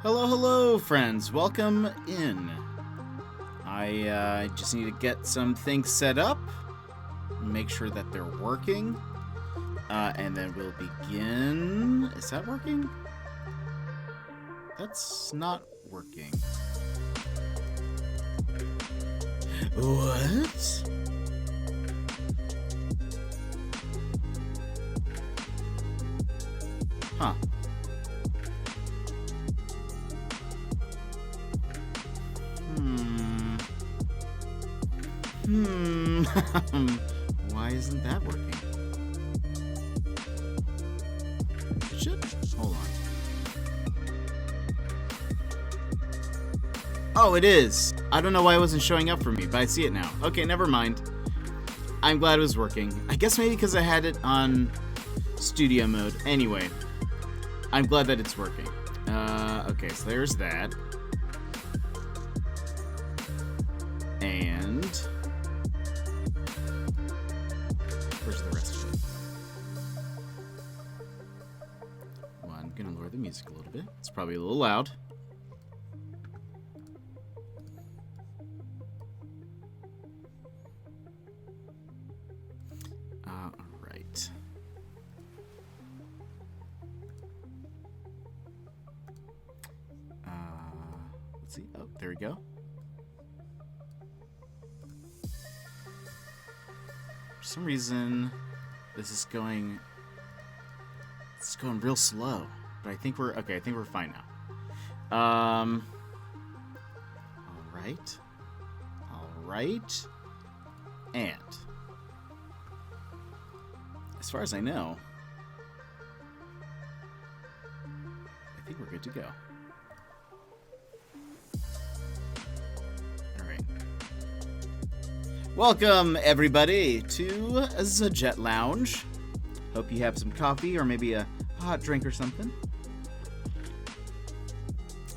Hello, hello, friends. Welcome in. I just need to get some things set up, make sure that they're working, and then we'll begin. Is that working? That's not working. What? Huh. Why isn't that working? Shit. Hold on. Oh, it is. I don't know why it wasn't showing up for me, but I see it now. Okay, never mind. I'm glad it was working. I guess maybe because I had it on studio mode. Anyway, I'm glad that it's working. Okay, so there's that. And where's the rest of it? Well, I'm gonna lower the music a little bit. It's probably a little loud. Alright. Let's see. Oh, there we go. For some reason, this is going... It's going real slow. But I think we're... Okay, I think we're fine now. Alright. Alright. And... as far as I know... I think we're good to go. Alright. Welcome, everybody, to the Jet Lounge. Hope you have some coffee or maybe a hot drink or something.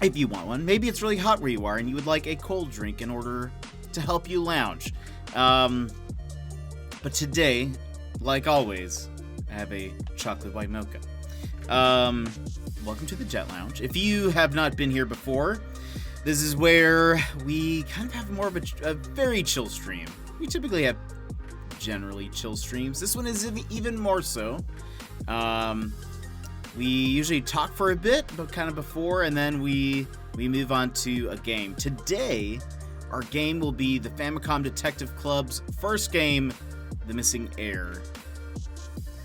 if you want one. Maybe it's really hot where you are and you would like a cold drink in order to help you lounge. But today, like always, I have a chocolate white mocha. Welcome to the Jet Lounge. If you have not been here before, this is where we kind of have more of a very chill stream. We typically have generally chill streams. This one is even more so. We usually talk for a bit, but kind of before, and then we move on to a game. Today, our game will be the Famicom Detective Club's first game, The Missing Heir.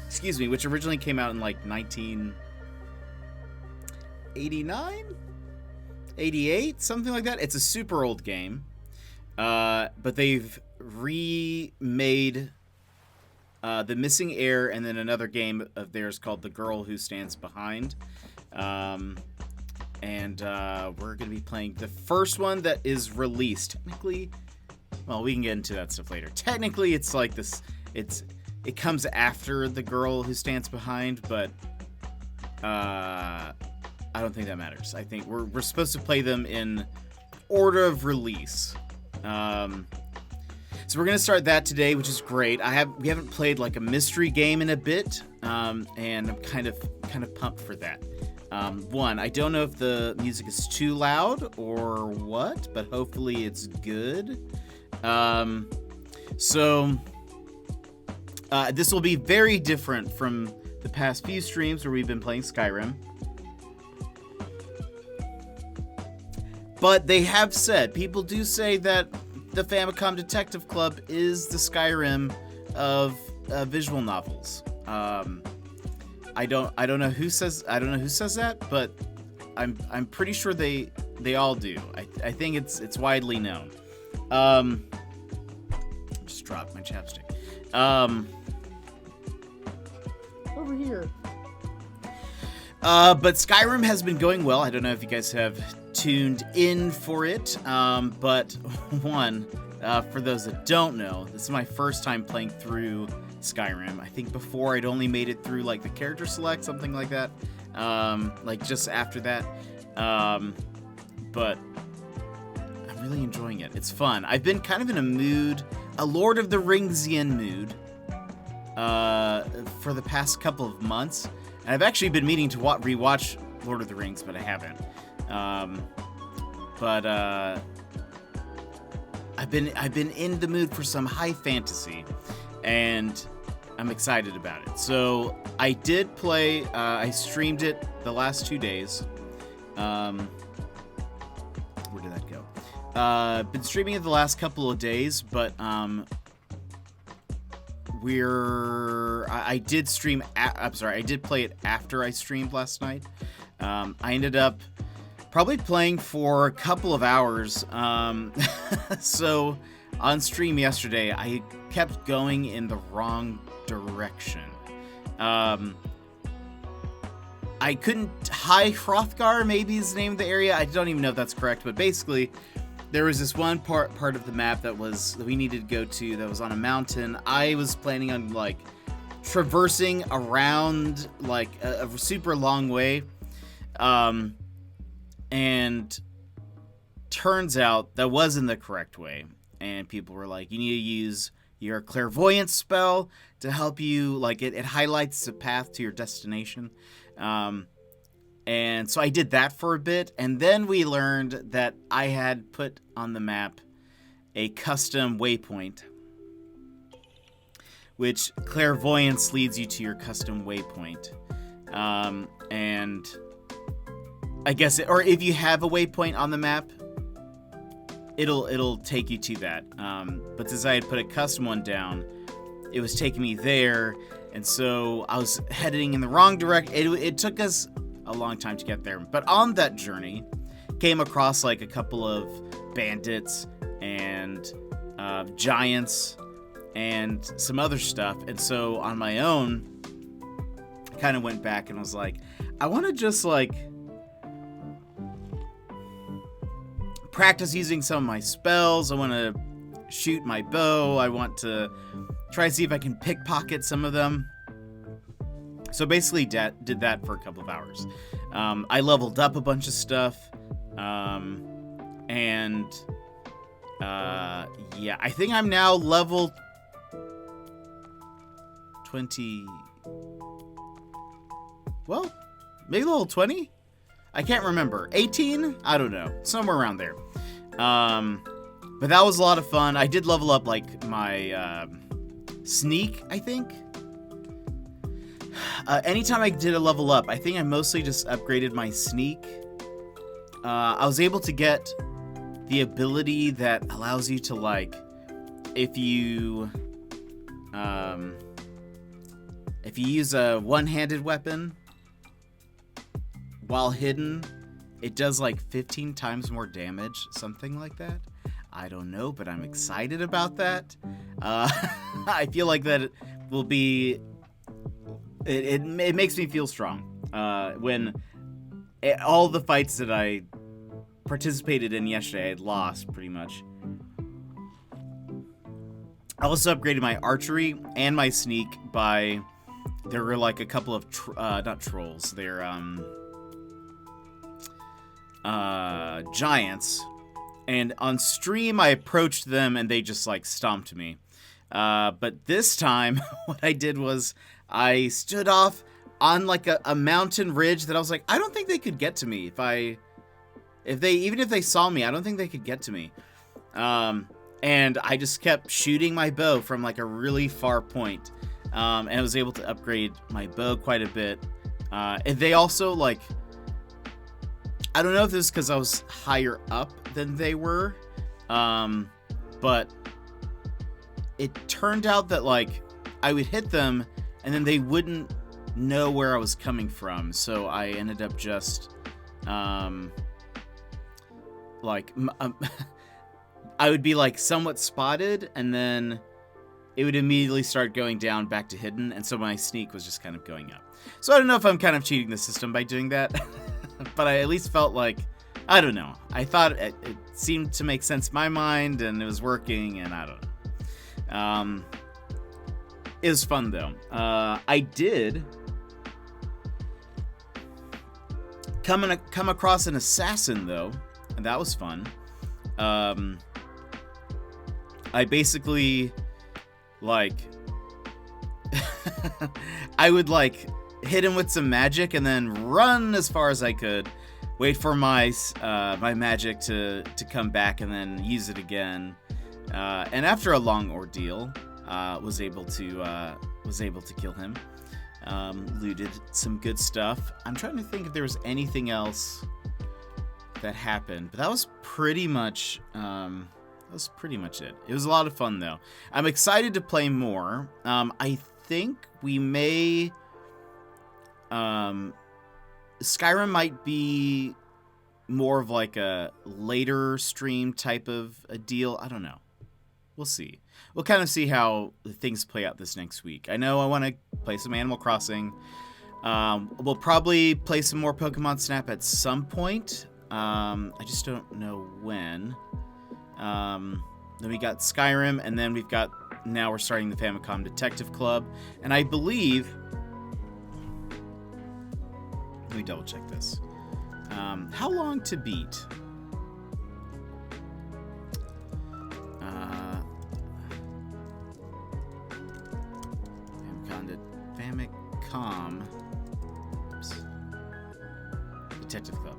Excuse me, which originally came out in like 1989? 88? Something like that. It's a super old game. But they've remade The Missing Heir and then another game of theirs called The Girl Who Stands Behind. And we're going to be playing the first one that is released. Technically, well, we can get into that stuff later. Technically, it's like this, it comes after The Girl Who Stands Behind, but I don't think that matters. I think we're supposed to play them in order of release. So we're gonna start that today, which is great. We haven't played like a mystery game in a bit, and I'm kind of pumped for that. One, I don't know if the music is too loud or what, but hopefully it's good. This will be very different from the past few streams where we've been playing Skyrim. But they have said, people do say that the Famicom Detective Club is the Skyrim of visual novels. I don't know who says that, but I'm pretty sure they all do. I think it's widely known. Just dropped my chapstick. Over here. But Skyrim has been going well. I don't know if you guys have tuned in for it, but for those that don't know, this is my first time playing through Skyrim. I think before I'd only made it through like the character select, something like that, like just after that, but I'm really enjoying it. It's fun. I've been kind of in a Lord of the Ringsian mood for the past couple of months, and I've actually been meaning to rewatch Lord of the Rings, but I haven't. I've been in the mood for some high fantasy, and I'm excited about it. So I did play. I streamed it the last 2 days. Where did that go? Been streaming it the last couple of days, but I did stream. I did play it after I streamed last night. I ended up probably playing for a couple of hours. So on stream yesterday, I kept going in the wrong direction. I couldn't. High Hrothgar maybe is the name of the area. I don't even know if that's correct, but basically, there was this one part of the map that we needed to go to that was on a mountain. I was planning on like traversing around like a super long way. And turns out that wasn't the correct way. And people were like, you need to use your clairvoyance spell to help you, like it highlights the path to your destination. And so I did that for a bit, and then we learned that I had put on the map a custom waypoint, which clairvoyance leads you to your custom waypoint. And I guess, or if you have a waypoint on the map, it'll take you to that. But since I had put a custom one down, it was taking me there, and so I was heading in the wrong direction. It took us a long time to get there, but on that journey, came across like a couple of bandits and giants and some other stuff, and so on my own, I kind of went back and was like, I want to just like practice using some of my spells. I want to shoot my bow. I want to try to see if I can pickpocket some of them. So basically did that for a couple of hours. I leveled up a bunch of stuff. And yeah, I think I'm now level 20. Well, maybe level 20? I can't remember. 18? I don't know. Somewhere around there. But that was a lot of fun. I did level up, like, my sneak, I think. Anytime I did a level up, I think I mostly just upgraded my sneak. I was able to get the ability that allows you to, like, if you use a one-handed weapon while hidden, it does like 15 times more damage, something like that. I don't know, but I'm excited about that. I feel like that it will be... It makes me feel strong. When all the fights that I participated in yesterday, I had lost, pretty much. I also upgraded my archery and my sneak by... There were like a couple of... not trolls. They're, giants. And on stream, I approached them and they just, like, stomped me. But this time, what I did was I stood off on, like, a mountain ridge that I was like, I don't think they could get to me even if they saw me, I don't think they could get to me. And I just kept shooting my bow from, like, a really far point. And I was able to upgrade my bow quite a bit. And they also, like... I don't know if this is because I was higher up than they were, but it turned out that, like, I would hit them, and then they wouldn't know where I was coming from, so I ended up just, like, I would be, like, somewhat spotted, and then it would immediately start going down back to hidden, and so my sneak was just kind of going up. So I don't know if I'm kind of cheating the system by doing that. But I at least felt like, I don't know. I thought it seemed to make sense in my mind, and it was working, and I don't know. It was fun, though. I did come across an assassin, though, and that was fun. I basically, like... I would, like... hit him with some magic and then run as far as I could, wait for my my magic to come back and then use it again, and after a long ordeal, was able to kill him. Looted some good stuff. I'm trying to think if there was anything else that happened, but that was pretty much it. It was a lot of fun, though. I'm excited to play more. I think we may... Skyrim might be more of like a later stream type of a deal. I don't know. We'll see. We'll kind of see how things play out this next week. I know I want to play some Animal Crossing. We'll probably play some more Pokemon Snap at some point. I just don't know when. Then we got Skyrim, and then now we're starting the Famicom Detective Club. And I believe... Let me double check this. How long to beat? Famicom. Oops. Detective Club.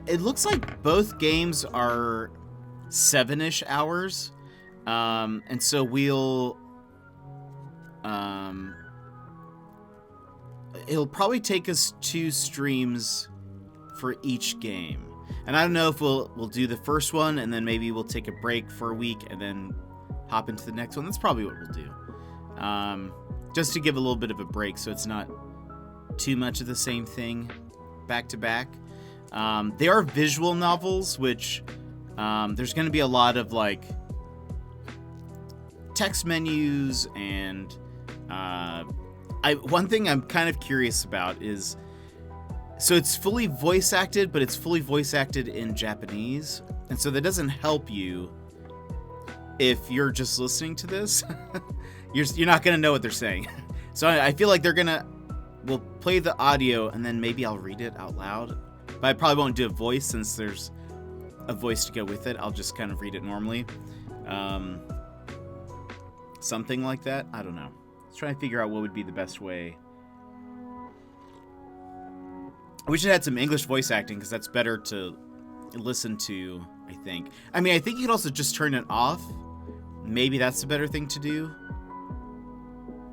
It looks like both games are 7-ish hours. And so we'll... it'll probably take us 2 streams for each game. And I don't know if we'll do the first one, and then maybe we'll take a break for a week, and then hop into the next one. That's probably what we'll do. Just to give a little bit of a break, so it's not too much of the same thing back to back. They are visual novels, which there's going to be a lot of, like, text menus, and one thing I'm kind of curious about is, so it's fully voice acted, but it's fully voice acted in Japanese, and so that doesn't help you if you're just listening to this. You're not gonna know what they're saying. So I feel like we'll play the audio, and then maybe I'll read it out loud. But I probably won't do a voice since there's a voice to go with it. I'll just kind of read it normally. Something like that. I don't know. Let's try and figure out what would be the best way. I wish it had some English voice acting, because that's better to listen to, I think. I mean, I think you could also just turn it off. Maybe that's the better thing to do.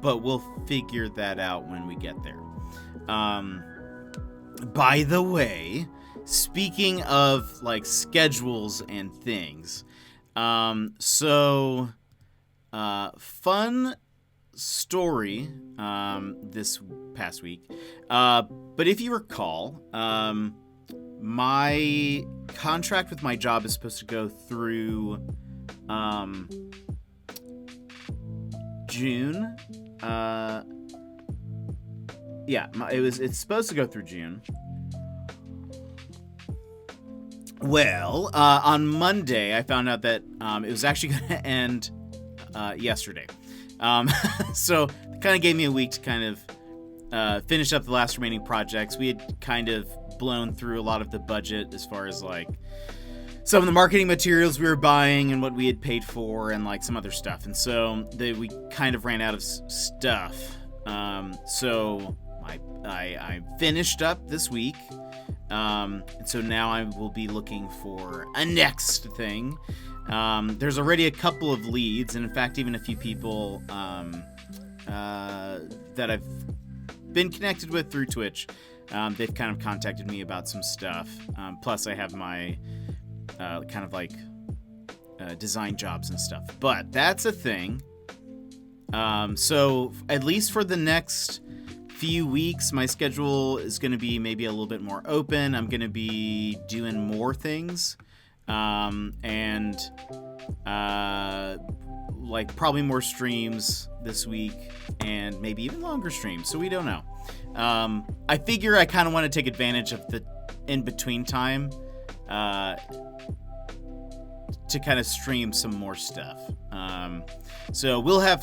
But we'll figure that out when we get there. By the way, speaking of, like, schedules and things. Fun story this past week. But if you recall, my contract with my job is supposed to go through June. It's supposed to go through June. Well, on Monday, I found out that it was actually going to end yesterday. So it kind of gave me a week to kind of finish up the last remaining projects. We had kind of blown through a lot of the budget as far as, like, some of the marketing materials we were buying and what we had paid for and, like, some other stuff. And so we kind of ran out of stuff. So I finished up this week. And so now I will be looking for a next thing. There's already a couple of leads, and in fact, even a few people that I've been connected with through Twitch. They've kind of contacted me about some stuff. Plus, I have my kind of like design jobs and stuff. But that's a thing. So at least for the next few weeks, my schedule is going to be maybe a little bit more open. I'm going to be doing more things. And like probably more streams this week and maybe even longer streams. So we don't know. I figure I kind of want to take advantage of the in-between time, to kind of stream some more stuff. So we'll have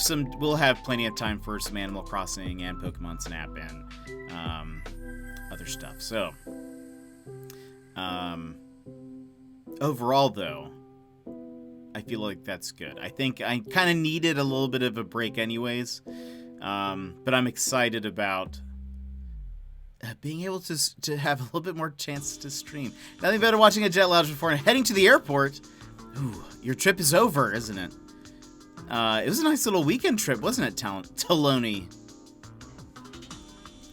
plenty of time for some Animal Crossing and Pokemon Snap and, other stuff. So, overall though, I feel like that's good. I think I kind of needed a little bit of a break anyways. But I'm excited about being able to have a little bit more chance to stream. Nothing better watching a Jet Lounge before heading to the airport. Ooh, your trip is over, isn't it? It was a nice little weekend trip, wasn't it, Taloni?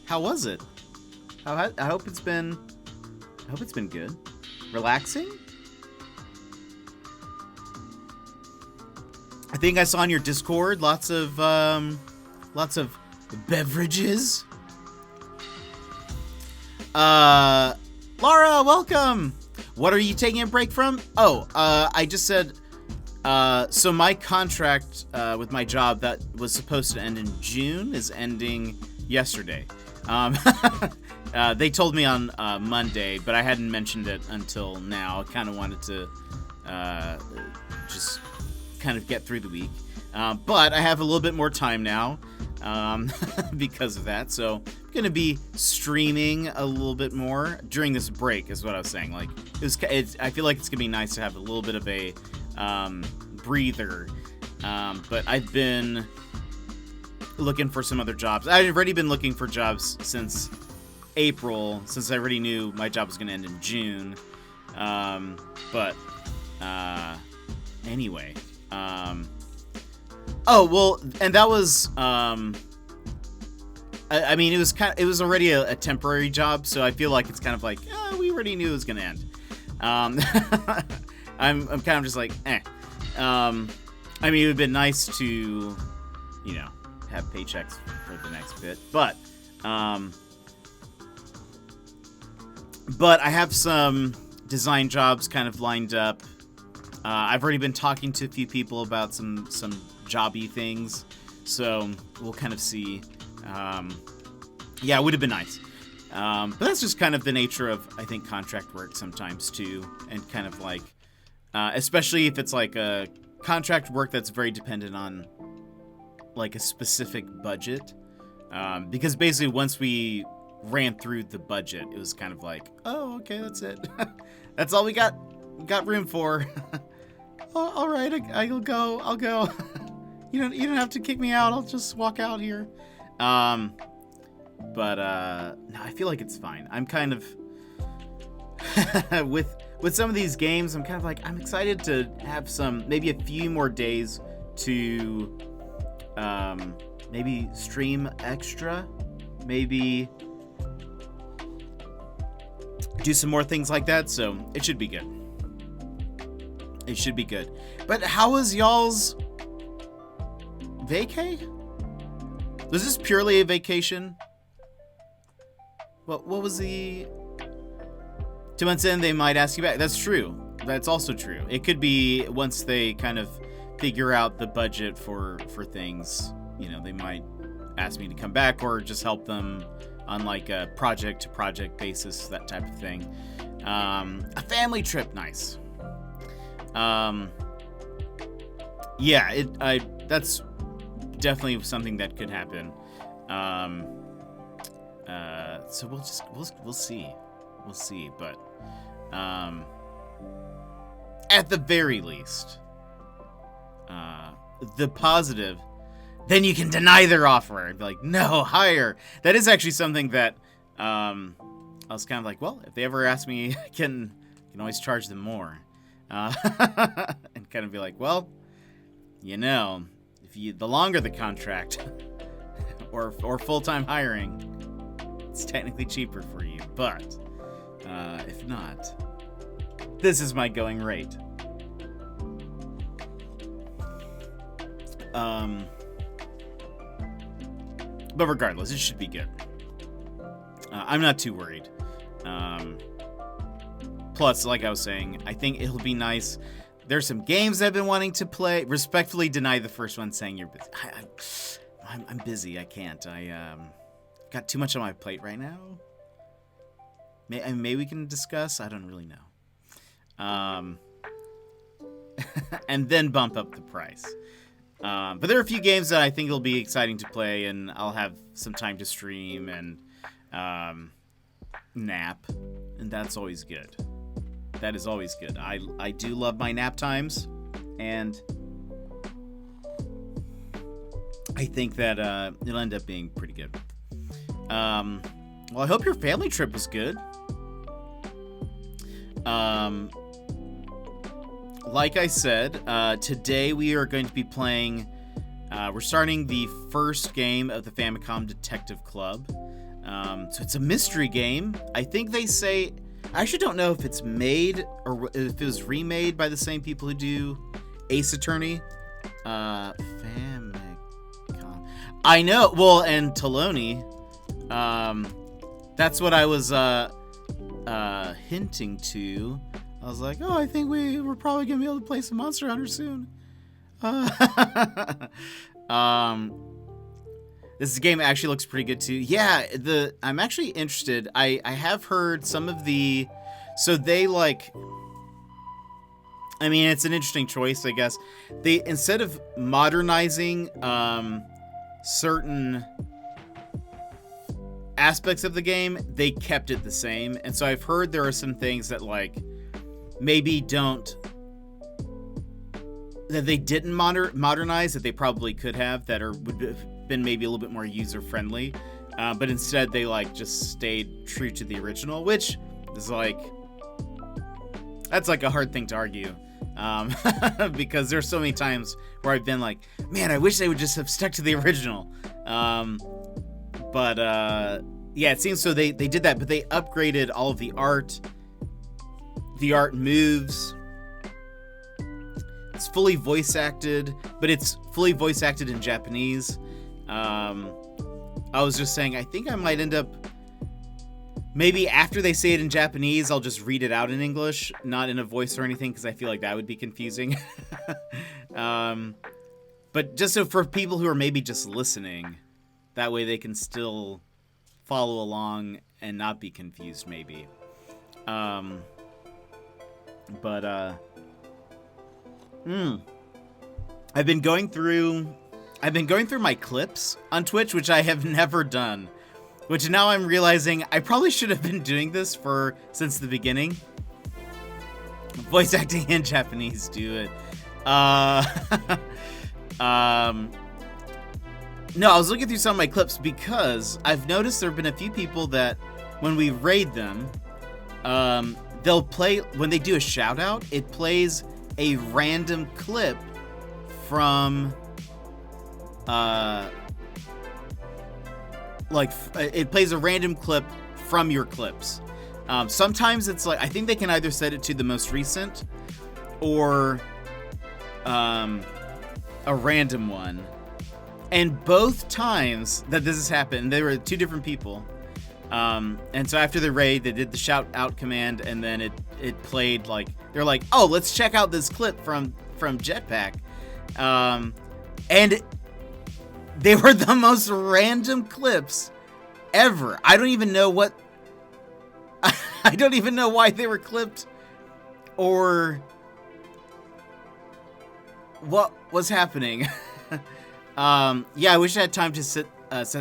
How was it? I hope it's been good. Relaxing? I think I saw on your Discord lots of beverages. Laura, welcome. What are you taking a break from? Oh, I just said, so my contract with my job that was supposed to end in June is ending yesterday. They told me on Monday, but I hadn't mentioned it until now. I kind of wanted to just kind of get through the week. But I have a little bit more time now because of that. So I'm going to be streaming a little bit more during this break is what I was saying. Like, I feel like it's going to be nice to have a little bit of a breather. But I've been looking for some other jobs. I've already been looking for jobs since April, since I already knew my job was going to end in June. Anyway. Oh, well, and that was, I mean, it was already a temporary job, so I feel like it's kind of like, we already knew it was going to end. I'm kind of just like, eh. I mean, it would have been nice to, you know, have paychecks for the next bit, but I have some design jobs kind of lined up. I've already been talking to a few people about some jobby things, so we'll kind of see. Yeah, it would have been nice. But that's just kind of the nature of, I think, contract work sometimes too, and kind of like, especially if it's like a contract work that's very dependent on like a specific budget, because basically once we ran through the budget. It was kind of like, oh, okay, that's it. That's all we got room for. Oh, all right, I'll go. You don't have to kick me out. I'll just walk out here. But no, I feel like it's fine. I'm kind of with some of these games, I'm kind of like, I'm excited to have maybe a few more days to maybe stream extra, maybe do some more things like that. So it should be good. It should be good. But how was y'all's vacay? Was this purely a vacation? What was the... 2 months in, they might ask you back. That's true. That's also true. It could be once they kind of figure out the budget for things, they might ask me to come back or just help them on like a project-to-project basis, that type of thing. A family trip, nice. Yeah, that's definitely something that could happen. So we'll see. We'll see, but at the very least, the positive, then you can deny their offer and be like, no, higher. That is actually something that I was kind of like, well, if they ever ask me, I can always charge them more. And kind of be like, well, the longer the contract or full-time hiring, it's technically cheaper for you. But if not, this is my going rate. But regardless, it should be good. I'm not too worried. Plus, like I was saying, I think it'll be nice. There's some games I've been wanting to play. Respectfully deny the first one, saying you're busy. I'm busy. I can't. I got too much on my plate right now. Maybe we can discuss. I don't really know. And then bump up the price. But there are a few games that I think will be exciting to play, and I'll have some time to stream and nap, and that's always good. That is always good. I do love my nap times, and I think that it'll end up being pretty good. Well, I hope your family trip was good. Like I said, today we are going to be playing, we're starting the first game of the Famicom Detective Club. So it's a mystery game. I think they say, I actually don't know if it's made or if it was remade by the same people who do Ace Attorney. Famicom. I know, well, and Taloni. That's what I was hinting to. I was like, oh, I think we're probably going to be able to play some Monster Hunter soon. This game actually looks pretty good too. Yeah, I'm actually interested. I have heard some of the... So they it's an interesting choice, I guess. They, instead of modernizing certain aspects of the game, they kept it the same. And so I've heard there are some things that maybe that they didn't modernize that they probably could have, that would have been maybe a little bit more user friendly, but instead they just stayed true to the original, which is that's a hard thing to argue, because there's so many times where I've been like, man, I wish they would just have stuck to the original. But yeah, it seems so they did that, but they upgraded all of the art. The art moves. It's fully voice acted, but it's fully voice acted in Japanese. I was just saying, I think I might end up, maybe after they say it in Japanese, I'll just read it out in English, not in a voice or anything, because I feel like that would be confusing. But just so for people who are maybe just listening, that way they can still follow along and not be confused, maybe. But I've been going through my clips on Twitch, which I have never done. Which now I'm realizing I probably should have been doing this since the beginning. Voice acting in Japanese, do it. No, I was looking through some of my clips because I've noticed there have been a few people that when we raid them, they'll play, when they do a shout out, it plays a random clip from, it plays a random clip from your clips. Sometimes it's like, I think they can either set it to the most recent or a random one. And both times that this has happened, they were two different people. And so after the raid, they did the shout out command, and then it played like, they're like, oh, let's check out this clip from Jetpack. And they were the most random clips ever. I don't even know what, I don't even know why they were clipped or what was happening. Yeah, I wish I had time to set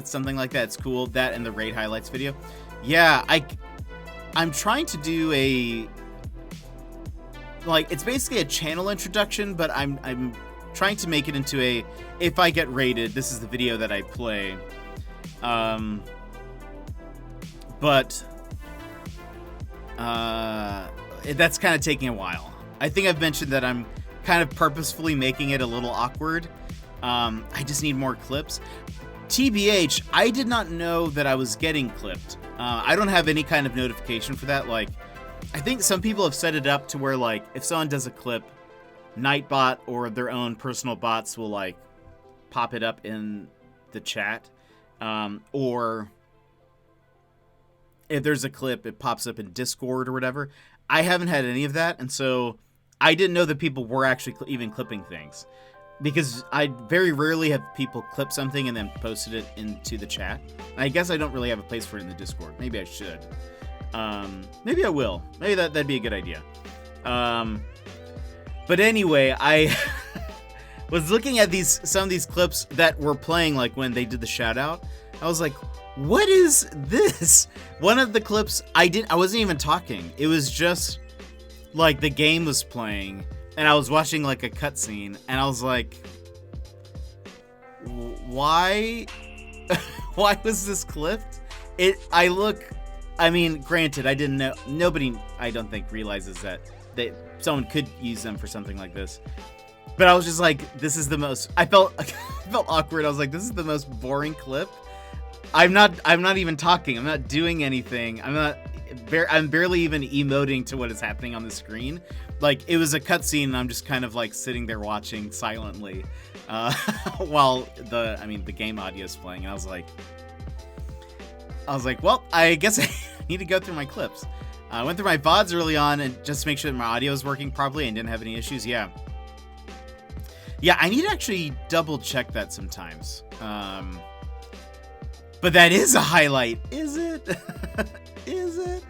something like that. It's cool. That and the raid highlights video. Yeah, I'm trying to do it's basically a channel introduction, but I'm trying to make it into a, if I get raided, this is the video that I play. But that's kind of taking a while. I think I've mentioned that I'm kind of purposefully making it a little awkward. I just need more clips. TBH, I did not know that I was getting clipped. I don't have any kind of notification for that. Like, I think some people have set it up to where, like, if someone does a clip, Nightbot or their own personal bots will, like, pop it up in the chat. Or if there's a clip, it pops up in Discord or whatever. I haven't had any of that, and so I didn't know that people were actually even clipping things. Because I very rarely have people clip something and then posted it into the chat. I guess I don't really have a place for it in the Discord. Maybe I should. Maybe I will. Maybe that'd be a good idea. But anyway, I was looking at some of these clips that were playing, like when they did the shout out. I was like, what is this? One of the clips, I wasn't even talking. It was just like the game was playing. And I was watching like a cutscene, and I was like, why? Why was this clipped? I mean, granted, I didn't know, nobody, I don't think, realizes that someone could use them for something like this. But I was just like, this is the most, I felt awkward. I was like, this is the most boring clip. I'm not even talking. I'm not doing anything. I'm barely even emoting to what is happening on the screen. Like, it was a cutscene, and I'm just kind of like sitting there watching silently while the game audio is playing. And I was like, well, I guess I need to go through my clips. I went through my VODs early on and just to make sure that my audio is working properly and didn't have any issues. Yeah, I need to actually double check that sometimes. But that is a highlight, is it? Is it?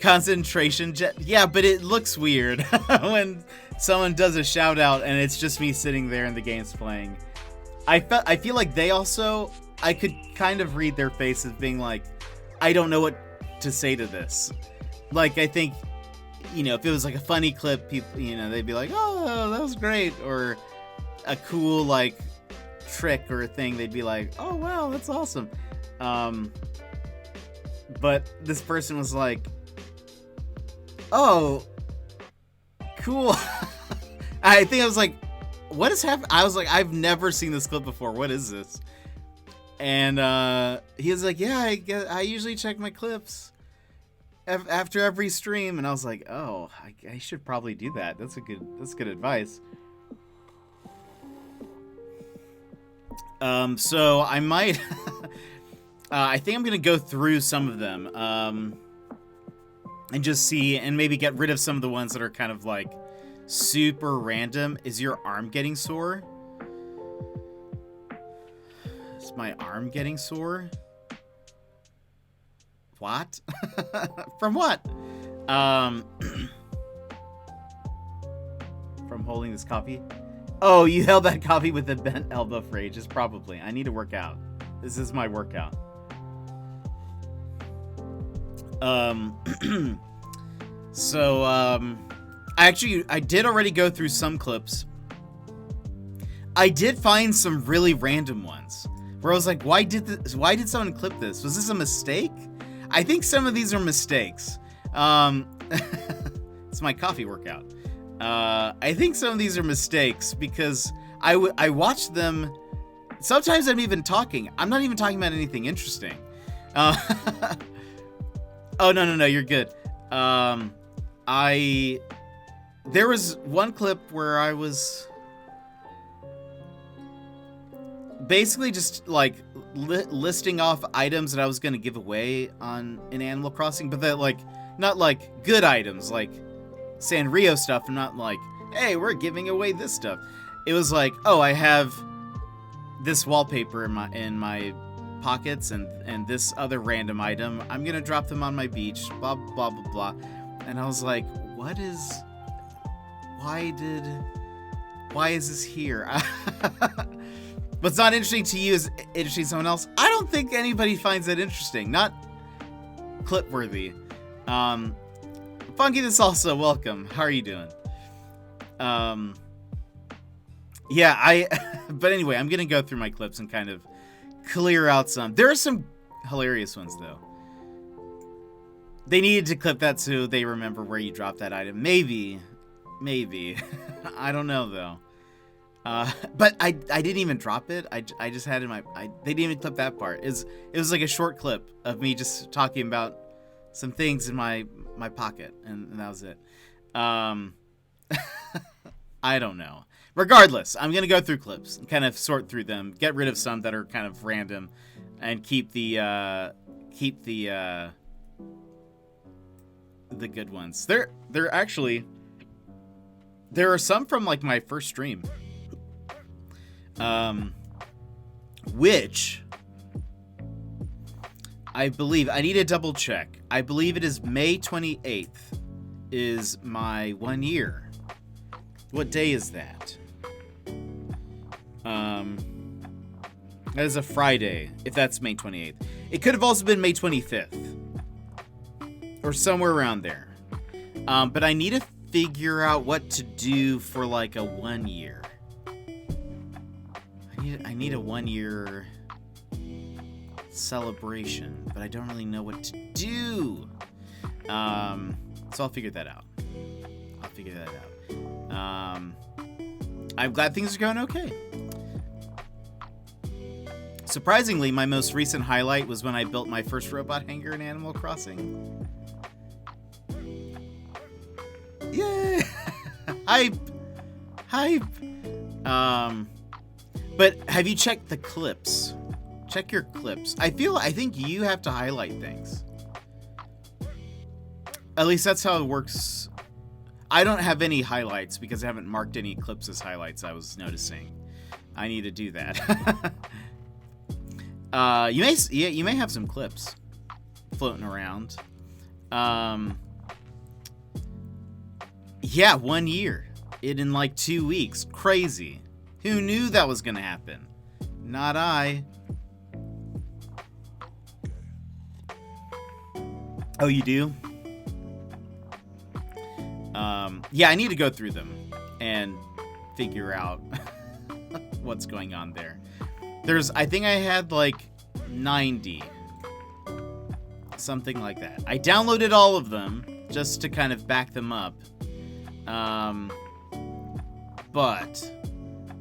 Concentration jet. Yeah, but it looks weird when someone does a shout out and it's just me sitting there and the game's playing. I feel like I could kind of read their faces being like, I don't know what to say to this. Like, I think, if it was like a funny clip, people, they'd be like, oh, that was great. Or a cool, like, trick or a thing, they'd be like, oh, wow, that's awesome. But this person was like, oh, cool. I think I was like, what is happening? I was like, I've never seen this clip before. What is this? And he was like, yeah, I usually check my clips after every stream. And I was like, oh, I should probably do that. That's good advice. So I might, I think I'm going to go through some of them, and just see, and maybe get rid of some of the ones that are kind of like super random. Is your arm getting sore? Is my arm getting sore? What? From what? From holding this coffee. Oh, you held that copy with the bent elbow for ages? Probably. I need to work out. This is my workout. So, I did already go through some clips. I did find some really random ones where I was like, why did someone clip this? Was this a mistake? I think some of these are mistakes. It's my coffee workout. I think some of these are mistakes because I watched them. Sometimes I'm even talking. I'm not even talking about anything interesting. Oh, no, you're good. There was one clip where I was basically just like listing off items that I was going to give away in Animal Crossing, but that like not like good items like Sanrio stuff, and not like, hey, we're giving away this stuff. It was like, oh, I have this wallpaper in my pockets and this other random item. I'm gonna drop them on my beach. Blah blah blah blah. And I was like, why is this here? What's not interesting to you is interesting to someone else. I don't think anybody finds that interesting. Not clip worthy. Funky this also, welcome. How are you doing? Yeah, but anyway, I'm gonna go through my clips and kind of clear out some. There are some hilarious ones though. They needed to clip that so they remember where you dropped that item. Maybe. I don't know though. But I didn't even drop it. I just had it in my. They didn't even clip that part. It was like a short clip of me just talking about some things in my pocket, and that was it. I don't know. Regardless, I'm gonna go through clips and kind of sort through them, get rid of some that are kind of random, and keep the good ones. There are some from like my first stream, which I believe I need to double check. I believe it is May 28th is my 1 year. What day is that? That is a Friday, if that's May 28th. It could have also been May 25th. Or somewhere around there. But I need to figure out what to do for like a 1 year. I need a 1 year celebration, but I don't really know what to do. So I'll figure that out. I'm glad things are going okay. Surprisingly, my most recent highlight was when I built my first robot hangar in Animal Crossing. Yay! Hype! But have you checked the clips? Check your clips. I think you have to highlight things. At least that's how it works. I don't have any highlights because I haven't marked any clips as highlights, I was noticing. I need to do that. You may have some clips floating around. Yeah, 1 year. In like 2 weeks. Crazy. Who knew that was gonna happen? Not I. Oh, you do? Yeah, I need to go through them and figure out what's going on there. I think I had like 90. Something like that. I downloaded all of them just to kind of back them up. But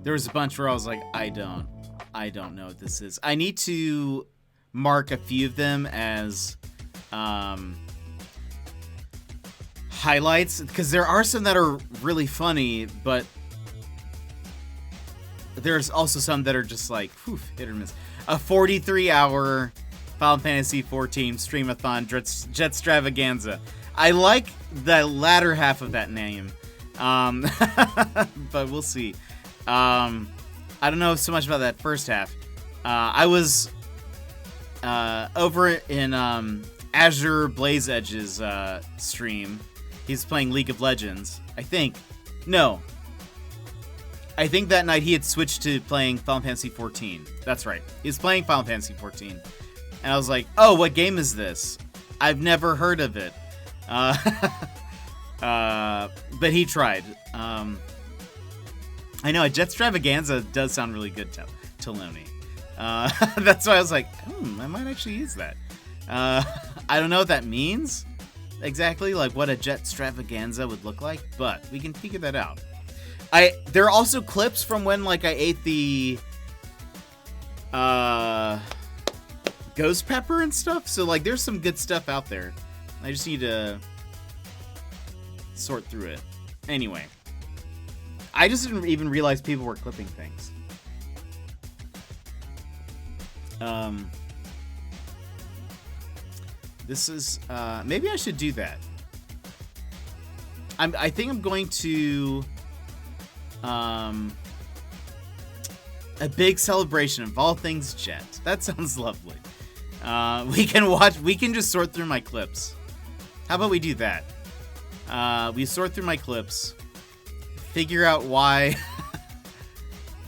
there was a bunch where I was like, I don't know what this is. I need to mark a few of them as highlights, because there are some that are really funny, but there's also some that are just like, hit or miss. A 43-hour Final Fantasy XIV streamathon Jetstravaganza. I like the latter half of that name. But we'll see. I don't know so much about that first half. I was over in Azure Blaze Edge's stream. He's playing League of Legends, I think. No. I think that night he had switched to playing Final Fantasy 14. That's right. He was playing Final Fantasy 14. And I was like, oh, what game is this? I've never heard of it. But he tried. I know, a Jet Extravaganza does sound really good, Taloni. That's why I was like, I might actually use that. I don't know what that means exactly, like what a Jet Extravaganza would look like, but we can figure that out. There are also clips from when, like, I ate the ghost pepper and stuff, so, like, there's some good stuff out there. I just need to sort through it. Anyway, I just didn't even realize people were clipping things. This is, maybe I should do that. I think I'm going to, a big celebration of all things Jet. That sounds lovely. We can just sort through my clips. How about we do that? We sort through my clips, figure out why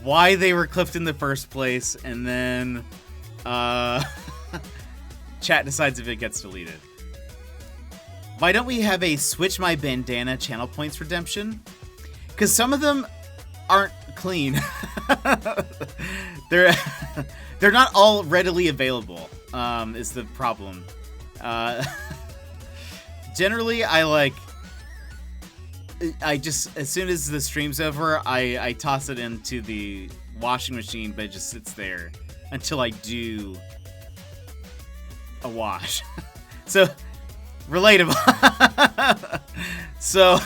they were clipped in the first place, and then, chat decides if it gets deleted. Why don't we have a switch my bandana channel points redemption? Because some of them aren't clean. They're not all readily available, is the problem. Generally, I just, as soon as the stream's over, I toss it into the washing machine, but it just sits there until I do a wash. So, relatable. So,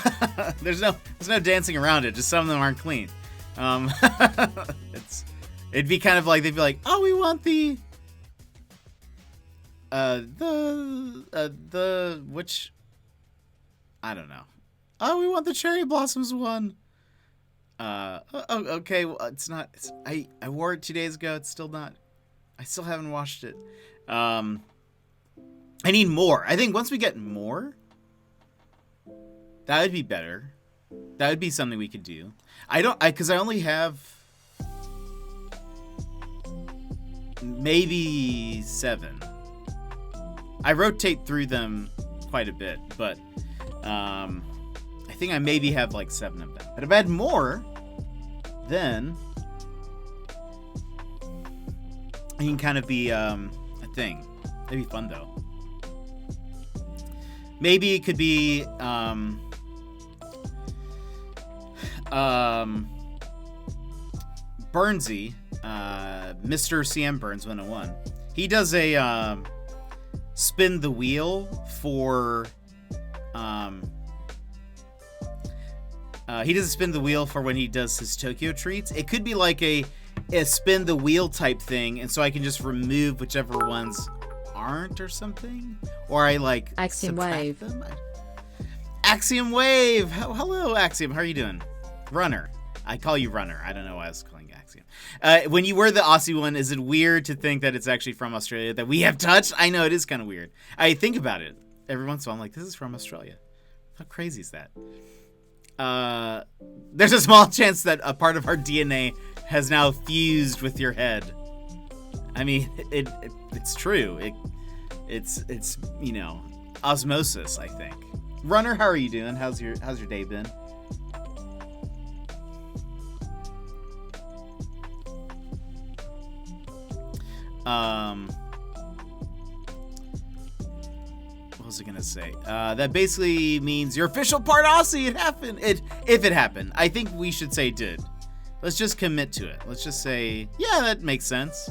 there's no dancing around it, just some of them aren't clean. It'd be kind of like, they'd be like, oh, we want which, I don't know. Oh, we want the Cherry Blossoms one. Okay, well, it's not, I wore it 2 days ago, it's still not, I still haven't washed it. I need more. I think once we get more, that would be better. That would be something we could do. Because I only have maybe 7. I rotate through them quite a bit, but I think I maybe have like 7 of them. But if I had more, then it can kind of be a thing. It'd be fun though. Maybe it could be Burnsy, Mr. CM Burns 101. He does a spin the wheel for he does a spin the wheel for when he does his Tokyo treats. It could be like a spin the wheel type thing, and so I can just remove whichever ones aren't or something, or I like Axiom Wave them. Axiom Wave. Hello, Axiom. How are you doing? Runner. I call you Runner. I don't know why I was calling you Axiom. When you wear the Aussie one, is it weird to think that it's actually from Australia that we have touched? I know it is kind of weird. I think about it every once in a while. I'm like, this is from Australia. How crazy is that? There's a small chance that a part of our DNA has now fused with your head. I mean, it's true. It's you know, osmosis, I think. Runner, how are you doing? How's your day been? What was I gonna say? That basically means you're official part Aussie. It happened. If it happened, I think we should say did. Let's just commit to it. Let's just say, yeah, that makes sense.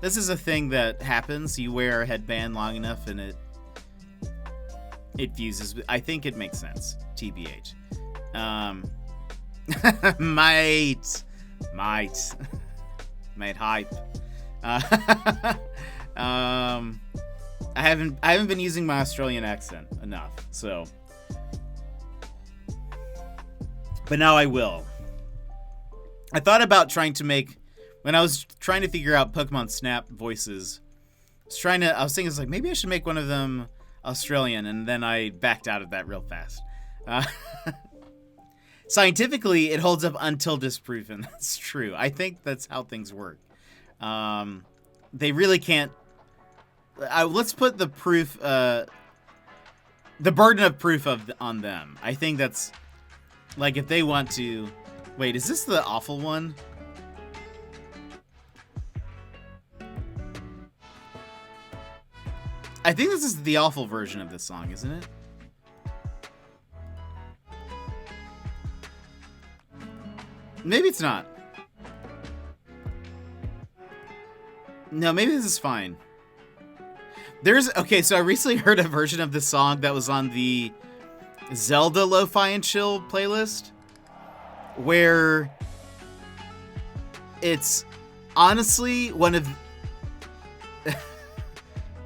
This is a thing that happens. You wear a headband long enough and it fuses. I think it makes sense. TBH. Might hype. I haven't been using my Australian accent enough, so. But now I will. I thought about trying to make, when I was trying to figure out Pokemon Snap voices, I was thinking, like, maybe I should make one of them Australian, and then I backed out of that real fast. scientifically, it holds up until disproven. That's true. I think that's how things work. They really can't. Let's put the proof, the burden of proof on them. I think that's like if they want to. Wait, is this the awful one? I think this is the awful version of this song, isn't it? Maybe it's not. No, maybe this is fine. Okay, so I recently heard a version of this song that was on the Zelda Lo-Fi and Chill playlist, where it's honestly one of...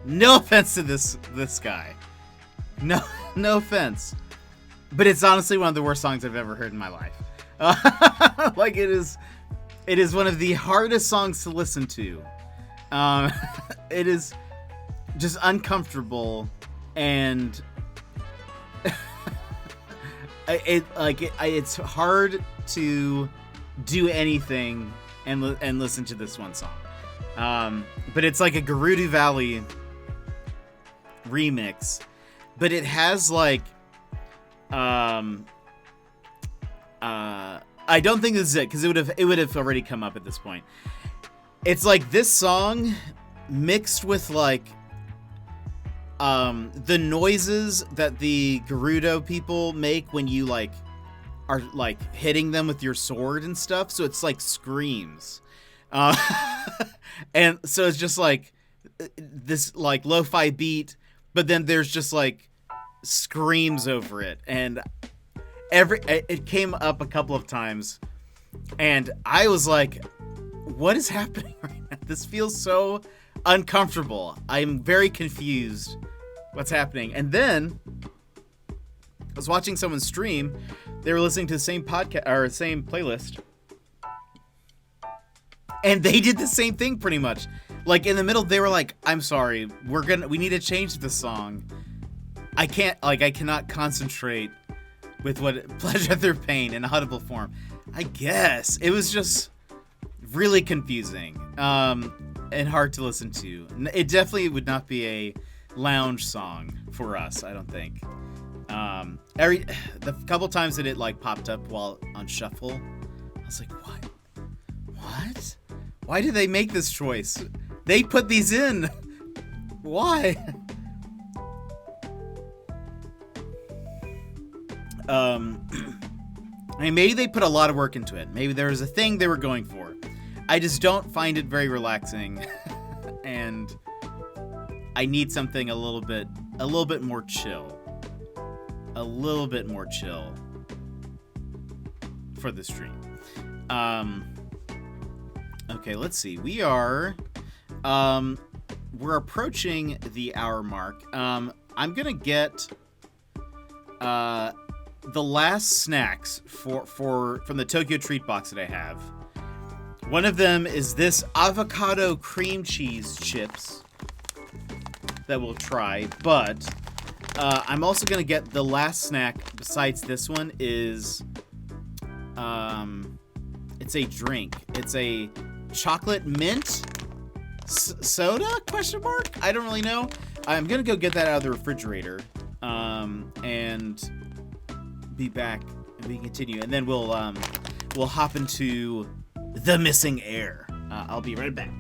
No offense to this guy. No offense. But it's honestly one of the worst songs I've ever heard in my life. Like, it is one of the hardest songs to listen to. It is just uncomfortable, and it's hard to do anything and listen to this one song. But it's like a Gerudo Valley remix, but it has like I don't think this is it, because it would have already come up at this point. It's like this song mixed with like the noises that the Gerudo people make when you like are like hitting them with your sword and stuff. So it's like screams. And so it's just like this like lo-fi beat, but then there's just like screams over it, and it came up a couple of times, and I was like, what is happening right now? This feels so uncomfortable. I'm very confused what's happening. And then I was watching someone stream. They were listening to the same podcast or same playlist, and they did the same thing pretty much. Like in the middle, they were like, I'm sorry, we need to change the song. I cannot concentrate with what pleasure through pain in audible form. I guess it was just really confusing and hard to listen to. It definitely would not be a lounge song for us, I don't think. The couple times that it like popped up while on shuffle, I was like, what? Why did they make this choice? They put these in. Why? I mean, maybe they put a lot of work into it. Maybe there was a thing they were going for. I just don't find it very relaxing, and I need something a little bit more chill. A little bit more chill for the stream. Okay, let's see. We're approaching the hour mark. I'm gonna get the last snacks from the Tokyo Treat box that I have. One of them is this avocado cream cheese chips that we'll try, but I'm also gonna get the last snack besides this one is it's a drink. It's a chocolate mint soda ? I don't really know. I'm gonna go get that out of the refrigerator and be back, and we can continue, and then we'll hop into the Missing Heir. I'll be right back.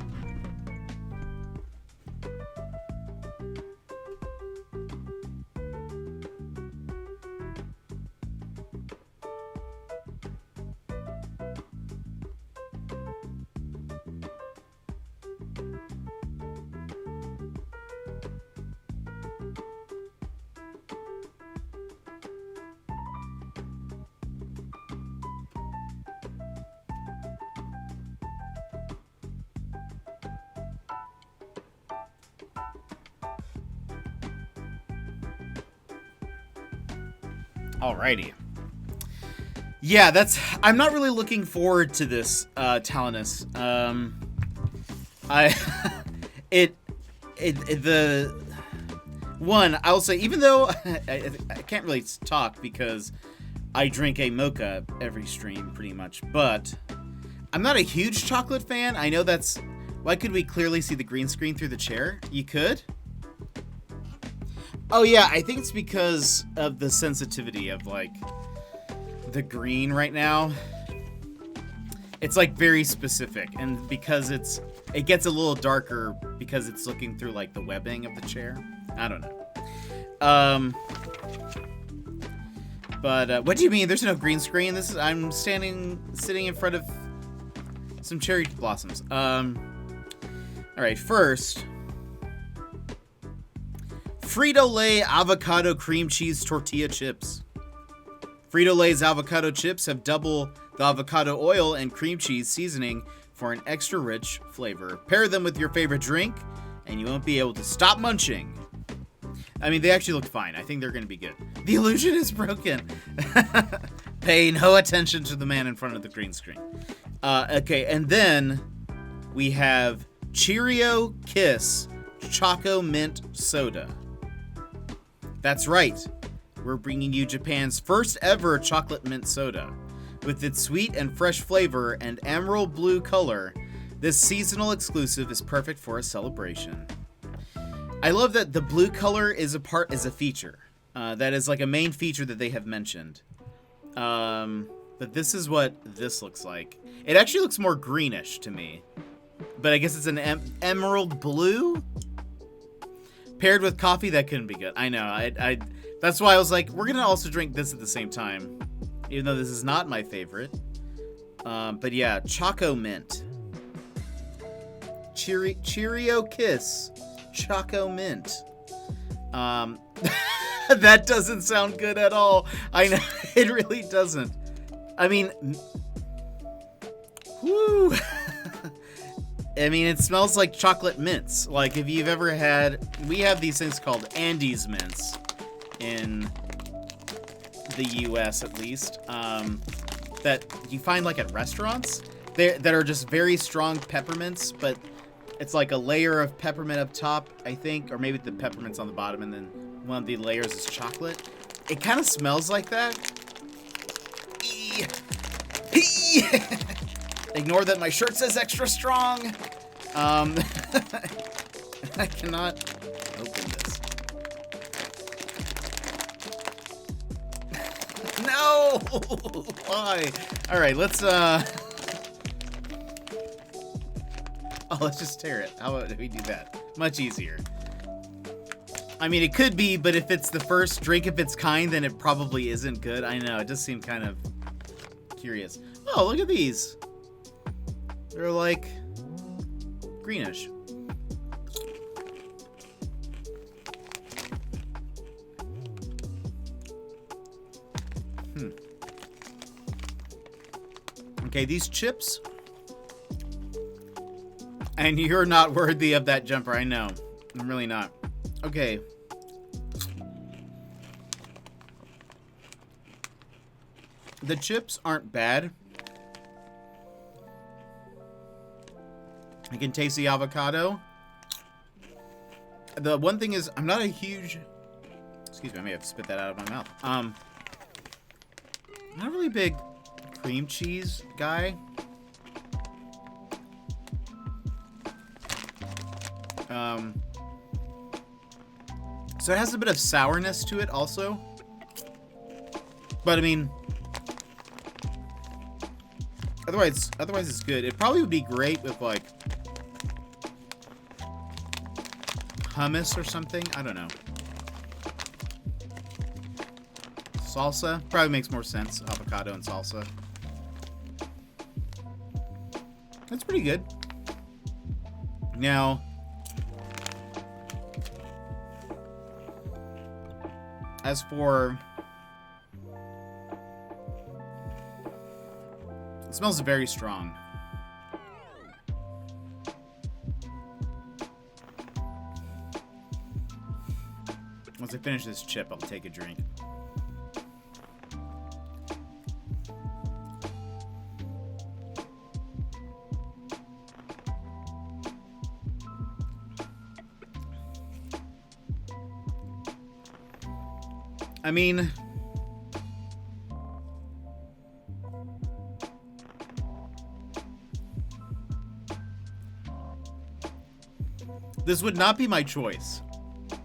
Alrighty. Yeah, I'm not really looking forward to this, Talinus. I'll say, even though I can't really talk because I drink a mocha every stream, pretty much. But I'm not a huge chocolate fan. I know that's... Why could we clearly see the green screen through the chair? You could? Oh, yeah, I think it's because of the sensitivity of, like, the green right now. It's, like, very specific. And because it gets a little darker because it's looking through, like, the webbing of the chair. I don't know. But what do you mean? There's no green screen. I'm sitting in front of some cherry blossoms. All right, first, Frito-Lay avocado cream cheese tortilla chips. Frito-Lay's avocado chips have double the avocado oil and cream cheese seasoning for an extra rich flavor. Pair them with your favorite drink, and you won't be able to stop munching. I mean, they actually look fine. I think they're going to be good. The illusion is broken. Pay no attention to the man in front of the green screen. Okay, and then we have Cheerio Kiss Choco Mint Soda. That's right. We're bringing you Japan's first ever chocolate mint soda. With its sweet and fresh flavor and emerald blue color, this seasonal exclusive is perfect for a celebration. I love that the blue color is a feature. That is like a main feature that they have mentioned. But this is what this looks like. It actually looks more greenish to me. But I guess it's an emerald blue? Paired with coffee, that couldn't be good. I know. That's why I was like, we're going to also drink this at the same time. Even though this is not my favorite. But yeah, Choco Mint. Cheerio Kiss. Choco Mint. That doesn't sound good at all. I know, it really doesn't. I mean, whoo. I mean, it smells like chocolate mints. Like, if you've ever had... We have these things called Andes mints in the U.S., at least, that you find, like, at restaurants. That are just very strong peppermints, but it's like a layer of peppermint up top, I think, or maybe the peppermint's on the bottom, and then one of the layers is chocolate. It kind of smells like that. Ignore that my shirt says extra strong. I cannot open this. No! Why? All right, let's let's just tear it. How about we do that? Much easier. I mean, it could be, but if it's the first drink of its kind, then it probably isn't good. I know, it does seem kind of curious. Oh, look at these. They're like greenish. Okay, these chips. And you're not worthy of that jumper, I know. I'm really not. Okay. The chips aren't bad. I can taste the avocado. The one thing is, I'm not a huge... Excuse me, I may have spit that out of my mouth. Not really a big cream cheese guy. So it has a bit of sourness to it also. But I mean, otherwise it's good. It probably would be great with like hummus or something. I don't know. Salsa probably makes more sense. Avocado and salsa. That's pretty good. Now, as for... It smells very strong. Once I finish this chip, I'll take a drink. I mean, This would not be my choice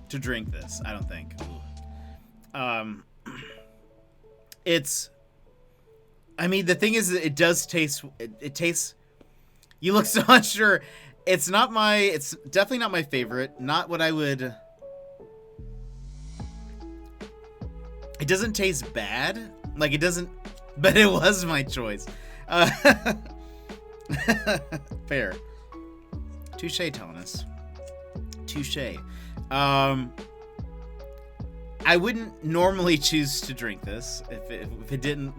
to drink this, I don't think. It's... I mean, the thing is, it does taste... It tastes... You look so unsure. It's not my... It's definitely not my favorite. Not what I would... It doesn't taste bad. Like, it doesn't... But it was my choice. Fair. Touche, Thomas. Touche. I wouldn't normally choose to drink this if it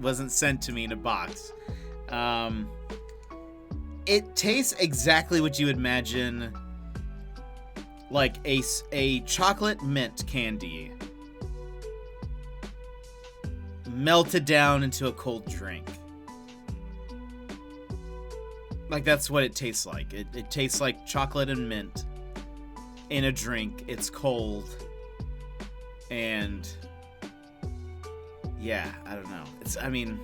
wasn't sent to me in a box. It tastes exactly what you would imagine, like a chocolate mint candy melted down into a cold drink. Like, that's what it tastes like. It tastes like chocolate and mint in a drink. It's cold. And yeah, I don't know. I mean,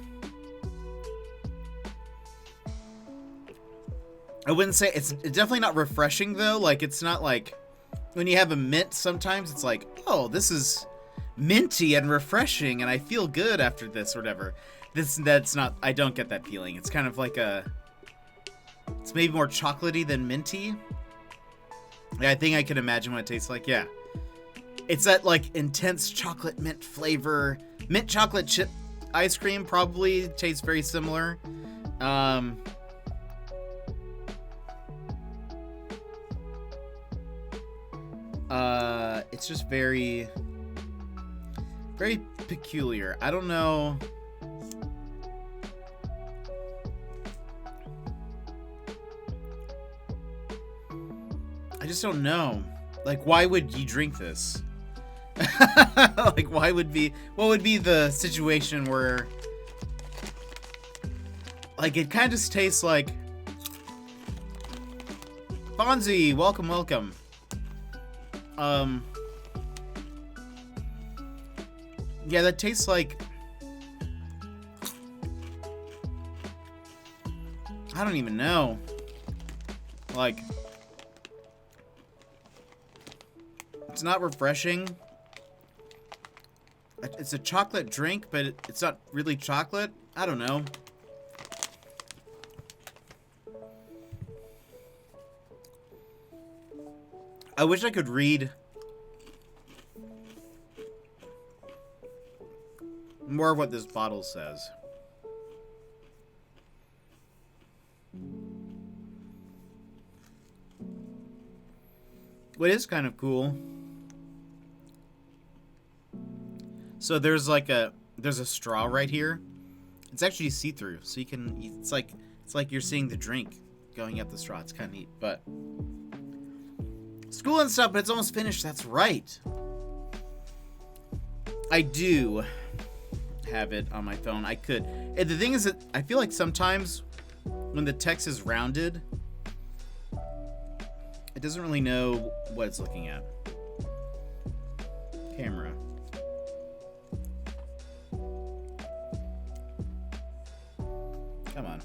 I wouldn't say it's definitely not refreshing though. Like, it's not like when you have a mint, sometimes it's like, oh, this is minty and refreshing and I feel good after this or whatever. That's not, I don't get that feeling. It's kind of like it's maybe more chocolatey than minty. Yeah, I think I can imagine what it tastes like. Yeah. It's that, like, intense chocolate mint flavor. Mint chocolate chip ice cream probably tastes very similar. It's just very, very peculiar. I don't know. I just don't know. Like, why would you drink this? Like, what would be the situation where, like, it kind of just tastes like... Fonzie, welcome. Yeah, that tastes like... I don't even know. Like... It's not refreshing. It's a chocolate drink, but it's not really chocolate. I don't know. I wish I could read more of what this bottle says. What is kind of cool. So there's a straw right here. It's actually see-through, so you can. It's like you're seeing the drink going up the straw. It's kind of neat, but school and stuff. But it's almost finished. That's right. I do have it on my phone. I could. And the thing is that I feel like sometimes when the text is rounded, it doesn't really know what it's looking at. Camera. Come on.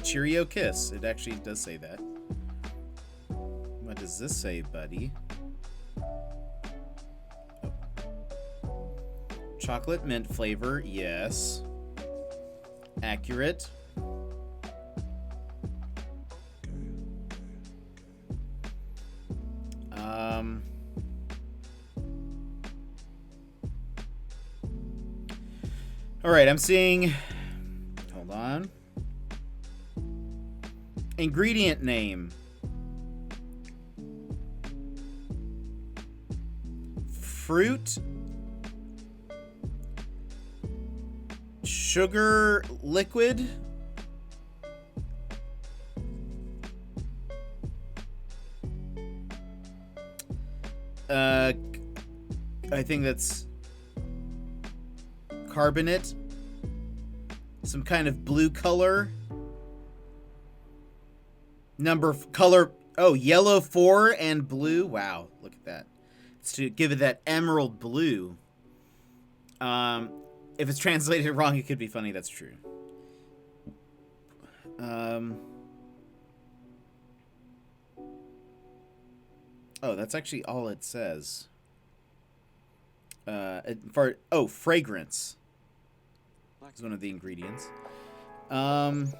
Cheerio kiss. It actually does say that. What does this say, buddy? Oh. Chocolate mint flavor, yes. Accurate. All right, I'm seeing, hold on. Ingredient name. Fruit. Sugar liquid. I think that's carbonate. Some kind of blue color. Color. Oh, yellow 4 and blue. Wow, look at that. It's to give it that emerald blue. If it's translated wrong, it could be funny. That's true. Oh, that's actually all it says. Fragrance is one of the ingredients. Hold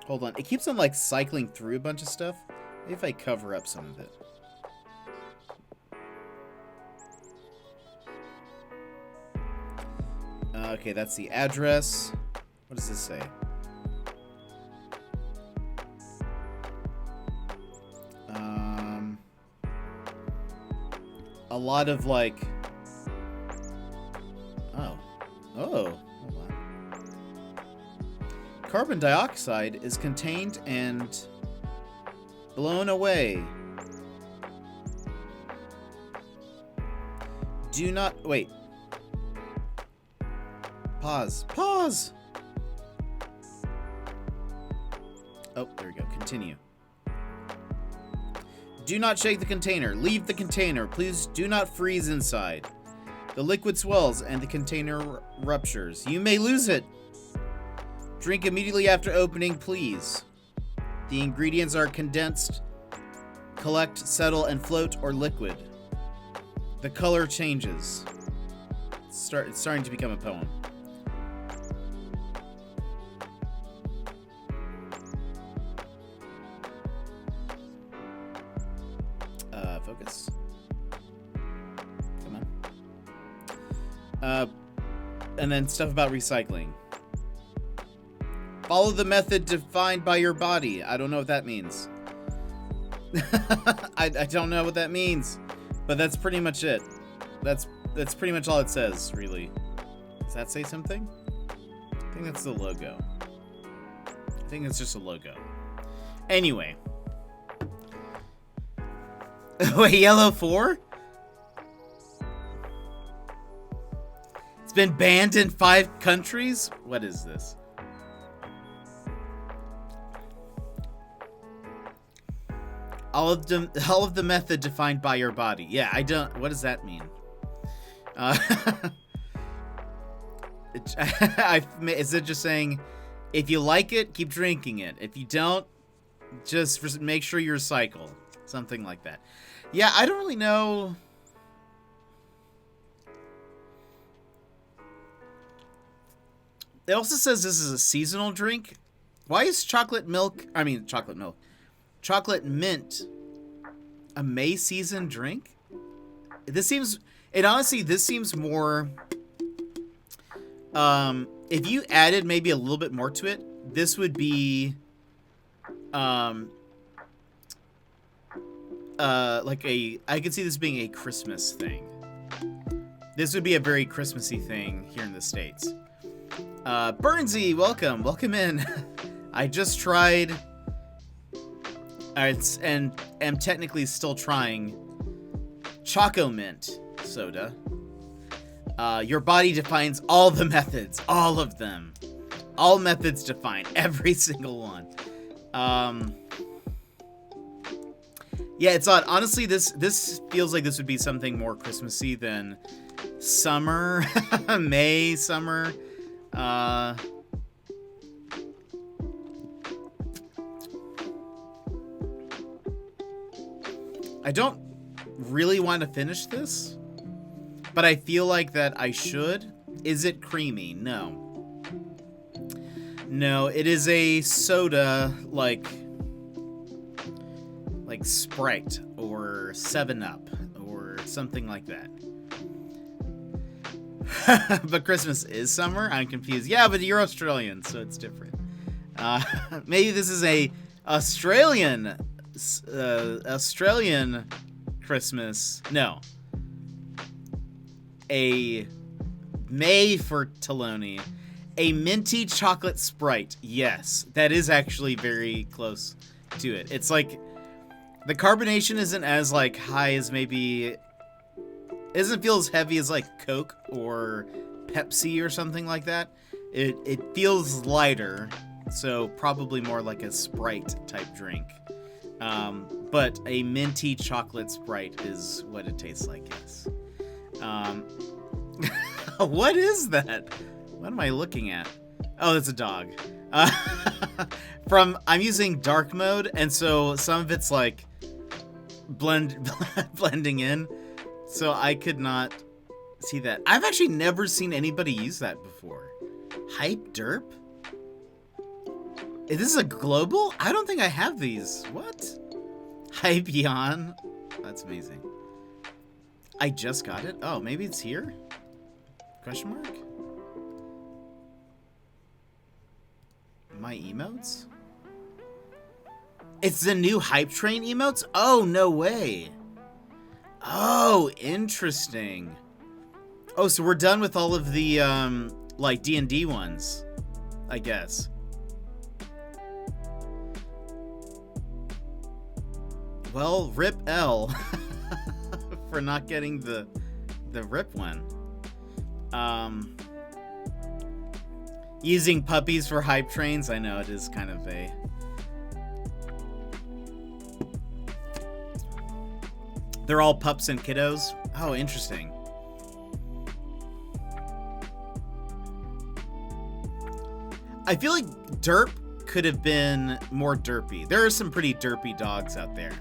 on. It keeps on, like, cycling through a bunch of stuff. Maybe if I cover up some of it. Okay, that's the address. What does this say? A lot of, like... Oh, hold on. Carbon dioxide is contained and blown away. Do not... Wait. Pause. Pause! Oh, there we go. Continue. Do not shake the container. Leave the container. Please do not freeze inside. The liquid swells and the container ruptures. You may lose it. Drink immediately after opening, please. The ingredients are condensed, collect, settle, and float or liquid. The color changes. It's starting to become a poem. Focus. Come on. And then stuff about recycling. Follow the method defined by your body. I don't know what that means. I don't know what that means. But that's pretty much it. That's pretty much all it says, really. Does that say something? I think that's the logo. I think it's just a logo. Anyway. Wait, Yellow 4? It's been banned in 5 countries? What is this? All of the method defined by your body. Yeah, I don't... What does that mean? Is it just saying, if you like it, keep drinking it. If you don't, just make sure you recycle. Something like that. Yeah, I don't really know. It also says this is a seasonal drink. Why is chocolate mint a May season drink? This seems more, if you added maybe a little bit more to it, this would be, I could see this being a Christmas thing. This would be a very Christmassy thing here in the States. Burnsy, welcome in. I just tried, and am technically still trying, Choco Mint soda. Your body defines all the methods, all of them. All methods define, every single one. Yeah, it's odd. Honestly, this feels like this would be something more Christmassy than summer, May, summer. I don't really want to finish this, but I feel like that I should. Is it creamy? No. No, it is a soda like Sprite or 7-Up or something like that. But Christmas is summer? I'm confused. Yeah, but you're Australian, so it's different. Maybe this is a Australian Christmas. No. A May for Taloni. A minty chocolate Sprite. Yes, that is actually very close to it. It's like the carbonation isn't as like high as maybe, it doesn't feel as heavy as like Coke or Pepsi or something like that. It feels lighter, so probably more like a Sprite type drink. But a minty chocolate Sprite is what it tastes like, yes. What is that? What am I looking at? Oh, it's a dog. I'm using dark mode, and so some of it's like blending in, so I could not see that. I've actually never seen anybody use that before. Hype derp? Is this a global? I don't think I have these. What? Hype yawn? That's amazing. I just got it? Oh, maybe it's here? Question mark? My emotes? It's the new hype train emotes? Oh, no way. Oh, interesting. Oh, so we're done with all of the, like, D&D ones, I guess. Well, rip L for not getting the rip one. Using puppies for hype trains, I know it is kind of a... They're all pups and kiddos? Oh, interesting. I feel like derp could have been more derpy. There are some pretty derpy dogs out there.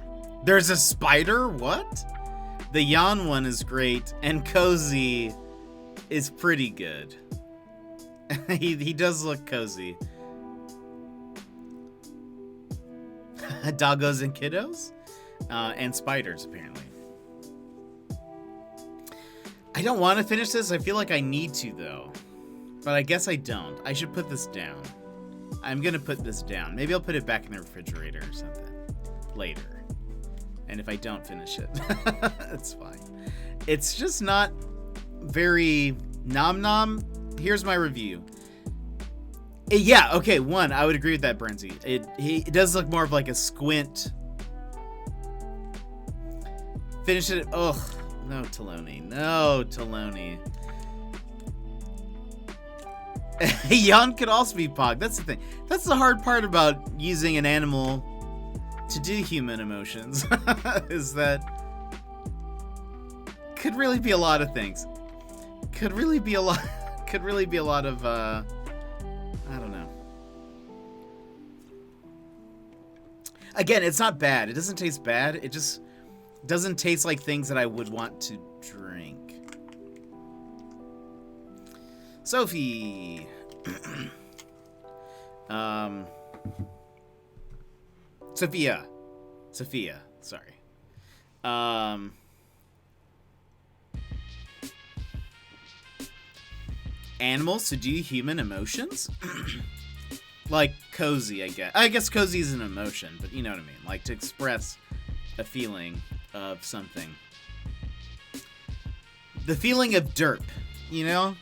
There's a spider? What? The yawn one is great, and cozy is pretty good. he does look cozy. Doggos and kiddos? And spiders, apparently. I don't want to finish this. I feel like I need to, though. But I guess I don't. I should put this down. I'm going to put this down. Maybe I'll put it back in the refrigerator or something later. And if I don't finish it, it's fine. It's just not very nom-nom. Here's my review. Yeah, okay, one, I would agree with that, Brenzy. It does look more of like a squint. Finish it. Ugh. No, Taloni. No, Taloni. Yawn could also be Pog. That's the thing. That's the hard part about using an animal to do human emotions. Is that could really be a lot of things. Could really be a lot of I don't know. Again, it's not bad. It doesn't taste bad. It just doesn't taste like things that I would want to drink. Sophie. Sophia, sorry. Animals to do human emotions? Like cozy, I guess. I guess cozy is an emotion, but you know what I mean. Like to express a feeling of something. The feeling of derp, you know?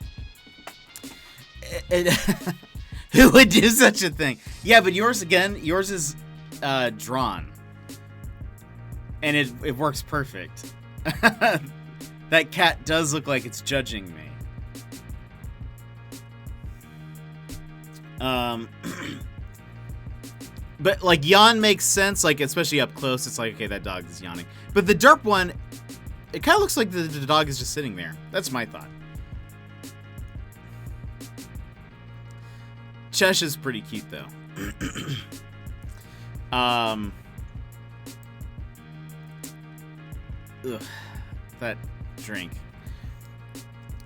Who would do such a thing? Yeah, but yours is drawn. And it works perfect. That cat does look like it's judging me. But like yawn makes sense, like especially up close. It's like, okay, that dog is yawning. But the derp one, it kind of looks like the dog is just sitting there. That's my thought. Chesh is pretty cute though. Ugh, that drink.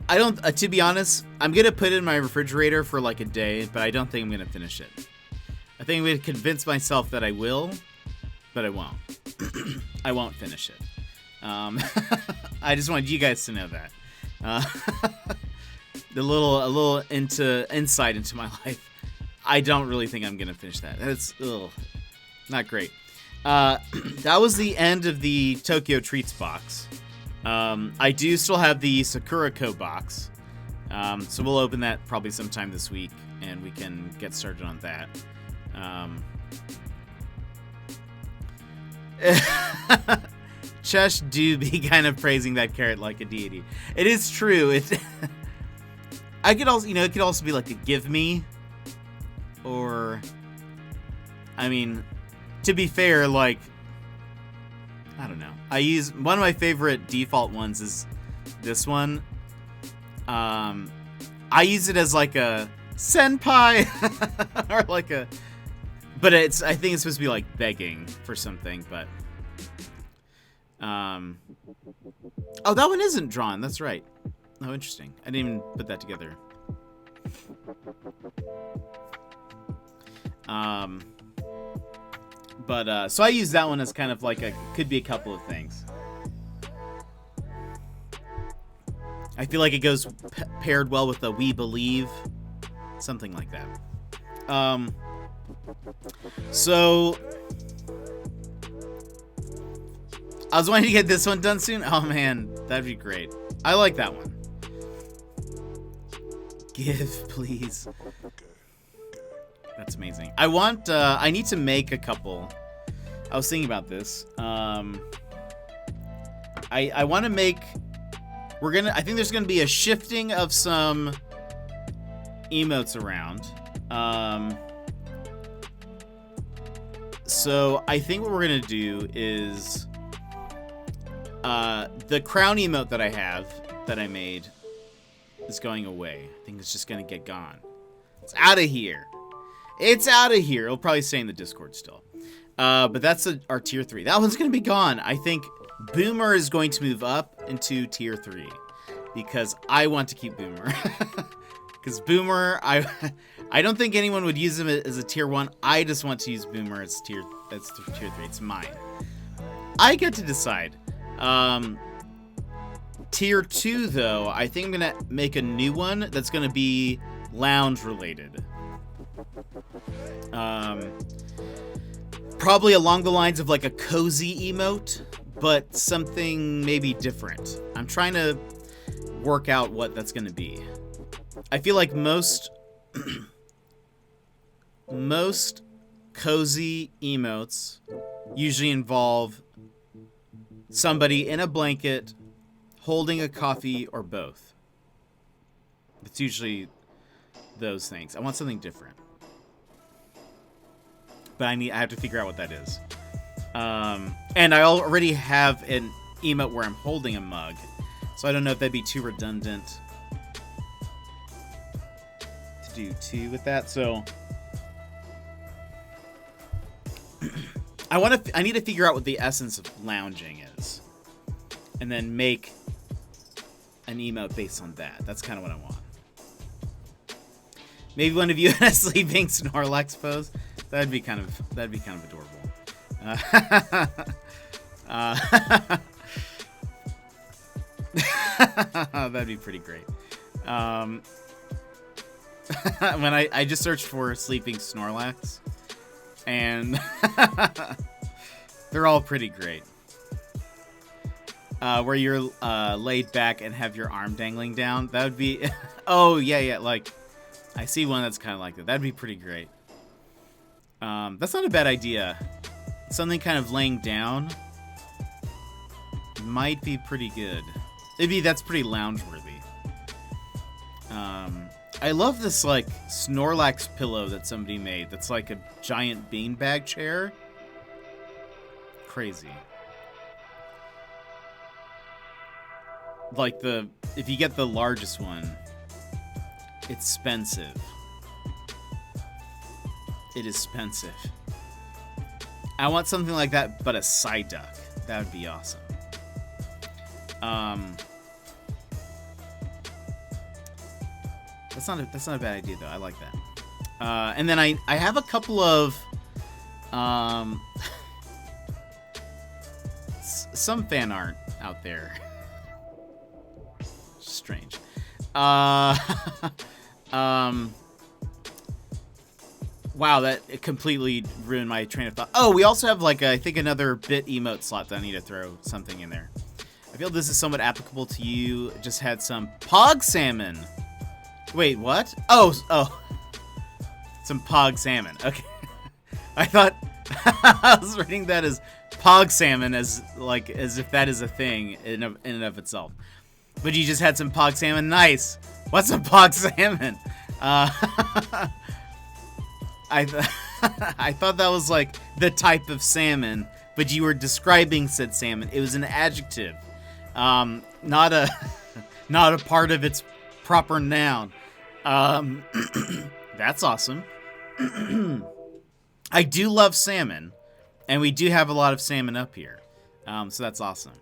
I don't, to be honest, I'm going to put it in my refrigerator for like a day, but I don't think I'm going to finish it. I think I'm going to convince myself that I will, but I won't. I won't finish it. I just wanted you guys to know that. A little insight into my life. I don't really think I'm going to finish that. That's not great. That was the end of the Tokyo Treats box. I do still have the Sakurako box. So we'll open that probably sometime this week, and we can get started on that. Chesh do be kind of praising that carrot like a deity. It is true. I could also, it could also be like a give me, or, I mean, to be fair, like, I don't know. I use one of my favorite default ones is this one. I use it as like a senpai or like a, but I think it's supposed to be like begging for something, but Oh, that one isn't drawn. That's right. Oh, interesting. I didn't even put that together. So I use that one as kind of like could be a couple of things. I feel like it goes paired well with the We Believe, something like that. So I was wanting to get this one done soon. Oh man, that'd be great. I like that one. Give, please. That's amazing. I need to make a couple. I was thinking about this. I want to make, I think there's gonna be a shifting of some emotes around. So I think what we're gonna do is, the crown emote that I made is going away. I think it's just gonna get gone. It's out of here. It's out of here. It'll probably stay in the Discord still. But that's our tier 3. That one's gonna be gone. I think Boomer is going to move up into tier 3 because I want to keep Boomer. Because Boomer, I don't think anyone would use him as a tier 1. I just want to use Boomer as tier 3. It's mine. I get to decide. Tier 2, though, I think I'm going to make a new one that's going to be lounge related. Probably along the lines of like a cozy emote, but something maybe different. I'm trying to work out what that's going to be. I feel like most cozy emotes usually involve somebody in a blanket holding a coffee or both. It's usually those things. I want something different. But I have to figure out what that is. And I already have an emote where I'm holding a mug. So I don't know if that'd be too redundant to do two with that. So I need to figure out what the essence of lounging is. And then make an emote based on that. That's kind of what I want. Maybe one of you in a sleeping Snorlax pose. That'd be kind of adorable. That'd be pretty great. When I just searched for sleeping Snorlax, and they're all pretty great. Where you're laid back and have your arm dangling down. That would be. Oh yeah. Like, I see one that's kind of like that. That'd be pretty great. That's not a bad idea. Something kind of laying down might be pretty good. That's pretty lounge-worthy. I love this, like, Snorlax pillow that somebody made. That's like a giant beanbag chair. Crazy. Like, if you get the largest one, it's expensive. It is expensive. I want something like that, but a side duck. That would be awesome. That's not a bad idea though. I like that. And then I have a couple of some fan art out there. Strange. Wow, it completely ruined my train of thought. Oh, we also have, like, I think another bit emote slot that I need to throw something in there. I feel this is somewhat applicable to you. Just had some Pog Salmon. Wait, what? Oh. Some Pog Salmon. Okay. I thought I was reading that as Pog Salmon as if that is a thing in and of itself. But you just had some Pog Salmon. Nice. What's a Pog Salmon? I thought that was like the type of salmon, but you were describing said salmon. It was an adjective, not a part of its proper noun. That's awesome. I do love salmon, and we do have a lot of salmon up here. So that's awesome.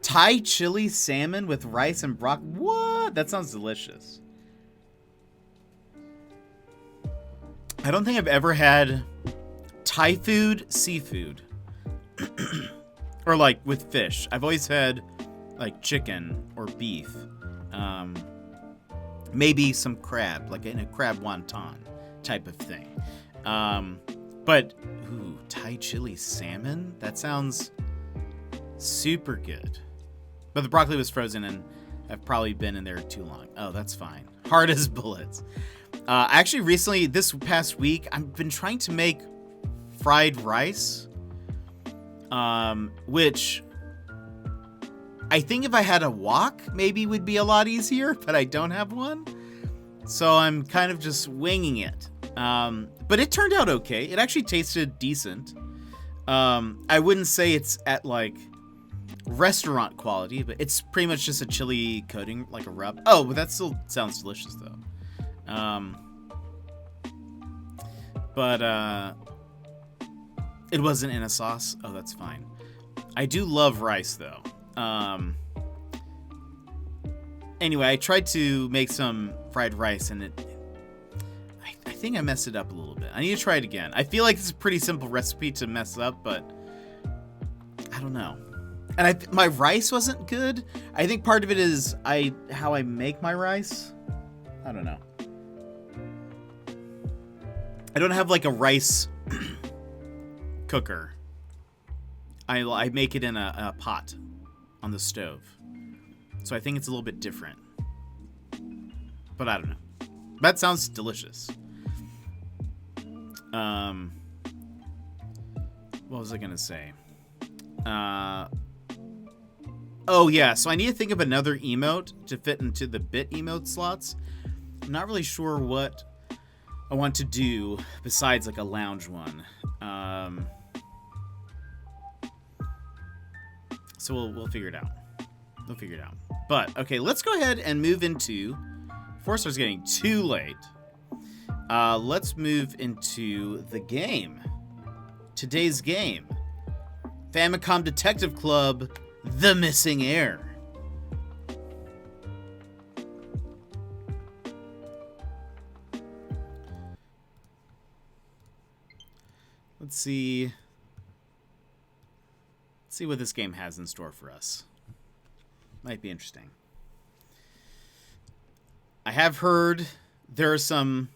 Thai chili salmon with rice and broccoli. What? That sounds delicious. I don't think I've ever had Thai food, seafood. Or like with fish. I've always had like chicken or beef. Maybe some crab, like in a crab wonton type of thing. But, ooh, Thai chili salmon? That sounds super good. But the broccoli was frozen and I've probably been in there too long. Oh, that's fine. Hard as bullets. Actually, recently, this past week, I've been trying to make fried rice. Which I think if I had a wok, maybe would be a lot easier, but I don't have one. So I'm kind of just winging it. But it turned out okay. It actually tasted decent. I wouldn't say it's at like restaurant quality, but it's pretty much just a chili coating, like a rub. Oh, but that still sounds delicious though. But it wasn't in a sauce. Oh, that's fine. I do love rice though. Anyway, I tried to make some fried rice and I think I messed it up a little bit. I need to try it again. I feel like it's a pretty simple recipe to mess up, but I don't know. And my rice wasn't good. I think part of it is how I make my rice. I don't know. I don't have like a rice cooker. I make it in a pot on the stove. So I think it's a little bit different. But I don't know. That sounds delicious. What was I gonna say? Oh yeah, so I need to think of another emote to fit into the bit emote slots. I'm not really sure what I want to do besides like a lounge one. So we'll figure it out. We'll figure it out. But okay, let's go ahead and move into. Before it starts getting too late, let's move into the game. Today's game, Famicom Detective Club: The Missing Heir. Let's see. Let's see what this game has in store for us. Might be interesting. I have heard there are some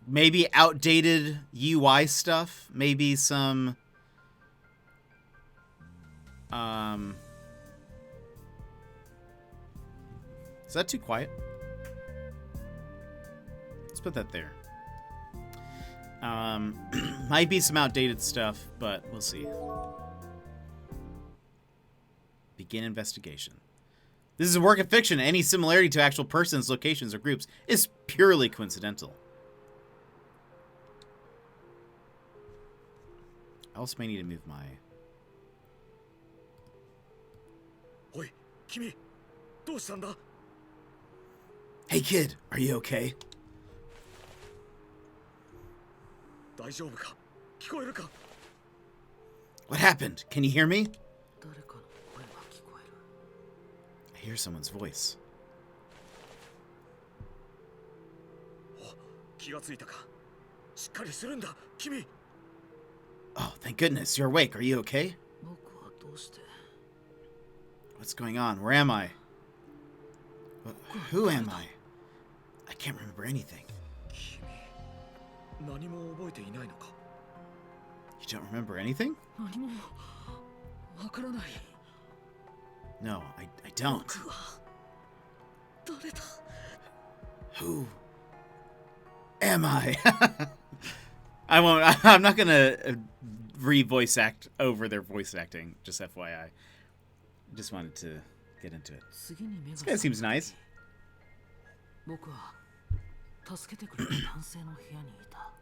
maybe outdated UI stuff, maybe some is that too quiet? Let's put that there. Might be some outdated stuff, but we'll see. Begin investigation. This is a work of fiction. Any similarity to actual persons, locations, or groups is purely coincidental. I also may need to move my... Oi, Kimi, どうしたんだ? Hey kid, are you okay? 大丈夫か? 聞こえるか? What happened? Can you hear me? I hear someone's voice. お、気がついたか? しっかりするんだ, Kimi. Oh, thank goodness. You're awake. Are you okay? 僕はどうして? What's going on? Where am I? Who am I? I can't remember anything. 君、何も覚えていないのか? You don't remember anything? 何もわからない. No, I don't. 僕は誰だ? Who am I? I won't. I'm not gonna re-voice act over their voice acting. Just FYI. Just wanted to get into it. This guy seems nice. 僕は助けてくれた男性の部屋にいた.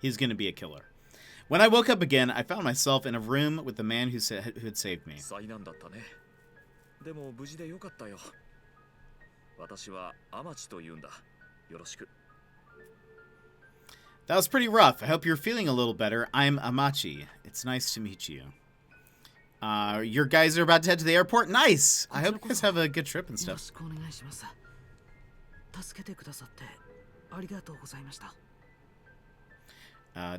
He's gonna be a killer. When I woke up again, I found myself in a room with the man who had saved me. 災難だったね. でも無事でよかったよ. 私はアマチと言うんだ. よろしく. That was pretty rough. I hope you're feeling a little better. I'm Amachi. It's nice to meet you. Your guys are about to head to the airport? Nice! I hope you guys have a good trip and stuff.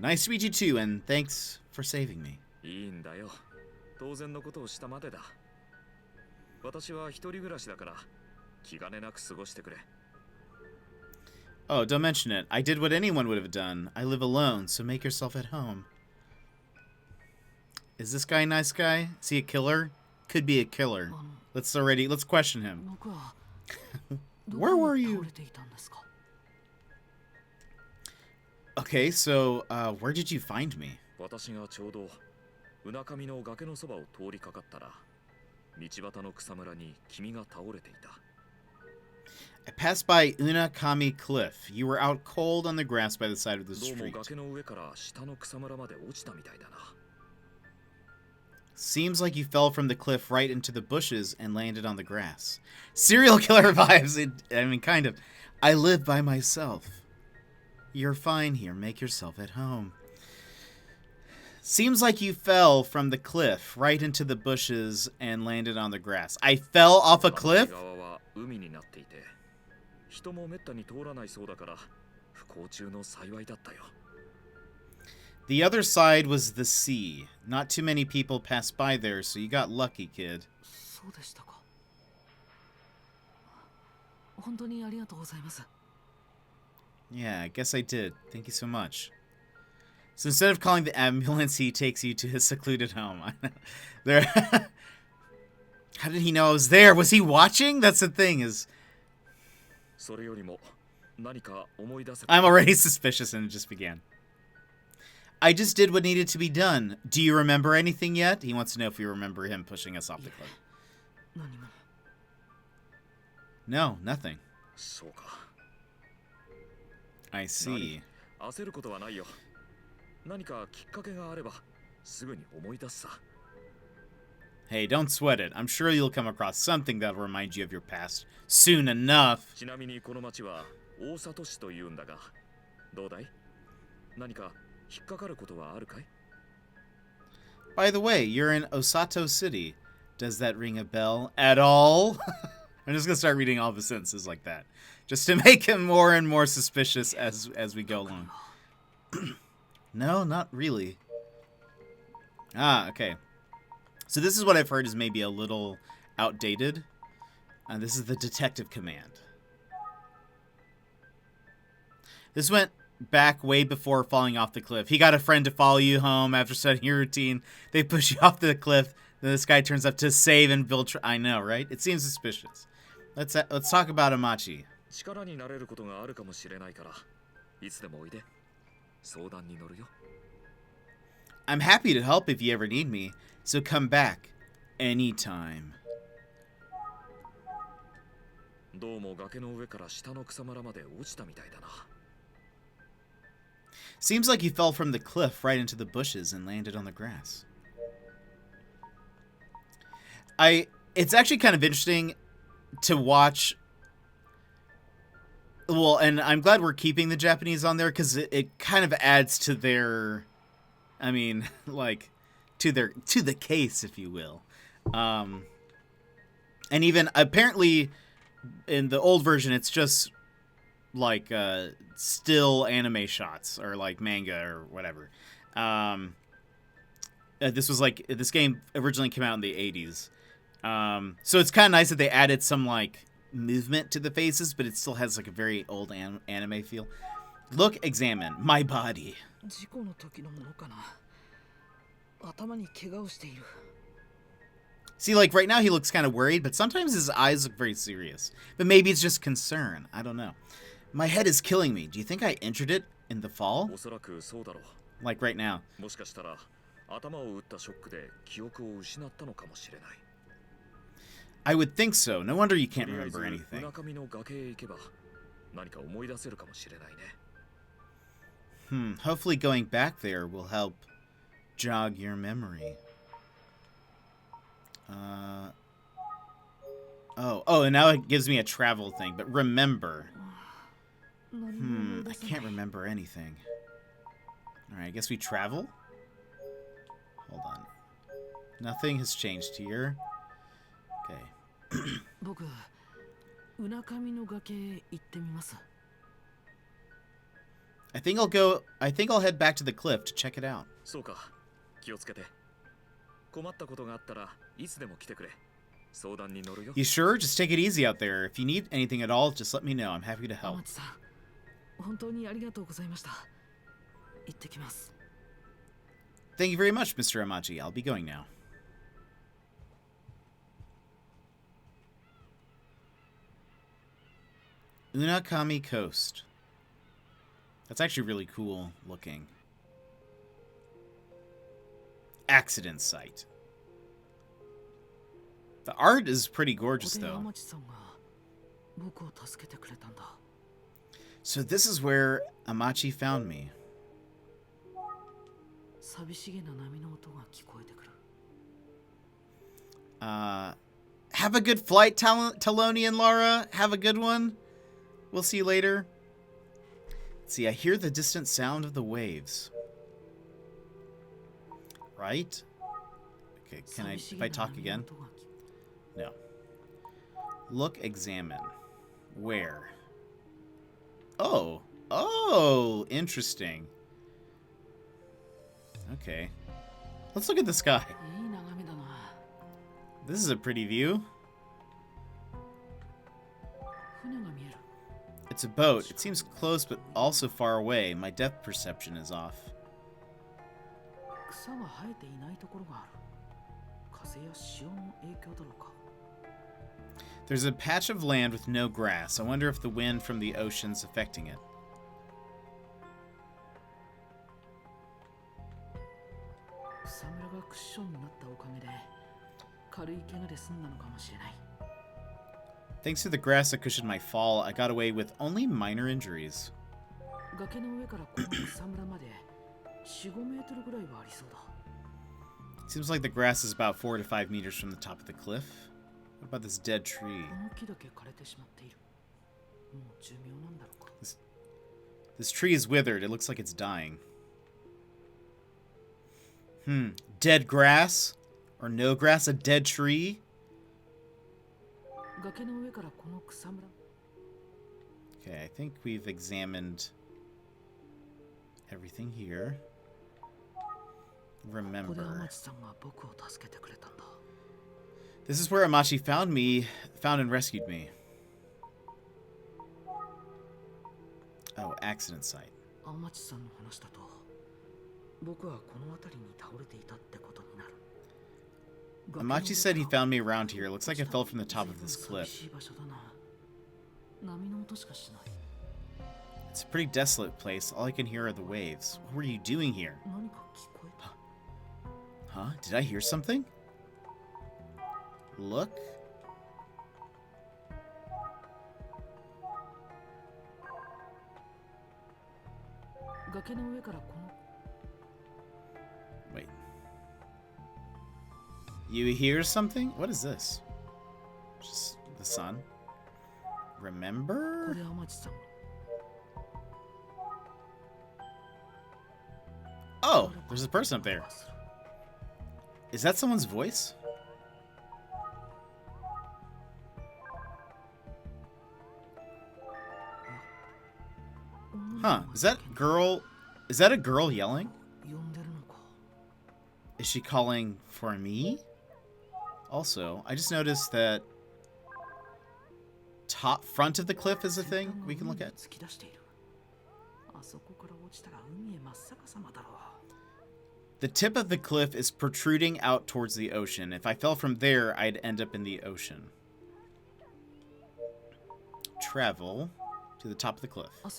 Nice to meet you too, and thanks for saving me. いいんだよ。当然のことをしたまでだ。私は一人暮らしだから気兼ねなく過ごしてくれ。Oh, don't mention it. I did what anyone would have done. I live alone, so make yourself at home. Is this guy a nice guy? Is he a killer? Could be a killer. Let's question him. Where were you? Okay, so, where did you find me? 私がちょうどうなかみの崖のそばを通りかかったら、道端の草むらに君が倒れていた。I passed by Unakami Cliff. You were out cold on the grass by the side of the どうも street. 崖の上から下の草むらまで落ちたみたいだな。Seems like you fell from the cliff right into the bushes and landed on the grass. Serial killer vibes. I mean, kind of. I live by myself. You're fine here. Make yourself at home. Seems like you fell from the cliff right into the bushes and landed on the grass. I fell off a cliff? 側は海になっていて、人もめったに通らないそうだから不幸中の幸いだったよ。The other side was the sea. Not too many people passed by there, so you got lucky, kid. そうでしたか。本当にありがとうございます。 Yeah, I guess I did. Thank you so much. So instead of calling the ambulance, he takes you to his secluded home. There. How did he know I was there? Was he watching? That's the thing, is それよりも何か思い出せ。 I'm already suspicious and it just began. I just did what needed to be done. Do you remember anything yet? He wants to know if we remember him pushing us off the cliff. 何も。 No, nothing. そうか。 I see. 焦ることはないよ。何かきっかけがあればすぐに思い出すさ。 Hey, don't sweat it. I'm sure you'll come across something that'll remind you of your past soon enough. ちなみにこの町は大里市というんだが、どうだい？何か引っかかることはあるかい？ By the way, you're in Osato City. Does that ring a bell at all? I'm just gonna start reading all the sentences like that, just to make him more and more suspicious as we go along. No, not really. Ah, okay. So this is what I've heard is maybe a little outdated. This is the detective command. This went back way before falling off the cliff. He got a friend to follow you home after studying your routine. They push you off the cliff. Then this guy turns up to save and build. I know, right? It seems suspicious. Let's talk about Amachi. 力になれることがあるかもしれないから、いつでもおいで。相談に乗るよ。 I'm happy to help if you ever need me. So come back anytime. どうも崖の上から下の草むらまで落ちたみたいだな。 Seems like you fell from the cliff right into the bushes and landed on the grass. It's actually kind of interesting to watch. Well, and I'm glad we're keeping the Japanese on there because it kind of adds to their, I mean, like, to the case, if you will. And even apparently in the old version, it's just like still anime shots or like manga or whatever. This game originally came out in the 80s. So it's kind of nice that they added some like movement to the faces, but it still has like a very old anime feel. Look, examine my body. 事故の時のものかな。頭に怪我をしている。 See, like right now he looks kind of worried, but sometimes his eyes look very serious. But maybe it's just concern. I don't know. My head is killing me. Do you think I injured it in the fall? おそらくそうだろう。 Like right now. もしかしたら頭を打ったショックで記憶を失ったのかもしれない。 I would think so. No wonder you と can't りあえず remember う anything. なかみの崖へ行けば何か思い出せるかもしれないね。 Hopefully going back there will help jog your memory. Oh, and now it gives me a travel thing. But remember. I can't remember anything. Alright, I guess we travel? Hold on. Nothing has changed here. Okay. 僕、うなかみの崖へ行ってみます。I think I'll head back to the cliff to check it out. そうか。気をつけて。困ったことがあったらいつでも来てくれ。相談に乗るよ。You sure? Just take it easy out there. If you need anything at all, just let me know. I'm happy to help. 天地さん、本当にありがとうございました。行ってきます。Thank you very much, Mr. Amachi. I'll be going now. Unakami Coast. That's actually really cool looking. Accident site. The art is pretty gorgeous, though. So this is where Amachi found me. Have a good flight, Talonian Laura. Have a good one. We'll see you later. See, I hear the distant sound of the waves. Right? Okay, if I talk again? No. Look, examine. Where? Oh, interesting. Okay. Let's look at the sky. This is a pretty view. It's a boat. It seems close, but also far away. My depth perception is off. There's a patch of land with no grass. I wonder if the wind from the ocean's affecting it. Thanks to the grass that cushioned my fall, I got away with only minor injuries. Seems like the grass is about 4 to 5 meters from the top of the cliff. What about this dead tree? This tree is withered. It looks like it's dying. Dead grass? Or no grass? A dead tree? Okay, I think we've examined everything here. Remember. This is where Amachi found and rescued me. Oh, accident site. Amachi said he found me around here. Looks like I fell from the top of this cliff. It's a pretty desolate place. All I can hear are the waves. What were you doing here? Huh? Did I hear something? Look. Wait. You hear something? What is this? Just the sun. Remember? Oh, there's a person up there. Is that someone's voice? Huh, is that a girl yelling? Is she calling for me? Also, I just noticed that top front of the cliff is a thing we can look at. The tip of the cliff is protruding out towards the ocean. If I fell from there, I'd end up in the ocean. Travel to the top of the cliff. I'll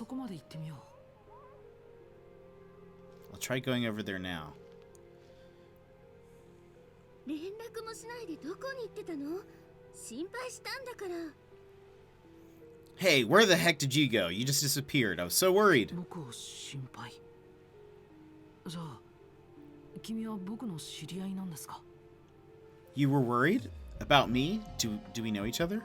try going over there now. Hey, where the heck did you go? You just disappeared. I was so worried. You were worried? About me? Do we know each other?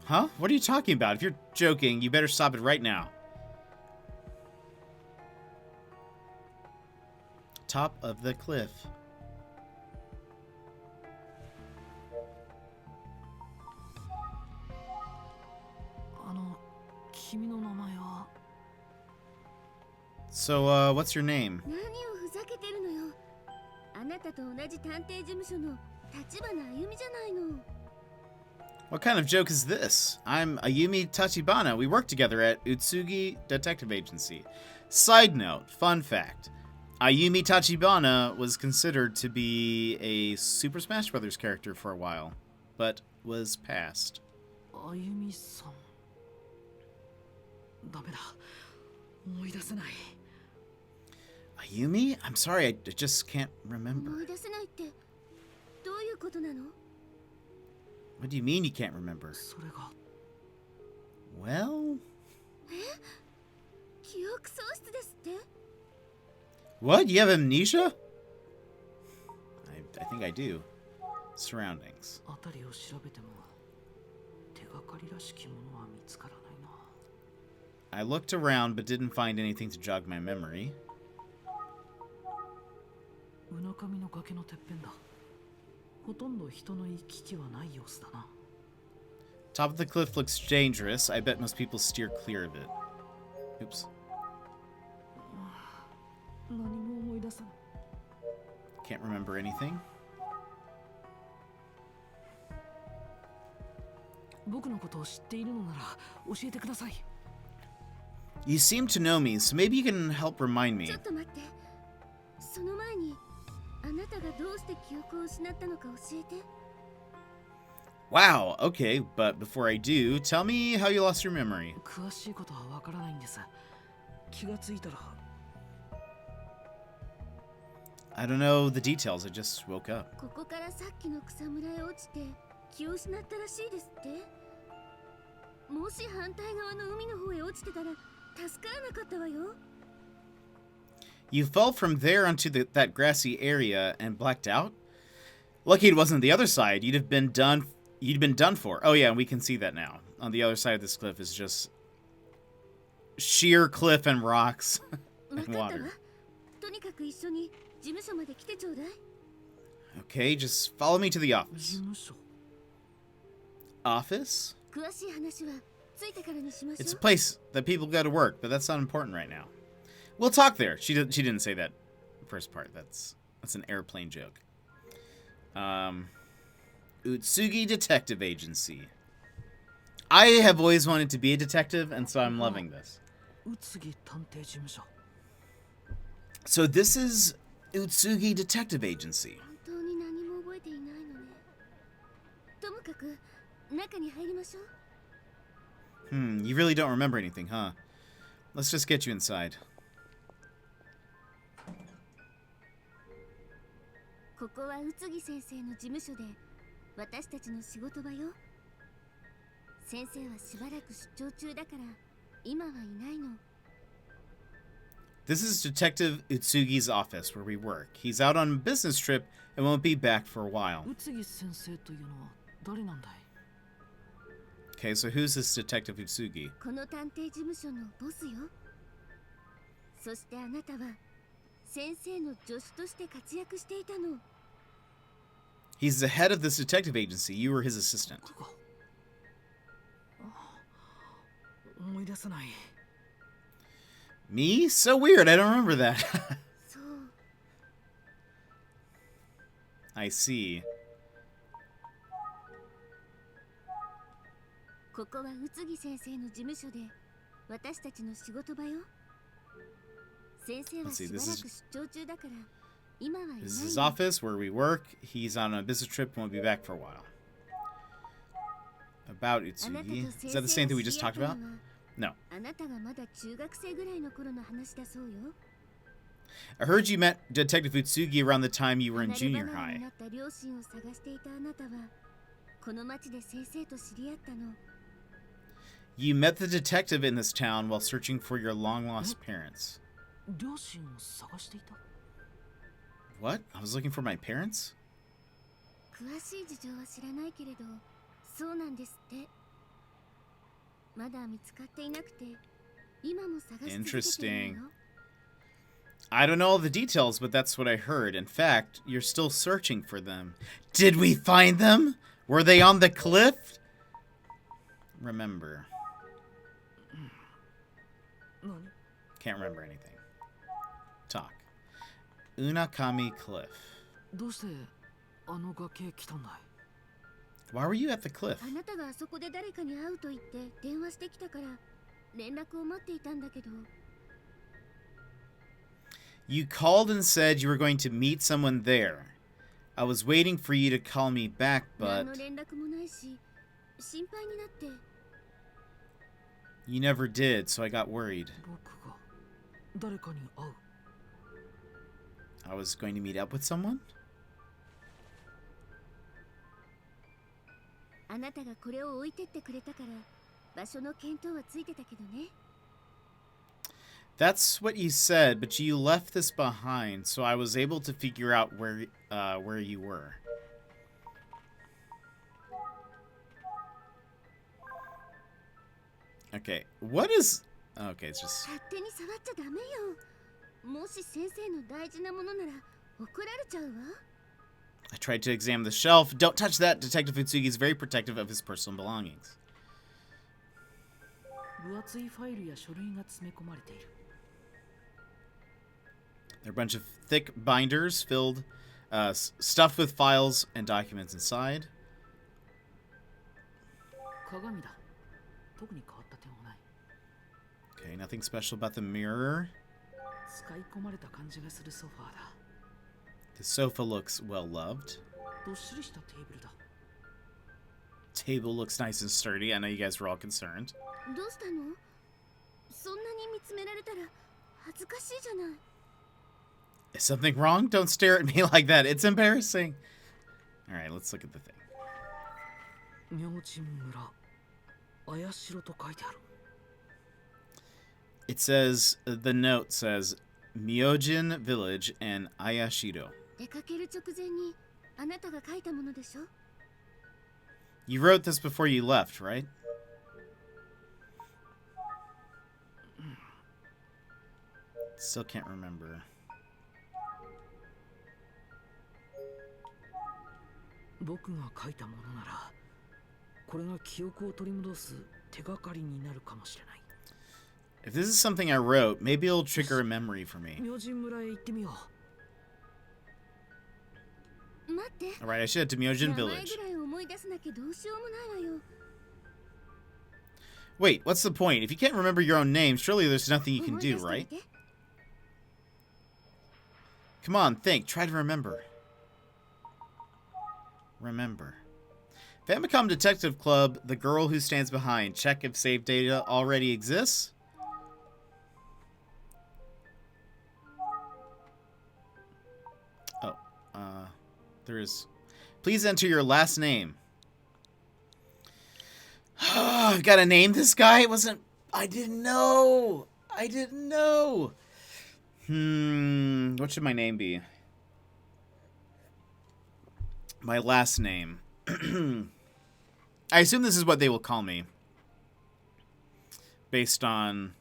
Huh? What are you talking about? If you're joking, you better stop it right now. top of the cliff. 君の名前は So, what's your name? 何をふざけてるのよ。あなたと同じ探偵事務所の立花あゆみじゃないの。 What kind of joke is this? I'm Ayumi Tachibana. We work together at Utsugi Detective Agency. Side note, fun fact. Ayumi Tachibana was considered to be a Super Smash Bros. Character for a while, but was passed. あゆみさん。ダメだ。思い出せない。 Ayumi? I'm sorry, I just can't remember. 思い出せないってどういうことなの？ What do you mean you can't remember? それが Well... 記憶喪失ですって？ What? You have amnesia? I think I do. Surroundings. 辺りを調べても手がかりらしきものは見つからないな。 I looked around but didn't find anything to jog my memory. うなかみの崖のてっぺんだ。ほとんど人の行き来はない様子だな。 Top of the cliff looks dangerous. I bet most people steer clear of it. Oops. 何も思い出さない。 Can't remember anything. 僕のことを知っているのなら教えてください。 You seem to know me, so maybe you can help remind me. ちょっと待って。その前にあなたがどうして記憶を失ったのか教えて。 Wow, okay, but before I do, tell me how you lost your memory. 詳しいことはわからないんです。気がついたら I don't know the details, I just woke up. ここからさっきの草むらへ落ちて気を失ったらしいですって。もし反対側の海の方へ落ちてたら助からなかったわよ。 You fell from there onto that grassy area and blacked out? Lucky it wasn't the other side. You'd been done for. Oh yeah, we can see that now. On the other side of this cliff is just sheer cliff and rocks わ and かったわ。 water. とにかく一緒に事務所まで来てちょうだい。 Okay, just follow me to the 事 office. 務所。 Office? 詳しい話は着いてからにしまし It's ょ a place that people go to work, but that's not important right now. We'll talk there. She didn't say that first part. That's an airplane joke. Utsugi Detective Agency. I have always wanted to be a detective, and so I'm loving this. 宇津木探偵事務所。 So this is Utsugi Detective Agency. う。本当に何も覚えていないのね。ともかく中に入りましょう。 You really don't remember anything, huh? Let's just get you inside. ここは宇津木先生の事務所で私たちの仕事場よ。先生はしばらく出張中だから今はいないの。 This is Detective Utsugi's office where we work. He's out on a business trip and won't be back for a while. 宇津木先生というのは誰なんだい？ Okay, so who's this Detective Utsugi? この探偵事務所のボスよ。そしてあなたは先生の助手として活躍していたの。 He's the head of this detective agency. You were his assistant. 思い出せない。 Me? So weird. I don't remember that. そう。 I see. ここは宇津木先生の事務所で私たちの仕事場よ。先生は Let's see, しばら this く is- 出張中だから今はいない This is his の。 office where we work. He's on a business trip and won't be back for a while. About あなたと Utsugi. 先 Is 生 that the same thing が we 知 just り合っ talked たの about? は No. あなたがまだ中学生ぐらいの頃の話だそうよ。 I heard you met Detective Utsugi around the time you were in 離れ junior 離れに high. なった両親を探していたあなたはこの町で先生と知り合ったの。 You met the detective in this town while searching for your long-lost parents. 両親を探していた？ What? I was looking for my parents? 詳しい事情は知らないけれどそうなんですって。まだ見つかっていなくて今も探し続けているのよ。I don't know all the details, but that's what I heard. In fact, you're still searching for them. Did we find them? Were they on the cliff? Remember. Can't remember anything. Talk. Unakami Cliff. どうしてあの崖来たんだい Why were you at the cliff? あなたがあそこで誰かに会うと言って電話してきたから連絡を待っていたんだけど。You called and said you were going to meet someone there. I was waiting for you to call me back, 何 but の連絡もないし心配になって。 you never did, so I got worried. 僕が誰かに会う I was going to meet up with someone? あなたがこれを置いてってくれたから場所の見当はついてたけどね。 That's what you said, but you left this behind, so I was able to figure out where you were. Okay, what is... Okay, it's just... 勝手に触っちゃダメよ。もし先生の大事なものなら怒られちゃうわ。 I tried to examine the shelf. Don't touch that! Detective Utsugi is very protective of his personal belongings. 分厚いファイルや書類が詰め込まれている There are a bunch of thick binders filled, stuffed with files and documents inside. 鏡だ特に変わった点はない Okay, nothing special about the mirror. 使い込まれた感じがするソファーだ The sofa looks well loved. どっしりしたテーブルだ Table looks nice and sturdy. I know you guys were all concerned. どうしたの？そんなに見つめられたら恥ずかしいじゃない。 Is something wrong? Don't stare at me like that. It's embarrassing. Alright, let's look at the thing. 明神村綾代と書いてある It says, the note says, Myojin Village and Ayashiro. 出かける直前にあなたが書いたものでしょ？ You wrote this before you left, right? Still can't remember. 僕が書いたものならこれが記憶を取り戻す手がかりになるかもしれない If this is something I wrote, maybe it'll trigger a memory for me. 明神村へ行ってみよう 待って。 Alright, I should head to Myojin 名前 Village. ぐらい思い出せなきゃどうしようもないわよ。 Wait, what's the point? If you can't remember your own name, surely there's nothing you can 思い出 do, してみ right? て。 Come on, think. Try to remember. Remember. Famicom Detective Club, The Girl Who Stands Behind. Check if save data already exists. Oh, there is. Please enter your last name. I've got to name this guy. It wasn't. I didn't know. I didn't know. What should my name be? My last name. I assume this is what they will call me. Based on...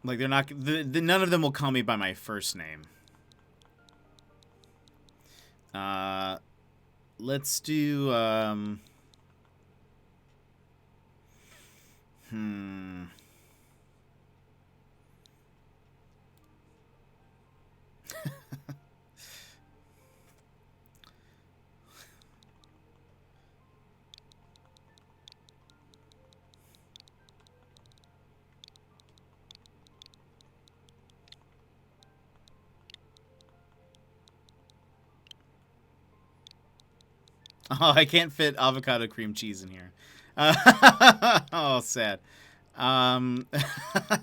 Like, they're not... none of them will call me by my first name. Let's do, Oh, I can't fit avocado cream cheese in here. Oh, sad.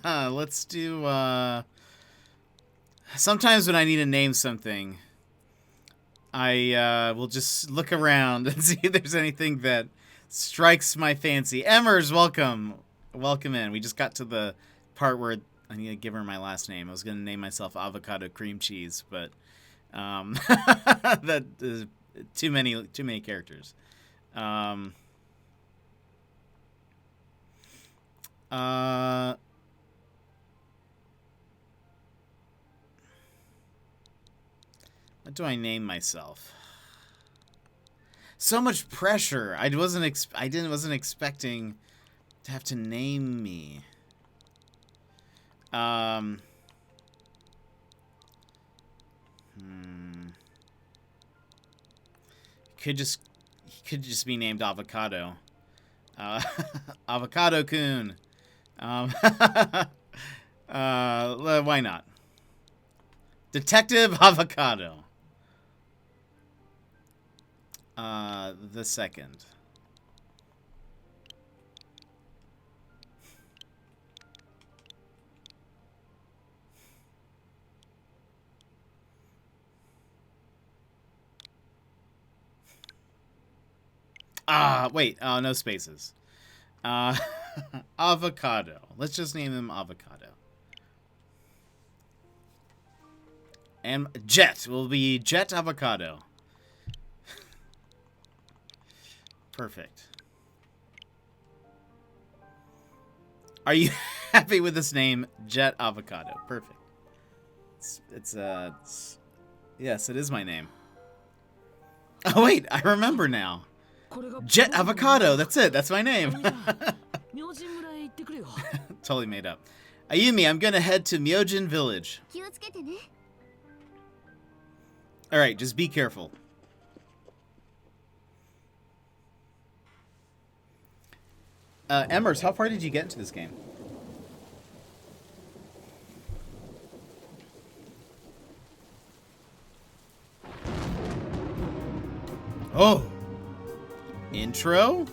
Let's do, sometimes when I need to name something, I will just look around and see if there's anything that strikes my fancy. Emmers, welcome. Welcome in. We just got to the part where I need to give her my last name. I was going to name myself avocado cream cheese, but that is too many characters. What do I name myself? So much pressure. I wasn't expecting to have to name me. He could just be named Avocado. Avocado Kun. Why not? Detective Avocado. The second. Wait. No spaces. Avocado. Let's just name him Avocado. And Jet will be Jet Avocado. Perfect. Are you happy with this name, Jet Avocado? Perfect. Yes, it is my name. Oh wait, I remember now. Jet Avocado. That's it. That's my name. Totally made up. Ayumi, I'm gonna head to Myojin Village. All right, just be careful. Emmers, how far did you get into this game? Oh! Intro?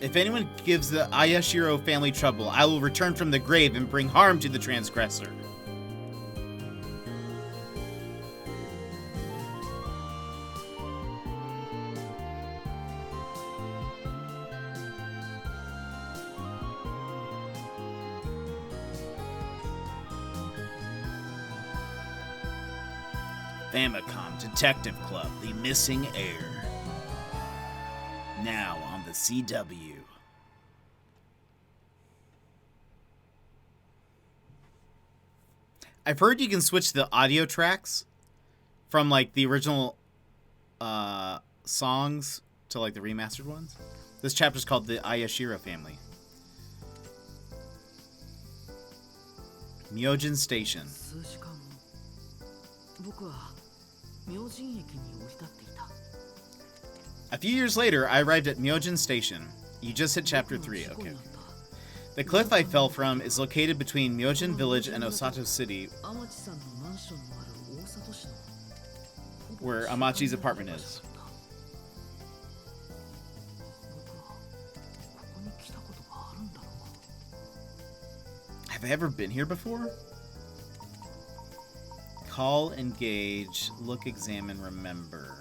If anyone gives the Ayashiro family trouble, I will return from the grave and bring harm to the transgressor. Famicom Detective Club, The Missing Heir. Now on the CW. I've heard you can switch the audio tracks from like the original songs to like the remastered ones. This chapter's called The Ayashiro Family. Myojin Station. A few years later, I arrived at Myojin Station. You just hit chapter 3, okay. The cliff I fell from is located between Myojin Village and Osato City, where Amachi's apartment is. Have I ever been here before? Call, engage, look, examine, remember.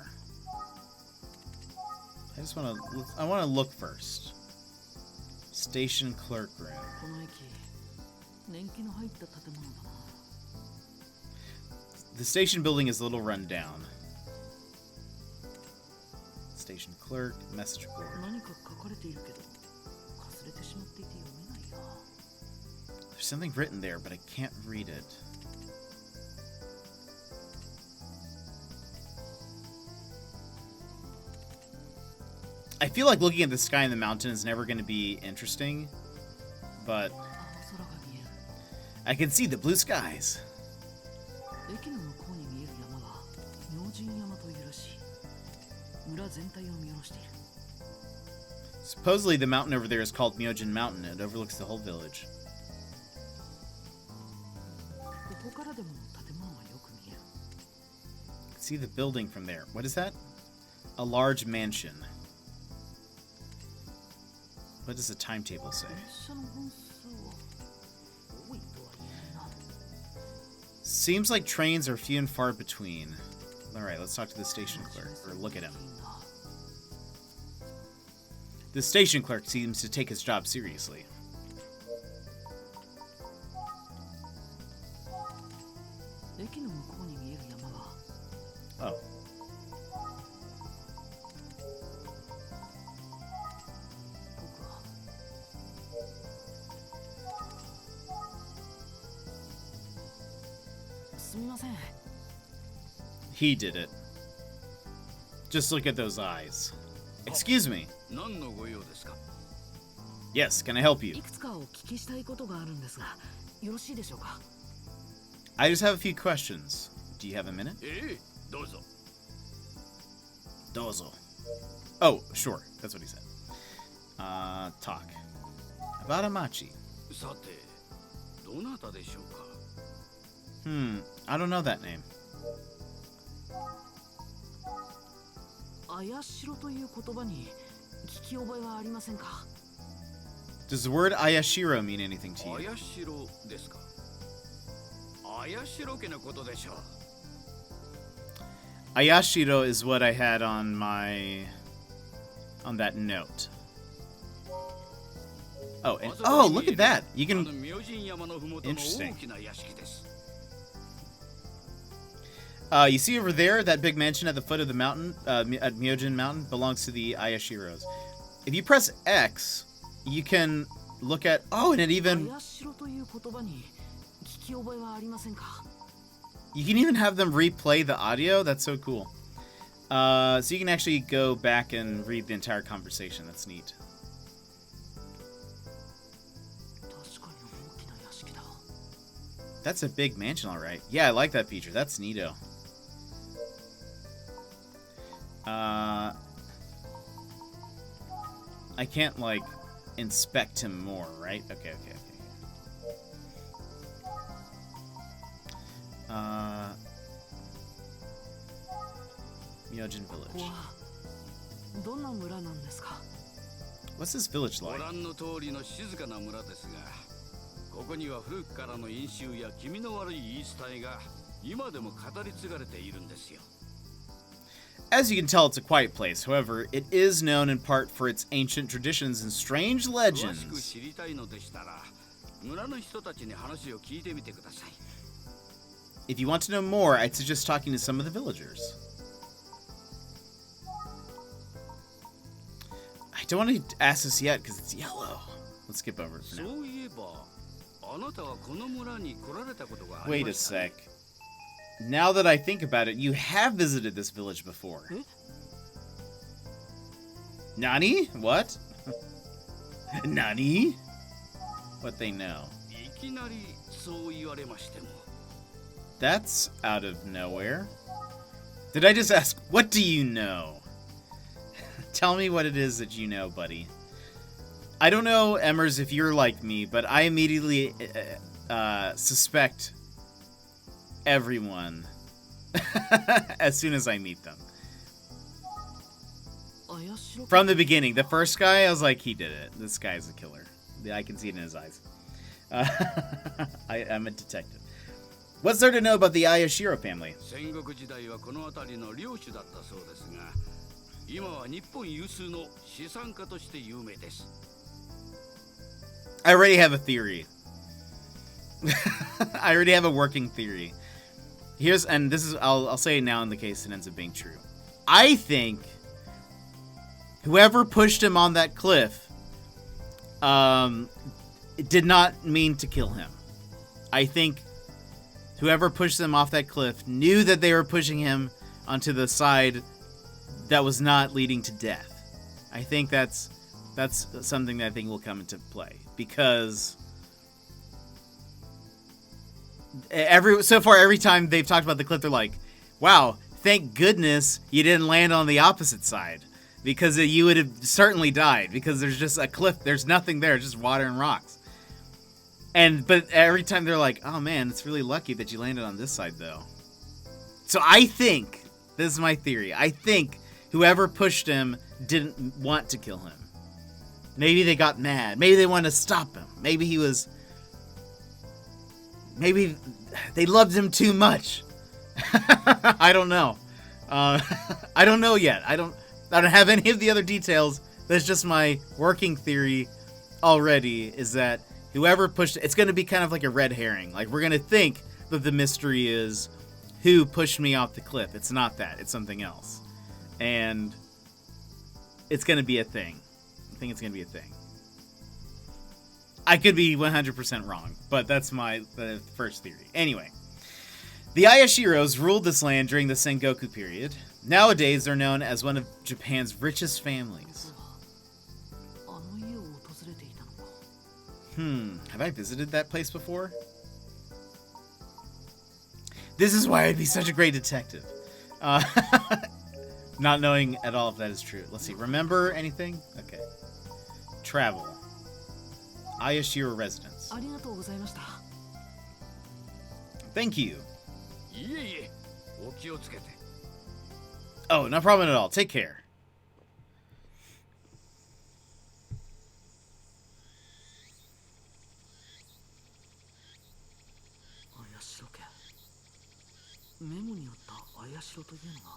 I want to look first. Station clerk room. The station building is a little run down. Station clerk, message board. There's something written there, but I can't read it. I feel like looking at the sky and the mountain is never going to be interesting, but I can see the blue skies. Supposedly the mountain over there is called Myojin Mountain. It overlooks the whole village. See the building from there. What is that? A large mansion. What does the timetable say? Seems like trains are few and far between. Alright, let's talk to the station clerk, or look at him. The station clerk seems to take his job seriously. Oh. ません。 He did it. Just look at those eyes. Excuse me. 何のご用ですか？ Yes, can I help い you? くつかお聞きしたいことがあるんですが、よろしいでしょうか。 I just have a few questions. Do you have a minute? どうぞ。 Dozo. Oh, sure. That's what he said. Talk. About Amachi. さて、どなたでしょうか？ I don't know that name. あやしろという言葉に聞き覚えはありませんか。 Does the word Ayashiro mean anything to あ you? やしろですか？あやしろ家のことでしょう。 Ayashiro is what I had on that note. Oh, and oh, look at that. You あの can 明神山のふもとの Interesting. 大きな屋敷です。 you see over there that big mansion at the foot of the mountain, at Myojin Mountain, belongs to the Ayashiros. If you press X, you can look at. Oh, and it あ even やしろという言葉に聞き覚えはありませんか。 you can even have them replay the audio. That's so cool. So you can actually go back and read the entire conversation. That's neat. 確かに大きな屋敷だ。 That's a big mansion, all right. Yeah, I like that feature. That's neato. I can't like inspect him more, right? Okay. Myojin ここ Village. はどんな村なんですか。 What's this village ご like? 覧の通りの静かな村ですが、ここには古くからの因習や気味の悪い言い伝えが今でも語り継がれているんですよ。 As you can tell, it's a quiet place. However, it is known in part for its ancient traditions and strange 詳しく legends. 知りたいのでしたら、村の人たちに話を聞いてみてください。 If you want to know more, I'd suggest talking to some of the villagers. I don't want to ask this yet because it's yellow. Let's skip over it for そ now. ういえば、あなたはこの村に来られたことがあり Wait ま a したね。 sec. Now that I think about it, you have visited this village before. Eh? Nani? What? Nani? What they know. いきなりそう言われましても。 That's out of nowhere. Did I just ask, what do you know? Tell me what it is that you know, buddy. I don't know, Emmers, if you're like me, but I immediately suspect everyone as soon as I meet them. あやしろ From the beginning, the first guy, I was like, he did it. This guy's a killer. I can see it in his eyes. I'm a detective. What's there to know about the Ayashiro family? 戦国時代はこの辺りの領主だったそうですが、今は日本有数の資産家として有名です。 I already have a theory. I already have a working theory. And this is, I'll say it now in the case it ends up being true. I think whoever pushed him on that cliff did not mean to kill him. I think whoever pushed them off that cliff knew that they were pushing him onto the side that was not leading to death. I think that's something that I think will come into play because so far every time they've talked about the cliff, they're like, "Wow, thank goodness you didn't land on the opposite side because you would have certainly died because there's just a cliff, there's nothing there, just water and rocks." But every time they're like, "Oh man, it's really lucky that you landed on this side though." So I think, this is my theory, I think whoever pushed him didn't want to kill him. Maybe they got mad. Maybe they wanted to stop him. Maybe they loved him too much. I don't know. I don't know yet. I don't have any of the other details. That's just my working theory already, is that whoever pushed it's going to be kind of like a red herring. Like, we're going to think that the mystery is who pushed me off the cliff. It's not that. It's something else. And it's going to be a thing. I think it's going to be a thing. I could be 100% wrong, but that's my first theory. Anyway, The Ayashiros ruled this land during the Sengoku period. Nowadays, they're known as one of Japan's richest families. あの家を訪れていたのか。Have I visited that place before? This is why I'd be such a great detective. Not knowing at all if that is true. Let's see. Remember anything? Okay. Travel. Ayashiro residence. ありがとうございました。 Thank you. いえいえ、お気をつけて。 Oh, no problem at all. Take care. 綾代家。メモにあった綾代というのが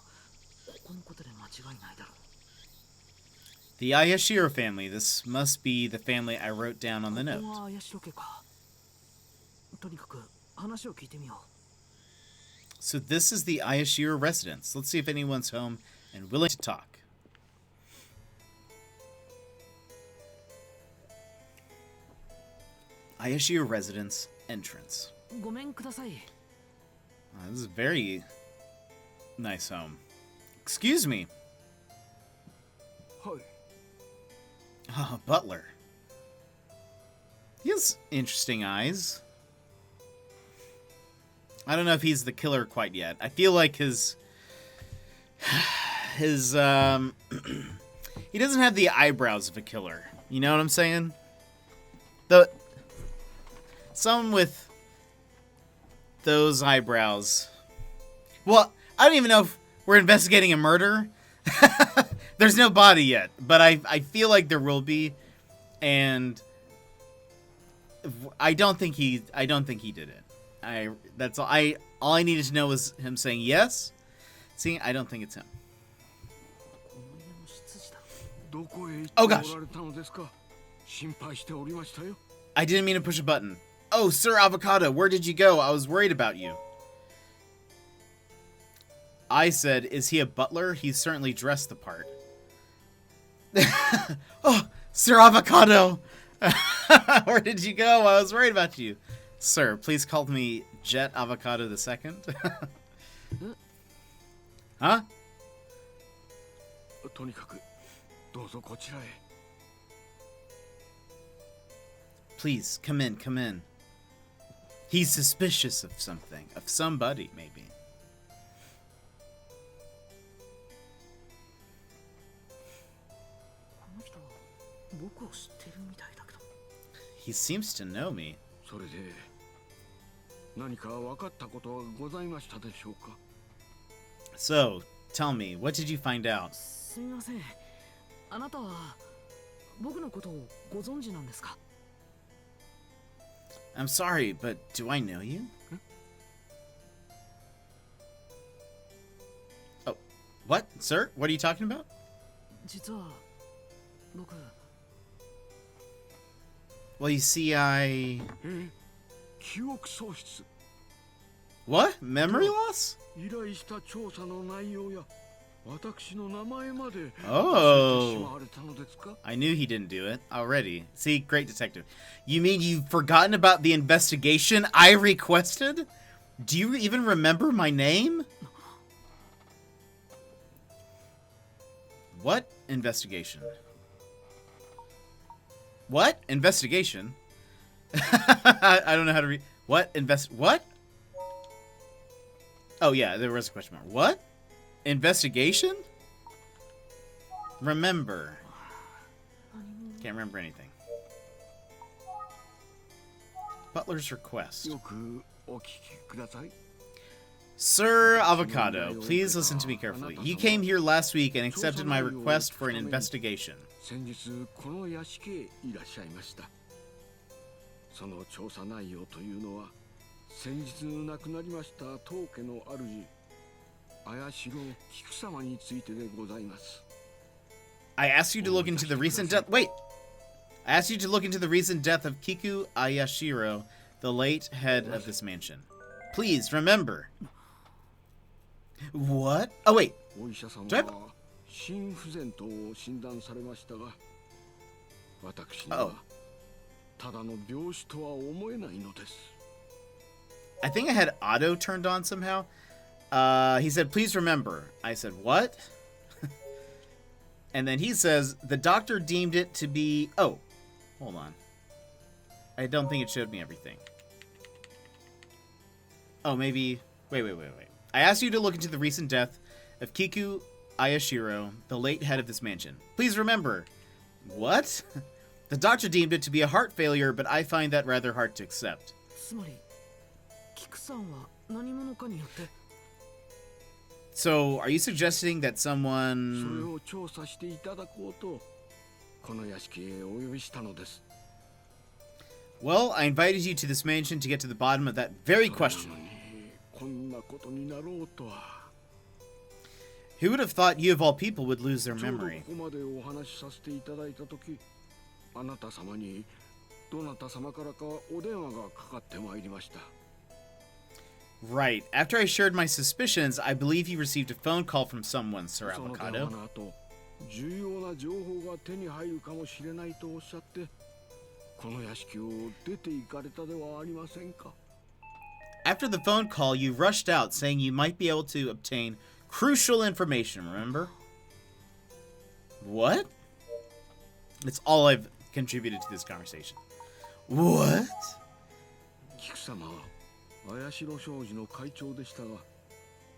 ここのことで間違いないだろう。 The Ayashiro family. This must be the family I wrote down on the こ note. こは綾代家か。とにかく話を聞いてみよう。 So this is the Ayashiro residence. Let's see if anyone's home and willing to talk. Ayashiro residence entrance. ごめんください。 This is a very nice home. Excuse me. はい。 Oh, butler. He has interesting eyes. I don't know if he's the killer quite yet. I feel like his he doesn't have the eyebrows of a killer. You know what I'm saying? Someone with those eyebrows. Well, I don't even know if we're investigating a murder. There's no body yet, but I feel like there will be, and I don't think he did it. That's all I needed to know was him saying yes. See, I don't think it's him. この家の執事だ。どこへ行って Oh お gosh. られたのですか。心配しておりましたよ。 I didn't mean to push a button. Oh, Sir Avocado, where did you go? I was worried about you. I said, is he a butler? He's certainly dressed the part. Oh, Sir Avocado! Where did you go? I was worried about you. Sir, please call me Jet Avocado II. Huh? とにかくどうぞこちらへ。 Please, come in, come in. He's suspicious of something. Of somebody, maybe. この人僕を知ってるみたいだけど。 He seems to know me. それで何か分かったことはございましたでしょうか。 So, tell me, what did you find out? すみません。あなたは僕のことをご存知なんですか？ I'm sorry, but do I know you? Oh, what? Sir? What are you talking about? 実は僕 Well, you see, I... 記憶喪失。 What? Memory loss? 依頼した調査の内容や私の名前まで忘れてし Oh. まわれたのですか。 I knew he didn't do it already. See, great detective. You mean you've forgotten about the investigation I requested? Do you even remember my name? What investigation? What? Investigation? I don't know how to read. What? What? Oh, yeah, there was a question mark. What? Investigation? Remember. Can't remember anything. Butler's request. よくお聞きください。 Sir Avocado, please listen to me carefully. You came here last week and accepted my request for an investigation. 先日この屋敷へいらっしゃいました。その調査内容というのは先日亡くなりました当家の主綾代菊様についてでございます。 I asked you to look into the recent death. Wait! I asked you to look into the recent death of Kiku Ayashiro, the late head of this mansion. Please remember. What? Oh, wait. お医者様 Do I have- は心不全と診断されましたが、私に Oh. はただの病死とは思えないのです。I think I had auto turned on somehow. He said, please remember. I said, what? And then he says, the doctor deemed it to be... Oh, hold on. I don't think it showed me everything. Oh, maybe... Wait. I asked you to look into the recent death of Kiku Ayashiro, the late head of this mansion. Please remember. What? The doctor deemed it to be a heart failure, but I find that rather hard to accept. つまりキクさんは何者かによって So, are you suggesting that それ someone... を調査していただこうとこの屋敷へお呼びしたのです。 Well, I invited you to this mansion to get to the bottom of that very それな question. のにこんなことになろうとは。 Who would have thought you of all people would lose their ちょうど memory? ここまでお話しさせていただいたとき、あなた様にどなた様からかお電話がかかってまいりました。 Right. After I shared my suspicions, I believe you received a phone call from someone, Sir その電話 Avocado. の後、重要な情報が手に入るかもしれないとおっしゃって、この屋敷を出て行かれたではありませんか。 After the phone call, you rushed out, saying you might be able to obtain crucial information, remember? What? That's all I've contributed to this conversation. What? 菊様は綾代商事の会長でしたが、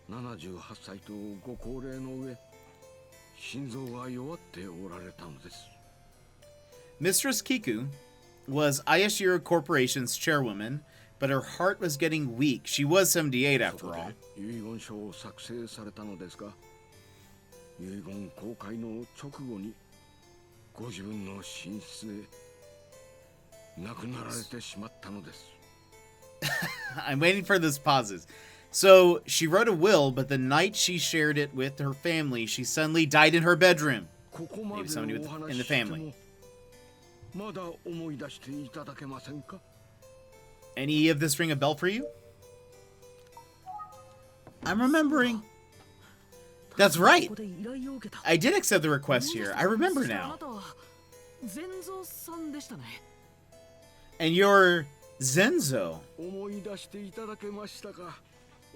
78歳とご高齢の上、心臓が弱っておられたのです。 Mistress Kiku was Ayashiro Corporation's chairwoman, but her heart was getting weak. She was 78 after そこ all. で遺言書を作成されたのですが、遺言公開の直後にご自分の寝室へ亡くなられてしまったのです。 I'm waiting for those pauses. So, she wrote a will, but the night she shared it with her family, she suddenly died in her bedroom. ここま Maybe で somebody お with, 話 in し the して family. もまだ思い出していただけませんか。 Any of this ring a bell for you? I'm remembering. That's right. ここで依頼を受けた I did accept the request here. I remember あ now. なたは善蔵さんでしたね And you're Zenzo. 思い出していただけましたか。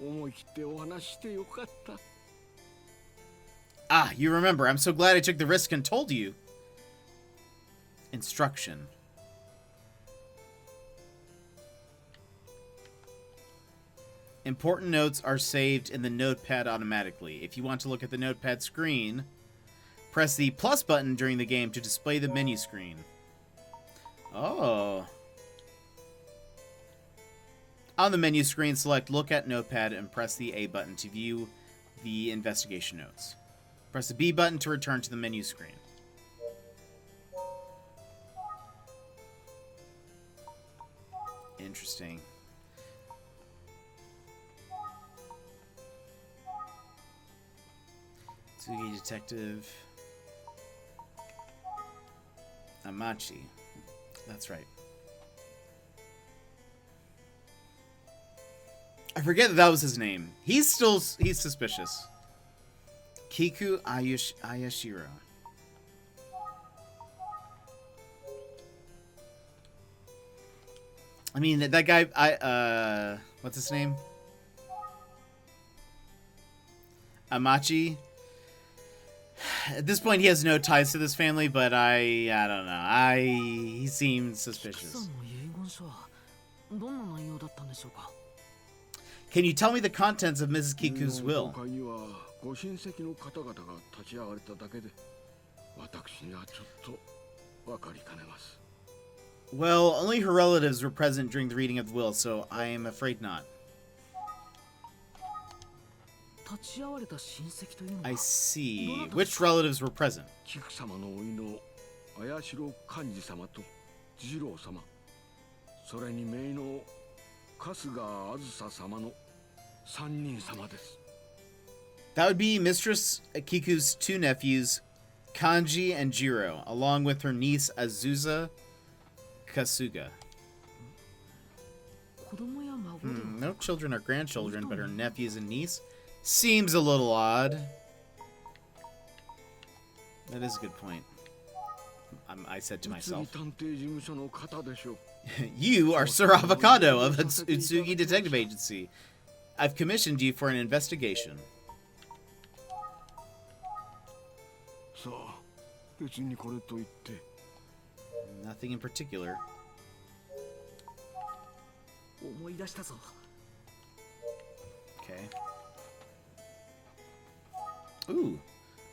思い切ってお話ししてよかった。 Ah, you remember. I'm so glad I took the risk and told you. Instruction. Important notes are saved in the notepad automatically. If you want to look at the notepad screen, press the plus button during the game to display the menu screen. Oh. On the menu screen, select Look at Notepad and press the A button to view the investigation notes. Press the B button to return to the menu screen. Interesting. Tsugi Detective. Amachi. That's right. I forget that was his name. He's suspicious. Kiku Ayashiro. I mean, that guy, what's his name? Amachi. At this point, he has no ties to this family, but I don't know. He seems キクさん suspicious. の遺言書はどんな内容だったんでしょうか Can you tell me the contents of Mrs. Kiku's 遺言 will? 公開にはご親戚の方々が立ち会われただけで、私にはちょっとわかりかねます。 Well, only her relatives were present during the reading of the will, so I am afraid not. 立ち会われた親戚というのは I see. Which relatives were present? 菊様のおいの綾代寛治様と次郎様、それに姪の春日あずさ様の3人様です。 That would be Mistress Kiku's two nephews, Kanji and Jiro, along with her niece Azusa Kasuga. 子供や孫では No children or grandchildren, but her nephews and niece? Seems a little odd. That is a good point. I said to 宇津木 myself. 探偵事務所の方でしょう。 You are Sir Avocado of Utsugi Detective Agency. I've commissioned you for an investigation. さあ、別にこれといって。 Nothing in particular. 思い出したぞ。 Okay. Ooh.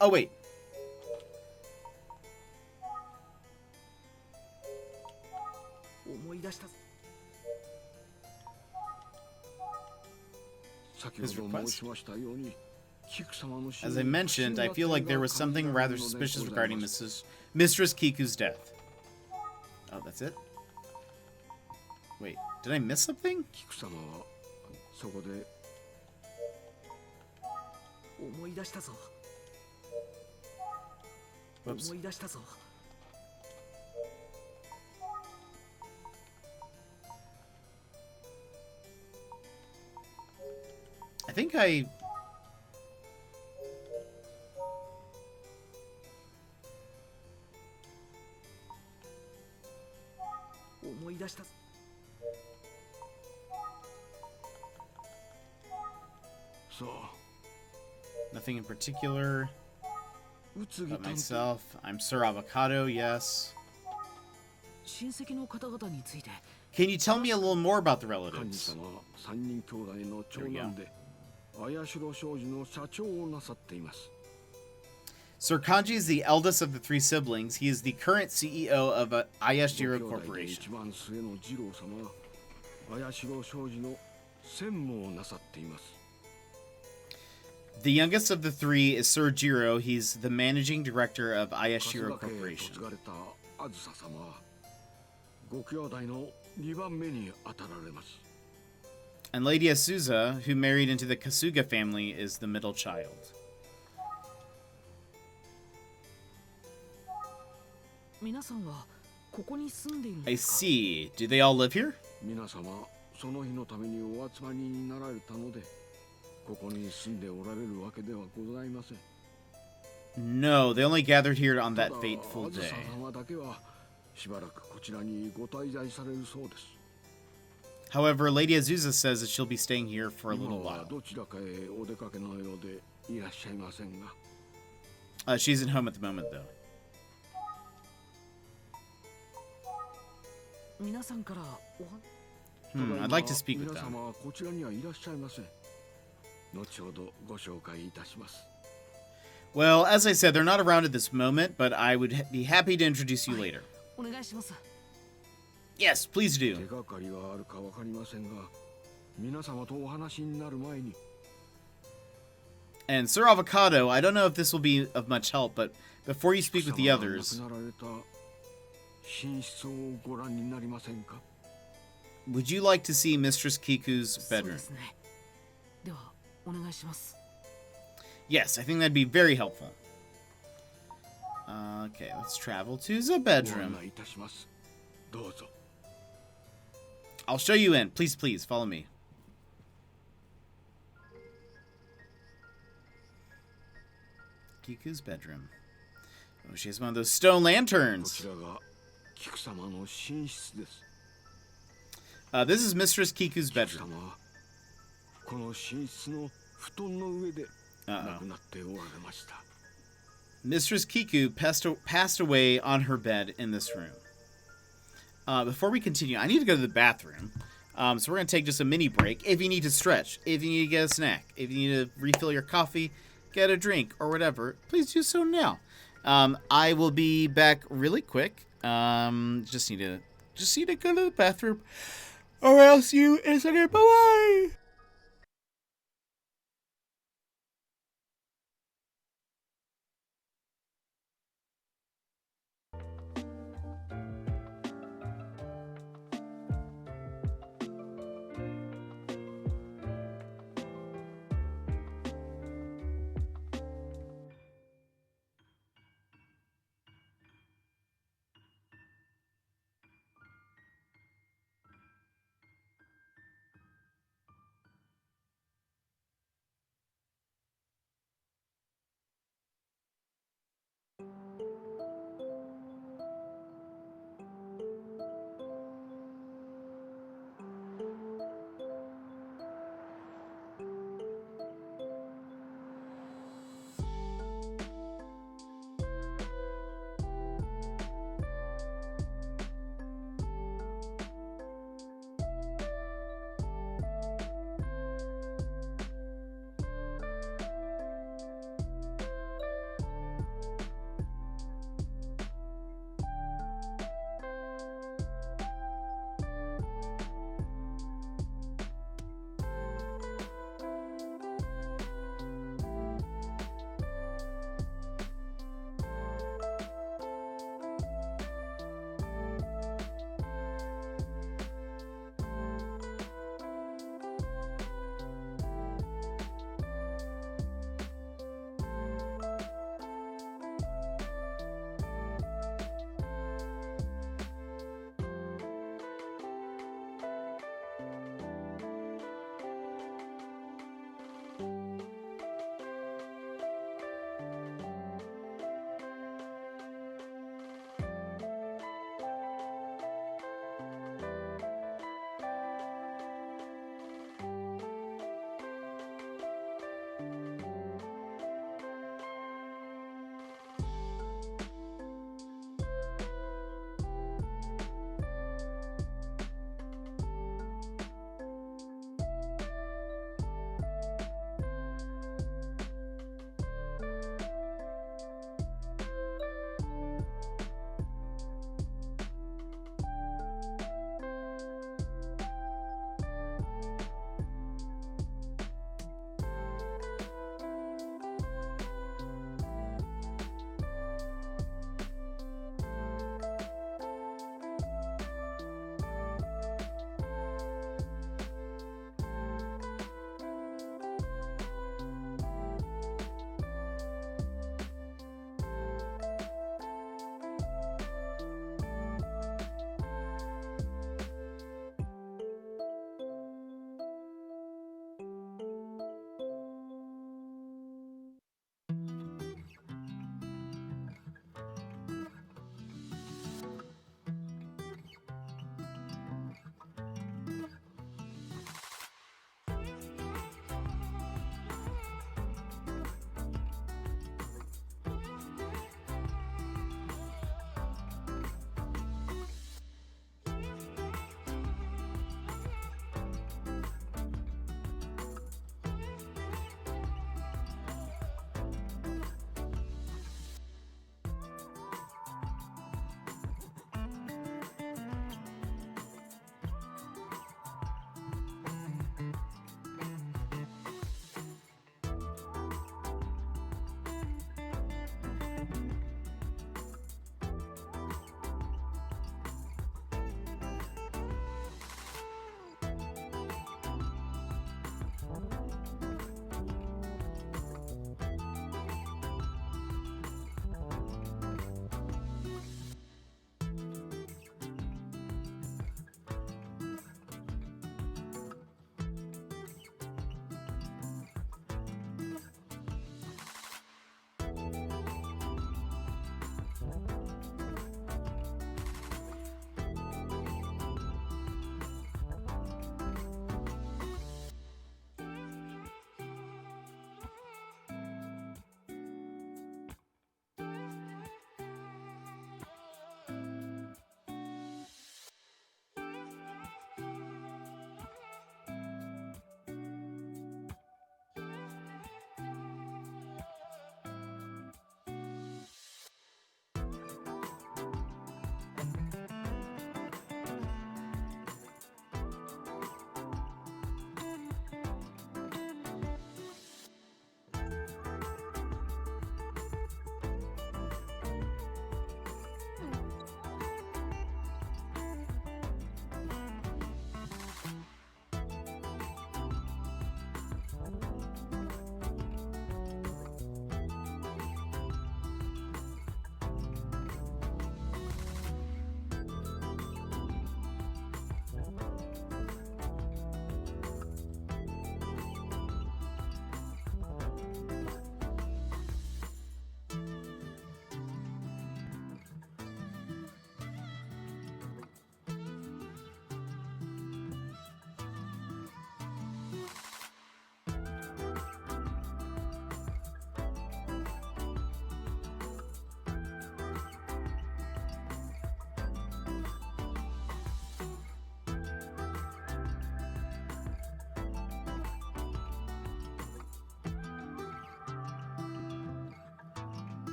Oh, wait. 思い出したぞ。 先ほど申しましたように、菊様の死 As I mentioned, I feel like there was something rather suspicious regarding Mistress Kiku's death. Oh, that's it? Wait, did I miss something? 菊様はそこで 思い出したぞ。 Whoops. 思い出したぞ。 I think I... 思い出したぞ。 さあ、 Nothing in particular 宇津木 about 探偵 myself. I'm Sir Avocado, yes. 親戚の方々について。 Can you tell me a little more about the 幹 relatives? 事様は三人兄弟の長男で綾代商事の社長をなさっています。 Sir Kanji is the eldest of the three siblings. He is the current CEO of Ayashiro ご兄弟で Corporation. 一番末の次郎様は綾代商事の専務をなさっています。 The youngest of the three is Sir Jiro. He's the managing director of 春 Ayashiro 日家へ Corporation. 嫁がれたあずさ様はご兄弟の2番目に当たられます。 And Lady Asuza, who married into the Kasuga family, is the middle child. 皆さんはここに住んでいるん I ですか。 see. Do they all live here? 皆様その日のためにお集まりになられたのでここに住んでおられるわけではございません。 No, they only gathered here on た that だ fateful あず day. さ様だけはしばらくこちらにご滞在されるそうです。 However, Lady Azusa says that she'll be staying here for a 今 little は while. どちらかへお出かけのようでいらっしゃいませんが。 She's at home at the moment, though. 皆さんからおは I'd like to speak with 皆 them. 様はこちらにはいらっしゃいません。後ほどご紹介いたします。 Well, as I said, they're not around at this moment, but I would be happy to introduce you later. お願いします。 Yes, please 手 do. がかりがあるかわかりませんが、皆様とお話になる前に And Sir Avocado, I don't know if this will be of much help, but before you speak with the 様が others, 亡くなられた寝室をご覧になりませんか。 would you like to see Mistress Kiku's そう bedroom? ですね。ではお願いします。 Yes, I think that'd be very helpful. Okay, let's travel to the ご bedroom. 案内いたします。どうぞ。 I'll show you in. Please, please, follow me. Kiku's bedroom. Oh, she has one of those stone こ lanterns. ちらが菊様の寝室です。 This is Mistress Kiku's 菊 bedroom. 様はこの寝室の布団の上で亡 Uh-oh. くなっておられました。 Mistress Kiku passed away on her bed in this room. Before we continue, I need to go to the bathroom. So we're going to take just a mini break. If you need to stretch, if you need to get a snack, if you need to refill your coffee, get a drink, or whatever, please do so now. I will be back really quick. Just need to go to the bathroom. Or I'll see you in a second. Bye-bye!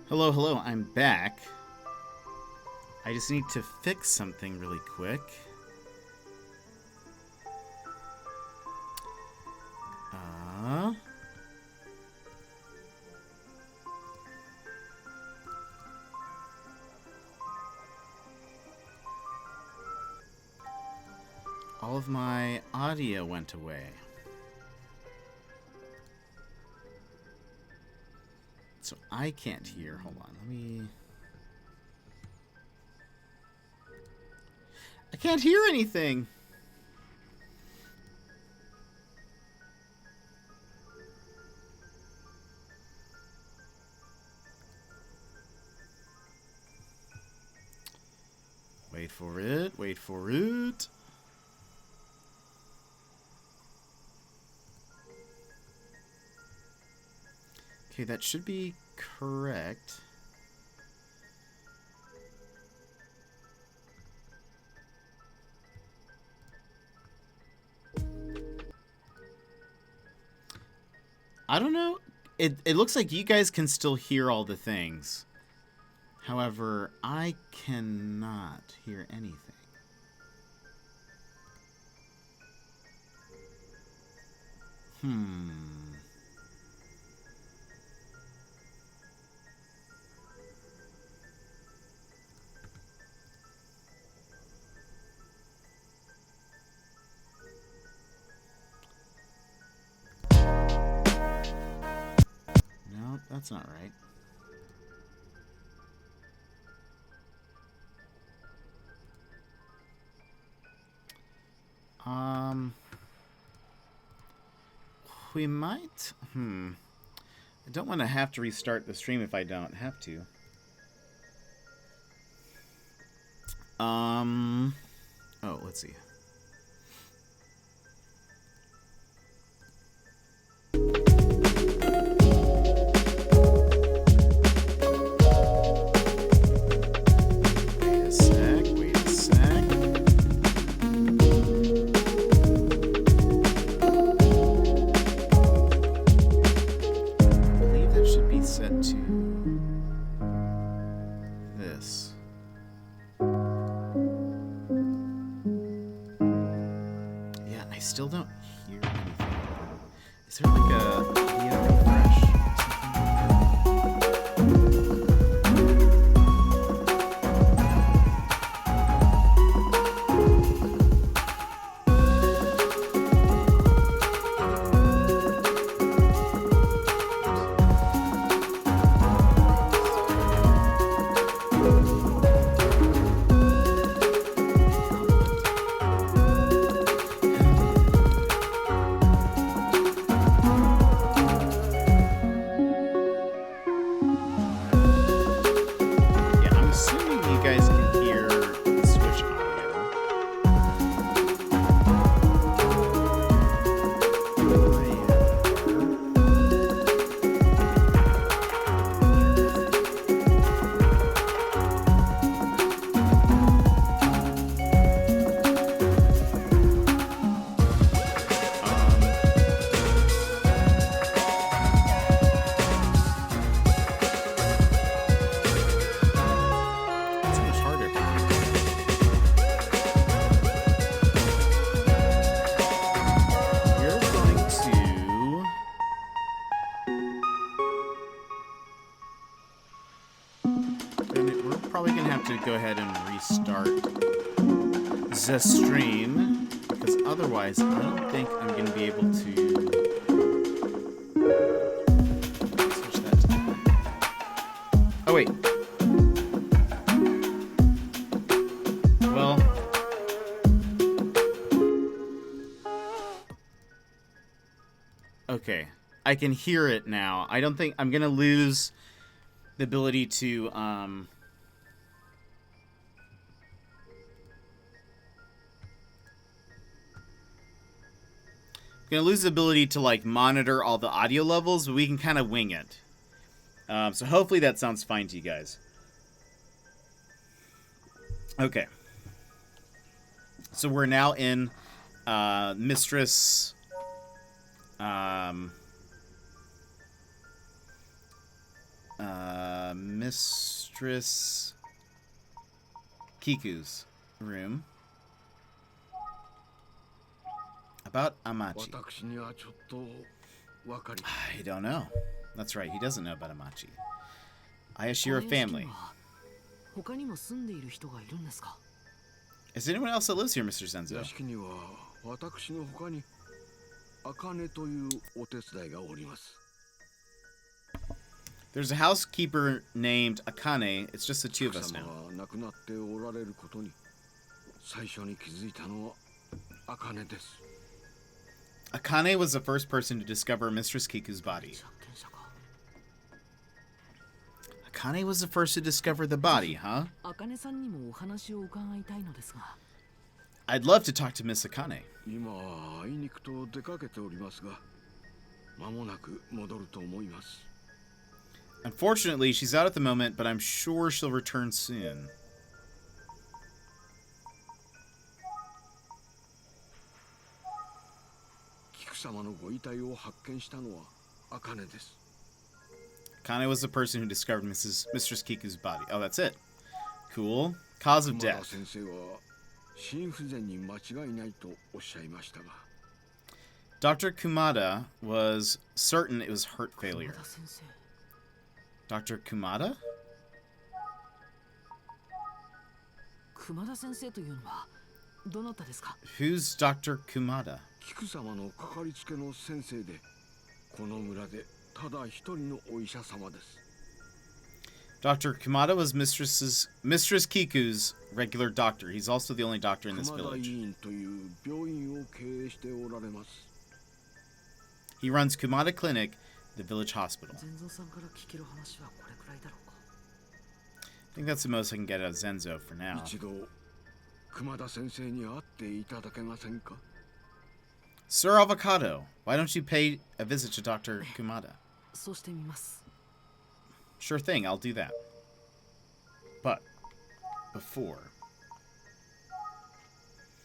Hello, hello, I'm back. I just need to fix something really quick. All of my audio went away. So I can't hear. Hold on, let me... I can't hear anything! Wait for it, wait for it. Okay, that should be correct. I don't know. It looks like you guys can still hear all the things. However, I cannot hear anything. No, that's not right. We might... I don't want to have to restart the stream if I don't have to. Oh, let's see. Wait a sec, wait a sec. I believe that should be set to this. Yeah, I still don't hear anything. Is there like a audio refresh or something like that? Yeah, I'm assuming you guys can hear the Switch audio. It's much harder. We're going to... We're probably going to have to go ahead and restart the stream, because otherwise I don't think I'm going to be able to switch that to... Oh, wait. Well... Okay. I can hear it now. I don't think... I'm going to lose the ability to, I'm gonna lose the ability to, like, monitor all the audio levels, but we can kind of wing it. So hopefully that sounds fine to you guys. Okay. So we're now in Mistress... Mistress Kiku's room. About Amachi. 私にはちょっとわかり I don't know. That's right, he doesn't know about Amachi. Ayashiro family. 他にも住んでいる人がいるんですか？ Is there anyone else that lives here, Mr. Zenzo? 屋敷には私の他に茜というお手伝いがおります。 There's a housekeeper named Akane. It's just the two of us 様 now. は亡くなっておられることに最初に気づいたのは茜です。 Akane was the first person to discover Mistress Kiku's body. 発見者か。 Akane was the first to discover the body, huh? 茜さんにもお話を伺いたいのですが。 I'd love to talk to Miss Akane. 今はあいにくと出かけておりますが間もなく戻ると思います。 Unfortunately, she's out at the moment, but I'm sure she'll return soon. 菊様のご遺体を発見したのは茜です。 Akane was the person who discovered Mistress Kiku's body. Oh, that's it. Cool. Cause of 熊田 death. 先生は心不全に間違いないとおっしゃいましたが Dr. Kumada was certain it was heart 熊 failure. 田先生。 Dr. Kumada? 熊田先生というのはどなたですか？ Who's Dr. Kumada? 菊様のかかりつけの先生でこの村でただ一人のお医者様です。 Dr. Kumada was Mistress Kiku's regular doctor. He's also the only doctor in this 熊田 village. 医院という病院を経営しておられます。 He runs Kumada Clinic, the village hospital. 全蔵さんから聞ける話はこれくらいだろうか。 I think that's the most I can get out of Zenzo for now. 一度熊田先生に会っていただけませんか？ Sir Avocado, why don't you pay a visit to Dr. Kumada? そうしてみます。 Sure thing, I'll do that. But, before...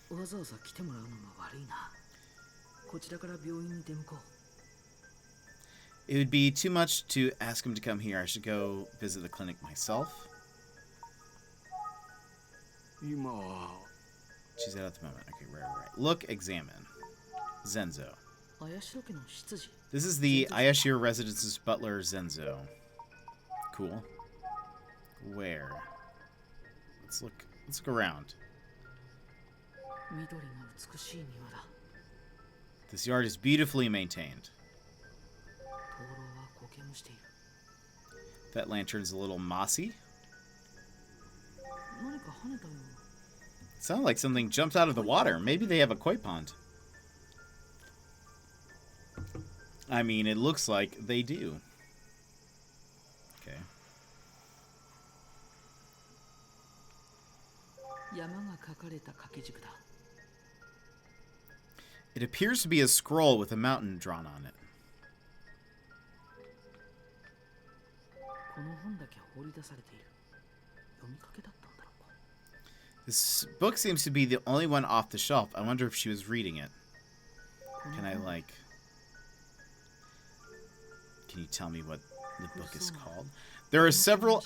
わざわざ来てもらうのも悪いな。こちらから病院に出向こう。 It would be too much to ask him to come here. I should go visit the clinic myself. 今は She's out at the moment. Okay, right. Look, examine. Zenzo. 綾代家の執事。 This is the Ayashiro Residence's butler, Zenzo. Cool. Where? Let's look around. 緑が美しい庭だ。 This yard is beautifully maintained. 灯籠は苔むしている。 That lantern's a little mossy. 何か跳ねたような。 It sounded like something jumped out of the water. Maybe they have a koi pond. I mean, it looks like they do. Okay. 山が描かれた掛け軸だ。 It appears to be a scroll with a mountain drawn on it. この本だけ放り出されている。読みかけだったんだろうか。 This book seems to be the only one off the shelf. I wonder if she was reading it. Can I, like... Can you tell me what the book is called? There are several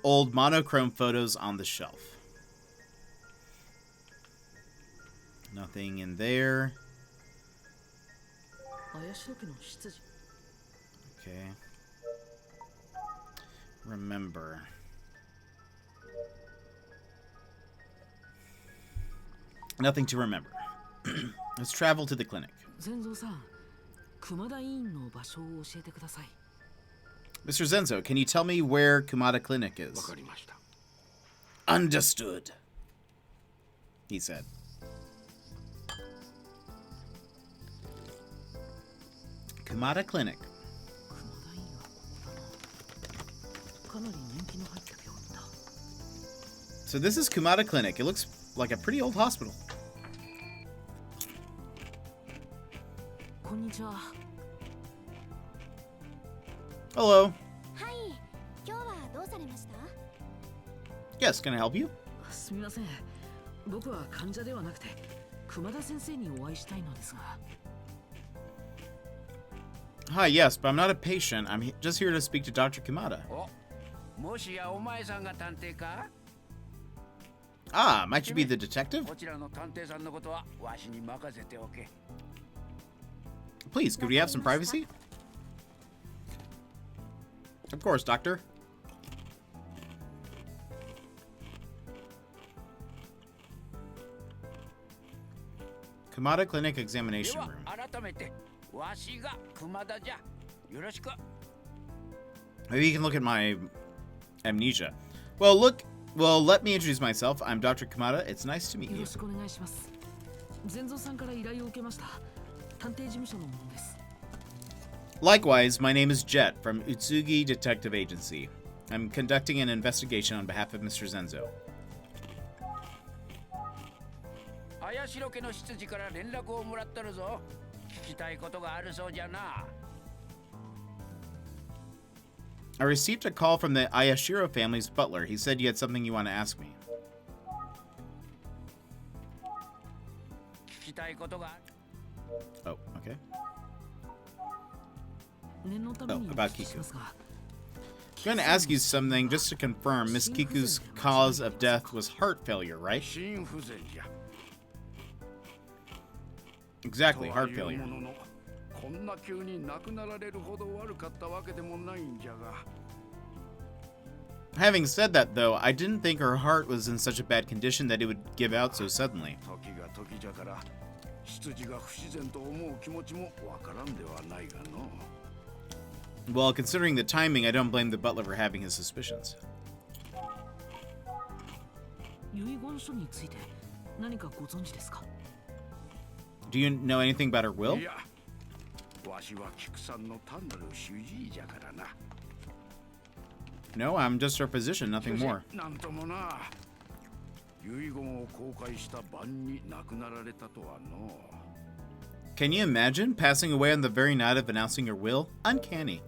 old monochrome photos on the shelf. Nothing in there. 綾代家の執事。 Okay. Remember. Nothing to remember. Let's travel to the clinic. 全蔵さん、熊田医院の場所を教えてください。 Mr. Zenzo, can you tell me where Kumada Clinic わ is? かりました。 Understood, he said. Kumada Clinic. 熊田医院はここだな。かなり年季の入った病院だ。 So this is Kumada Clinic. It looks like a pretty old hospital. こんにちは。 Hello. はい今日はどうされました？ Yes, can I help you? すみません。僕は患者ではなくて熊田先生にお会いしたいのですが。Hi, yes, but I'm not a patient. I'm just here to speak to Dr. Kimata. もしやお前さんが探偵か Ah, might you be the detective? こちらの探偵さんのことはわしに任せておけ Please, could we have some privacy? Of course, Doctor. Kamada Clinic で Examination は Room. 改めてわしが熊田じゃよろしく Maybe you can look at my amnesia. Well, let me introduce myself. I'm Dr. Kamada. It's nice to meet よ you. ろしくお願いします。善蔵さんから依頼を受けました。探偵事務所の者です。 Likewise, my name is Jet from Utsugi Detective Agency. I'm conducting an investigation on behalf of Mr. Zenzo. 綾代家の執事から連絡をもらっとるぞ聞きたいことがあるそうじゃな I received a call from the Ayashiro family's butler. He said you had something you want to ask me. 聞きたいことが Oh, okay. 念のためにお Oh, about 聞きしますが、 I'm going to ask you something just to confirm Miss Kiku's cause of death was heart failure, right? 心不全じゃ Exactly, と heart はいう failure. もののこんな急に亡くなられるほど悪かったわけでもないんじゃが Having said that, though, I didn't think her heart was in such a bad condition that it would give out so suddenly. 時が時じゃから執事が不自然と思う気持ちもわからんではないがの Well, considering the timing, I don't blame the butler for having his suspicions. 遺言書について何かご存知ですか？ Do you know anything about her will? いやわしは菊さんの単なる主治医じゃからな No, I'm just her physician, nothing more. なんともな遺言を公開した晩に亡くなられたとはの Can you imagine passing away on the very night of announcing your will? Uncanny.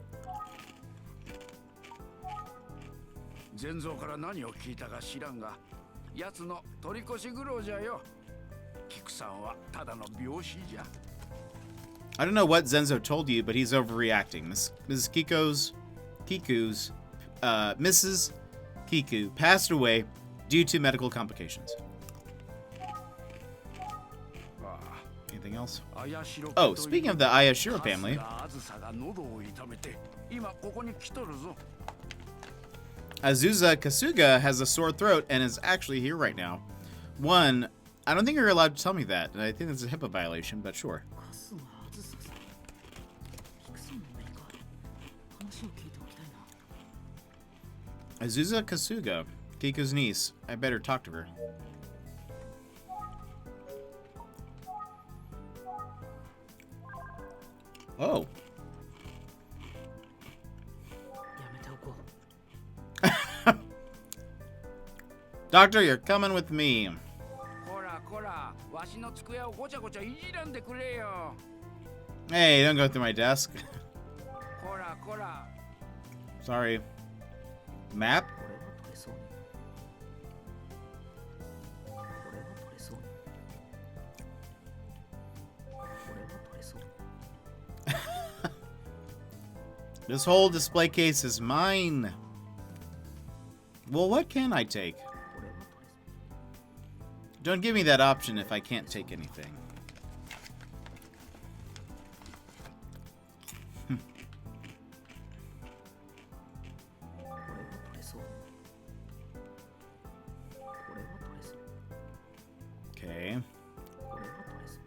前蔵から何を聞いたか知らんが奴の取り越し苦労じゃよ菊さんはただの病死じゃ I don't know what Zenzo told you, but he's overreacting. Mrs. Kiku passed away due to medical complications. あ Anything else? あ綾代家 Oh, という speaking of the Ayashiro family, あずさが喉を痛めて今ここに来とるぞ Azusa Kasuga has a sore throat and is actually here right now. One, I don't think you're allowed to tell me that, and I think that's a HIPAA violation, but sure. 春日あずささん。菊さんの目か。話を聞いておきたいな。 Azusa Kasuga, Kiku's niece. I better talk to her. Oh. やめておこう。 Doctor, you're coming with me. こらこらわしの机をごちゃごちゃいじらんでくれよ Hey, don't go through my desk. こらこら Sorry. Map? これは取れそうに。これは取れそうに。これは取れそうに。 This whole display case is mine. Well, what can I take? これは取れそう。 Don't give me that option if I can't take anything. これは取れそうに。これは取れそう。 Okay. これは取れそう。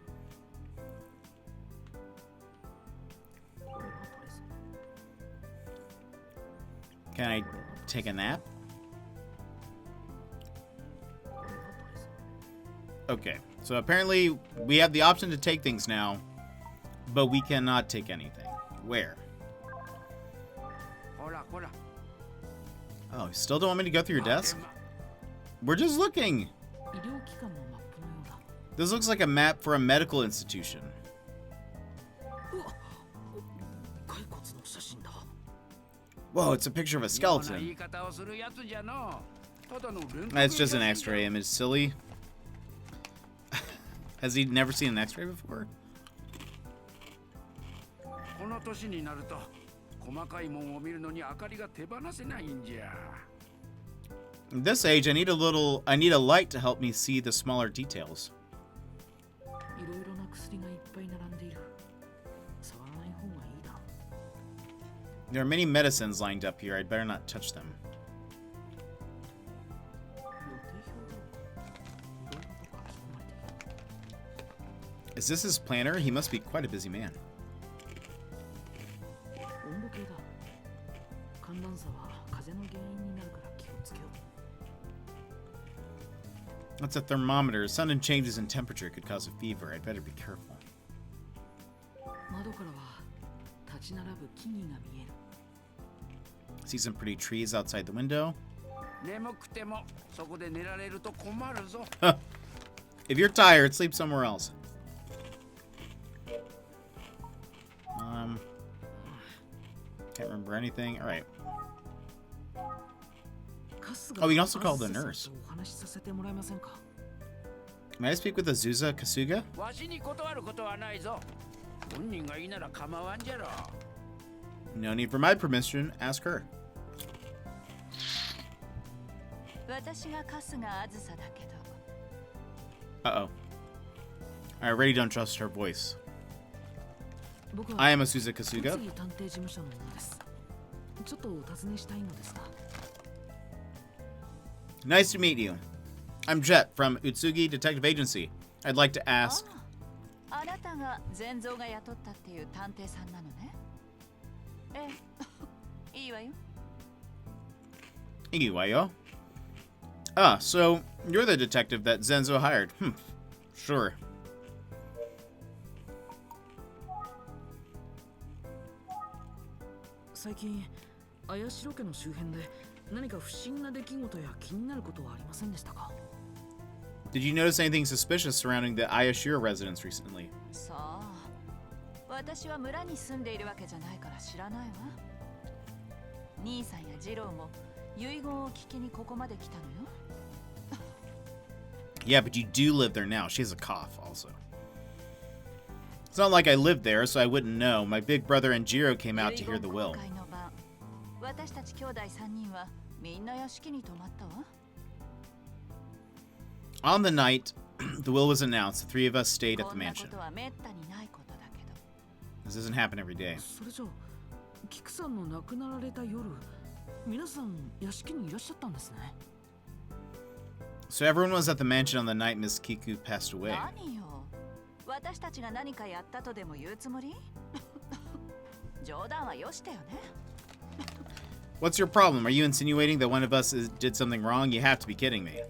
これは取れそう。 Can I take a nap? これは取れそう。 Okay. So apparently we have the option to take things now, but we cannot take anything. Where? こらこら Oh, you still don't want me to go through your desk? ま We're just looking. 医療機関のマップのようだ。 This looks like a map for a medical institution. うわ、骸骨の写真だ。 Whoa, it's a picture of a 妙な言 skeleton. い方をするやつじゃのただの連続 That's just an 写真じゃ X-ray image. Silly. Has he never seen an X-ray before? この年になると細かいもんを見るのに明かりが手放せないんじゃ。 At this age, I need a light to help me see the smaller details. いろいろな薬がいっぱい並んでいる。触らない方がいいだろう。 There are many medicines lined up here. I'd better not touch them. 予定表だろうか。いろいろと書き込まれている。 Is this his planner? He must be quite a busy man. 温度計だ。寒暖差は風邪の原因になるから気をつけよう。 That's a thermometer. Sudden changes in temperature could cause a fever. I'd better be careful. 窓からは立ち並ぶ木々が見える。 See some pretty trees outside the window. 眠くてもそこで寝られると困るぞ。 If you're tired, sleep somewhere else. Can't remember anything. All right. Oh, we can also call the nurse. お話しさせてもらえませんか。 May I speak with Azusa Kasuga? わしに断ることはないぞ。本人がいいなら構わんじゃろ。 No need for my permission. Ask her. 私が春日あずさだけど。 Uh-oh. I already don't trust her voice. 僕 I は am Azusa Kasuga. 宇津木探偵事務所の者です。ちょっとお尋ねしたいのですが。 Nice to meet you. I'm Jet from Utsugi Detective Agency. I'd like to ask... あなたが全蔵が雇ったっていう探偵さんなのね。ええ、いいわよ。 Igiwayo? Ah, so you're the detective that Zenzo hired. Sure. 最近、綾代家の周辺で何か不審な出来事や気になることはありませんでしたか？ Did you notice anything suspicious surrounding the Ayashiro residence recently? さあ、私は村に住んでいるわけじゃないから知らないわ。兄さんや次郎も遺言を聞きにここまで来たのよ。 Yeah, but you do live there now. She has a cough, also. It's not like I lived there, so I wouldn't know. My big brother and Jiro came out to hear the will. 遺言公開の晩、私たち兄弟3人はみんな屋敷に泊まったわ。 On the night the will was announced, the three of us stayed at こ the んなこ mansion. とはめったにないことだけど。 This doesn't happen every day. それじゃあ、キクさんの亡くなられた夜、皆さん屋敷にいらっしゃったんですね。 So everyone was at the mansion on the night Miss Kiku passed away. 何よ、私たちが何かやったとでも言うつもり？冗談はよしてよね。 What's your problem? Are you insinuating that one of us did something wrong? You have to be kidding me.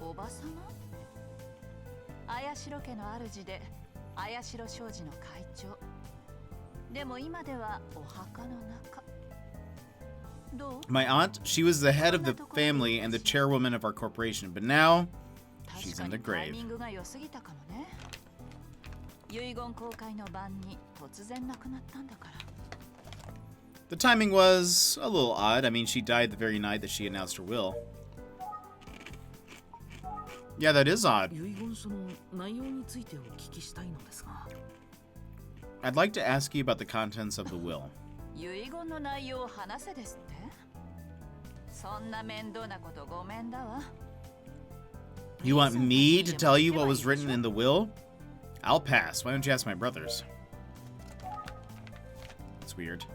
おばさま？綾代家の主で綾代商事の会長。でも今ではお墓の中。どう？ My aunt, she was the head of the family and the chairwoman of our corporation, but now 確 she's か in the にタイ grave. ミングが良すぎたかもね。遺言公開の晩に突然亡くなったんだから。 The timing was a little odd. I mean, she died the very night that she announced her will. Yeah, that is odd. 遺言書の内容についてお聞きしたいのですが。 I'd like to ask you about the contents of the will. 遺言の内容を話せですって？そんな面倒なことごめんだわ。 You want me to tell you what was written in the will? I'll pass. Why don't you ask my brothers? That's weird.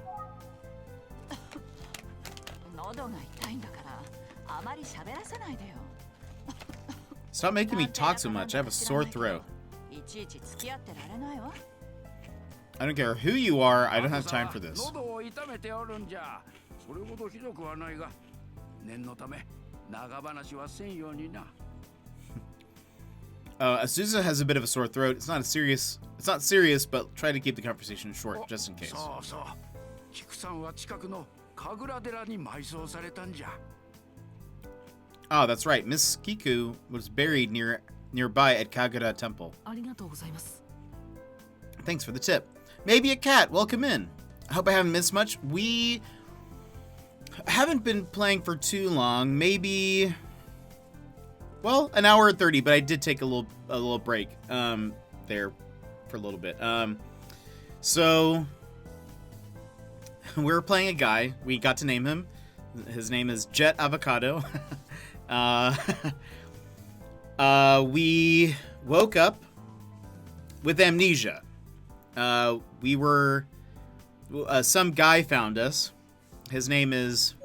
喉が痛いんだからあまり喋らせないでよ。 Stop making me talk so much. I have a sore throat. いちいち付き合ってられないわ。 I don't care who you are. I don't have time for this. 喉を痛めておるんじゃ。それほどひどくはないが、念のため長話はせんようにな。 Azusa has a bit of a sore throat. It's not serious, but try to keep the conversation short, just in case. そうそう。菊さんは近くの神楽寺に埋葬されたんじゃ。 Oh, that's right. Miss Kiku was buried nearby at Kagura Temple. ありがとうございます。 Thanks for the tip. Maybe a cat. Welcome in. I hope I haven't missed much. haven't been playing for too long. Maybe, well, an hour and 30, but I did take a little break there for a little bit. So we were playing a guy. We got to name him. His name is Jet Avocado. We woke up with amnesia. We were some guy found us. His name is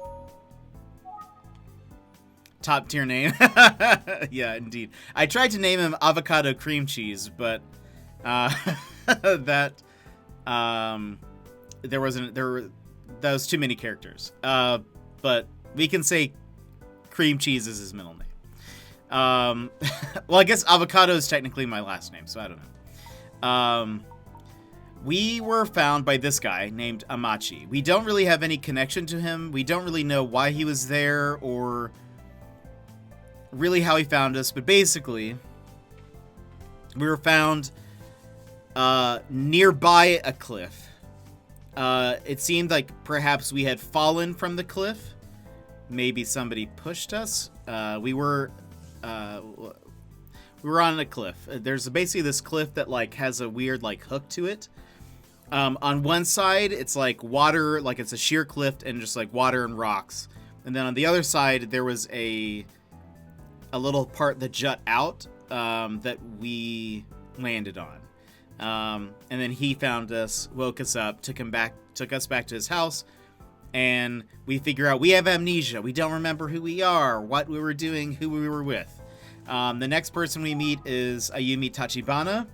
top tier name. Yeah, indeed. I tried to name him Avocado Cream Cheese, but that that was too many characters. But we can say Cream Cheese is his middle name. Well, I guess Avocado is technically my last name, so I don't know. We were found by this guy named Amachi. We don't really have any connection to him. We don't really know why he was there or really how he found us, but basically, we were found nearby a cliff. It seemed like perhaps we had fallen from the cliff. Maybe somebody pushed us. We were on a cliff. There's basically this cliff that like has a weird like hook to it. On one side, it's like water, like it's a sheer cliff and just like water and rocks. And then on the other side, there was a little part that jut out that we landed on. And then he found us, woke us up, took us back to his house, and we figure out we have amnesia. We don't remember who we are, what we were doing, who we were with. The next person we meet is Ayumi Tachibana.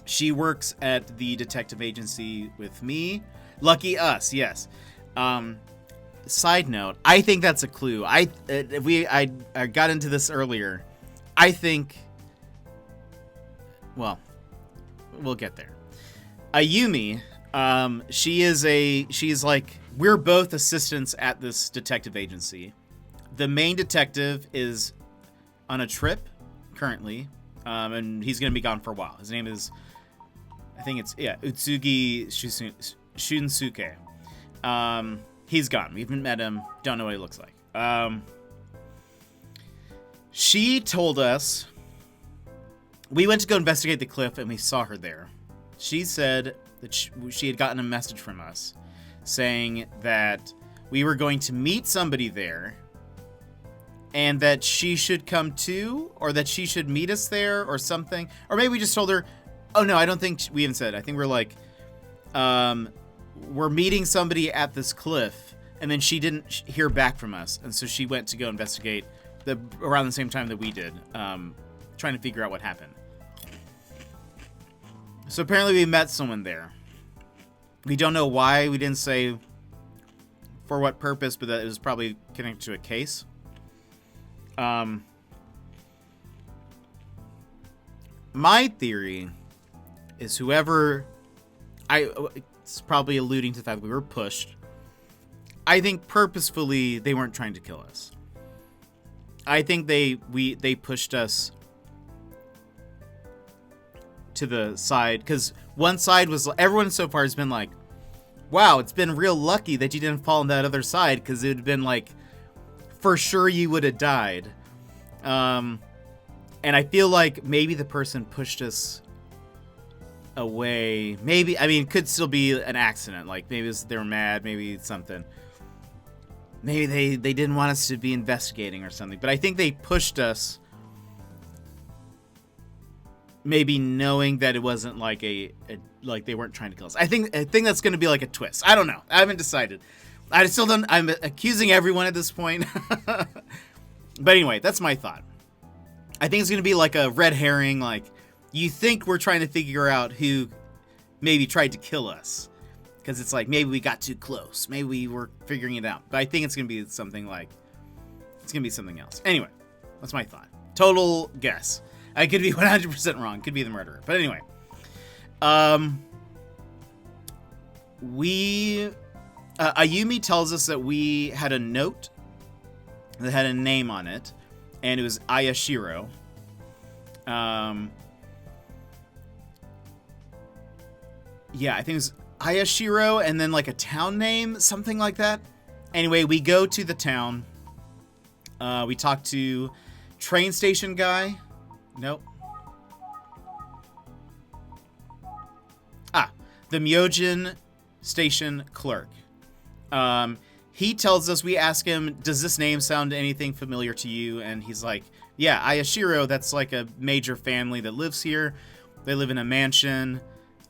She works at the detective agency with me. Lucky us, yes. Side note, I think that's a clue. I got into this earlier. I think, well, we'll get there. Ayumi, she's like, we're both assistants at this detective agency. The main detective is on a trip currently, and he's going to be gone for a while. His name is, I think it's, Utsugi Shunsuke. He's gone. We haven't met him. Don't know what he looks like. She told us, we went to go investigate the cliff and we saw her there. She said that she had gotten a message from us saying that we were going to meet somebody there and that she should come too, or that she should meet us there or something. Or maybe we just told her, oh no, I don't think we even said. I think we're like, we're meeting somebody at this cliff, and then she didn't hear back from us, and so she went to go investigate around the same time that we did, trying to figure out what happened. So apparently we met someone there. We don't know why. We didn't say for what purpose, but that it was probably connected to a case. My theory is whoever... It's probably alluding to the fact that we were pushed. I think purposefully they weren't trying to kill us. I think they pushed us to the side, because one side was, everyone so far has been like, wow, it's been real lucky that you didn't fall on that other side, because it would have been like, for sure you would have died. And I feel like maybe the person pushed us away. Maybe, I mean, it could still be an accident. Like, maybe they were mad, maybe something. Maybe they didn't want us to be investigating or something. But I think they pushed us, maybe knowing that it wasn't like like they weren't trying to kill us. I think that's going to be like a twist. I don't know. I haven't decided. I still don't. I'm accusing everyone at this point. But anyway, that's my thought. I think it's going to be like a red herring. Like, you think we're trying to figure out who maybe tried to kill us. Because it's like, maybe we got too close. Maybe we were figuring it out. But I think it's going to be something like, it's going to be something else. Anyway, that's my thought. Total guess. I could be 100% wrong. Could be the murderer. But anyway. Ayumi tells us that we had a note that had a name on it. And it was Ayashiro. Yeah, I think it was Ayashiro and then like a town name, something like that. Anyway, we go to the town. We talk to train station guy. Nope. The Myojin station clerk. He tells us, we ask him, does this name sound anything familiar to you? And he's like, yeah, Ayashiro, that's like a major family that lives here. They live in a mansion.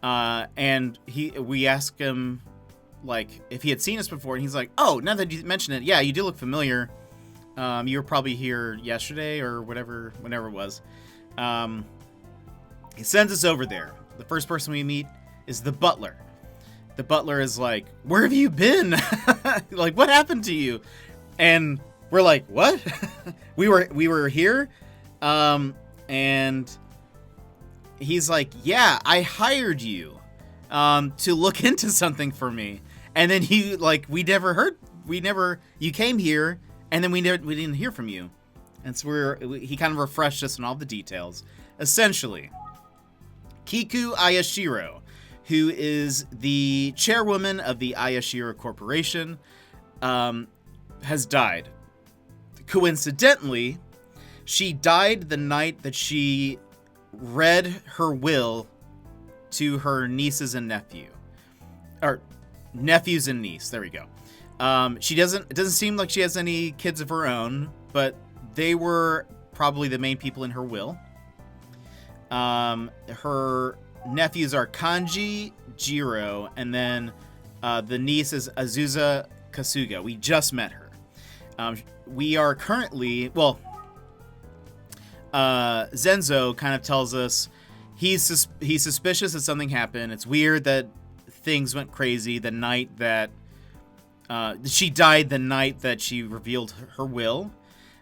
And we ask him, like, if he had seen us before, and he's like, oh, now that you mention it, yeah, you do look familiar. You were probably here yesterday or whenever it was. He sends us over there. The first person we meet is the butler. The butler is like, where have you been? Like, what happened to you? And we're like, what? we were here. And he's like, yeah, I hired you to look into something for me. And then you came here, and then we didn't hear from you. And so he kind of refreshed us on all the details. Essentially, Kiku Ayashiro, who is the chairwoman of the Ayashiro Corporation, has died. Coincidentally, she died the night that she read her will to her nieces and nephew. Or nephews and niece, there we go. It doesn't seem like she has any kids of her own, but they were probably the main people in her will. Her nephews are Kanji, Jiro, and then the niece is Azusa Kasuga. We just met her. We are currently, Zenzo kind of tells us he's suspicious that something happened. It's weird that things went crazy the night that she died, the night that she revealed her will.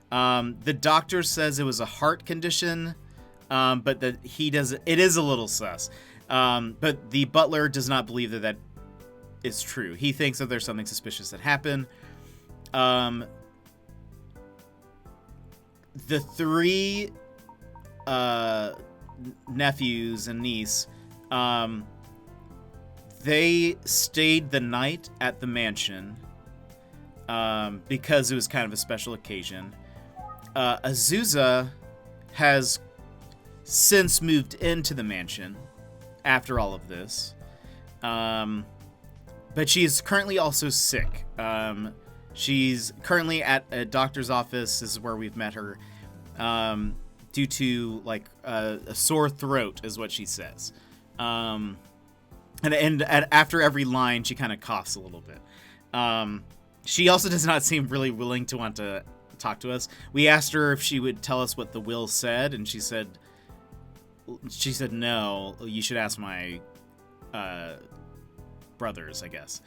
The doctor says it was a heart condition, but that it is a little sus. But the butler does not believe that is true. He thinks that there's something suspicious that happened. The three nephews and niece, they stayed the night at the mansion because it was kind of a special occasion. Azusa has since moved into the mansion after all of this. But she is currently also sick. She's currently at a doctor's office. This is where we've met her. Due to like a sore throat is what she says. And after every line, she kind of coughs a little bit. She also does not seem really willing to want to talk to us. We asked her if she would tell us what the will said, and she said no, you should ask my brothers, I guess.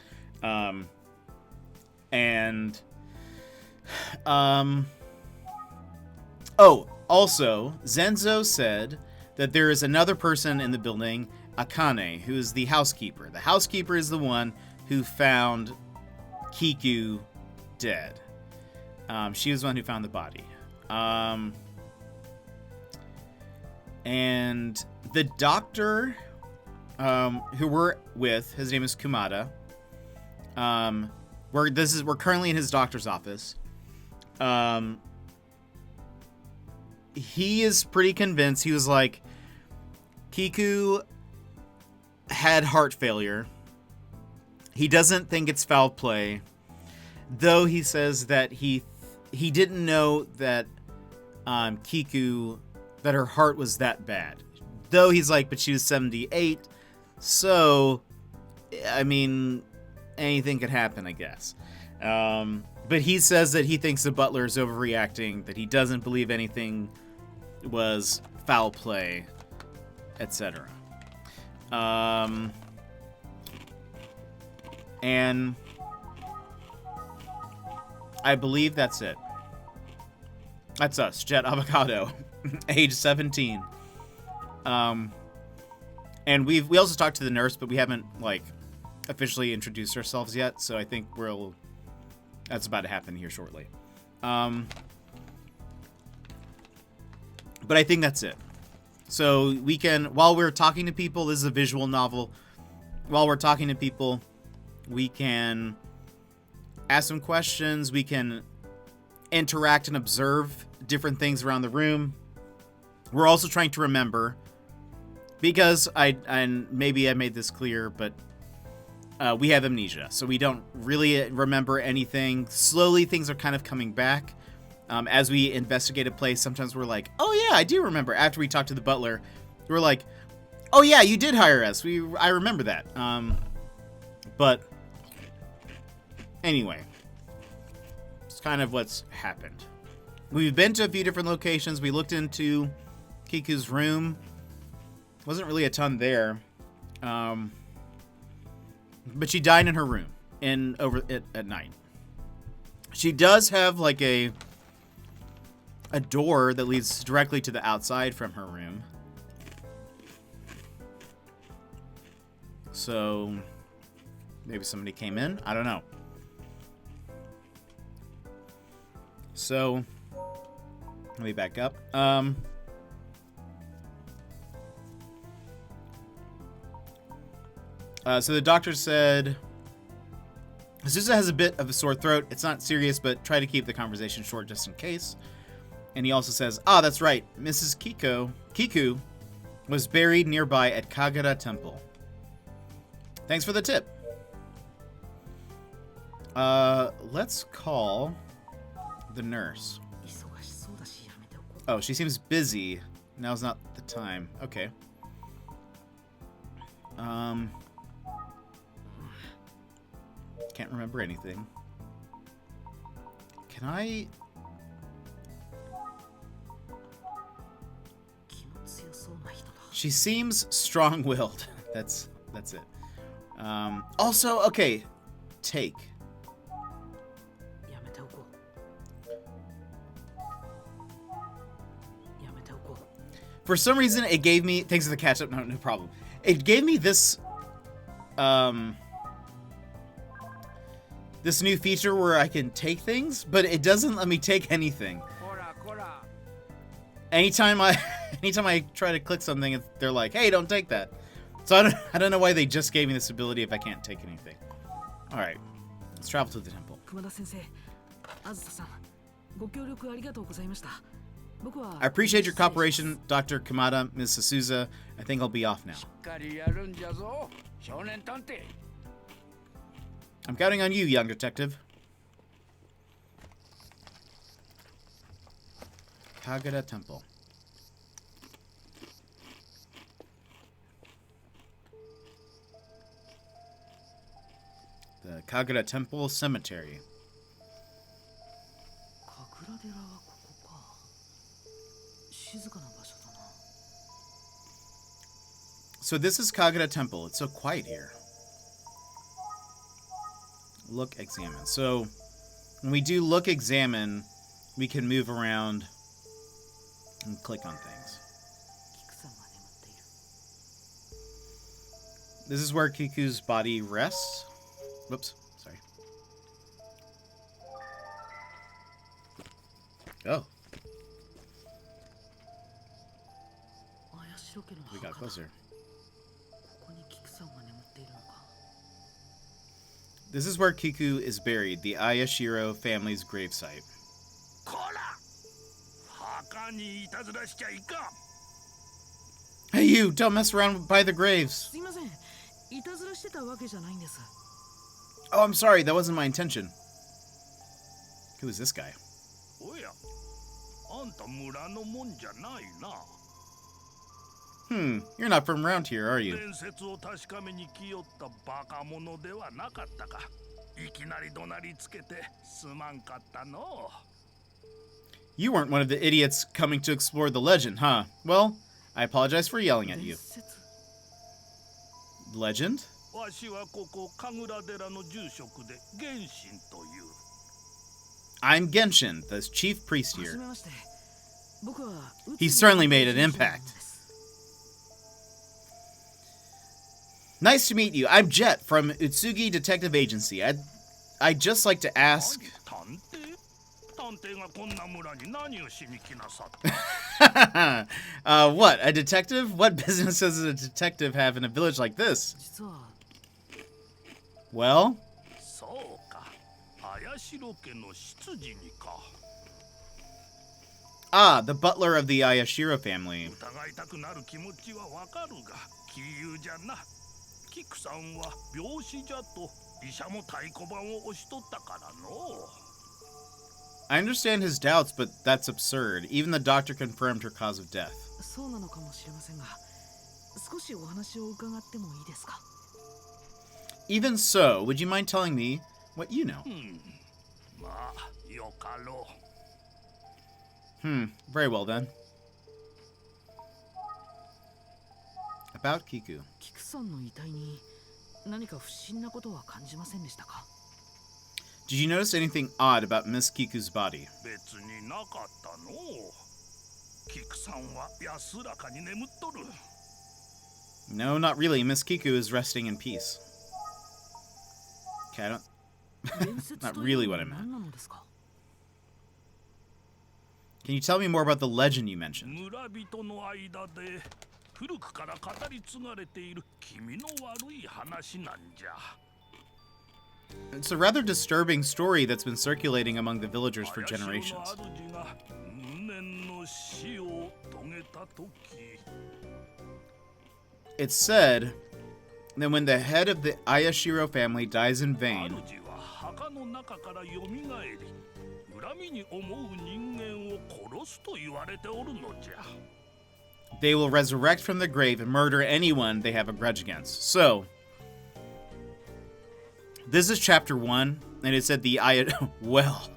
Also, Zenzo said that there is another person in the building, Akane, who is the housekeeper. The housekeeper is the one who found Kiku dead. She was the one who found the body. And the doctor who we're with, his name is Kumada. We're currently in his doctor's office. He is pretty convinced. He was like, Kiku had heart failure. He doesn't think it's foul play, though he says that he didn't know that Kiku, that her heart was that bad. Though he's like, but she was 78, so I mean, anything could happen, I guess. But he says that he thinks the butler is overreacting, that he doesn't believe anything was foul play, etc. And I believe that's it. That's us, Jet Avocado, age 17. And we also talked to the nurse, but we haven't like officially introduced ourselves yet, so I think that's about to happen here shortly. But I think that's it. So we can, while we're talking to people, this is a visual novel. while we're talking to people, we can ask some questions. We can interact and observe different things around the room. We're also trying to remember, because and maybe I made this clear, but we have amnesia, so we don't really remember anything. Slowly, things are kind of coming back. As we investigate a place, sometimes we're like, oh yeah, I do remember. After we talk to the butler, we're like, oh yeah, you did hire us. I remember that. But anyway, it's kind of what's happened. We've been to a few different locations. We looked into Kiku's room. Wasn't really a ton there. But she died in her room at night. She does have like a door that leads directly to the outside from her room. So maybe somebody came in. I don't know. So let me back up. So the doctor said Azusa has a bit of a sore throat. It's not serious, but try to keep the conversation short just in case. And he also says, that's right. Mrs. Kiku was buried nearby at Kagura Temple. Thanks for the tip. Let's call the nurse. Oh, she seems busy. Now's not the time. Okay. Can't remember anything. Can I... She seems strong-willed. That's it. Also, okay. Take. For some reason, it gave me... Thanks for the catch-up. No problem. It gave me this... this new feature where I can take things, but it doesn't let me take anything. Anytime I try to click something, they're like, "Hey, don't take that." So I don't know why they just gave me this ability if I can't take anything. All right, let's travel to the temple. I appreciate your cooperation, Dr. Kamada, Ms. Sasuza. I think I'll be off now. I'm counting on you, young detective. Kagura Temple. The Kagura Temple Cemetery. So this is Kagura Temple. It's so quiet here. Look, examine. So when we do look, examine, we can move around and click on things. This is where Kiku's body rests. Whoops, sorry. Oh. We got closer. This is where Kiku is buried, the Ayashiro family's gravesite. Hey you, don't mess around by the graves. Oh, I'm sorry, that wasn't my intention. Who is this guy? You're not from around here, are you? You weren't one of the idiots coming to explore the legend, huh? Well, I apologize for yelling at you. Legend? I'm Genshin, the chief priest here. He certainly made an impact. Nice to meet you. I'm Jet from Utsugi Detective Agency. I'd just like to ask... What, a detective? What business does a detective have in a village like this? Well? そうか。綾代家の執事にか。 Ah, the butler of the Ayashiro family. 疑いたくなる気持ちはわかるが、杞憂じゃな。キクさんは病死じゃと医者も太鼓判を押しとったからの。 I understand his doubts, but that's absurd. Even the doctor confirmed her cause of death. そうなのかもしれませんが、少しお話を伺ってもいいですか？ Even so, would you mind telling me what you know? まあ、よかろう。 Very well then. About Kiku. キクさんの遺体に何か不審なことは感じませんでしたか？ Did you notice anything odd about Miss Kiku's body? 別になかったの。キクさんは安らかに眠っとる。 No, not really. Miss Kiku is resting in peace. Okay, I don't... 伝説 Not と really いうの what I は meant. 何なのですか？ Can you tell me more about the legend you mentioned? 村人の間で古くから語り継がれている気味の悪い話なんじゃ。 It's a rather disturbing story that's been circulating among the villagers for 綾代の generations. 主が無念の死を遂げた時。 It's said that when the head of the Ayashiro family dies in vain, 主は墓の中から蘇り、恨みに思う人間を殺すと言われておるのじゃ。 they will resurrect from the grave and murder anyone they have a grudge against. So, this is chapter 1, and it said the well.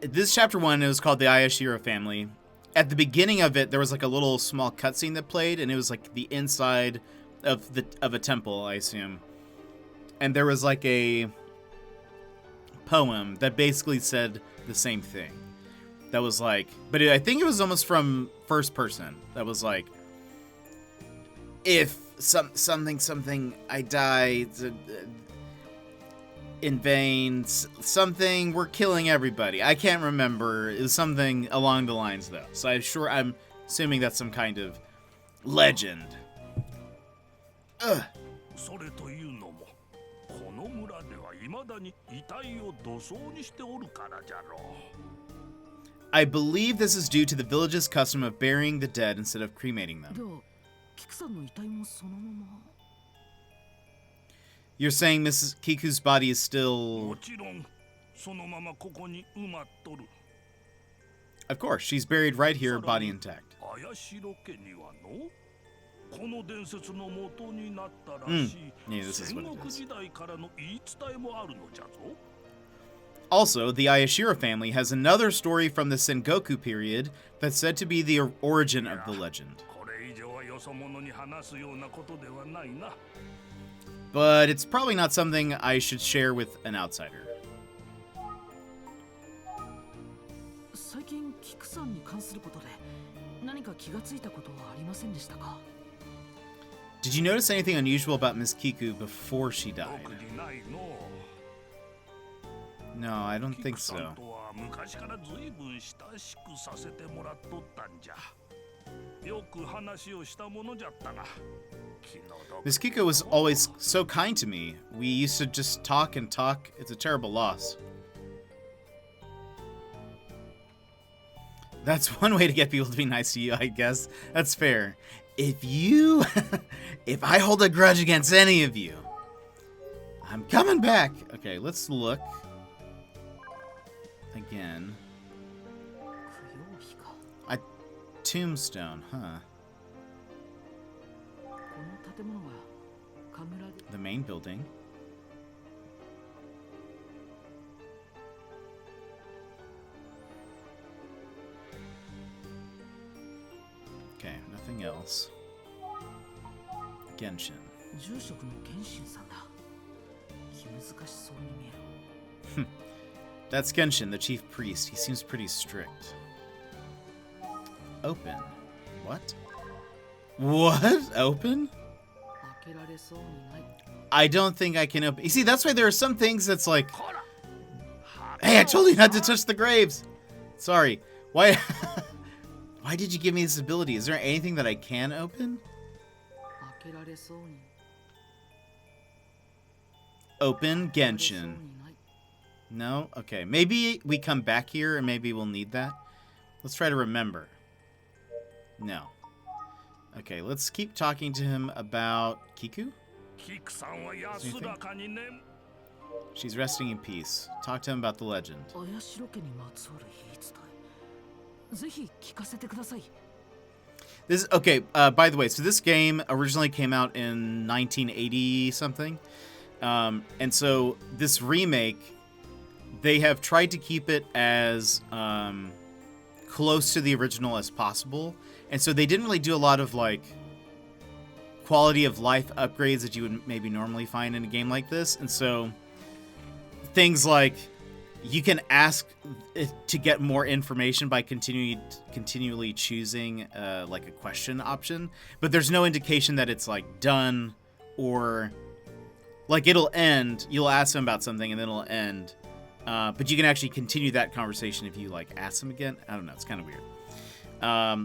This chapter 1, it was called the Ayashiro family. At the beginning of it, there was like a little small cutscene that played, and it was like the inside of a temple, I assume. And there was like a poem that basically said the same thing. That was like, but I think it was almost from first person. That was like, if something I die in vain, something we're killing everybody. I can't remember. It was something along the lines though. So I'm assuming that's some kind of legend. Ugh. それというのも、この村では未だに遺体を土葬にしておるからじゃろう。 I believe this is due to the village's custom of burying the dead instead of cremating で them. は、キクさんの遺体もそのまま。 You're saying Mrs. Kiku's body is も still... ちろん、そのままここに埋まっとる。 Of course, she's buried right here, body intact. 綾代家にはの、この伝説の元になったらしい、 Yeah, this is what 戦 it 国 is. 時代からの言い伝えもあるのじゃぞ。 Also, the Ayashiro family has another story from the Sengoku period that's said to be the origin of the legend. これ以上はよそ者に話すようなことではないな。 But it's probably not something I should share with an outsider. 最近キクさんに関することで何か気がついたことはありませんでしたか？ Did you notice anything unusual about Miss Kiku before she died? 特にないの。 No, I don't キ think クさ so. んとは昔からずいぶん親しくさせてもらっとったんじゃ。よく話をしたものじゃったが。 Miss Kiku was always so kind to me. We used to just talk and talk. It's a terrible loss. That's one way to get people to be nice to you, I guess. That's fair. If I hold a grudge against any of you, I'm coming back. Okay, let's look. Again. 不要碑か。 A tombstone, huh? この建物は神楽で。 The main building. Okay, nothing else. Genshin. 住職の源信さんだ。気難しそうに見える。 That's Genshin, the chief priest. He seems pretty strict. Open. What? What? Open? 開けられそうにない。 I don't think I can open. You see, that's why there are some things that's like, hey, I told you not to touch the graves. Sorry. Why? Why did you give me this ability? Is there anything that I can open? けられそうに Open そう Genshin. にない No? Okay. Maybe we come back here and maybe we'll need that. Let's try to remember. No. Okay, let's keep talking to him about Kiku. キクさんは安らかにね。 She's resting in peace. Talk to him about the legend. 綾代家にまつわる言い伝えぜひ聞かせてください This okay. By the way, so this game originally came out in 1980 something, and so this remake, they have tried to keep it as close to the original as possible, and so they didn't really do a lot of like quality of life upgrades that you would maybe normally find in a game like this, and so things like you can ask to get more information by continually choosing like a question option, but there's no indication that it's like done or like it'll end. You'll ask them about something and then it'll end, but you can actually continue that conversation if you like ask them again. I don't know. It's kind of weird.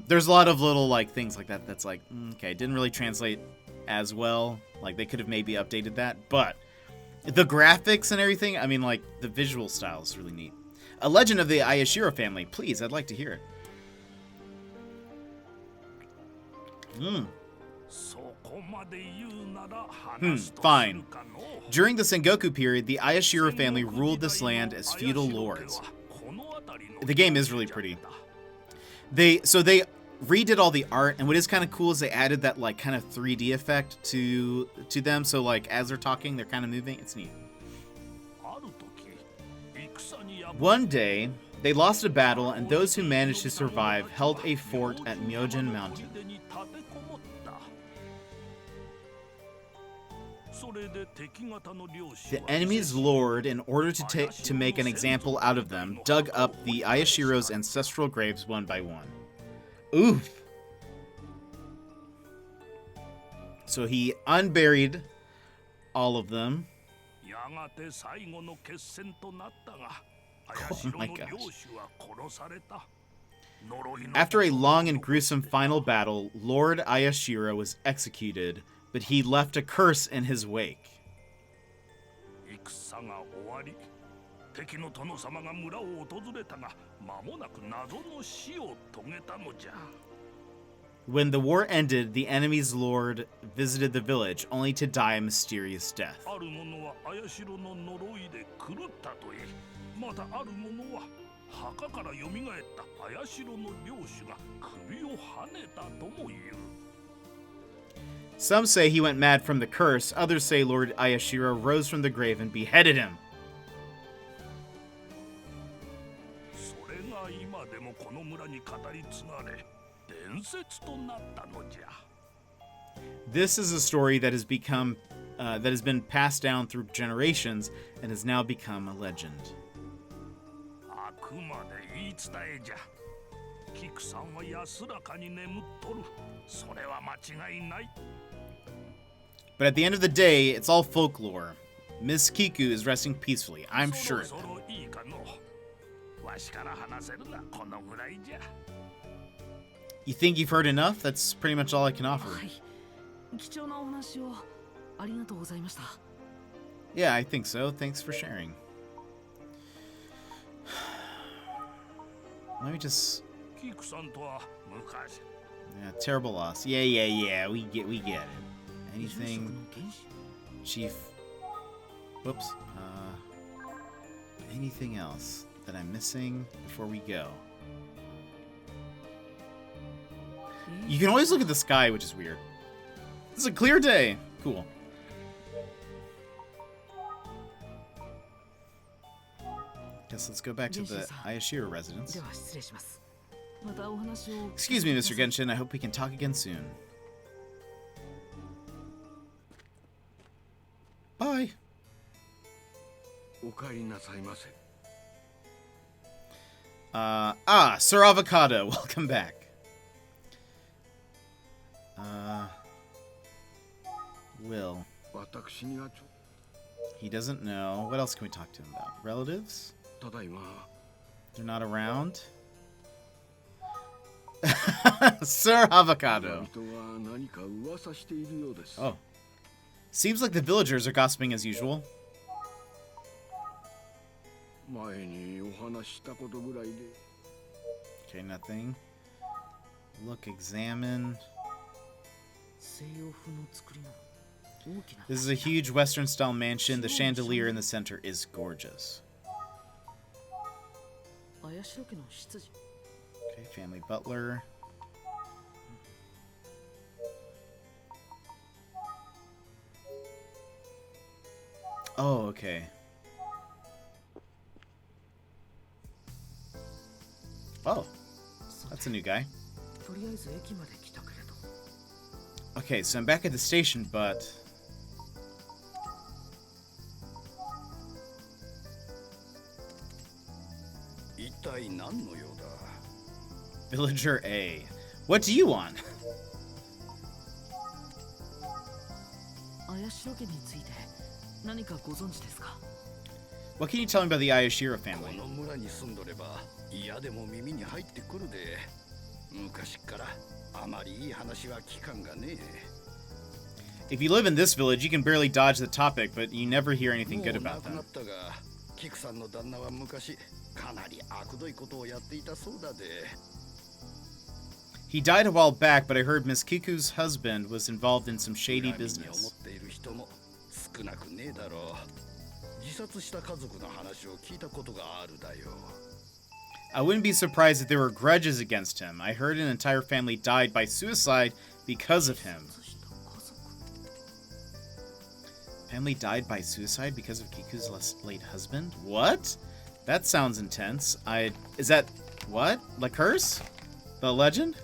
There's a lot of little like things like that. That's like okay, it didn't really translate as well. Like they could have maybe updated that, but. The graphics and everything, I mean, like, the visual style is really neat. A legend of the Ayashiro family. Please, I'd like to hear it. Fine. During the Sengoku period, the Ayashiro family ruled this land as feudal lords. The game is really pretty. They redid all the art, and what is kind of cool is they added that like kind of 3D effect to them, so like as they're talking they're kind of moving. It's neat. One day they lost a battle, and those who managed to survive held a fort at Myojin Mountain. The enemy's lord, in order to make an example out of them, dug up the Ayashiro's ancestral graves one by one. Oof. So he unburied all of them. Oh my gosh. After a long and gruesome final battle, Lord Ayashiro was executed, but he left a curse in his wake. When the war ended, the enemy's lord visited the village, only to die a mysterious death. Some say he went mad from the curse, others say Lord Ayashiro rose from the grave and beheaded him. This is a story that has been passed down through generations and has now become a legend. But at the end of the day, it's all folklore. Miss Kiku is resting peacefully, I'm sure of it. You think you've heard enough? That's pretty much all I can offer. Yeah, I think so. Thanks for sharing. Let me just... Yeah, terrible loss. Yeah. We get it. Anything... Chief... Whoops. Anything else that I'm missing before we go? You can always look at the sky, which is weird. This is a clear day. Cool. Guess let's go back to the Ayashiro residence. Excuse me, Mr. Genshin. I hope we can talk again soon. Bye. Sir Avocado. Welcome back. Will. He doesn't know. What else can we talk to him about? Relatives? They're not around? Sir Avocado. 人は何か噂しているようです。 Oh. Seems like the villagers are gossiping as usual. 前にお話ししたことぐらいで。 Okay, nothing. Look, examine. 西洋風の作りなの。大きな。This is a huge Western-style mansion. The chandelier in the center is gorgeous. 綾代家の執事。 Okay, family butler. Oh, okay. Oh, that's a new guy. とりあえず駅まで来たけれど。 Okay, so I'm back at the station, but... Villager A. What do you want? 綾代家について何かご存知ですか？ What can you tell me about the Ayashiro family? この村に住んどれば嫌でも耳に入ってくるで、昔からあまりいい話は聞かんがね。 If you live in this village, you can barely dodge the topic, but you never hear anything good もう亡 about くな them. ったが、キクさんの旦那は昔かなり悪どいことをやっていたそうだで。 He died a while back, but I heard Miss Kiku's husband was involved in some shady 恨みに思 business. っている人も少なくねえだろう。自殺した家族の話を聞いたことがあるだよ。 I wouldn't be surprised if there were grudges against him. I heard an entire family died by suicide because of him. Family died by suicide because of Kiku's late husband? What? That sounds intense. Is that... what? The curse? The legend?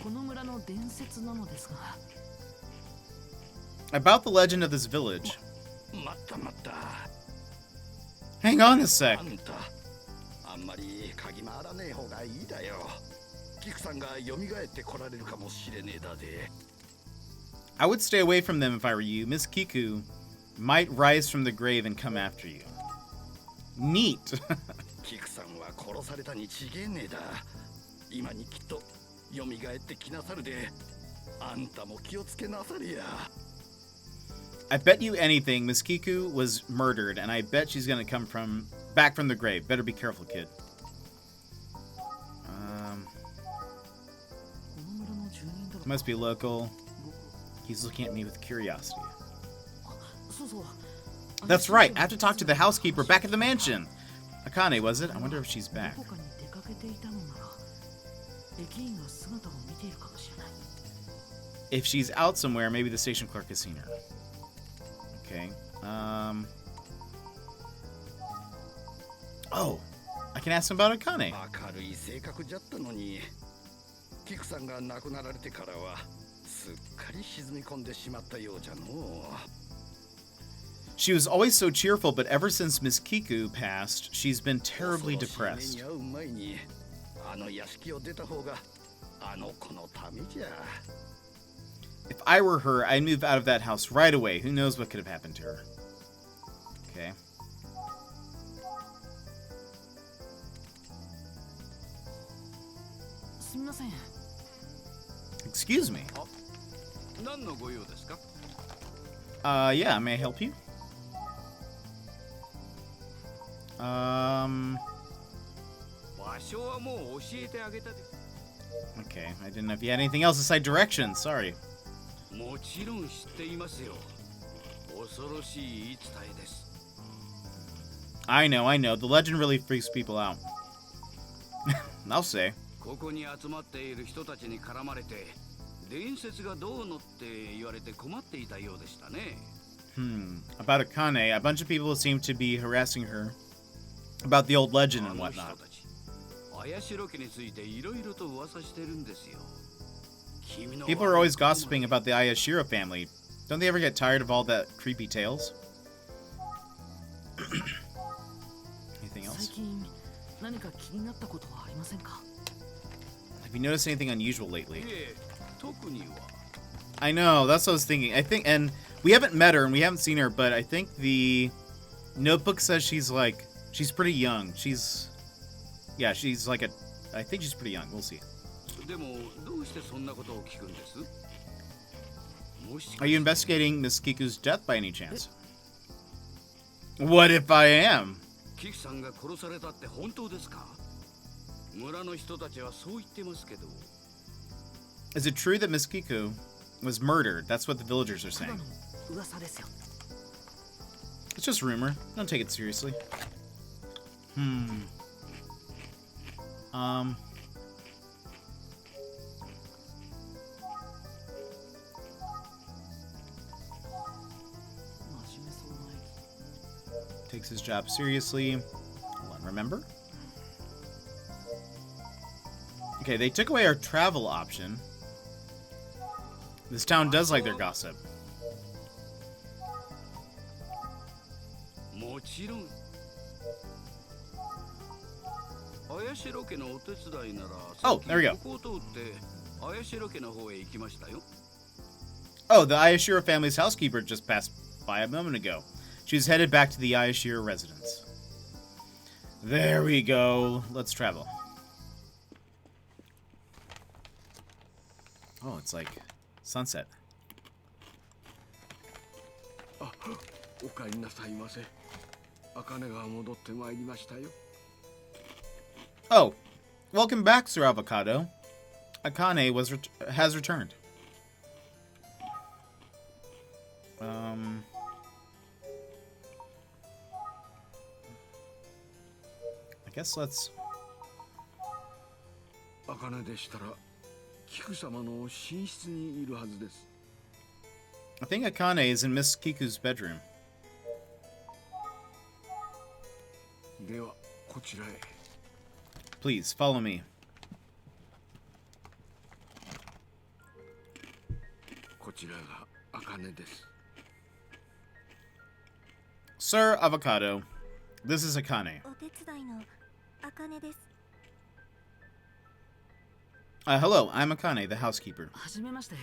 この村の伝説なのですが。 About the legend of this village. 待った待った。 Hang on a sec. あんた、あんまり嗅ぎ回らねえ方がいいだよ。キクさんが蘇って来られるかもしれねえだで。 I would stay away from them if I were you. Miss Kiku might rise from the grave and come after you. Neat. キクさんは殺されたに違えねえだ。今にきっと蘇ってきなさるで。あんたも気をつけなされや。 I bet you anything, Miss Kiku was murdered, and I bet she's gonna come back from the grave. Better be careful, kid. この村の住人だろうか。 Must be local. He's looking at me with curiosity. そうそう。 That's right. I have to talk to the housekeeper back at the mansion. Akane, was it? I wonder if she's back. どこかに出かけていたのなら、駅員が姿を見ているかもしれない。 If she's out somewhere, maybe the station clerk has seen her. Okay. Oh, I can ask him about Akane. 明るい性格じゃったのに、キクさんが亡くなられてからはすっかり沈み込んでしまったようじゃのう。 She was always so cheerful, but ever since Miss Kiku passed, she's been terribly 恐ろ depressed. しい目に遭う前に、あの屋敷を出た方があの子のためじゃ。 If I were her, I'd move out of that house right away. Who knows what could have happened to her? Okay. すみません。 Excuse me. 何のご用ですか？ Yeah, may I help you? Um, 場所はもう教えてあげたで。 okay. I didn't know if you had anything else aside directions. Sorry. もちろん知っていますよ。恐ろしい言い伝えです。 I know. The legend really freaks people out. I'll say. ここに集まっている人たちに絡まれて、伝説がどうのって言われて困っていたようでしたね。About Akane, a bunch of people seem to be harassing her about the old legend and あの人 whatnot. たち、綾代家についていろいろと噂してるんですよ。 People are always gossiping about the Ayashiro family. Don't they ever get tired of all that creepy tales? Anything 最 else? 近何か気になったことはありませんか？ Have you noticed anything unusual lately? いえ、特には。 I know, that's what I was thinking. I think, and we haven't met her and we haven't seen her, but I think the notebook says she's pretty young. She's like a I think she's pretty young. We'll see. でもどうしてそんなことを聞くんです？もし Are you investigating Miss Kiku's death by any chance? What if I am? キクさんが殺されたって本当ですか？村の人たちはそう言ってますけど。Is it true that Miss Kiku was murdered? That's what the villagers are ただ saying. の噂ですよ。 It's just rumor. Don't take it seriously. Takes his job seriously. Hold on, remember? Okay, they took away our travel option. This town does like their gossip. もちろん。綾代家のお手伝いなら、 Oh, there we go. ここを通って綾代家の方へ行きましたよ。 Oh, the Ayashiro family's housekeeper just passed by a moment ago. She was headed back to the Ayashiro residence. There we go. Let's travel. Oh, it's like sunset. あ、お帰りなさいませ。茜が戻ってまいりましたよ。 Oh, welcome back, Sir Avocado. Akane has returned. I guess let's... 茜でしたら、菊様の寝室にいるはずです。 I think Akane is in Miss Kiku's bedroom. では、こちらへ。 Please, follow me. こちらが茜です。 Sir Avocado, this is Akane. お手伝いの茜です。 Hello, I'm Akane, the housekeeper. はじめまして。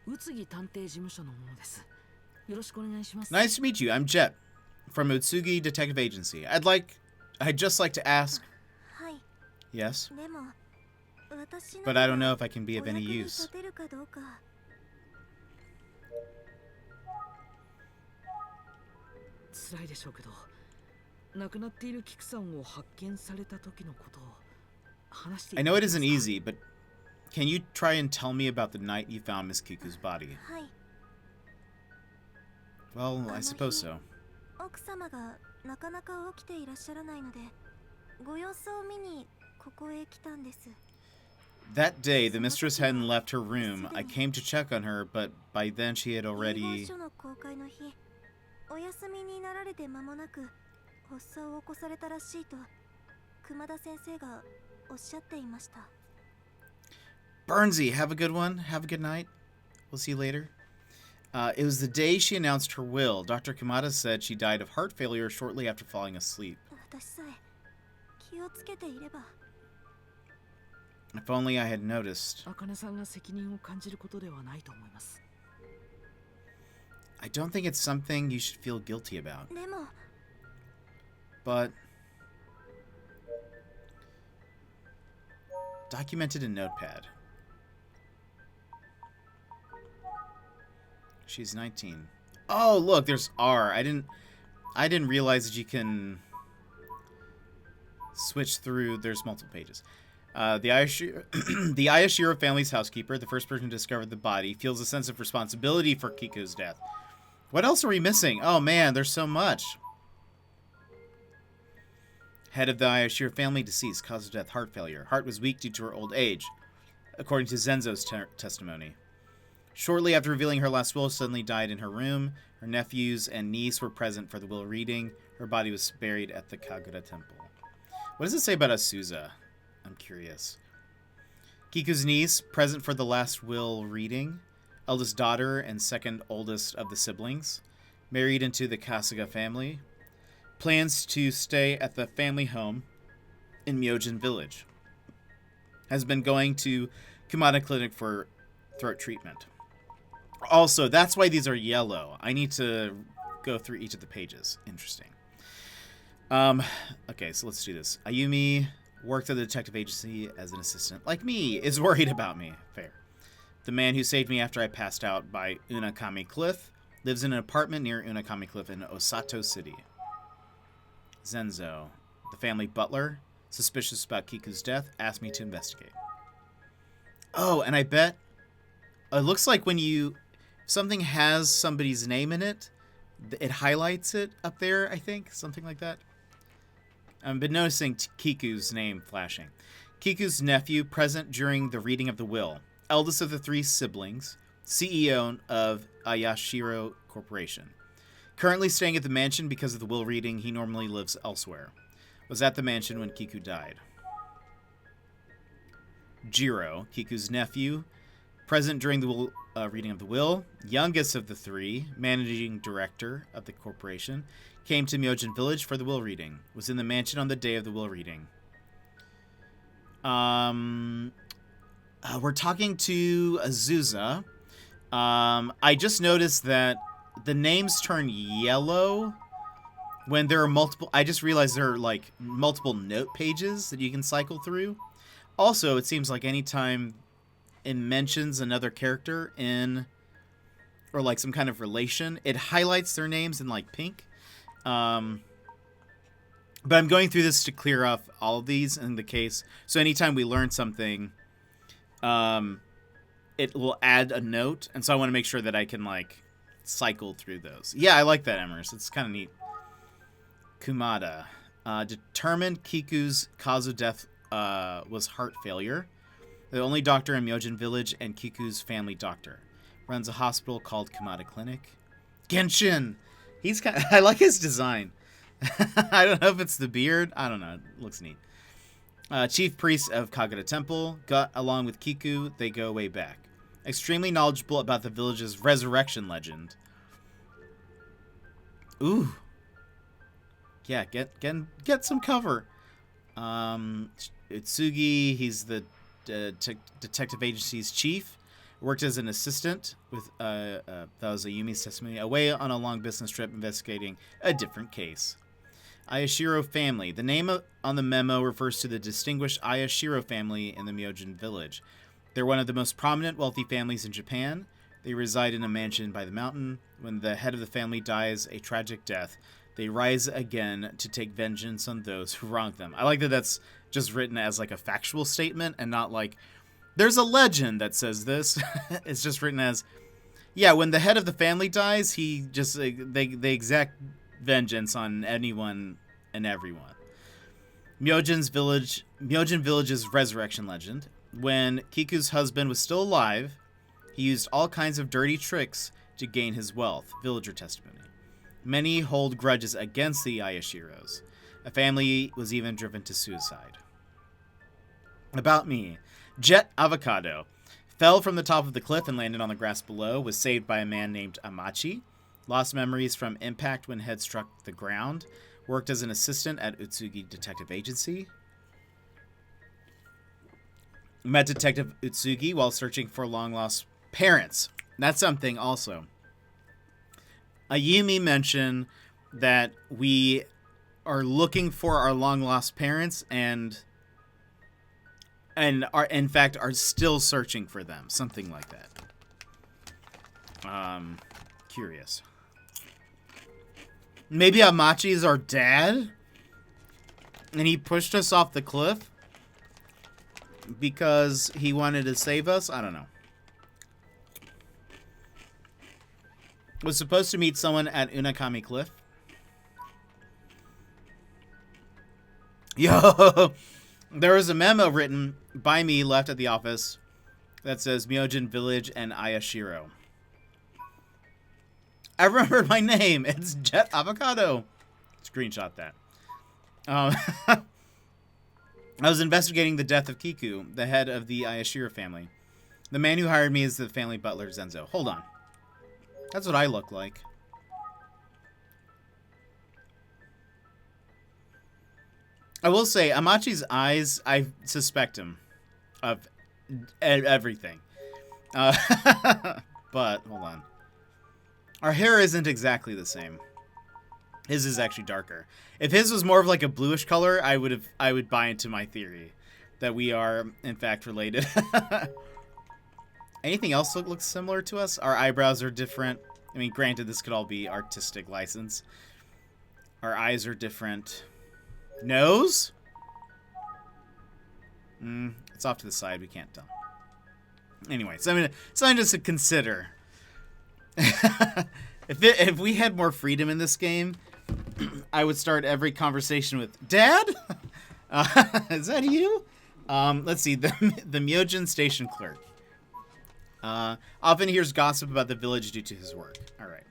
宇津木探偵事務所の者です。よろしくお願いします。 Nice to meet you. I'm Jet from Utsugi Detective Agency. I'd just like to ask. はい。 Yes, でも私の but I don't know if I can be お of 役 any に use. 立てるかどうか。辛いでしょうけど、亡くなっているキクさんを発見された時のことを話してい I た know だ it けます isn't か？ easy, but can you try and tell me about the night you found Miss Kiku's body? はい。 Well, I suppose so. 奥様がなかなか起きていらっしゃらないので、ご様子を見にここへ来たんです。 That day, the mistress hadn't left her room. I came to check on her, but by then she had 遺言 already... 書の公開の日、お休みになられて間もなく発作を起こされたらしいと熊田先生がおっしゃっていました。 Burnsy, have a good one. Have a good night. We'll see you later. It was the day she announced her will. Dr. Kamada said she died of heart failure shortly after falling asleep. 私さえ気をつけていれば。 If only I had noticed. 茜さんが責任を感じることではないと思います。 I don't think it's something you should feel guilty about. でも But... documented in Notepad. She's 19. Oh, look, there's R. I didn't realize that you can switch through. There's multiple pages. The Ayashiro family's housekeeper, the first person to discover the body, feels a sense of responsibility for Kiku's death. What else are we missing? Oh man, there's so much. Head of the Ayashiro family deceased, cause of death, heart failure. Heart was weak due to her old age, according to Zenzo's testimony. Shortly after revealing her last will, suddenly died in her room. Her nephews and niece were present for the will reading. Her body was buried at the Kagura temple. What does it say about Asuza? I'm curious. Kiku's niece, present for the last will reading. Eldest daughter and second oldest of the siblings. Married into the Kasuga family. Plans to stay at the family home in Myojin village. Has been going to Kumada Clinic for throat treatment. Also, that's why these are yellow. I need to go through each of the pages. Interesting. Okay, so let's do this. Ayumi Worked at the detective agency as an assistant. Like me, is worried about me. Fair. The man who saved me after I passed out by Unakami Cliff lives in an apartment near Unakami Cliff in Osato City. Zenzo, the family butler, suspicious about Kiku's death, asked me to investigate. Oh, and I bet it looks like when something has somebody's name in it, it highlights it up there, I think. Something like that. I've been noticing Kiku's name flashing. Kiku's nephew, present during the reading of the will. Eldest of the 3 siblings. CEO of Ayashiro Corporation. Currently staying at the mansion because of the will reading. He normally lives elsewhere. Was at the mansion when Kiku died. Jiro, Kiku's nephew. Present during the reading of the will. Youngest of the 3. Managing director of the corporation. Came to Myojin Village for the will reading. Was in the mansion on the day of the will reading. We're talking to Azusa. I just noticed that the names turn yellow when there are multiple... I just realized there are, like, multiple note pages that you can cycle through. Also, it seems like anytime it mentions another character in... or, like, some kind of relation, it highlights their names in, like, pink. But I'm going through this to clear off all of these in the case. So anytime we learn something, it will add a note. And so I want to make sure that I can, like, cycle through those. Yeah, I like that, Emrys. It's kind of neat. Kumada. Determined Kiku's cause of death was heart failure. The only doctor in Myojin Village and Kiku's family doctor. Runs a hospital called Kumada Clinic. Genshin! He's kind of, I like his design. I don't know if it's the beard. I don't know. It looks neat. Chief priest of Kagura Temple. Got along with Kiku. They go way back. Extremely knowledgeable about the village's resurrection legend. Ooh. Yeah, get some cover. Utsugi, he's the detective agency's chief. Worked as an assistant with, that was Ayumi's testimony, away on a long business trip investigating a different case. Ayashiro family. The name on the memo refers to the distinguished Ayashiro family in the Myojin village. They're one of the most prominent wealthy families in Japan. They reside in a mansion by the mountain. When the head of the family dies a tragic death, they rise again to take vengeance on those who wronged them. I like that that's just written as like a factual statement and not like, there's a legend that says this. It's just written as, yeah, when the head of the family dies, he just, they exact vengeance on anyone and everyone. Myojin Village's resurrection legend. When Kiku's husband was still alive, he used all kinds of dirty tricks to gain his wealth. Villager testimony. Many hold grudges against the Ayashiros. A family was even driven to suicide. About me. Jet Avocado. Fell from the top of the cliff and landed on the grass below. Was saved by a man named Amachi. Lost memories from impact when head struck the ground. Worked as an assistant at Utsugi Detective Agency. Met Detective Utsugi while searching for long-lost parents. That's something also. Ayumi mentioned that we are looking for our long-lost parents and are, in fact, are still searching for them. Something like that. Curious. Maybe Amachi is our dad? And he pushed us off the cliff? Because he wanted to save us? I don't know. Was supposed to meet someone at Unakami Cliff. Yo! There was a memo written by me left at the office that says Myojin Village and Ayashiro. I remembered my name. It's Jet Avocado. Screenshot that. I was investigating the death of Kiku, the head of the Ayashiro family. The man who hired me is the family butler, Zenzo. Hold on. That's what I look like. I will say, Amachi's eyes, I suspect him of everything. But, hold on. Our hair isn't exactly the same. His is actually darker. If his was more of like a bluish color, I would buy into my theory that we are in fact related. Anything else that looks similar to us? Our eyebrows are different. I mean, granted, this could all be artistic license. Our eyes are different. Nose? It's off to the side. We can't tell. Anyway, something just to consider. If we had more freedom in this game, I would start every conversation with, Dad? Is that you? Let's see. The Myojin station clerk. Often hears gossip about the village due to his work. All right.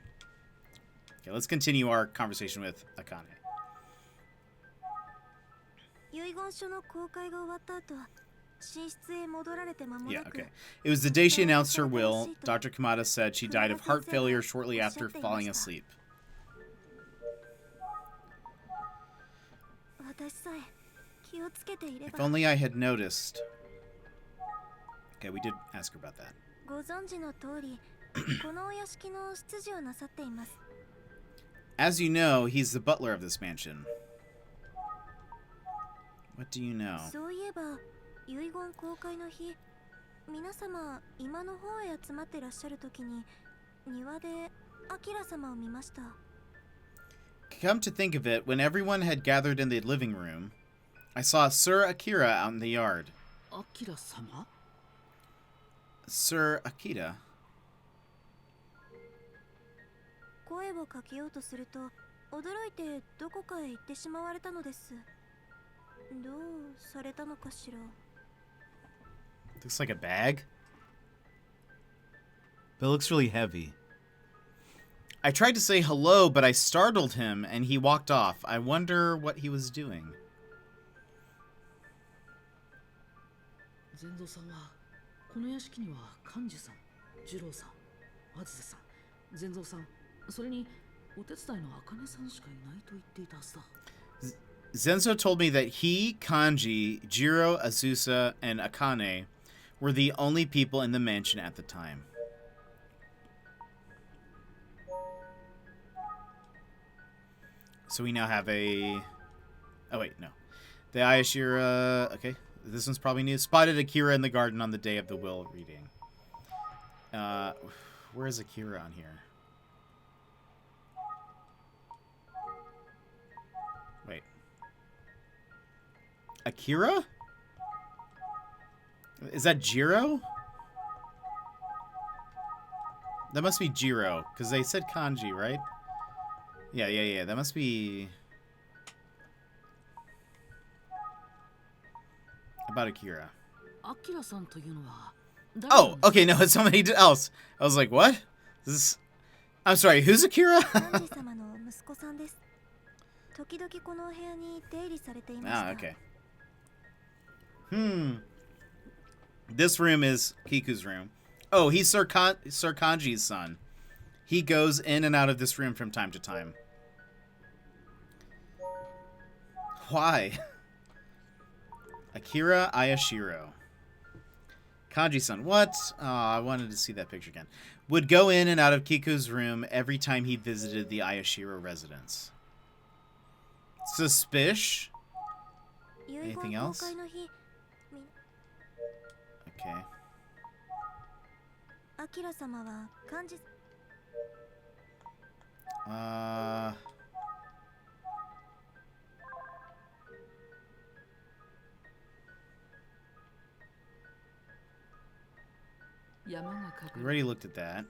Okay, let's continue our conversation with Akane. Yeah, okay. It was the day she announced her will. Dr. Kamada said she died of heart failure shortly after falling asleep. If only I had noticed. Okay, we did ask her about that. As you know, he's the butler of this mansion. What do you know? Come to think of it, when everyone had gathered in the living room, I saw Sir Akira out in the yard. Akira-sama? Sir Akira? Looks like a bag. But it looks really heavy. I tried to say hello, but I startled him, and he walked off. I wonder what he was doing. Zenzo-san wa, この屋敷には幹事さん、次郎さん、あずささん、Zenzoさん、それにお手伝いの茜さんしかいないと言っていたはずだ。Zenzo told me that he, Kanji, Jiro, Azusa, and Akane were the only people in the mansion at the time. So we now have a... Oh, wait, no. The Ayashira... Okay, this one's probably new. Spotted Akira in the garden on the day of the will reading. Where is Akira on here? Wait. Akira? Is that Jiro? That must be Jiro, because they said kanji, right? Yeah. That must be... about Akira. Oh, okay, no, it's somebody else. I was like, what? This is... I'm sorry, who's Akira? Ah, okay. This room is Kiku's room. Oh, he's Sir Kanji's son. He goes in and out of this room from time to time. Why? Akira Ayashiro. Kanji-san, what? Oh, I wanted to see that picture again. Would go in and out of Kiku's room every time he visited the Ayashiro residence. Suspicious? Anything else? Okay. We already looked at that.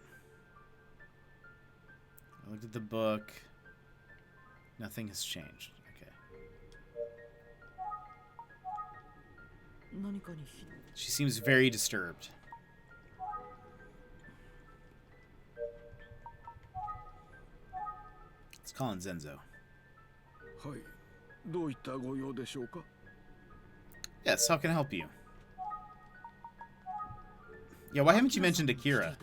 I looked at the book. Nothing has changed. Okay. She seems very disturbed. Let's call in Zenzo. Yes, how can I help you? Yeah, why haven't you mentioned Akira?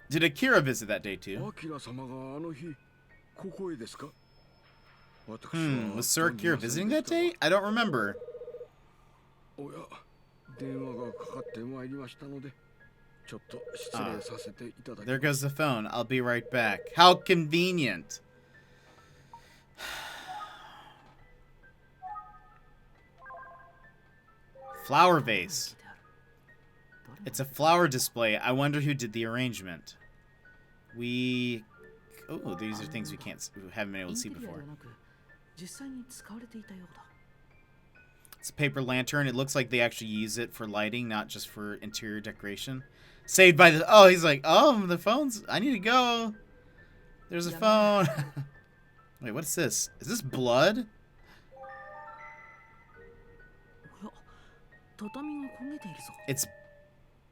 Did Akira visit that day too? Was Sir Akira visiting that day? I don't remember. There goes the phone. I'll be right back. How convenient. Flower vase. It's a flower display. I wonder who did the arrangement. We... Oh, these are things we haven't been able to see before. It's a paper lantern. It looks like they actually use it for lighting, not just for interior decoration. Saved by the... Oh, he's like, oh, the phone's... I need to go. There's a phone. Wait, what's this? Is this blood? It's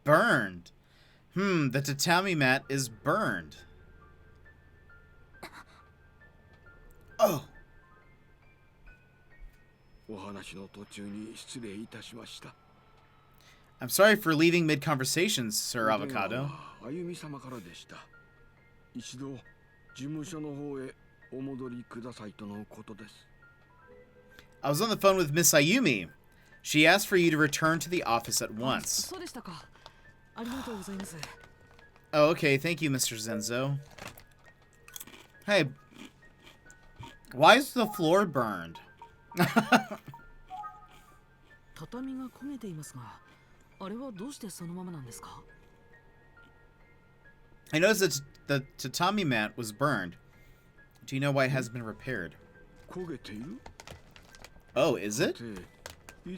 burned. The tatami mat is burned. Oh. I'm sorry for leaving mid-conversation, Sir Avocado. I was on the phone with Miss Ayumi. She asked for you to return to the office at once. Oh, okay. Thank you, Mr. Zenzo. Hey. Why is the floor burned? I noticed that the tatami mat was burned. Do you know why it hasn't been repaired? Oh, is it? I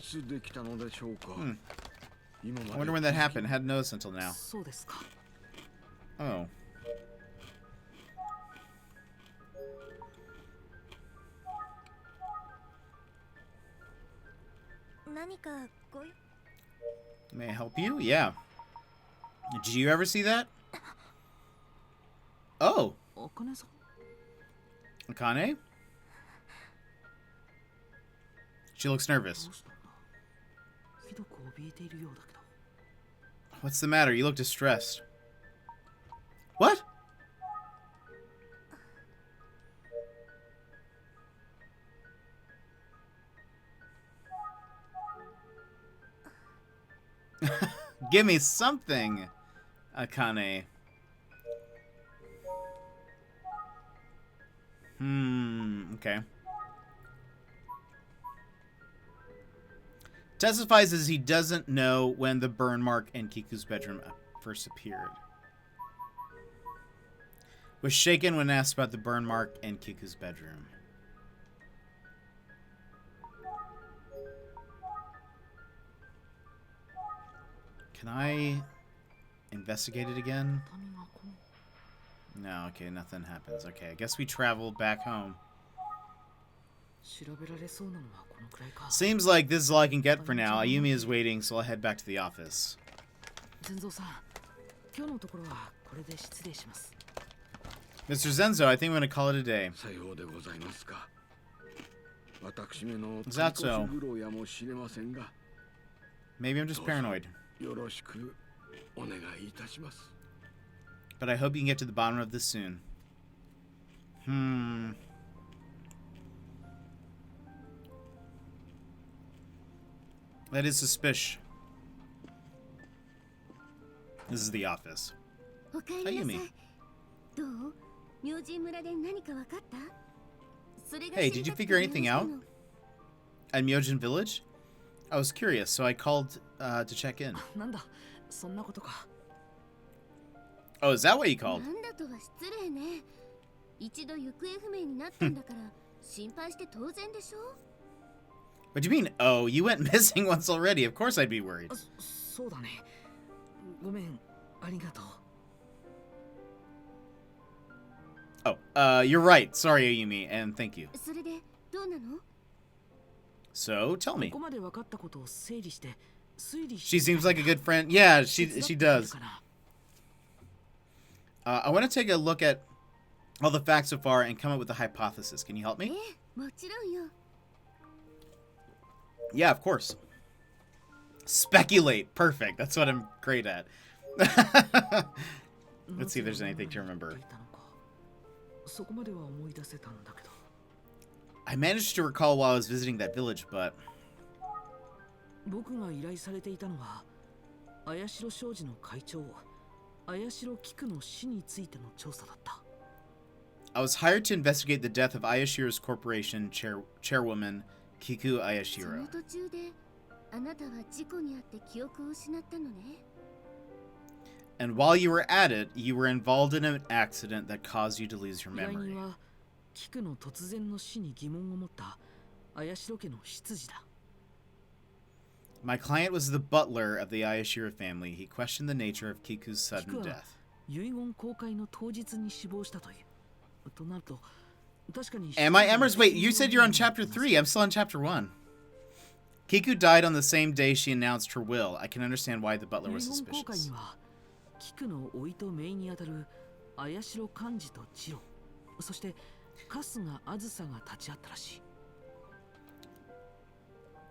wonder when that happened. I hadn't noticed until now. Oh. May I help you? Yeah. Did you ever see that? Oh. Akane? She looks nervous. What's the matter? You look distressed. What? Give me something, Akane. Okay. Testifies as he doesn't know when the burn mark in Kiku's bedroom first appeared. Was shaken when asked about the burn mark in Kiku's bedroom. Can I investigate it again? No, okay, nothing happens. Okay, I guess we travel back home. Seems like this is all I can get for now. Ayumi is waiting, so I'll head back to the office. Mr. Zenzo, I think I'm going to call it a day. Zato. Maybe I'm just paranoid. But I hope you can get to the bottom of this soon. That is suspicious. This is the office. Ayumi. Hey, did you figure anything out? At Myojin Village? I was curious, so I called to check in. Oh, is that what you called? What do you mean, oh? You went missing once already. Of course I'd be worried. Oh, you're right. Sorry, Ayumi, and thank you. So, tell me. She seems like a good friend. Yeah, she does. I want to take a look at all the facts so far and come up with a hypothesis. Can you help me? Yeah, of course. Speculate. Perfect. That's what I'm great at. Let's see if there's anything to remember. I managed to recall while I was visiting that village, but... I was hired to investigate the death of Ayashiro's corporation chairwoman, Kiku そ Ayashiro. の途中であなたは事故に遭って記憶を失ったのね。 And while you were at it, you were involved in an accident that caused you to lose your 依頼 memory. 人はキクの突然の死に疑問を持った綾代家の執事だ。 My client was the butler of the Ayashiro family. He questioned the nature of Kiku's キク sudden は death. 遺言公開の当日に死亡したという。となると、確かに。 Am I Emers? Wait, you said you're on chapter 3. I'm still on chapter 1. Kiku died on the same day she announced her will. I can understand why the butler 遺 was 言公開 suspicious. にはキクの甥と姪にあたる綾代幹事と次郎、そして春日あずさが立ち会ったらしい。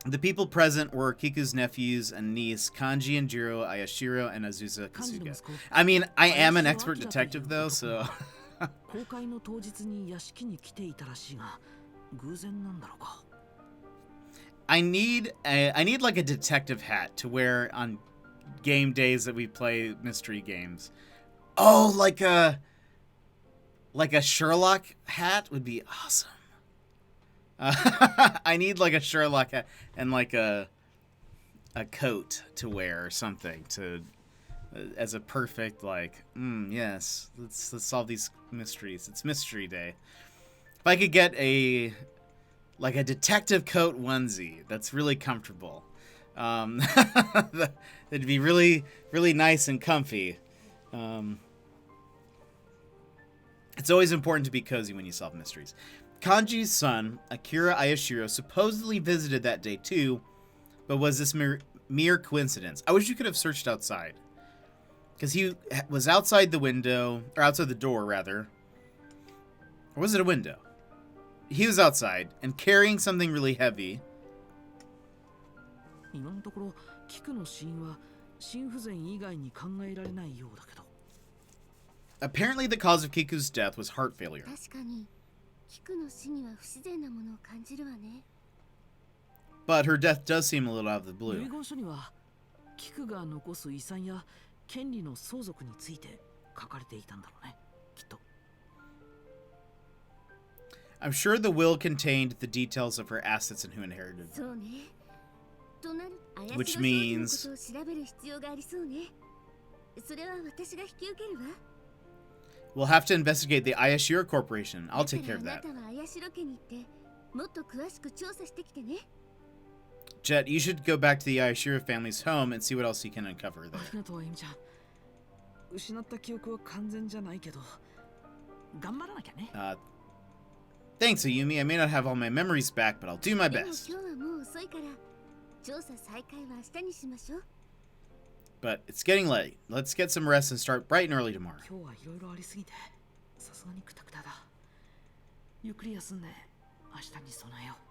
The people present were Kiku's nephews and niece, Kanji and Jiro, Ayashiro, and Azusa 幹事の Kasuga. 息子 I mean, I am an 綾代 expert 明という detective, though, 男 so... が公開の当日に屋敷に来ていたらしいが、偶然なんだろうか。 I need like a detective hat to wear on game days that we play mystery games. Oh, like a Sherlock hat would be awesome. I need like a Sherlock hat and like a coat to wear or something to as a perfect like yes, let's solve these mysteries. It's mystery day. If I could get a detective coat onesie that's really comfortable, that'd be really, really nice and comfy. It's always important to be cozy when you solve mysteries. Kanji's son, Akira Ayashiro, supposedly visited that day too, but was this mere coincidence? I wish you could have searched outside. Because he was outside the window, or outside the door, rather. Or was it a window? He was outside and carrying something really heavy. 今のところキクの死因は心不全以外に考えられないようだけど。 Apparently the cause of Kiku's death was heart failure. 確かにキクの死には不自然なものを感じるわね。 But her death does seem a little out of the 遺 blue. 言書にはキクが残す遺産や権利の相続について書かれていたんだろうね、きっと。 I'm sure the will contained the details of her assets and who inherited them. そうね。となる綾代 Which 少女の means- ことを調べる必要がありそうね。それは私が引き受けるわ。 We'll have to investigate the Ayashiro Corporation. I'll take care of だ that. からあなたは綾代家に行ってもっと詳しく調査してきてね。 Jet, you should go back to the Ayashiro family's home and see what else you can uncover あ there. りがとう、エミちゃん。失った記憶は完全じゃないけど、頑張らなきゃね。Thanks, Ayumi. I may not have all my memories back, but I'll do my でも best. 今日はもう遅いから調査再開は明日にしましょう。 But it's getting late. Let's get some rest and start bright and early tomorrow. 今日はいろいろありすぎて、さすがにクタクタだ。ゆっくり休んで、明日に備えよう。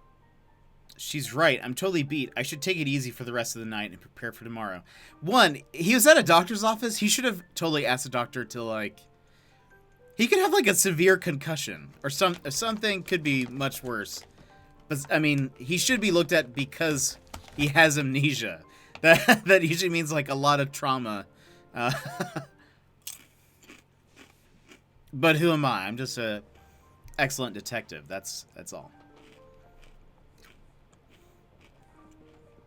She's right. I'm totally beat. I should take it easy for the rest of the night and prepare for tomorrow. One, he was at a doctor's office. He should have totally asked the doctor to, like... He could have, like, a severe concussion. Or something could be much worse. But, I mean, he should be looked at because he has amnesia. That usually means, like, a lot of trauma. But who am I? I'm just a excellent detective. That's all.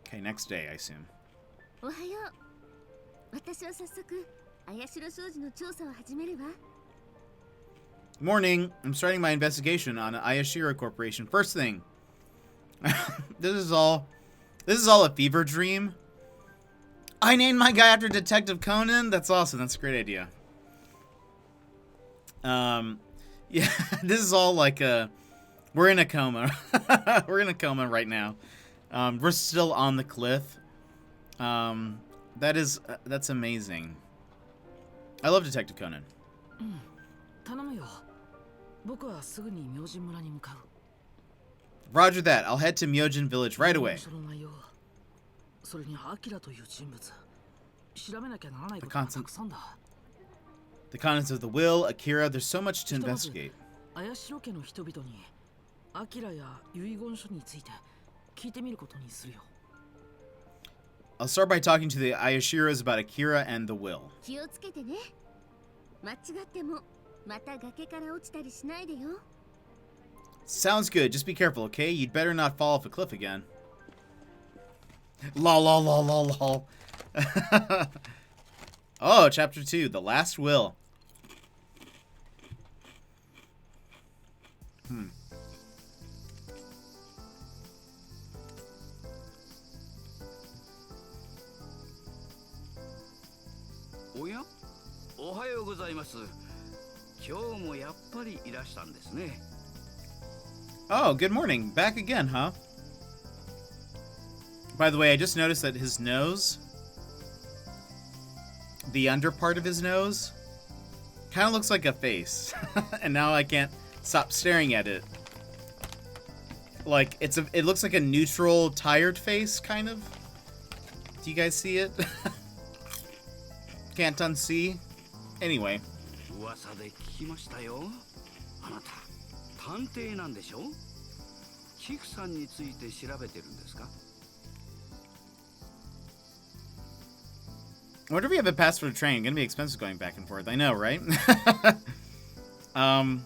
Okay, next day, I assume. おはよう。私は早速綾代商事の調査を始めるわ。 Morning. I'm starting my investigation on Ayashiro Corporation. First thing. This is all a fever dream. I named my guy after Detective Conan. That's awesome. That's a great idea. Yeah, this is all like we're in a coma. We're in a coma right now. We're still on the cliff. That's amazing. I love Detective Conan. 頼むよ。僕はすぐに明神村に向かう。 Roger that. I'll head to Myojin Village right away. その内容、それにアキラという人物、調べなきゃならないことがたくさんだ。 The contents of the will, Akira, there's so much to ひとまず investigate. 綾代家の人々にアキラや遺言書について聞いてみることにするよ。 I'll start by talking to the Ayashiros about Akira and the will. 気をつけてね。間違ってもまた崖から落ちたりしないでよ。 Sounds good. Just be careful, okay? You'd better not fall off a cliff again. Lol, lol, lol, lol, lol. Oh, chapter 2, The Last Will.おや、おはようございます。今日もやっぱりいらしたんですね。 Oh, good morning. Back again, huh? By the way, I just noticed that his nose, the under part of his nose, kind of looks like a face. And now I can't stop staring at it. Like, it looks like a neutral, tired face, kind of. Do you guys see it? Can't unsee. Anyway. 噂で聞きましたよ。あなた探偵なんでしょ？キクさんについて調べてるんですか？ I wonder if we have a pass for the train. Gonna be expensive going back and forth. I know, right? I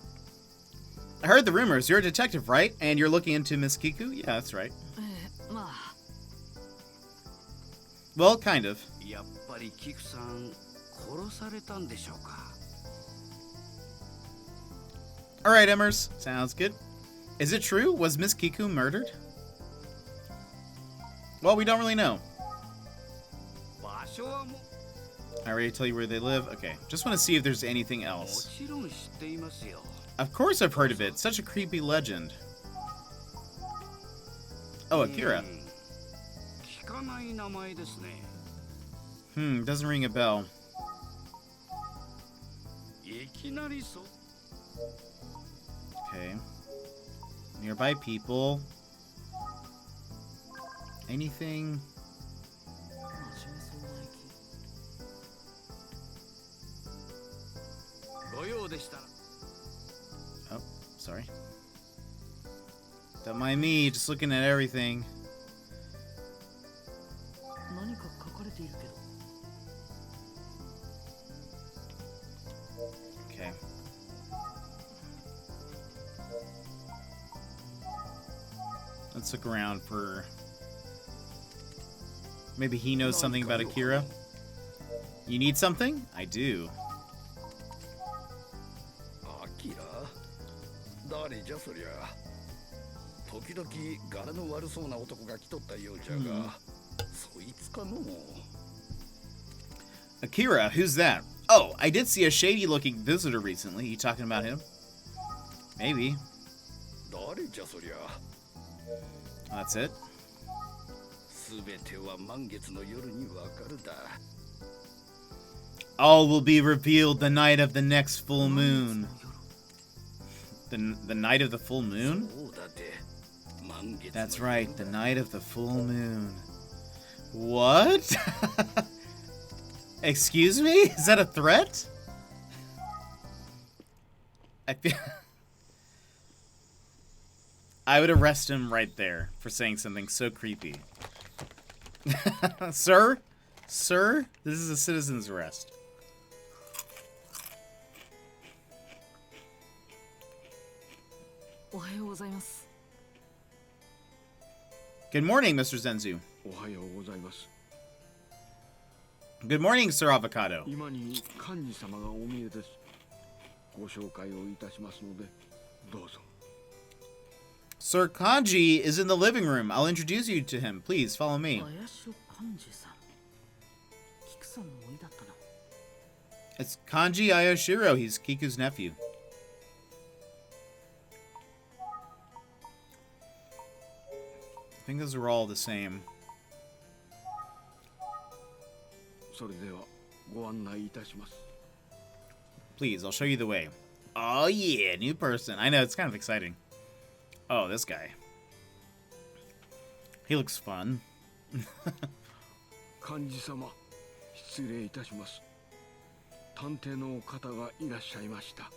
heard the rumors. You're a detective, right? And you're looking into Miss Kiku? Yeah, that's right. まあ Well, kind of. やっぱりキクさん殺されたんでしょうか？ Alright, Emmers. Sounds good. Is it true? Was Miss Kiku murdered? Well, we don't really know. 場所はも I already tell you where they live? Okay. Just want to see if there's anything も else. ちろん知っていますよ。 Of course I've heard of it. Such a creepy legend. Oh, Akira. 聞かない名前ですね。 Doesn't ring a bell. いきなりそう。 Okay. Nearby people. Anything? 真面目そうな駅。ご用でしたら。 Oh, sorry. Don't mind me, just looking at everything. 何か書かれているけど。 Okay. Let's look around for... Maybe he knows something about Akira? You need something? I do. アキラ誰じゃそりゃ。時々柄の悪そうな男が来とったようじゃが、そいつかの。 Akira, who's that? Oh, I did see a shady-looking visitor recently. You talking about him? Maybe. 誰じゃそりゃ。 That's it. すべては満月の夜にわかるだ。 All will be revealed the night of the next full moon. The night of the full moon? そうだって。満月の That's right, the night of the full moon. What? Excuse me? Is that a threat? I feel... I would arrest him right there for saying something so creepy. Sir? Sir? This is a citizen's arrest. Good morning, Mr. Zenzu. おはようございます。 Good morning, Sir Avocado. 今に幹事様がお見えです。ご紹介をいたしますので、どうぞ。 Sir Kanji is in the living room. I'll introduce you to him. Please follow me. 林幹事さん。キクさんの甥だったな。 It's Kanji Ayoshiro. He's Kiku's nephew. I think those are all the same. それではご案内いたします。 Please, I'll show you the way. Oh yeah, new person. I know, it's kind of exciting. Oh, this guy. He looks fun. 幹事様、失礼いたします。探偵の方がいらっしゃいました。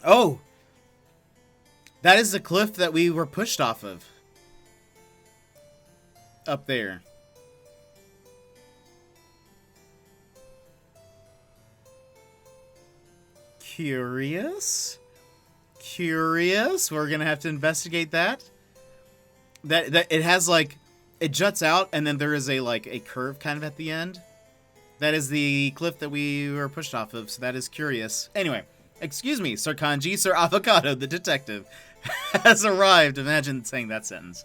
Oh! That is the cliff that we were pushed off of. Up there. Curious. Curious. We're gonna have to investigate that. That it has like it juts out, and then there is a curve kind of at the end. That is the cliff that we were pushed off of. So that is curious. Anyway, excuse me, Sir Kanji, Sir Avocado, the detective, has arrived. Imagine saying that sentence.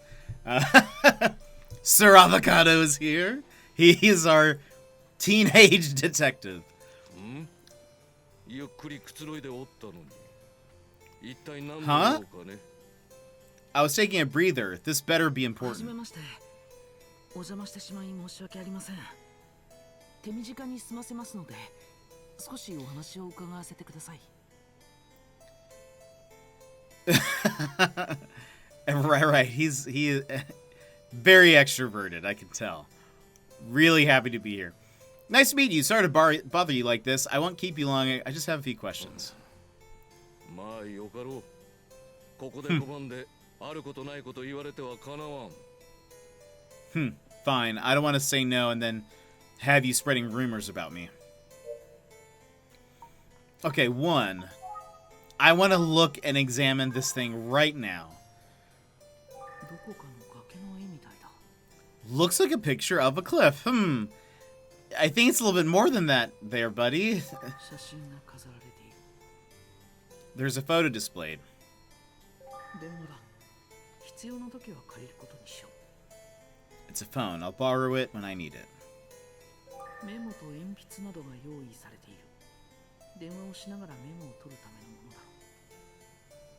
Sir Avocado is here. He is our teenage detective. Huh? I was taking a breather. This better be important. お邪魔してしまい申し訳ありません。手短に済ませますので、少しお話を伺わせてください。Right. He is very extroverted, I can tell. Really happy to be here. Nice to meet you. Sorry to bother you like this. I won't keep you long. I just have a few questions. Fine. I don't want to say no and then have you spreading rumors about me. Okay, 1. I want to look and examine this thing right now. Looks like a picture of a cliff. I think it's a little bit more than that there, buddy. There's a photo displayed. It's a phone. I'll borrow it when I need it.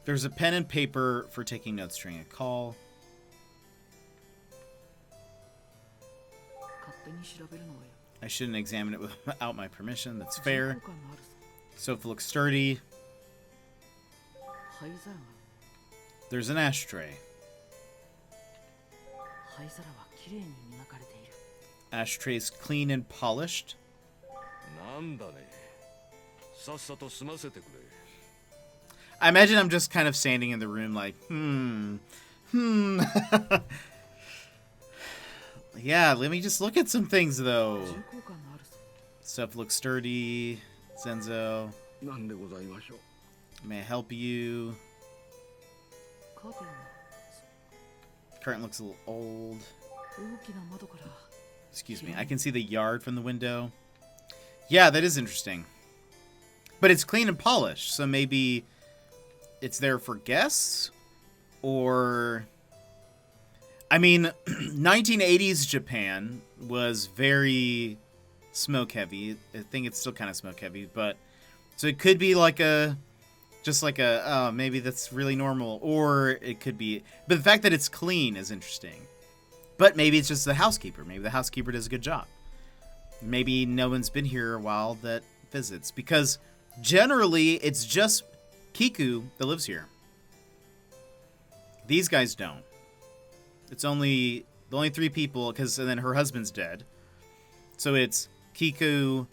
There's a pen and paper for taking notes during a call. I shouldn't examine it without my permission. That's fair. Sofa looks sturdy. There's an ashtray. Ashtray's clean and polished. I imagine I'm just kind of standing in the room like, Yeah, let me just look at some things, though. Stuff looks sturdy. Zenzo. May I help you? Curtain looks a little old. Excuse me. I can see the yard from the window. Yeah, that is interesting. But it's clean and polished, so maybe it's there for guests? Or... I mean, 1980s Japan was very smoke-heavy. I think it's still kind of smoke-heavy, but... So it could be like a... Just like a, oh, maybe that's really normal. Or it could be... But the fact that it's clean is interesting. But maybe it's just the housekeeper. Maybe the housekeeper does a good job. Maybe no one's been here a while that visits. Because generally, it's just Kiku that lives here. These guys don't. It's only... The only 3 people, because then her husband's dead. So it's Kiku,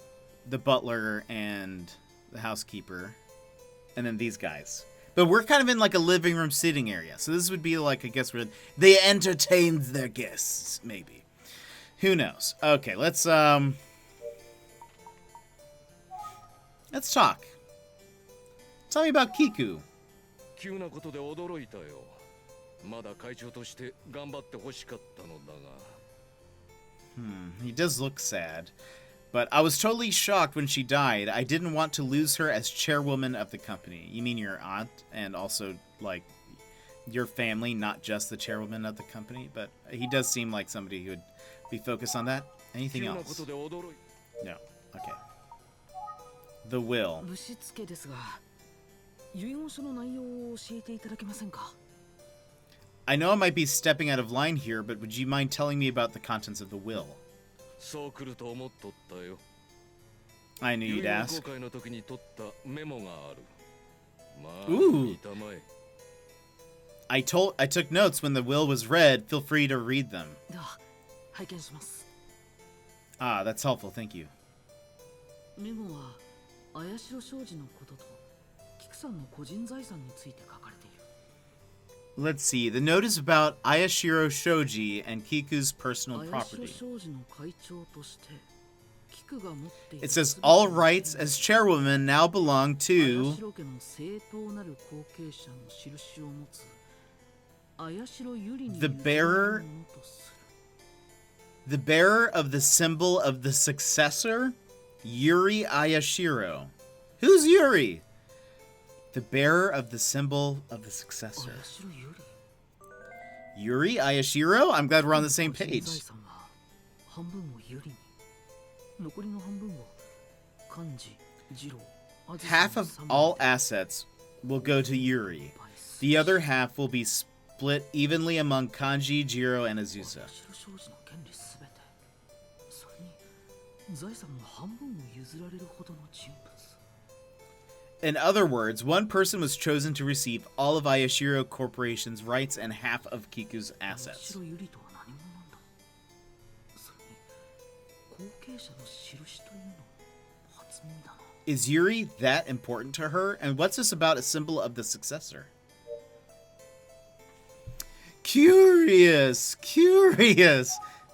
the butler, and the housekeeper. And then these guys. But we're kind of in like a living room sitting area. So this would be like, I guess, where they entertained their guests, maybe. Who knows? Okay, let's talk. Tell me about Kiku. He does look sad. But I was totally shocked when she died. I didn't want to lose her as chairwoman of the company. You mean your aunt and also, like, your family, not just the chairwoman of the company? But he does seem like somebody who would be focused on that. Anything else? No. Okay. The will. I know I might be stepping out of line here, but would you mind telling me about the contents of the will? I knew you'd ask. Ooh. I took notes when the will was read. Feel free to read them. Ah, that's helpful. Thank you. Let's see. The note is about Ayashiro Shoji and Kiku's personal property. It says all rights as chairwoman now belong to the bearer of the symbol of the successor, Yuri Ayashiro. Who's Yuri? The bearer of the symbol of the successor. Yuri Ayashiro? I'm glad we're on the same page. Half of all assets will go to Yuri. The other half will be split evenly among Kanji, Jiro, and Azusa. In other words, one person was chosen to receive all of Ayashiro Corporation's rights and half of Kiku's assets. Is Yuri that important to her? And what's this about a symbol of the successor? Curious.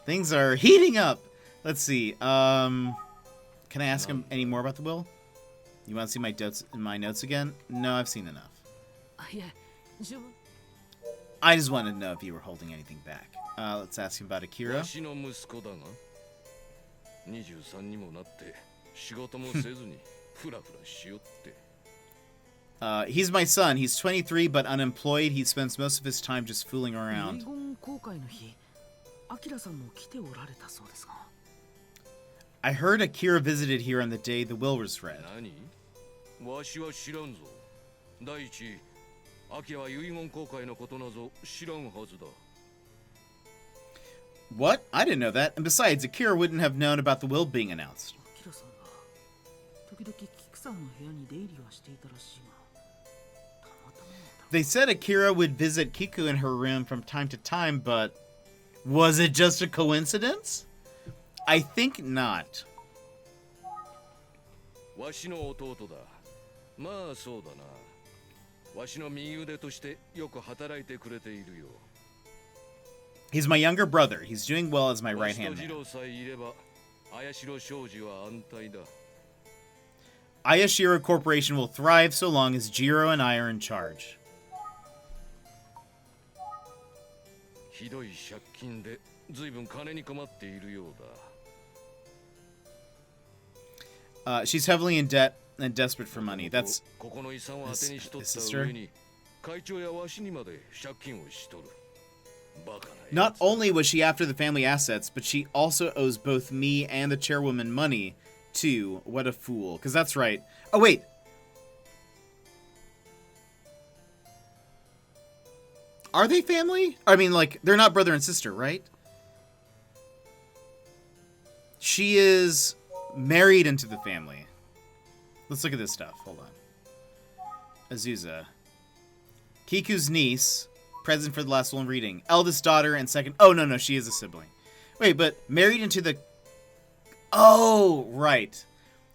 Things are heating up. Let's see. Can I ask him any more about the will? You want to see my notes again? No, I've seen enough. I just wanted to know if you were holding anything back. Let's ask him about Akira. He's my son. He's 23 but unemployed. He spends most of his time just fooling around. I heard Akira visited here on the day the will was read. What? I didn't know that. And besides, Akira wouldn't have known about the will being announced. They said Akira would visit Kiku in her room from time to time, but was it just a coincidence? I think not. He's my younger brother. He's doing well as my right-hand man. Ayashiro Corporation will thrive so long as Jiro and I are in charge. She's heavily in debt and desperate for money. That's his sister. Not only was she after the family assets, but she also owes both me and the chairwoman money, too. What a fool. Because that's right. Oh, wait. Are they family? I mean, like, they're not brother and sister, right? She is married into the family. Let's look at this stuff. Hold on. Azusa. Kiku's niece. Present for the last one reading. Eldest daughter and second... Oh, no, she is a sibling. Wait, but married into the... Oh, right.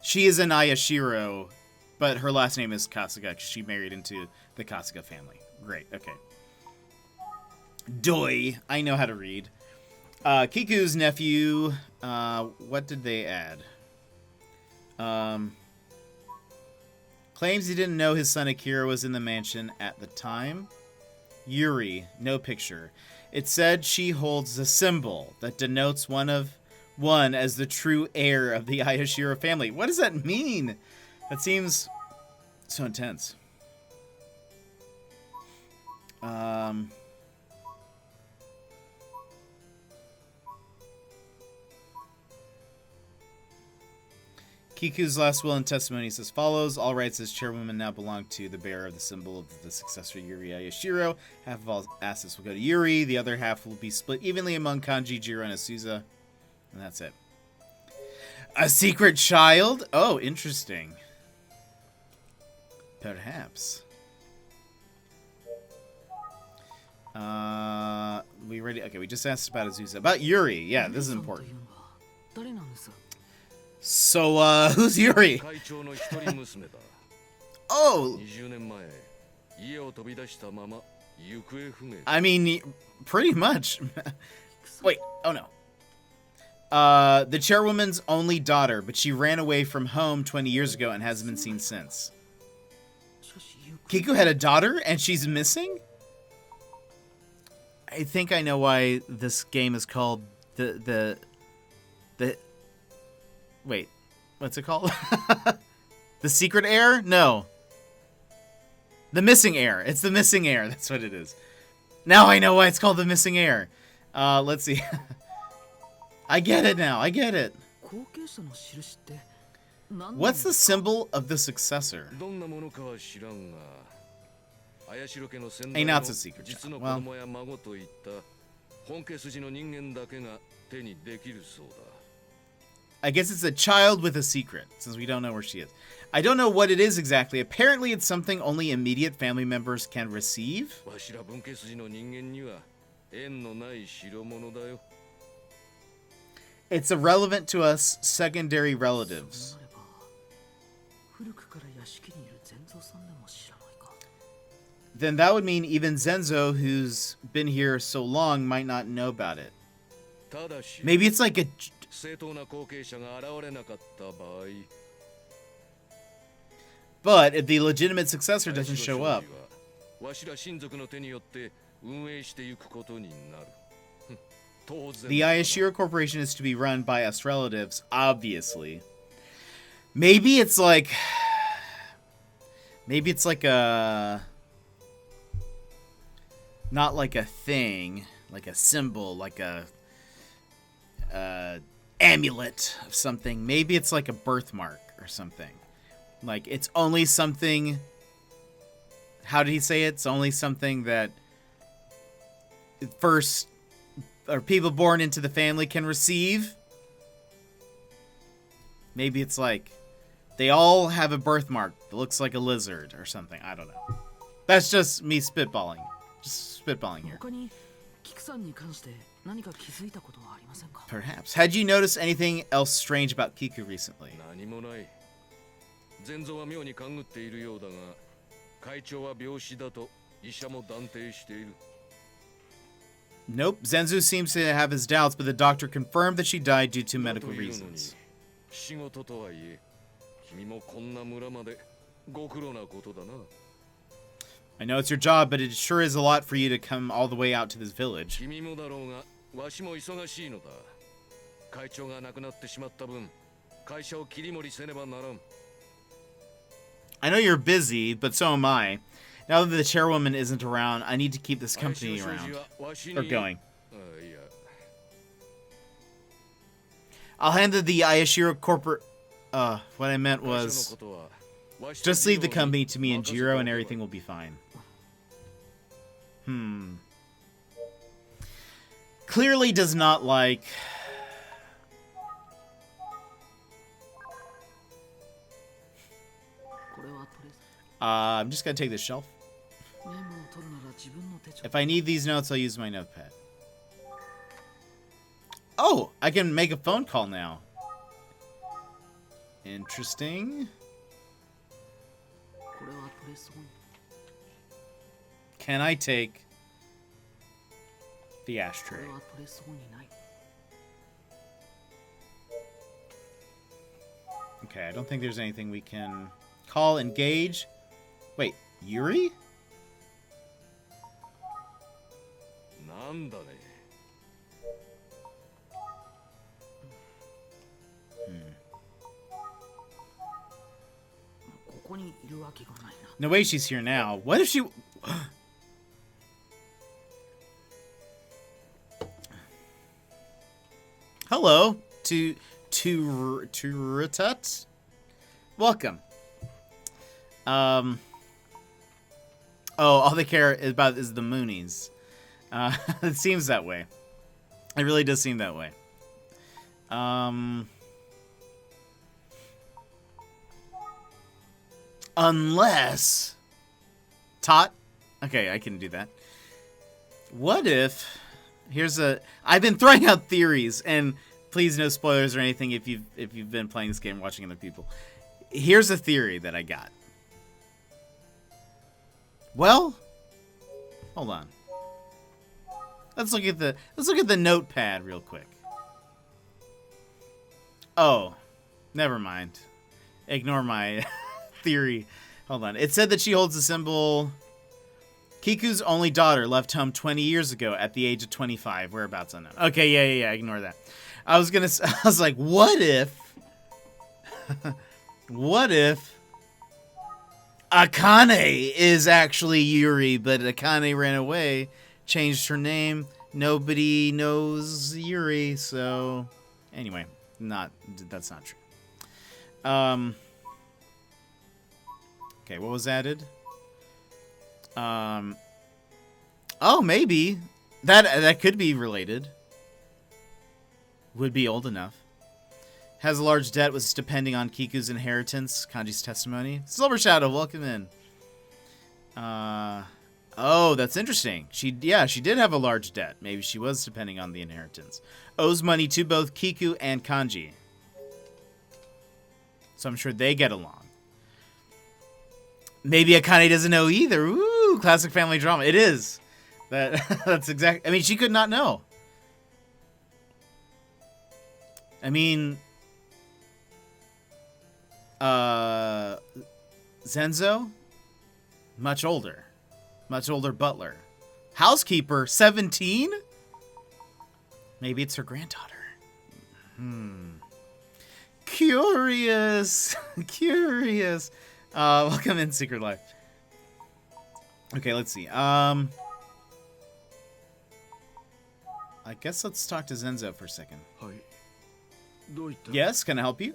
She is an Ayashiro, but her last name is Kasuga. She married into the Kasuga family. Great, okay. Doi. I know how to read. Kiku's nephew. What did they add? Claims he didn't know his son Akira was in the mansion at the time. Yuri. No picture. It said she holds a symbol that denotes one as the true heir of the Ayashiro family. What does that mean? That seems so intense. Kiku's last will and testimony is as follows. All rights as chairwoman now belong to the bearer of the symbol of the successor, Yuri Ayashiro. Half of all assets will go to Yuri. The other half will be split evenly among Kanji, Jiro, and Azusa. And that's it. A secret child? Oh, interesting. Perhaps. We ready? Okay, we just asked about Azusa. About Yuri. Yeah, this is important. So, who's Yuri? Oh! I mean, pretty much. Wait, oh no. The chairwoman's only daughter, but she ran away from home 20 years ago and hasn't been seen since. Kiku had a daughter and she's missing? I think I know why this game is called the wait, what's it called? The Secret Heir? No. The Missing Heir. It's the Missing Heir. That's what it is. Now I know why it's called the Missing Heir. Let's see. I get it now. I get it. What's the symbol of the successor? Hey, now it's a secret. Well, I guess it's a child with a secret, since we don't know where she is. I don't know what it is exactly. Apparently it's something only immediate family members can receive. It's irrelevant to us secondary relatives. Then that would mean even Zenzo, who's been here so long, might not know about it. Maybe it's like a... But if the legitimate successor doesn't show up... The Ayashiro Corporation is to be run by us relatives, obviously. Maybe it's like... Maybe it's like a... Not like a thing, like a symbol, like a... amulet of something. Maybe it's like a birthmark or something. Like, it's only something... How did he say it? It's only something that... First... Or people born into the family can receive. Maybe it's like they all have a birthmark that looks like a lizard or something. I don't know. That's just me spitballing. Just spitballing here. Perhaps. Had you noticed anything else strange about Kiku recently? Nope. Zenzu seems to have his doubts, but the doctor confirmed that she died due to medical reasons. I know it's your job, but it sure is a lot for you to come all the way out to this village. I know you're busy, but so am I. Now that the chairwoman isn't around, I need to keep this company around. Or going. I'll hand the Ayashiro corporate... what I meant was... Just leave the company to me and Jiro and everything will be fine. Clearly does not like... I'm just gonna take this shelf. If I need these notes, I'll use my notepad. Oh, I can make a phone call now. Interesting. Can I take the ashtray? Okay, I don't think there's anything we can call, engage. Wait, Yuri? No way she's here now. What if she... Hello to Rutut. Welcome. Oh, all they care about is the Moonies. It seems that way. It really does seem that way. Unless... Tot? Okay, I can do that. What if... Here's a... I've been throwing out theories, and please no spoilers or anything if you've been playing this game watching other people. Here's a theory that I got. Well, hold on. Let's look at the notepad real quick. Oh, never mind. Ignore my theory. Hold on. It said that she holds the symbol. Kiku's only daughter left home 20 years ago at the age of 25. Whereabouts unknown. Okay, yeah. Ignore that. I was like, what if? What if Akane is actually Yuri, but Akane ran away, changed her name. Nobody knows Yuri, so anyway, that's not true. Okay, what was added? Oh, maybe that could be related. Would be old enough. Has a large debt, was depending on Kiku's inheritance. Kanji's testimony. Silver Shadow, welcome in. Oh, that's interesting. She did have a large debt. Maybe she was depending on the inheritance. Owes money to both Kiku and Kanji. So I'm sure they get along. Maybe Akane doesn't know either. Ooh, classic family drama. It is. That's exact. I mean, she could not know. I mean, Zenzo, much older butler. Housekeeper, 17? Maybe it's her granddaughter. Curious. Curious. Welcome in, Secret Life. Okay, let's see. I guess let's talk to Zenzo for a second. Yes, can I help you?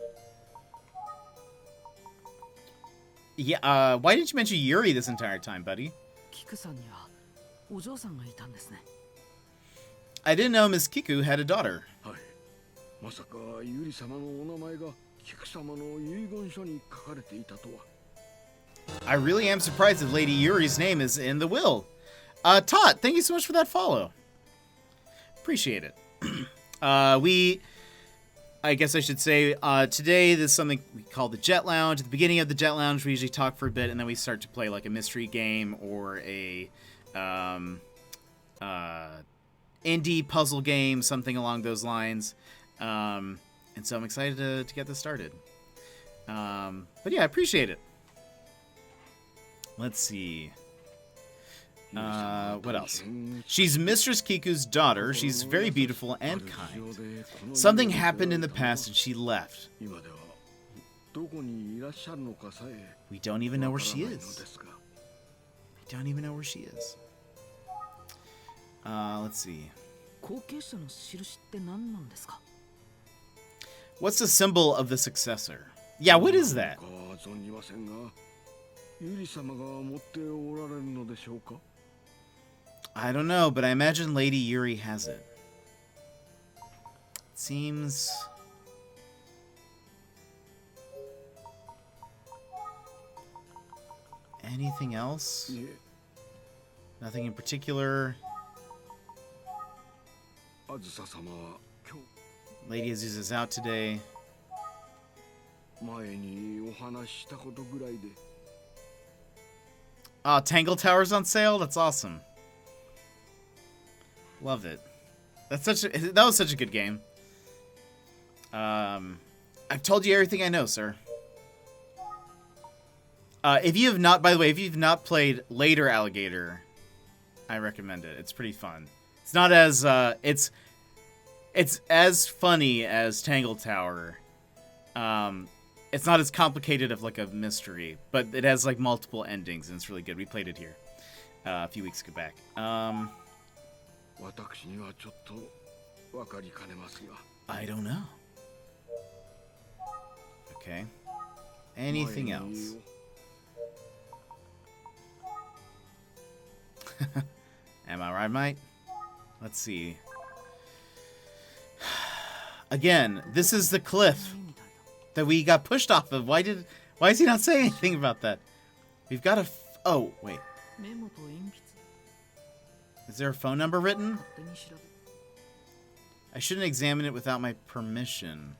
Yeah, why didn't you mention Yuri this entire time, buddy? I didn't know Miss Kiku had a daughter. I really am surprised that Lady Yuri's name is in the will. Tot, thank you so much for that follow. Appreciate it. I guess I should say, today there's something we call the Jet Lounge. At the beginning of the Jet Lounge, we usually talk for a bit, and then we start to play like a mystery game or a indie puzzle game, something along those lines. And so I'm excited to get this started. But yeah, I appreciate it. Let's see. What else? She's Mistress Kiku's daughter. She's very beautiful and kind. Something happened in the past and she left. We don't even know where she is. Let's see. What's the symbol of the successor? Yeah, what is that? I don't know, but I imagine Lady Yuri has it. It seems... Anything else? Nothing in particular. Lady Azusa's out today. Oh, Tangle Tower's on sale? That's awesome. Love it. That was such a good game. I've told you everything I know, sir. If you have not, by the way, if you've not played Later Alligator, I recommend it. It's pretty fun. It's not as it's as funny as Tangle Tower. It's not as complicated of like a mystery, but it has like multiple endings and it's really good. We played it here a few weeks back. I don't know. Okay. Anything else? Am I right, mate? Let's see. Again, this is the cliff that we got pushed off of. Why is he not saying anything about that? We've got oh, wait. Is there a phone number written? I shouldn't examine it without my permission.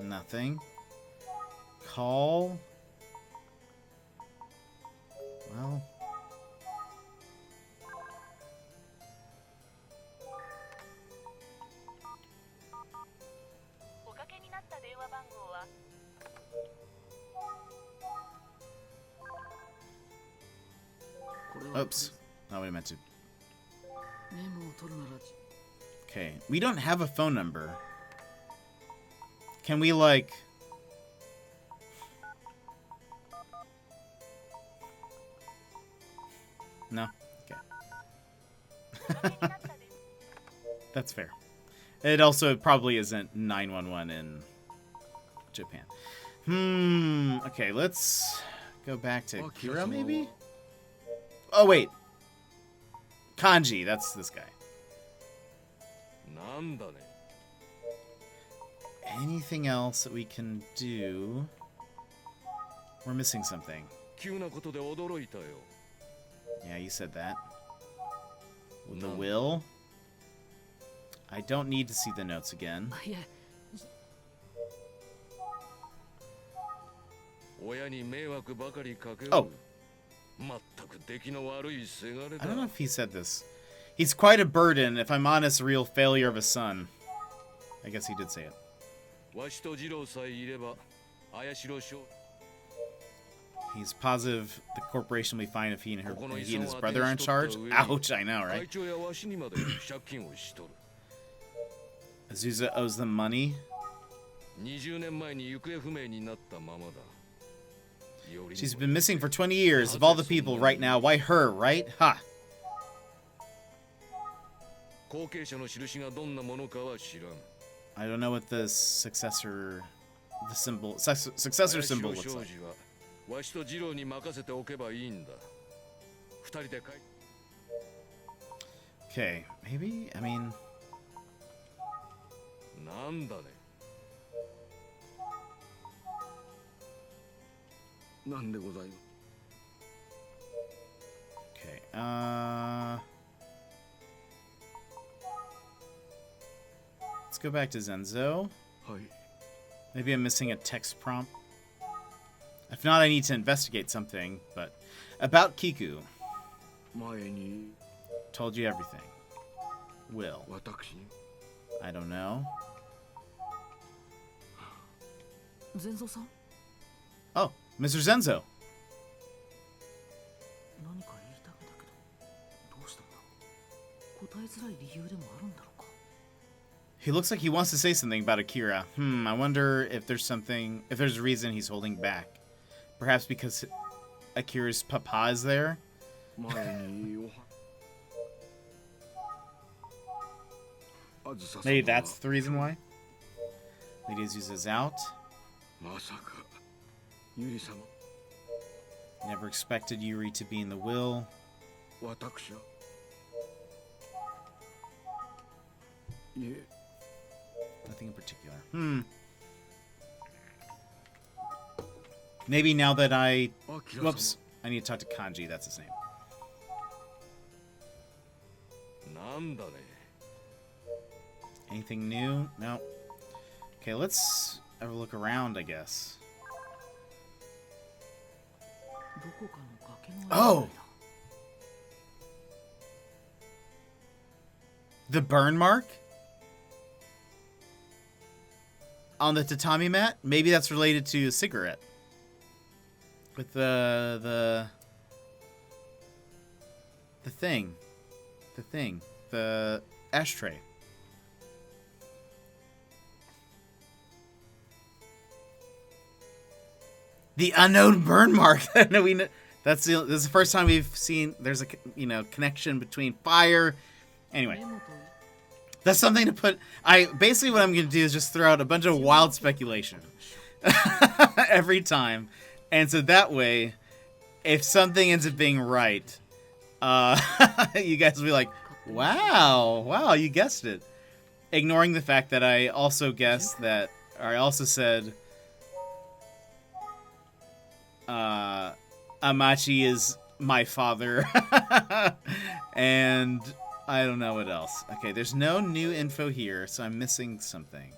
Nothing. call. Well. Oops. Not what I meant to. Okay. We don't have a phone number. Can we, like... No? Okay. That's fair. It also probably isn't 911 in Japan. Okay, let's go back to Kira, maybe? Oh, wait. Kanji, that's this guy. Anything else that we can do? We're missing something. Yeah, you said that. The will? I don't need to see the notes again. Oh. I don't know if he said this. He's quite a burden, if I'm honest, a real failure of a son. I guess he did say it. He's positive the corporation will be fine if he and his brother are in charge. Ouch, I know, right? Azusa owes them money. She's been missing for 20 years. Of all the people right now, why her, right? Ha! I don't know what the successor symbol looks like. Okay, maybe? I mean... Okay, let's go back to Zenzo. Maybe I'm missing a text prompt. If not, I need to investigate something, but... About Kiku. Told you everything. Will. I don't know. Zenzo-san? Oh, Mr. Zenzo. He looks like he wants to say something about Akira. I wonder if there's a reason he's holding back. Perhaps because Akira's papa is there? Maybe that's the reason why? Lady Azusa's out. Never expected Yuri to be in the will. Nothing in particular. Maybe now that whoops. I need to talk to Kanji. That's his name. Anything new? No. Okay, let's have a look around, I guess. Oh! The burn mark? On the tatami mat? Maybe that's related to a cigarette. With the thing. The ashtray. The unknown burn mark. No, this is the first time we've seen there's a connection between fire. Anyway, that's something to put. Basically what I'm going to do is just throw out a bunch of wild speculation every time, and so that way, if something ends up being right, you guys will be like, "Wow, you guessed it," ignoring the fact that I also guessed that, or I also said. Amachi is my father. And I don't know what else. Okay, there's no new info here, so I'm missing something.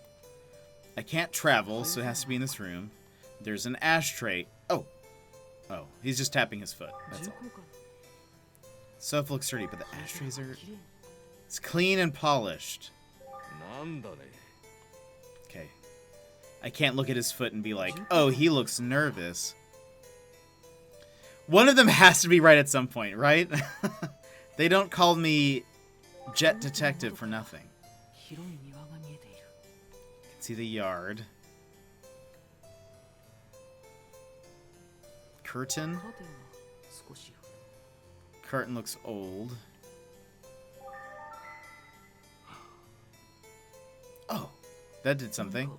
I can't travel, so it has to be in this room. There's an ashtray. Oh. Oh, he's just tapping his foot. That's all. Stuff looks dirty, but the ashtrays are... It's clean and polished. Okay. I can't look at his foot and be like, oh, he looks nervous. One of them has to be right at some point, right? They don't call me Jet Detective for nothing. You can see the yard. Curtain. Curtain looks old. Oh, that did something.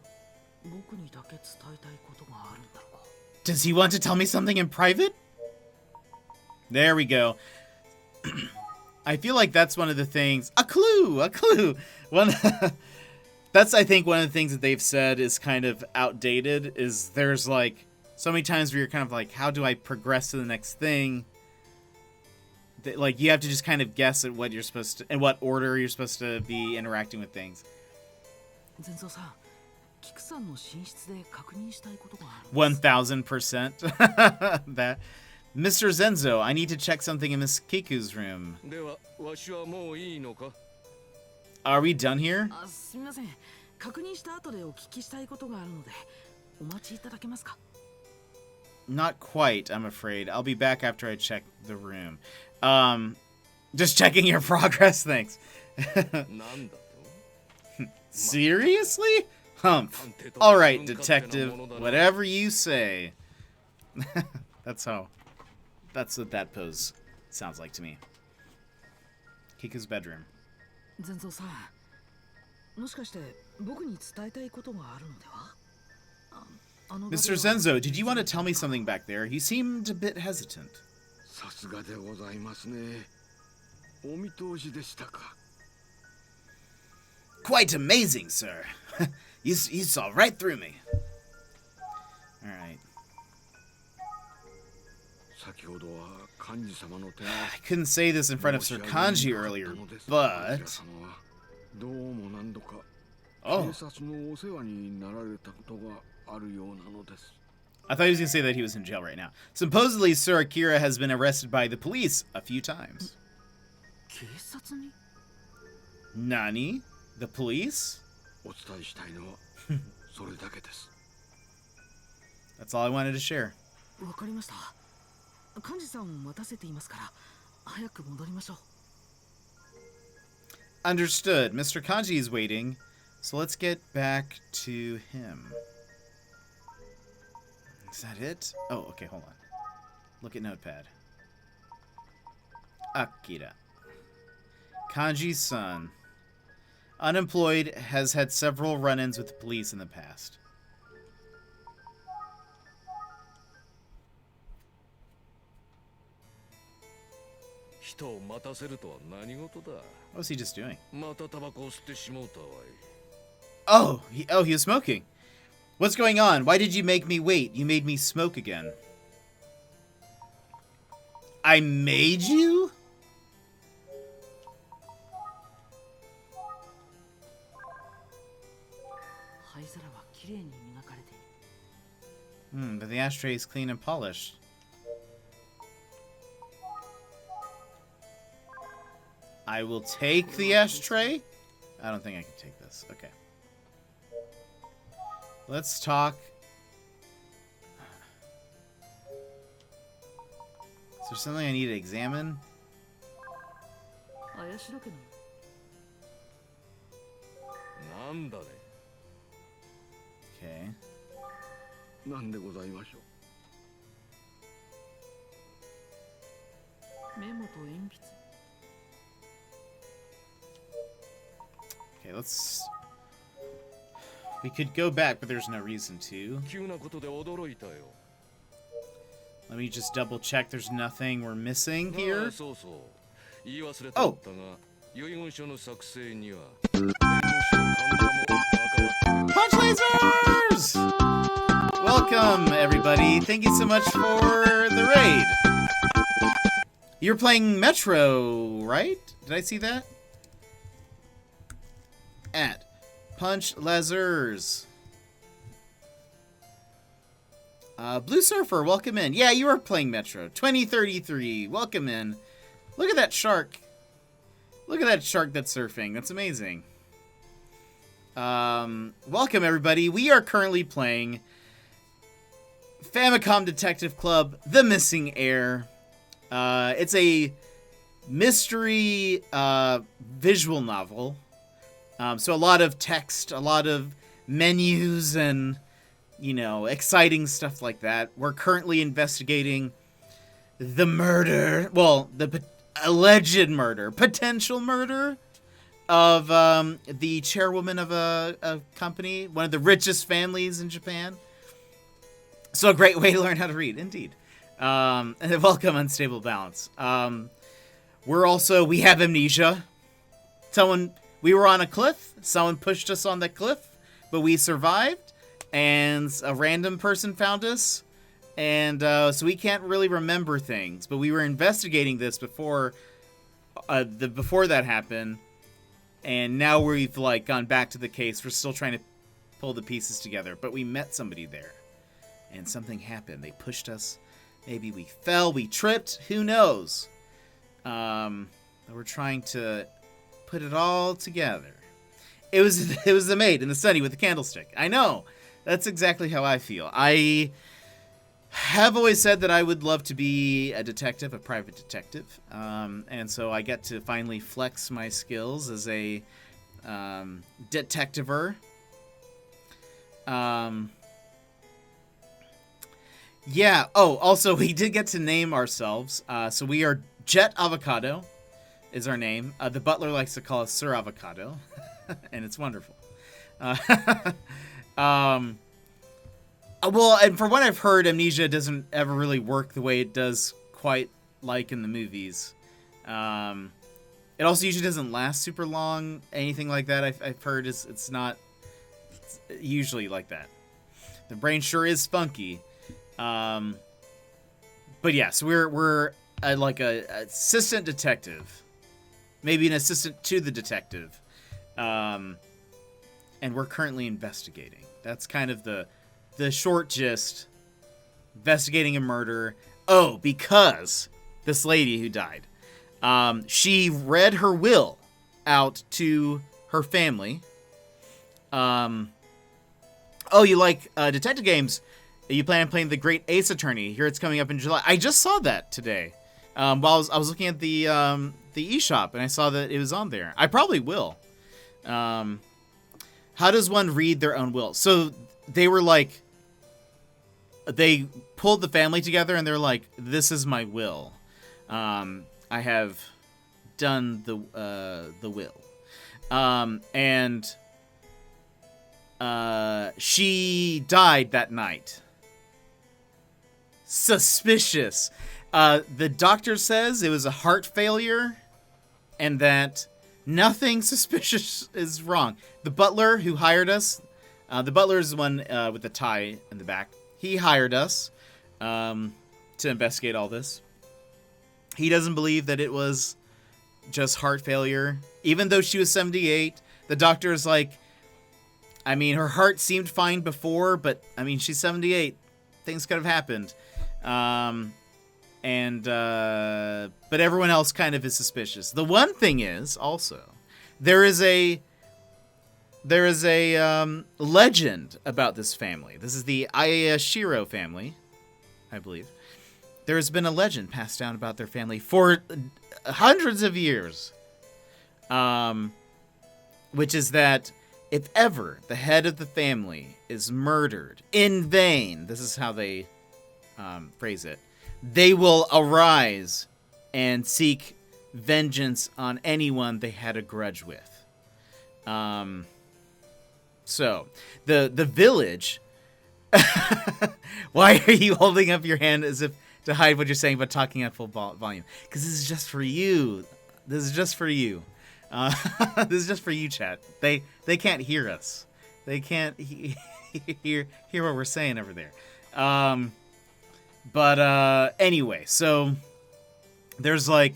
Does he want to tell me something in private? There we go. I feel like that's one of the things... A clue! A clue! That's, I think, one of the things that they've said is kind of outdated, is there's, like, so many times where you're kind of like, how do I progress to the next thing? Like, you have to just kind of guess at what you're supposed to... in what order you're supposed to be interacting with things. 1000%. That... Mr. Zenzo, I need to check something in Miss Kiku's room. Are we done here? Not quite, I'm afraid. I'll be back after I check the room. Just checking your progress, thanks. Seriously? Humph. Alright, detective. Whatever you say. That's what that pose sounds like to me. Kiku's bedroom. Mr. Zenzo, did you want to tell me something back there? You seemed a bit hesitant. Quite amazing, sir. You saw right through me. Alright. I couldn't say this in front of Sir Kanji earlier, but... Oh. I thought he was going to say that he was in jail right now. Supposedly, Sir Akira has been arrested by the police a few times. Nani? The police? That's all I wanted to share. Understood. Mr. Kanji is waiting, so let's get back to him. Is that it? Oh, okay, hold on. Look at notepad. Akira. Kanji's son. Unemployed, has had several run-ins with the police in the past. What was he just doing? Oh, he was smoking. What's going on? Why did you make me wait? You made me smoke again. I made you? But the ashtray is clean and polished. I will take the ashtray. I don't think I can take this. Okay. Let's talk. Is there something I need to examine? Okay. Okay, let's... We could go back, but there's no reason to. Let me just double check there's nothing we're missing here. Oh! Punch lasers! Welcome, everybody. Thank you so much for the raid. You're playing Metro, right? Did I see that? At Punch Lasers. Blue Surfer, welcome in. Yeah, you are playing Metro. 2033, welcome in. Look at that shark. Look at that shark that's surfing. That's amazing. Welcome, everybody. We are currently playing Famicom Detective Club, The Missing Heir. It's a mystery visual novel. So a lot of text, a lot of menus, and, you know, exciting stuff like that. We're currently investigating the murder, well, the alleged murder, potential murder of the chairwoman of a company, one of the richest families in Japan. So a great way to learn how to read, indeed. And welcome, Unstable Balance. We have amnesia. We were on a cliff, someone pushed us on that cliff, but we survived, and a random person found us, and so we can't really remember things, but we were investigating this before that happened, and now we've, like, gone back to the case. We're still trying to pull the pieces together, but we met somebody there, and something happened. They pushed us. Maybe we fell, we tripped, who knows? We're trying to put it all together. It was the maid in the study with the candlestick. I know. That's exactly how I feel. I have always said that I would love to be a detective, a private detective. And so I get to finally flex my skills as a detectiver. Yeah. Oh, also, we did get to name ourselves. So we are Jet Avocado is our name. The butler likes to call us Sir Avocado. And it's wonderful. Well, and from what I've heard, amnesia doesn't ever really work the way it does quite like in the movies. It also usually doesn't last super long. Anything like that I've heard it's not usually like that. The brain sure is funky. But yeah, so we're like a assistant detective. Maybe an assistant to the detective. And we're currently investigating. That's kind of the short gist. Investigating a murder. Oh, because this lady who died, she read her will out to her family. Oh, you like detective games? You plan on playing The Great Ace Attorney? Here it's coming up in July. I just saw that today. While I was looking at the eShop, and I saw that it was on there. I probably will. How does one read their own will? So they were like, they pulled the family together, and they're like, "This is my will. I have done the will." And she died that night. Suspicious. The doctor says it was a heart failure, and that nothing suspicious is wrong. The butler who hired us, the butler is the one with the tie in the back. He hired us to investigate all this. He doesn't believe that it was just heart failure. Even though she was 78, the doctor is like, I mean, her heart seemed fine before, but, I mean, she's 78. Things could have happened. But everyone else kind of is suspicious. The one thing is, also, there is a legend about this family. This is the Ayashiro family, I believe. There has been a legend passed down about their family for hundreds of years. Which is that if ever the head of the family is murdered in vain, this is how they phrase it, they will arise and seek vengeance on anyone they had a grudge with. So, the village... Why are you holding up your hand as if to hide what you're saying but talking at full volume? Because this is just for you. This is just for you. This is just for you, chat. They can't hear us. They can't hear what we're saying over there. Anyway, so there's like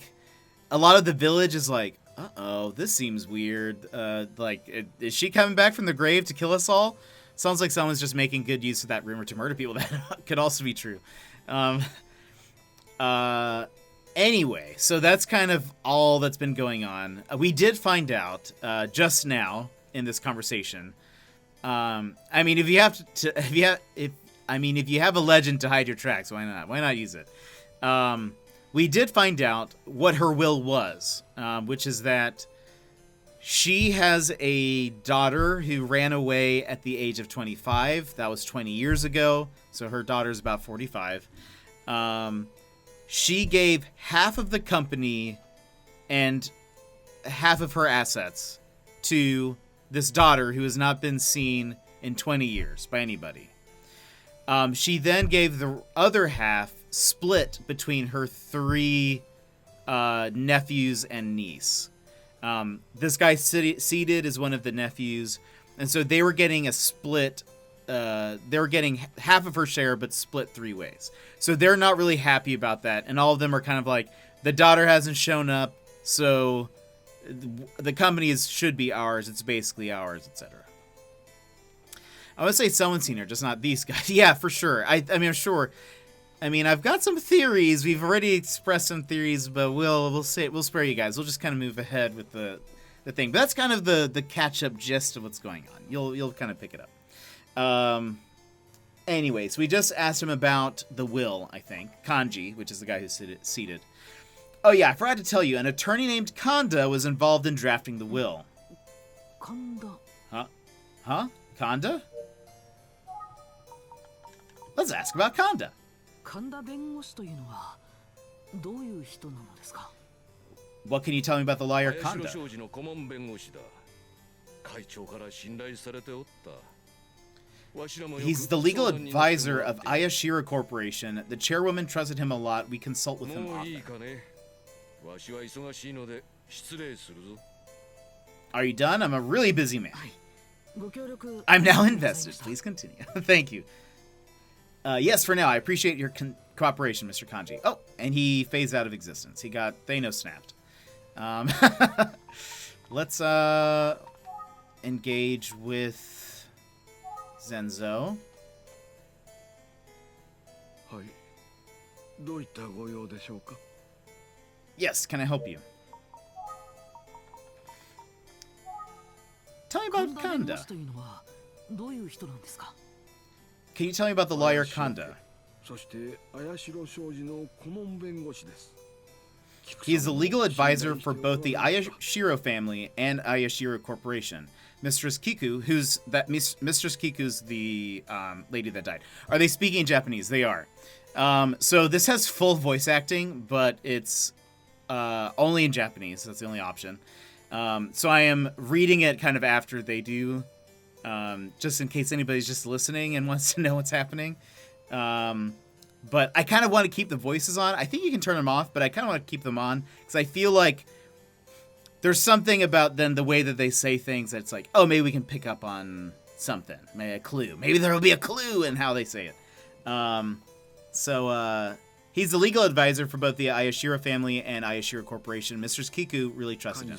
a lot of the village is like, uh-oh, this seems weird. Is she coming back from the grave to kill us all? Sounds like someone's just making good use of that rumor to murder people. That could also be true. Anyway, so that's kind of all that's been going on. We did find out just now in this conversation. I mean, if you have a legend to hide your tracks, why not? Why not use it? We did find out what her will was, which is that she has a daughter who ran away at the age of 25. That was 20 years ago, so her daughter's about 45. She gave half of the company and half of her assets to this daughter who has not been seen in 20 years by anybody. She then gave the other half split between her 3 nephews and niece. This guy seated is one of the nephews, and so they were getting a split. They were getting half of her share, but split 3 ways. So they're not really happy about that, and all of them are kind of like, the daughter hasn't shown up, so the company should be ours. It's basically ours, etc. I would say someone's seen her, just not these guys. Yeah, for sure. I mean, I'm sure. I mean, I've got some theories. We've already expressed some theories, but we'll spare you guys. We'll just kind of move ahead with the thing. But that's kind of the catch-up gist of what's going on. You'll kind of pick it up. Anyways, we just asked him about the will, I think. Kanji, which is the guy who's seated. Oh yeah, I forgot to tell you, an attorney named Kanda was involved in drafting the will. Kanda. Huh? Kanda? Let's ask about Kanda. 神田弁護士というのはどういう人なのですか? What can you tell me about the lawyer Kanda? He's the legal advisor of Ayashiro Corporation. The chairwoman trusted him a lot. We consult with him often. Are you done? I'm a really busy man. I'm now invested. Please continue. Thank you. Yes, for now. I appreciate your cooperation, Mr. Kanji. Oh, and he phased out of existence. He got Thanos snapped. Let's engage with Zenzo. Yes, can I help you? Tell me about Kanda. Can you tell me about the lawyer Kanda? He is the legal advisor for both the Ayashiro family and Ayashiro Corporation. Mistress Kiku, Mistress Kiku's the lady that died. Are they speaking Japanese? They are. So this has full voice acting, but it's only in Japanese. That's the only option. So I am reading it kind of after they do, just in case anybody's just listening and wants to know what's happening. But I kind of want to keep the voices on. I think you can turn them off, but I kind of want to keep them on because I feel like there's something about then the way that they say things that's like, oh, maybe we can pick up on something, maybe a clue. Maybe there will be a clue in how they say it. So he's the legal advisor for both the Ayashiro family and Ayashiro Corporation. Mistress Kiku really trusted him.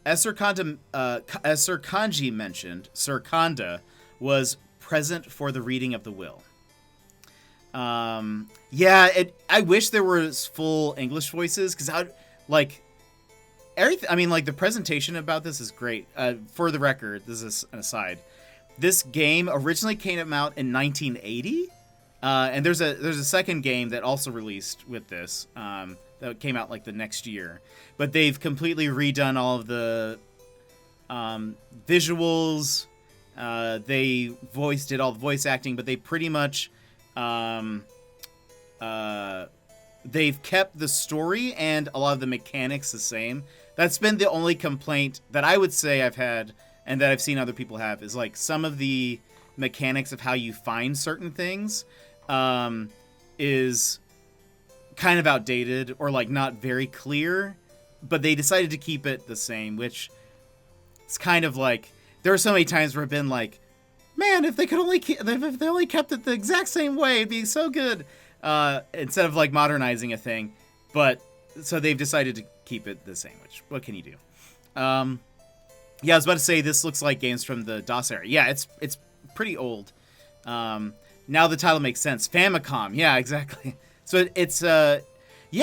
As Sir Kanji mentioned, Sir Kanda was present for the reading of the will. I wish there was full English voices because everything. I mean, like the presentation about this is great. For the record, this is an aside. This game originally came out in 1980, and there's a second game that also released with this that came out like the next year. But they've completely redone all of the visuals. They did all the voice acting, but they pretty much they've kept the story and a lot of the mechanics the same. That's been the only complaint that I would say I've had and that I've seen other people have is like some of the mechanics of how you find certain things is kind of outdated or like not very clear, but they decided to keep it the same, which it's kind of like there are so many times where I've been like, man, if they only kept it the exact same way, it'd be so good. Instead of like modernizing a thing, but so they've decided to keep it the same, which, what can you do? Yeah, I was about to say, this looks like games from the DOS era. Yeah, it's pretty old. Now the title makes sense. Famicom, yeah, exactly. So it's, yeah,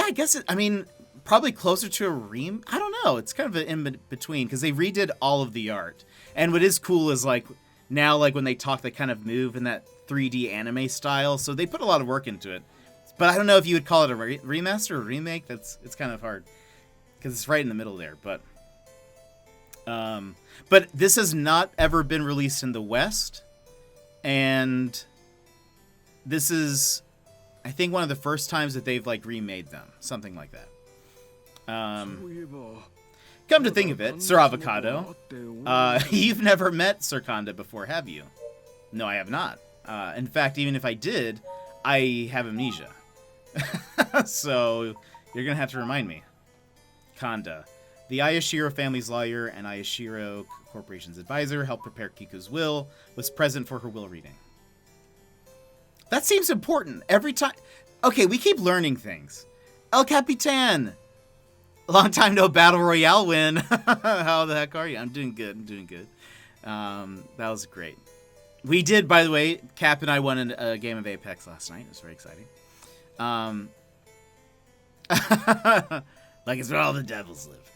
I guess, I mean, probably closer to a I don't know, it's kind of an in-between, because they redid all of the art. And what is cool is, like, now, like, when they talk, they kind of move in that 3D anime style, so they put a lot of work into it. But I don't know if you would call it a remaster or remake. It's kind of hard, because it's right in the middle there, but this has not ever been released in the West, and this is, I think, one of the first times that they've, like, remade them, something like that. Come to think of it, Sir Avocado, you've never met Sir Kanda before, have you? No, I have not. In fact, even if I did, I have amnesia. So you're gonna have to remind me. Kanda, the Ayashiro family's lawyer and Ayashiro Corporation's advisor, helped prepare Kiku's will, was present for her will reading. That seems important. Every time... Okay, we keep learning things. El Capitan! Long time no Battle Royale win. How the heck are you? I'm doing good. That was great. We did, by the way, Cap and I won a game of Apex last night. It was very exciting. Like it's where all the devils live.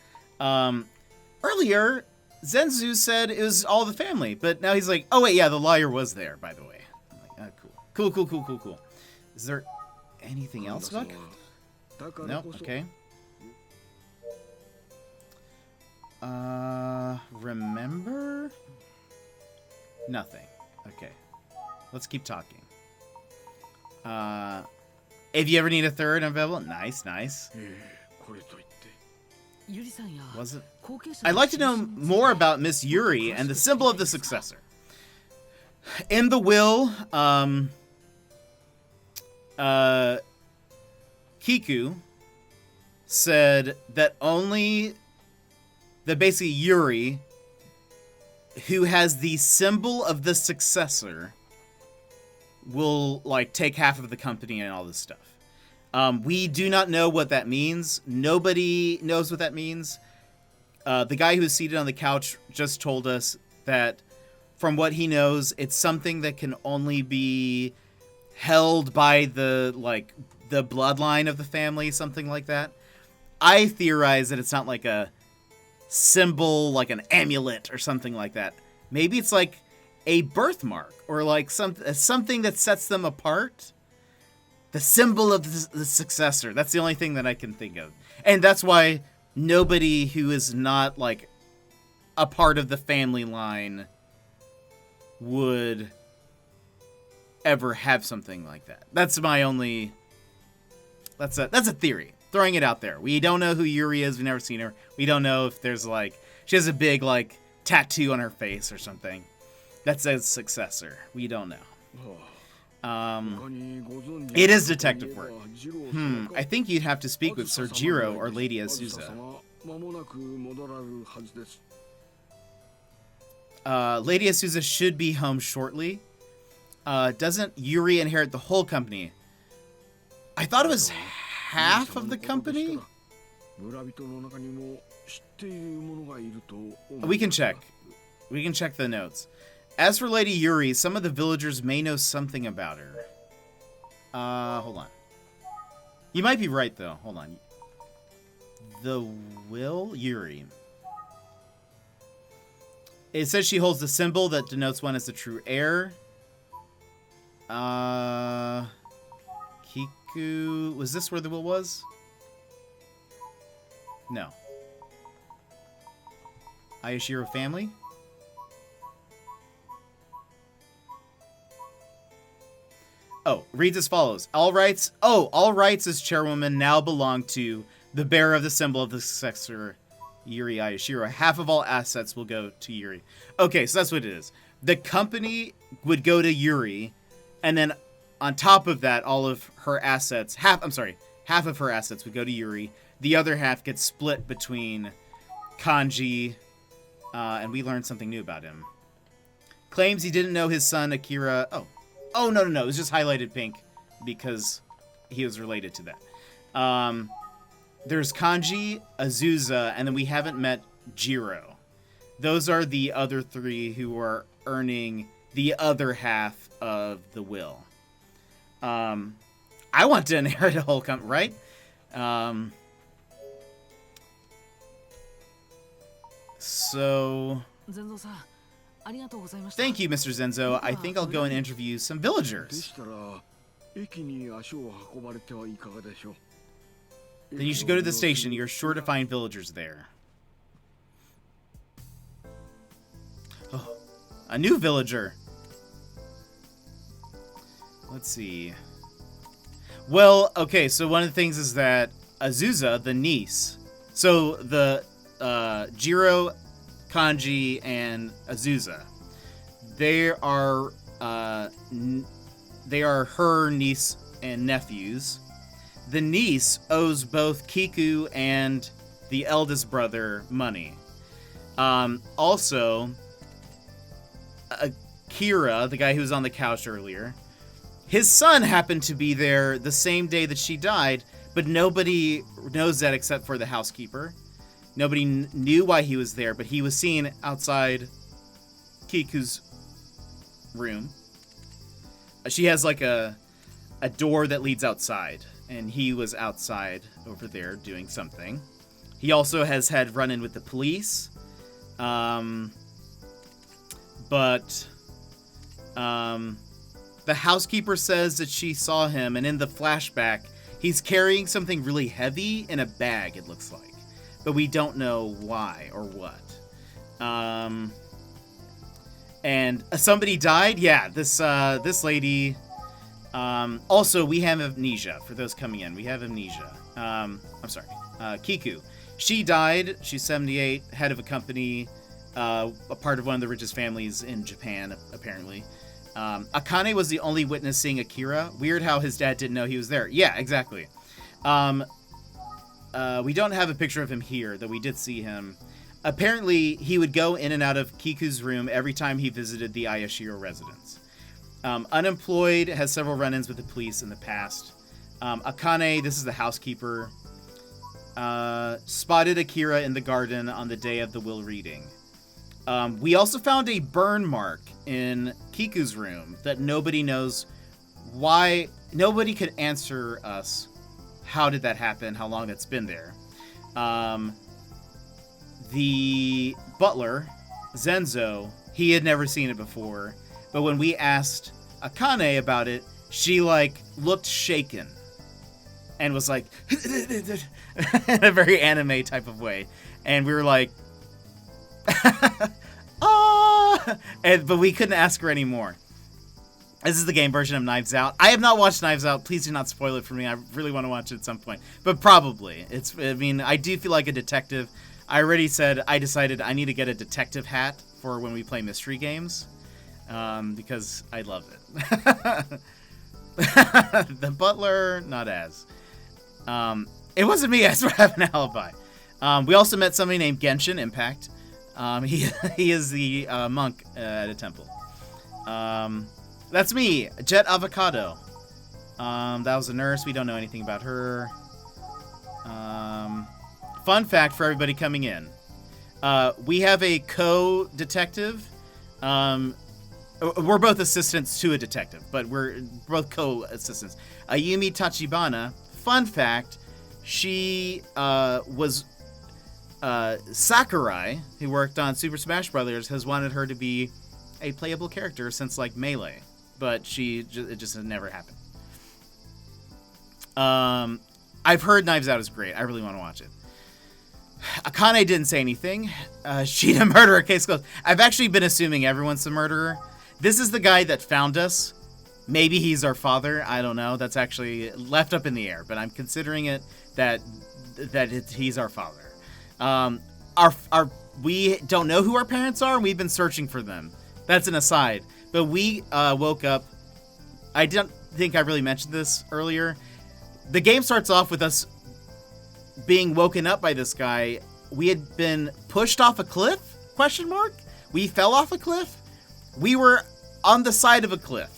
Earlier, Zenzu said it was all the family, but now he's like, oh wait, yeah, the lawyer was there, by the way. I'm like, oh, cool. Is there anything else about Kanda? No? Okay. Remember? Nothing. Okay. Let's keep talking. If you ever need a third, I'm available. Nice. Was it? I'd like to know more about Miss Yuri and the symbol of the successor. In the will, Kiku said that only basically Yuri, who has the symbol of the successor, will, like, take half of the company and all this stuff. We do not know what that means. Nobody knows what that means. The guy who was seated on the couch just told us that, from what he knows, it's something that can only be held by the bloodline of the family, something like that. I theorize that it's not like a symbol, like an amulet or something like that. Maybe it's like a birthmark or like something that sets them apart. The symbol of the successor. That's the only thing that I can think of. And that's why nobody who is not like a part of the family line would ever have something like that. That's my only... That's a theory. Throwing it out there. We don't know who Yuri is. We've never seen her. We don't know if there's like... She has a big like tattoo on her face or something that says successor. We don't know. It is detective work. I think you'd have to speak with Sir Jiro or Lady Azusa. Lady Azusa should be home shortly. Doesn't Yuri inherit the whole company? I thought it was half of the company? We can check. We can check the notes. As for Lady Yuri, some of the villagers may know something about her. Hold on. You might be right, though. Hold on. The will? Yuri. It says she holds the symbol that denotes one as the true heir. Kiku... Was this where the will was? No. Ayashiro family? Oh, reads as follows. All rights as chairwoman now belong to the bearer of the symbol of the successor, Yuri Ayashiro. Half of all assets will go to Yuri. Okay, so that's what it is. The company would go to Yuri, and then on top of that, all of her assets, half of her assets would go to Yuri. The other half gets split between Kanji, and we learned something new about him. Claims he didn't know his son Akira. Oh, no. It was just highlighted pink because he was related to that. there's Kanji, Azusa, and then we haven't met Jiro. Those are the other three who are earning the other half of the will. I want to inherit a whole company, right? So... 全蔵さん、ありがとうございました。 Thank you, Mr. Zenzo. I think I'll go and interview some で villagers. したら駅に足を運ばれてはいかがでしょう。 Then you should go to the station. You're sure to find villagers there. Oh, a new villager. Let's see. Well, okay, so one of the things is that Azusa, the niece, so the Jiro, Kanji, and Azusa, they are her niece and nephews. The niece owes both Kiku and the eldest brother money. Also, Akira, the guy who was on the couch earlier, his son happened to be there the same day that she died, but nobody knows that except for the housekeeper. Nobody knew why he was there, but he was seen outside Kiku's room. She has like a door that leads outside, and he was outside over there doing something. He also has had run-in with the police. The housekeeper says that she saw him, and in the flashback, he's carrying something really heavy in a bag, it looks like. But we don't know why or what. And somebody died? Yeah, this lady... also, we have amnesia, for those coming in. We have amnesia. I'm sorry. Kiku. She died. She's 78, head of a company, a part of one of the richest families in Japan, apparently. Akane was the only witness seeing Akira. Weird how his dad didn't know he was there. Yeah, exactly. We don't have a picture of him here, though we did see him. Apparently, he would go in and out of Kiku's room every time he visited the Ayashiro residence. Unemployed, has several run-ins with the police in the past. Akane, this is the housekeeper, spotted Akira in the garden on the day of the will reading. We also found a burn mark in Kiku's room that nobody knows why. Nobody could answer us how did that happen, how long that's been there. The butler, Zenzo, he had never seen it before, but when we asked Akane about it, she looked shaken and was like in a very anime type of way, and we were like but we couldn't ask her anymore. This is the game version of Knives Out. I have not watched Knives Out. Please do not spoil it for me. I really want to watch it at some point. But probably. I do feel like a detective. I already said I decided I need to get a detective hat for when we play mystery games. Because I love it. The butler, not as. It wasn't me. I swear I have an alibi. We also met somebody named Genshin Impact. He is the monk at a temple. That's me, Jet Avocado. That was a nurse. We don't know anything about her. Fun fact for everybody coming in. We have a co-detective. We're both assistants to a detective, but we're both co-assistants. Ayumi Tachibana, fun fact, she was... Sakurai, who worked on Super Smash Brothers, has wanted her to be a playable character since, Melee. But it just never happened. I've heard Knives Out is great. I really want to watch it. Akane didn't say anything. She's a murderer, case closed. I've actually been assuming everyone's a murderer. This is the guy that found us. Maybe he's our father. I don't know. That's actually left up in the air. But I'm considering it that he's our father. We don't know who our parents are, and we've been searching for them. That's an aside. But we woke up. I don't think I really mentioned this earlier. The game starts off with us being woken up by this guy. We had been pushed off a cliff? ? We fell off a cliff? We were on the side of a cliff.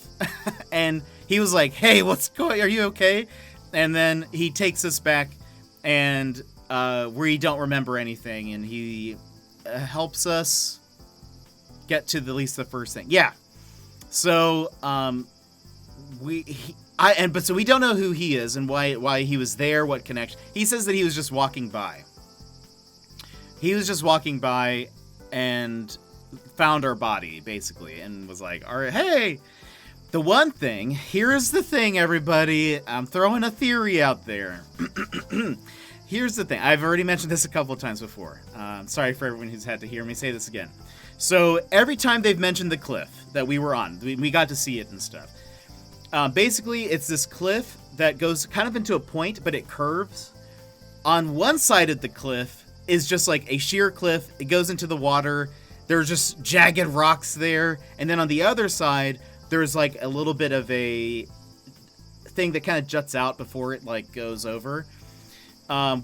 And he was like, "Hey, what's going? Are you okay?" And then he takes us back and we don't remember anything, and he helps us get to at least the first thing. Yeah. So so we don't know who he is and why he was there, what connection. He says that he was just walking by. He was just walking by and found our body, basically, and was like, all right, hey, the one thing, here's the thing, everybody. I'm throwing a theory out there. Here's the thing. I've already mentioned this a couple of times before. Sorry for everyone who's had to hear me say this again. So every time they've mentioned the cliff that we were on, we got to see it and stuff. Basically, it's this cliff that goes kind of into a point, but it curves. On one side of the cliff is just like a sheer cliff. It goes into the water. There's just jagged rocks there. And then on the other side, there's like a little bit of a thing that kind of juts out before it like goes over.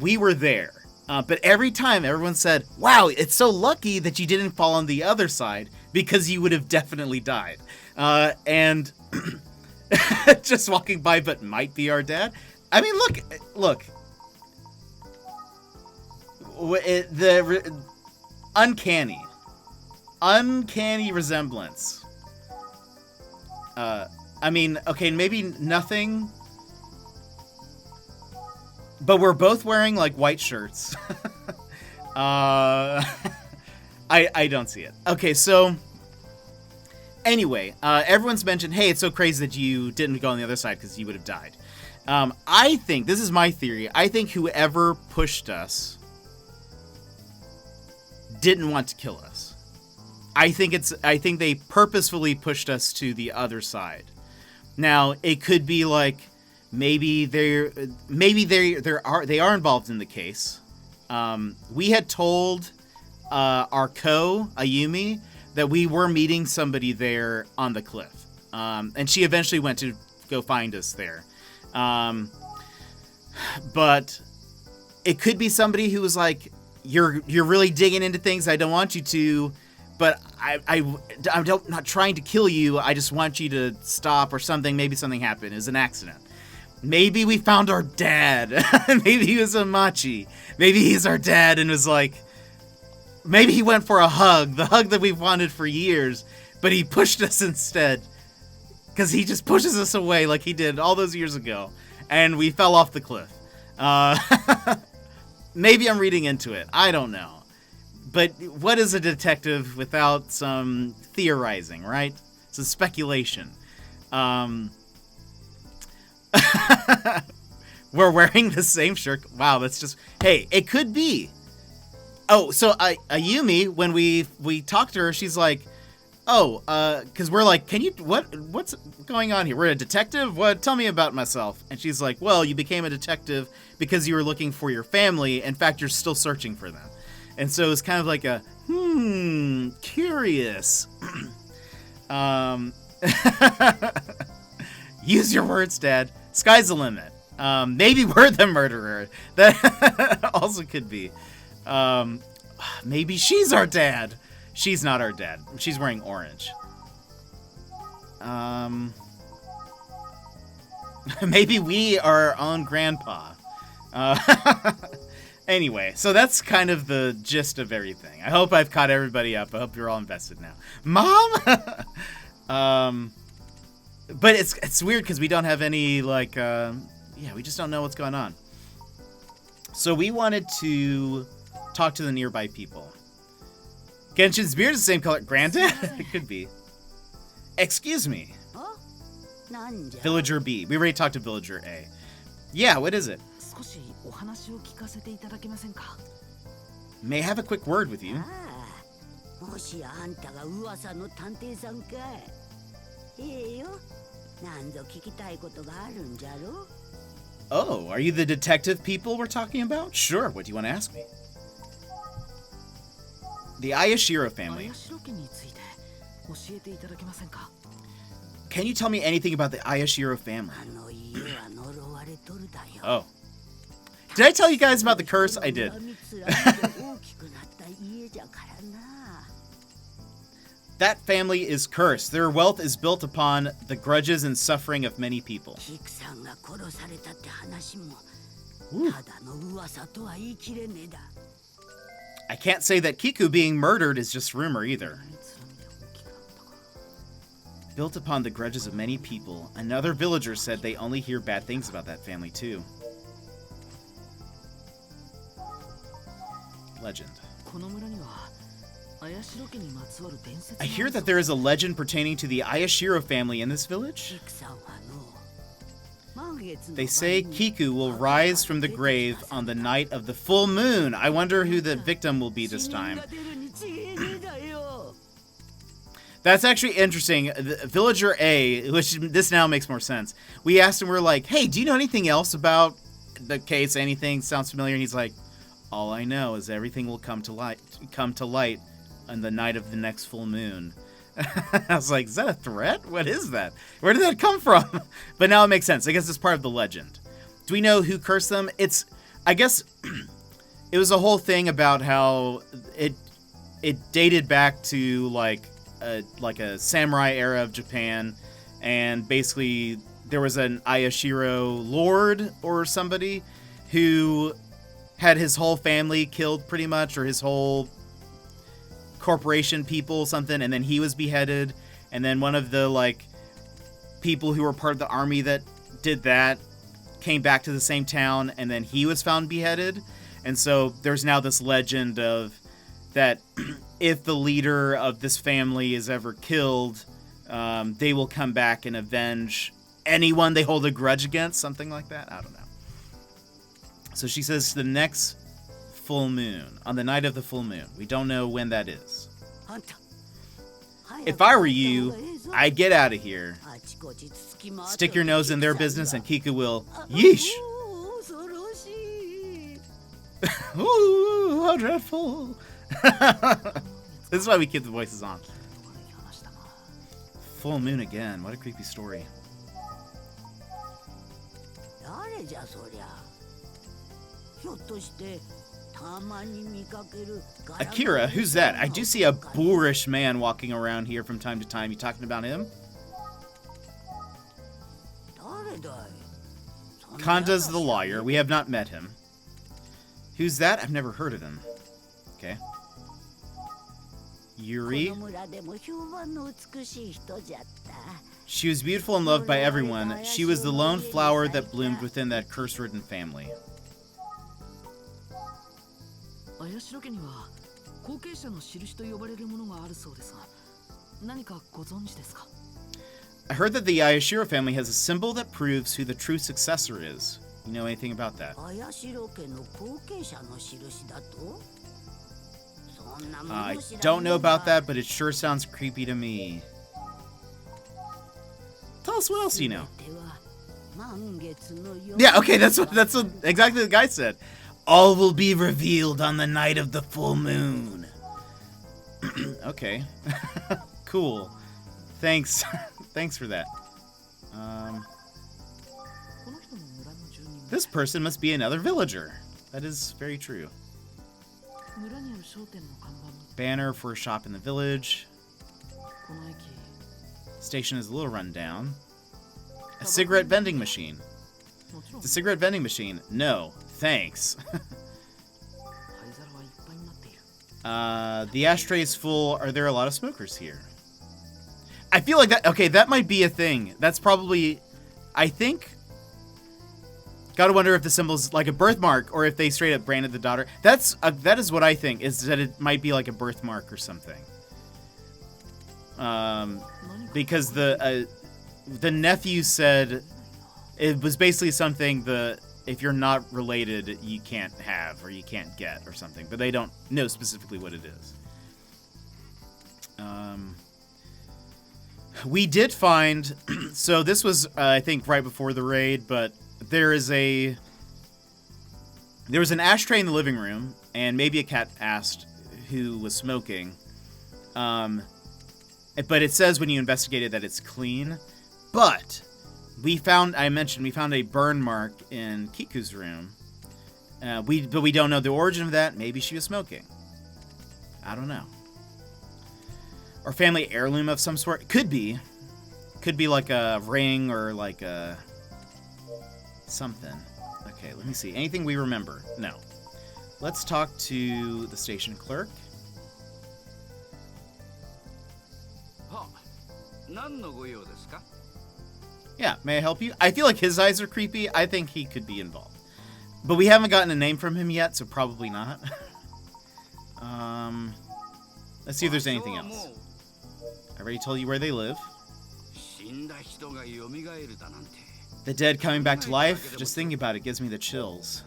We were there. But every time everyone said, wow, it's so lucky that you didn't fall on the other side because you would have definitely died. And just walking by, but might be our dad. I mean, look. Uncanny resemblance. I mean, okay, maybe nothing, but we're both wearing like white shirts. I don't see it. Okay, so anyway, everyone's mentioned, hey, it's so crazy that you didn't go on the other side because you would have died. I think, this is my theory, I think whoever pushed us didn't want to kill us. I think they purposefully pushed us to the other side. Now, it could be like maybe they are involved in the case. We had told our Ayumi, that we were meeting somebody there on the cliff. And she eventually went to go find us there. But it could be somebody who was like, you're really digging into things I don't want you to, but I'm not trying to kill you. I just want you to stop or something. Maybe something happened. It was an accident. Maybe we found our dad. Maybe he was a machi. Maybe he's our dad and was like, maybe he went for a hug, the hug that we've wanted for years, but he pushed us instead. Because he just pushes us away like he did all those years ago. And we fell off the cliff. Maybe I'm reading into it. I don't know. But what is a detective without some theorizing, right? Some speculation. We're wearing the same shirt. Wow, that's just... Hey, it could be. Oh, so Ayumi, when we talked to her, she's like, oh, because we're like, what's going on here? We're a detective? What? Tell me about myself. And she's like, well, you became a detective because you were looking for your family. In fact, you're still searching for them. And so it's kind of like a, curious. Use your words, Dad. Sky's the limit. Maybe we're the murderer. That also could be. Maybe she's our dad. She's not our dad. She's wearing orange. Maybe we are our own grandpa. Anyway, so that's kind of the gist of everything. I hope I've caught everybody up. I hope you're all invested now. Mom? But it's weird because we don't have any, like, we just don't know what's going on. So we wanted to talk to the nearby people. Genshin's beard is the same color. Granddad? It could be. Excuse me. Villager B. We already talked to Villager A. Yeah, what is it? May I have a quick word with you? Oh, are you the detective people we're talking about? Sure, what do you want to ask me? The Ayashiro family. Can you tell me anything about the Ayashiro family? Oh. Did I tell you guys about the curse? I did. That family is cursed. Their wealth is built upon the grudges and suffering of many people. I can't say that Kiku being murdered is just rumor either. Built upon the grudges of many people, another villager said they only hear bad things about that family too. Legend. I hear that there is a legend pertaining to the Ayashiro family in this village. They say Kiku will rise from the grave on the night of the full moon. I wonder who the victim will be this time. That's actually interesting. Villager A, which this now makes more sense. We asked him, we're like, hey, do you know anything else about the case? Anything sounds familiar? And he's like, all I know is everything will come to light on the night of the next full moon. I was like, is that a threat? What is that? Where did that come from? But now it makes sense. I guess it's part of the legend. Do we know who cursed them? I guess it was a whole thing about how it dated back to like a samurai era of Japan, and basically there was an Ayashiro lord or somebody who had his whole family killed pretty much, or his whole corporation people, something, and then he was beheaded, and then one of the like people who were part of the army that did that came back to the same town, and then he was found beheaded. And so there's now this legend of that if the leader of this family is ever killed, they will come back and avenge anyone they hold a grudge against, something like that. I don't know. So she says the next full moon, on the night of the full moon. We don't know when that is. If I were you, I'd get out of here. Stick your nose in their business and Kiku will, yeesh! Ooh, how dreadful! This is why we keep the voices on. Full moon again. What a creepy story. Akira, who's that? I do see a boorish man walking around here from time to time. You talking about him? Kanda's the lawyer. We have not met him. Who's that? I've never heard of him. Okay. Yuri. She was beautiful and loved by everyone. She was the lone flower that bloomed within that curse-ridden family. I heard that the Ayashiro family has a symbol that proves who the true successor is. You know anything about that? I don't know about that, but it sure sounds creepy to me. Tell us what else you know. Yeah, okay, that's what exactly the guy said. All will be revealed on the night of the full moon. Okay. Cool. Thanks. Thanks for that. This person must be another villager. That is very true. Banner for a shop in the village. Station is a little run down. A cigarette vending machine. It's a cigarette vending machine. No, thanks. The ashtray is full. Are there a lot of smokers here? I feel like that. Okay, that might be a thing. That's probably. I think. Gotta wonder if the symbol's like a birthmark or if they straight up branded the daughter. That is what I think, is that it might be like a birthmark or something. Because the nephew said it was basically something if you're not related, you can't have or you can't get or something, but they don't know specifically what it is. We did find, so this was I think right before the raid, but there was an ashtray in the living room, and maybe a cat asked who was smoking. But it says when you investigated that it's clean. But we found a burn mark in Kiku's room. But we don't know the origin of that. Maybe she was smoking. I don't know. Or family heirloom of some sort. Could be like a ring or like a something. Okay, let me see. Anything we remember? No. Let's talk to the station clerk. はあ、何のご用ですか? Yeah, may I help you? I feel like his eyes are creepy. I think he could be involved. But we haven't gotten a name from him yet, so probably not. Let's see if there's anything else. I already told you where they live. 死んだ人が蘇るだなんて。 The dead coming back to life? Just thinking about it gives me the chills.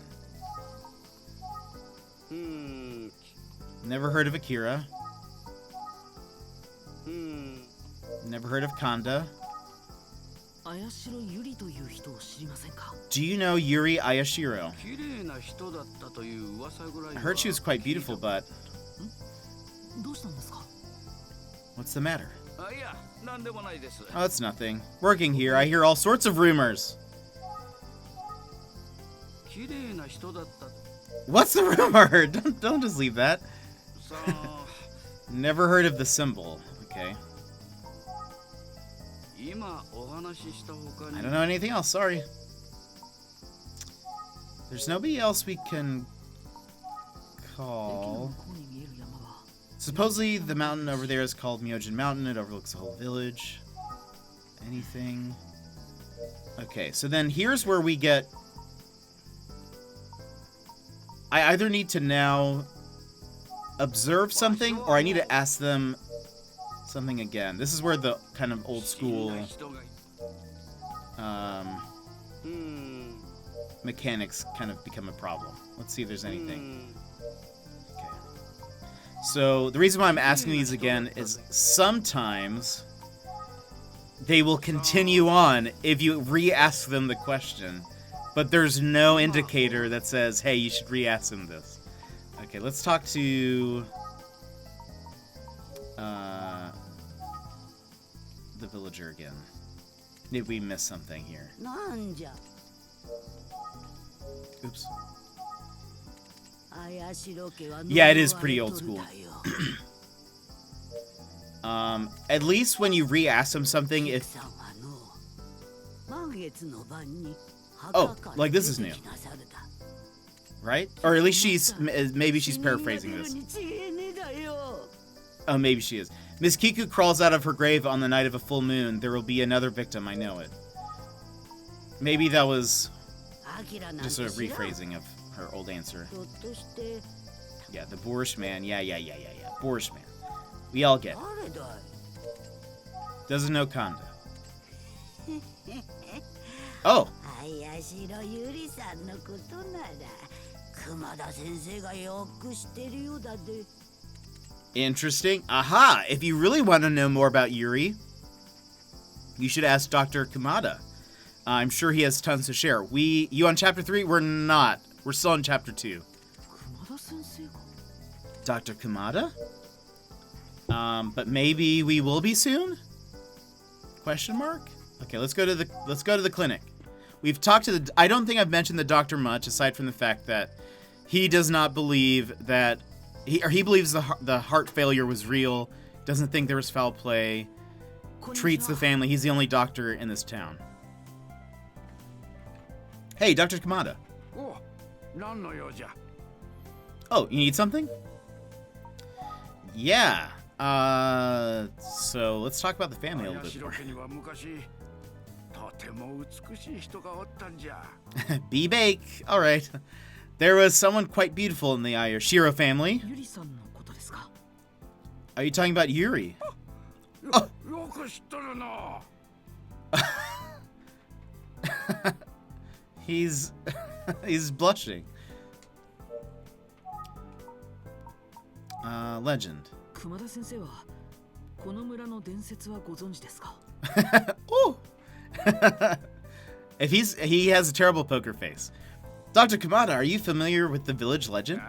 Never heard of Akira. Never heard of Kanda. 綾代ゆりという人を知りませんか? Do you know Yuri Ayashiro? 綺麗な人だったという噂ぐらいは。 I heard she was quite beautiful, but どうしたんですか? what's the matter? あ、いや、なんでもないです。 Oh, it's nothing. Working here, I hear all sorts of rumors. 綺麗な人だった。 What's the rumor? Don't just leave that. さあ、 Never heard of the symbol. Okay. 今お話しした他に。 I don't know anything else, sorry. There's nobody else we can call. Supposedly the mountain over there is called Myojin Mountain. It overlooks the whole village. Anything? Okay, so then here's where we get... I either need to now observe something, or I need to ask them something again. This is where the kind of old school mechanics kind of become a problem. Let's see if there's anything. Okay. So the reason why I'm asking these again is sometimes they will continue on if you re-ask them the question, but there's no indicator that says, hey, you should re-ask them this. Okay, let's talk to the villager again. Did we miss something here? Oops. Yeah, it is pretty old school. At least when you re-ask them something, if... Oh, like this is new. Right? Or at least she's... Maybe she's paraphrasing this. Oh, maybe she is. Miss Kiku crawls out of her grave on the night of a full moon. There will be another victim, I know it. Maybe that was just a rephrasing of her old answer. Yeah, the boorish man. Yeah. Boorish man. We all get it. Doesn't know Kanda. Oh! Interesting. Aha! If you really want to know more about Yuri, you should ask Dr. Kumada. I'm sure he has tons to share. You on chapter 3? We're not. We're still on chapter 2. Dr. Kumada? But maybe we will be soon? Question mark? Okay, let's go to the clinic. We've talked to I don't think I've mentioned the doctor much, aside from the fact that he does not believe that he believes the heart failure was real, doesn't think there was foul play, treats the family. He's the only doctor in this town. Hey, Dr. Kamada. Oh, you need something? Yeah. So let's talk about the family a little bit more. B-Bake. All right. There was someone quite beautiful in the Ayashiro family. Are you talking about Yuri? Oh. He's blushing. Legend. Oh. He has a terrible poker face. Dr. Kamada, are you familiar with the village legend?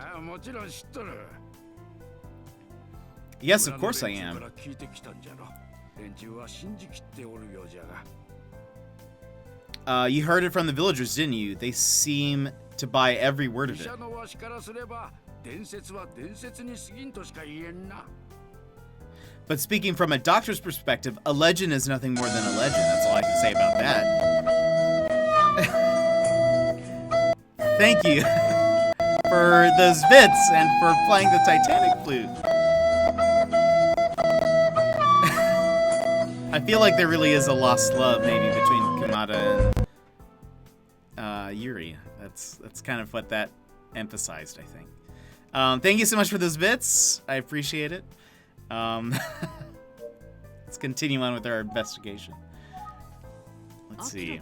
Yes, of course I am. You heard it from the villagers, didn't you? They seem to buy every word of it. But speaking from a doctor's perspective, a legend is nothing more than a legend. That's all I can say about that. Thank you for those bits and for playing the Titanic flute. I feel like there really is a lost love maybe between Kamada and Yuri. That's kind of what that emphasized, I think. Thank you so much for those bits. I appreciate it. Let's continue on with our investigation. Let's see.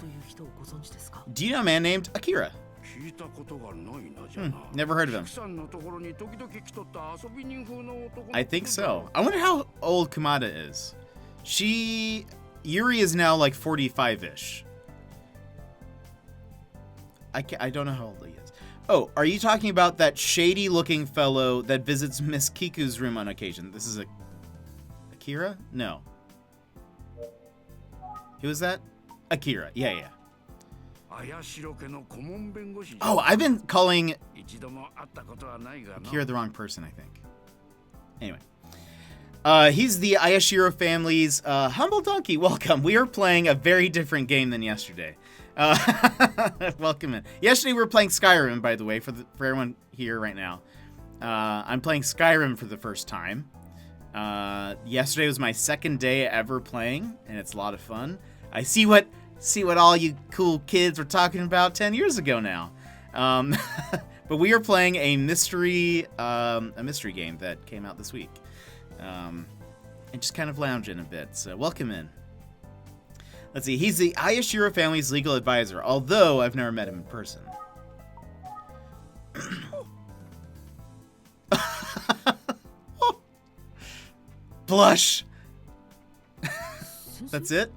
Do you know a man named Akira? Never heard of him. I think so. I wonder how old Kamada is. Yuri is now like 45-ish. I don't know how old he is. Oh, are you talking about that shady-looking fellow that visits Miss Kiku's room on occasion? This is Akira? No. Who is that? Akira. Yeah. Oh, I've been calling Akira the wrong person, I think. Anyway. He's the Ayashiro family's humble donkey. Welcome. We are playing a very different game than yesterday. Welcome in. Yesterday we were playing Skyrim, by the way, for everyone here right now. I'm playing Skyrim for the first time. Yesterday was my second day ever playing, and it's a lot of fun. I see what all you cool kids were talking about 10 years ago now. But we are playing a mystery game that came out this week. And just kind of lounging a bit. So welcome in. Let's see. He's the Ayashiro family's legal advisor, although I've never met him in person. Blush. That's it?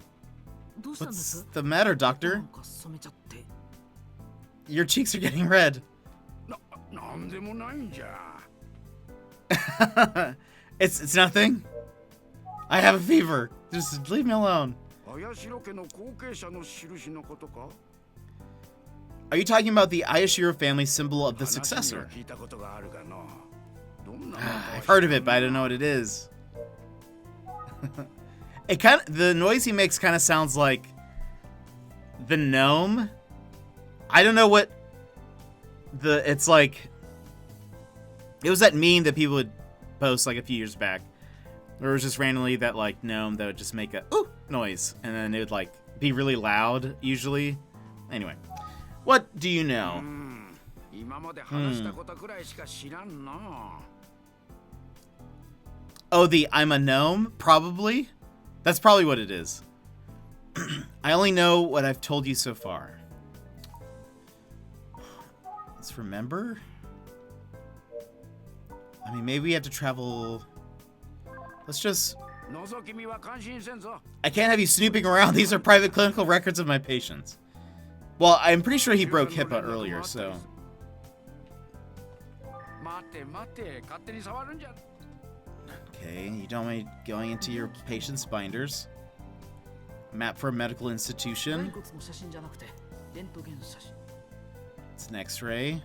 What's the matter, doctor? Your cheeks are getting red. It's nothing. I have a fever. Just leave me alone. Are you talking about the Ayashiro family symbol of the successor? I've heard of it, but I don't know what it is. The noise he makes kind of sounds like the gnome. I don't know what it's like. It was that meme that people would post like a few years back, where it was just randomly that like gnome that would just make a ooh noise, and then it would like be really loud usually. Anyway, what do you know? Oh, the I'm a gnome? Probably. That's probably what it is. I only know what I've told you so far. Let's remember. I mean, maybe we have to travel. Let's just. I can't have you snooping around. These are private clinical records of my patients. Well, I'm pretty sure he broke HIPAA earlier, so. Okay, you don't want me going into your patient's binders. Map for a medical institution. It's an X-ray.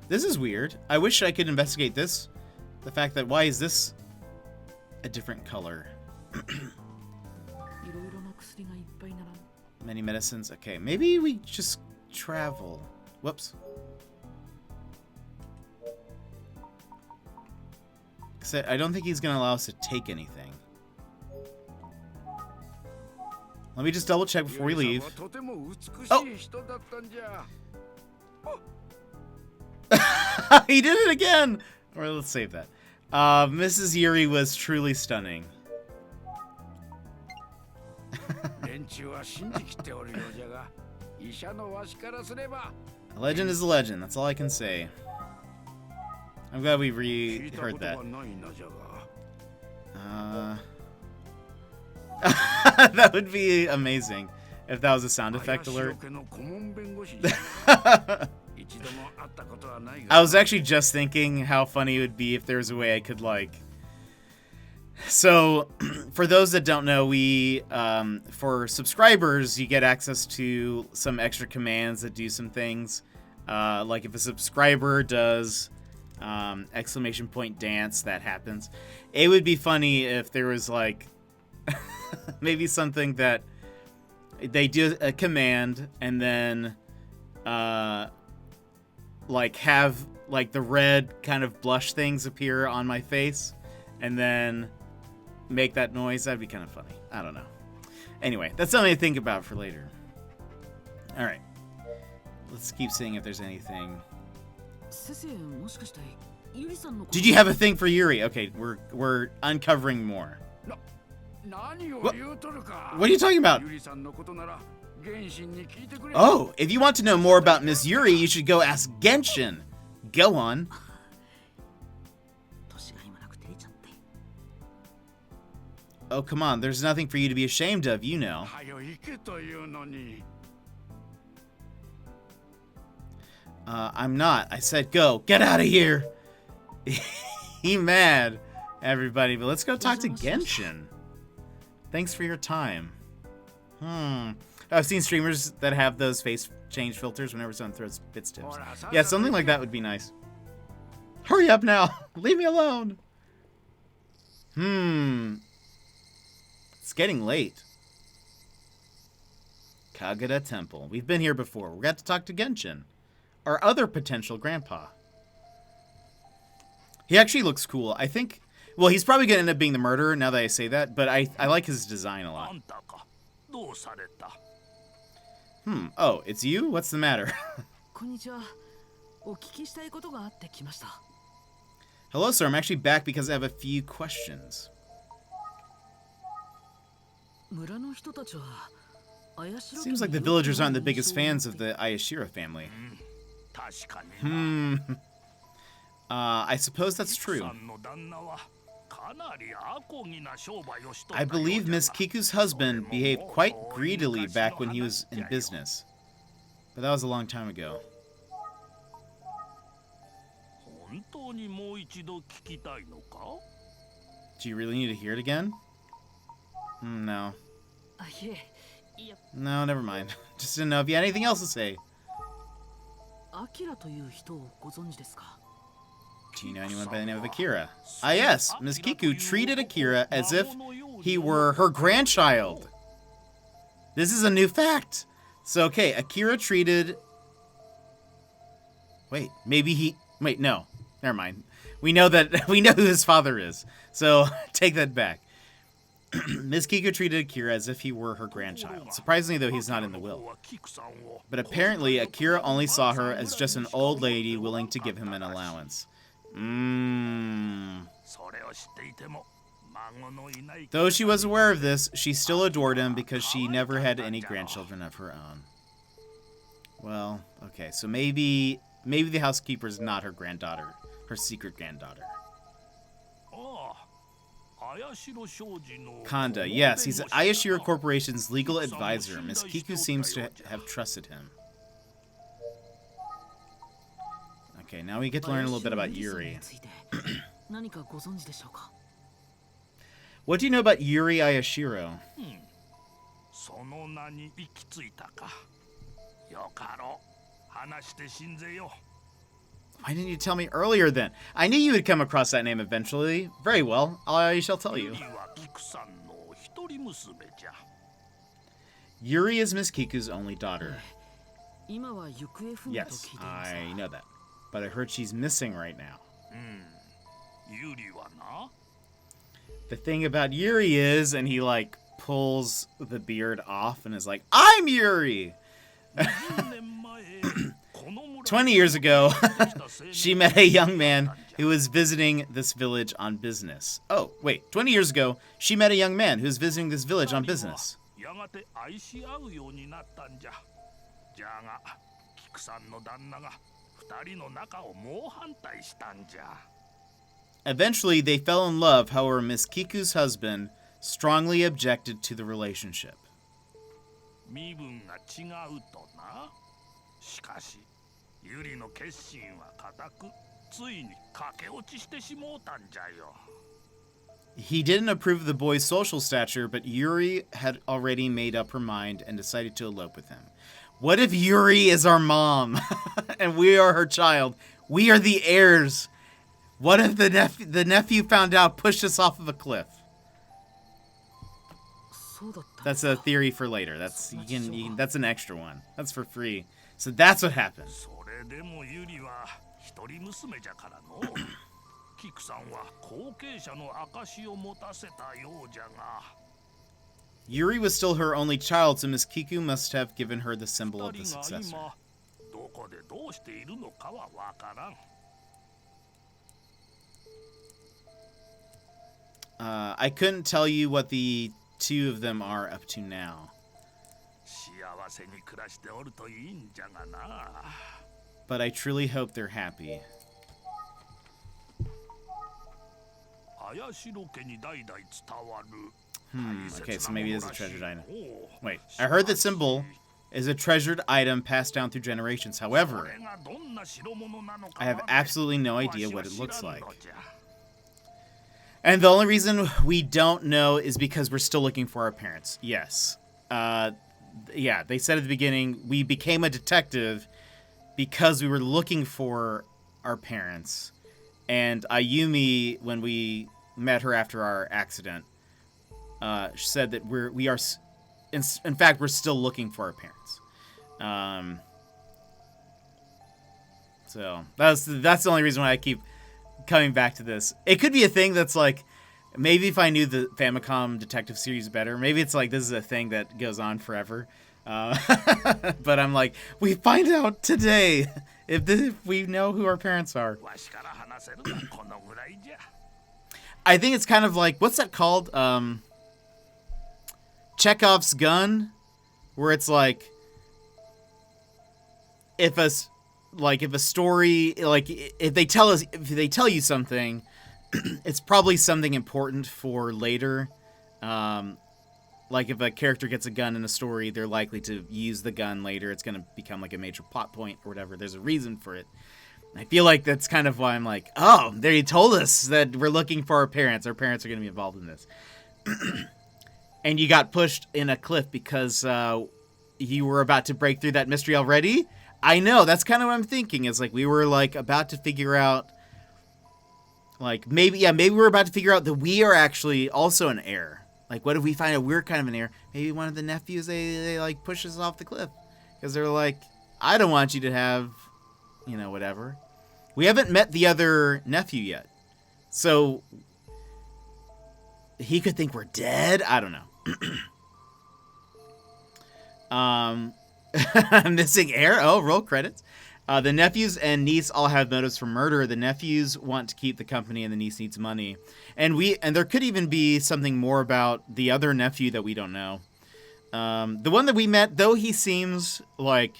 This is weird. I wish I could investigate this. The fact that why is this a different color? Many medicines. Okay, maybe we just travel. Whoops. Because I don't think he's going to allow us to take anything. Let me just double check before we leave. Oh! He did it again! Alright, let's save that. Mrs. Yuri was truly stunning. A legend is a legend, that's all I can say. I'm glad we heard that. That would be amazing if that was a sound effect alert. I was actually just thinking how funny it would be if there was a way I could like. So, for those that don't know, we for subscribers you get access to some extra commands that do some things. Like if a subscriber does exclamation point dance, that happens. It would be funny if there was like maybe something that they do a command and then like have like the red kind of blush things appear on my face and then make that noise. That'd be kind of funny. I don't know. Anyway, that's something to think about for later. All right. Let's keep seeing if there's anything. Did you have a thing for Yuri? Okay, we're uncovering more. What are you talking about? Oh, if you want to know more about Miss Yuri, you should go ask Genshin. Go on. Oh, come on. There's nothing for you to be ashamed of, you know. I'm not. I said go. Get out of here. He mad, everybody. But let's go talk to Genshin. Thanks for your time. I've seen streamers that have those face change filters whenever someone throws bits tips. Yeah, something like that would be nice. Hurry up now. Leave me alone. It's getting late. Kagura Temple. We've been here before. We got to talk to Genshin. Our other potential grandpa. He actually looks cool. I think... Well, he's probably going to end up being the murderer now that I say that, but I like his design a lot. Oh, it's you? What's the matter? Hello, sir. I'm actually back because I have a few questions. Seems like the villagers aren't the biggest fans of the Ayashiro family. I suppose that's true. I believe Miss Kiku's husband behaved quite greedily back when he was in business. But that was a long time ago. Do you really need to hear it again? No. No, never mind. Just didn't know if you had anything else to say. Do you know anyone by the name of Akira? Ah, yes. Miss Kiku treated Akira as if he were her grandchild. This is a new fact. So, okay, Akira treated... Wait, maybe he... Wait, no. Never mind. We know who his father is. So, take that back. Miss Kiku treated Akira as if he were her grandchild. Surprisingly, though, he's not in the will. But apparently, Akira only saw her as just an old lady willing to give him an allowance. Though she was aware of this, she still adored him because she never had any grandchildren of her own. Well, okay, so maybe the housekeeper's not her granddaughter, her secret granddaughter. Kanda, yes, he's Ayashiro Corporation's legal advisor. Miss Kiku seems to have trusted him. Okay, now we get to learn a little bit about Yuri. What do you know about Yuri Ayashiro? Why didn't you tell me earlier then? I knew you would come across that name eventually. Very well, I shall tell you. Yuri is Miss Kiku's only daughter. Yes, I know that. But I heard she's missing right now. The thing about Yuri is, and he like pulls the beard off and is like, I'm Yuri! 20 years ago, she met a young man who was visiting this village on business. Oh, wait, 20 years ago, she met a young man who was visiting this village on business. Eventually, they fell in love, however, Miss Kiku's husband strongly objected to the relationship. He didn't approve of the boy's social stature, but Yuri had already made up her mind and decided to elope with him. What if Yuri is our mom and we are her child? We are the heirs. What if the nephew found out, pushed us off of a cliff? That's a theory for later. That's an extra one. That's for free. So that's what happened. でもユリは一人娘じゃからの。キクさんは後継者の証を持たせたようじゃが。Yuri was still her only child, so Miss Kiku must have given her the symbol of the 二人が successor. 今どこでどうしているのかはわからん。I couldn't tell you what the two of them are up to now. 幸せに暮らしておるといいんじゃがな。But I truly hope they're happy. 綾代家に代々伝わる。Okay, so maybe it is a treasured item. Wait, I heard that symbol is a treasured item passed down through generations. However, I have absolutely no idea what it looks like. And the only reason we don't know is because we're still looking for our parents. Yes. Yeah, they said at the beginning, we became a detective because we were looking for our parents. And Ayumi, when we met her after our accident, said that we are, in fact, we're still looking for our parents. So that's the only reason why I keep coming back to this. It could be a thing that's like, maybe if I knew the Famicom Detective series better, maybe it's like this is a thing that goes on forever. But I'm like, we find out today if we know who our parents are. I think it's kind of like, what's that called? Chekhov's gun, where it's like, if a story, like if they tell you something, it's probably something important for later. Like if a character gets a gun in a story, they're likely to use the gun later. It's going to become like a major plot point or whatever. There's a reason for it. I feel like that's kind of why I'm like, oh, they told us that we're looking for our parents. Our parents are going to be involved in this. And you got pushed in a cliff because you were about to break through that mystery already? I know, that's kind of what I'm thinking. It's like we were like about to figure out, like maybe we were about to figure out that we are actually also an heir. Like what if we find out we're kind of an heir? Maybe one of the nephews, they like push us off the cliff. Because they're like, I don't want you to have, whatever. We haven't met the other nephew yet. So he could think we're dead? I don't know. Missing Heir. Oh, roll credits. The nephews and niece all have motives for murder. The nephews want to keep the company, and the niece needs money. And there could even be something more about the other nephew that we don't know. The one that we met, though he seems like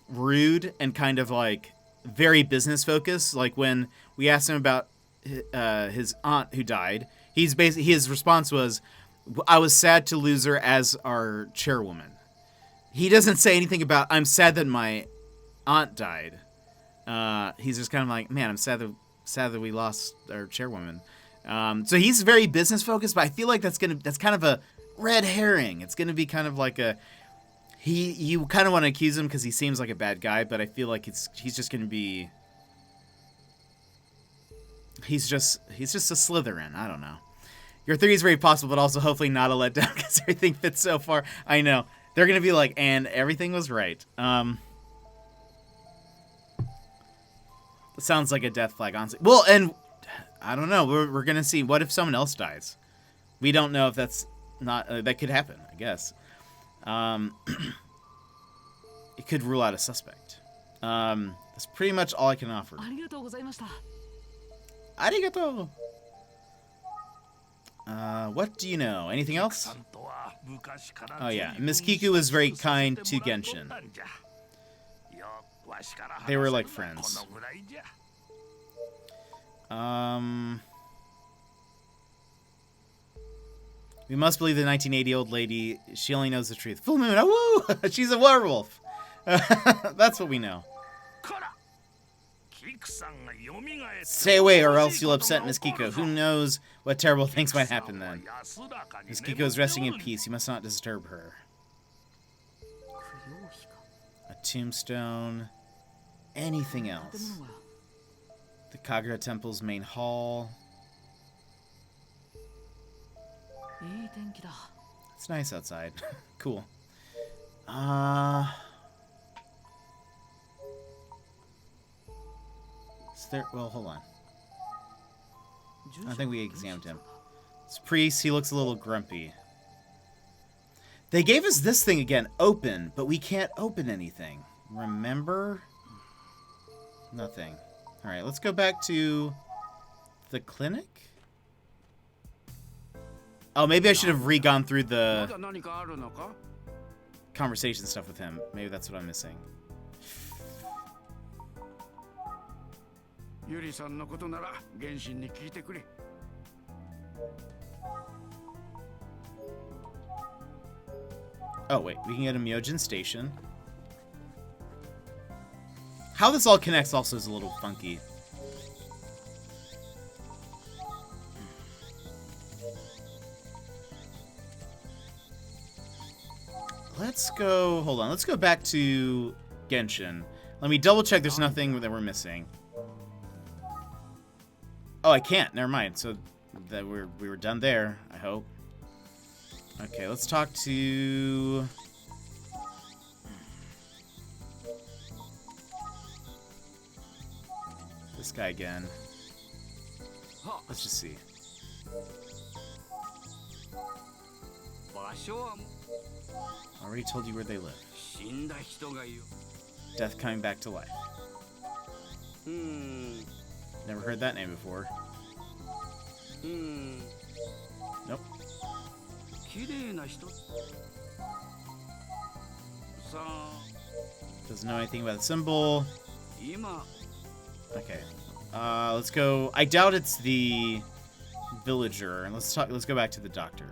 rude and kind of like very business focused. Like when we asked him about his aunt who died, his response was, I was sad to lose her as our chairwoman. He doesn't say anything about, I'm sad that my aunt died. He's just kind of like, man, I'm sad that we lost our chairwoman. So he's very business focused, but I feel like that's kind of a red herring. It's gonna be kind of like you kind of want to accuse him because he seems like a bad guy, but I feel like he's just gonna be, he's just a Slytherin. I don't know. Your theory is very possible, but also hopefully not a letdown because everything fits so far. I know. They're going to be like, and everything was right. Sounds like a death flag, honestly. Well, and I don't know. We're going to see. What if someone else dies? We don't know if that's not... that could happen, I guess. It could rule out a suspect. That's pretty much all I can offer. Arigato! What do you know? Anything else? Oh yeah, Miss Kiku was very kind to Genshin. They were like friends. We must believe the 1980-old lady. She only knows the truth. Full moon, woo! She's a werewolf. That's what we know. Stay away or else you'll upset Miss Kiko. Who knows what terrible things might happen then. Miss Kiko is resting in peace. You must not disturb her. A tombstone. Anything else? The Kagura Temple's main hall. It's nice outside. Cool. Is there... Well, hold on. I think we examined him. This priest, he looks a little grumpy. They gave us this thing again, open, but we can't open anything. Remember? Nothing. Alright, let's go back to the clinic? Oh, maybe I should have re-gone through the conversation stuff with him. Maybe that's what I'm missing. ゆりさんのことなら原神に聞いてくれ。 Oh, wait. We can get a Myojin Station. How this all connects also is a little funky. Let's go... Hold on. Let's go back to Genshin. Let me double check there's nothing that we're missing. Oh, I can't. Never mind. So that we were done there, I hope. Okay, let's talk to... this guy again. Let's just see. Already told you where they live. Death coming back to life. Never heard that name before. Nope. Doesn't know anything about the symbol. Okay. Let's go. I doubt it's the villager. And let's go back to the doctor.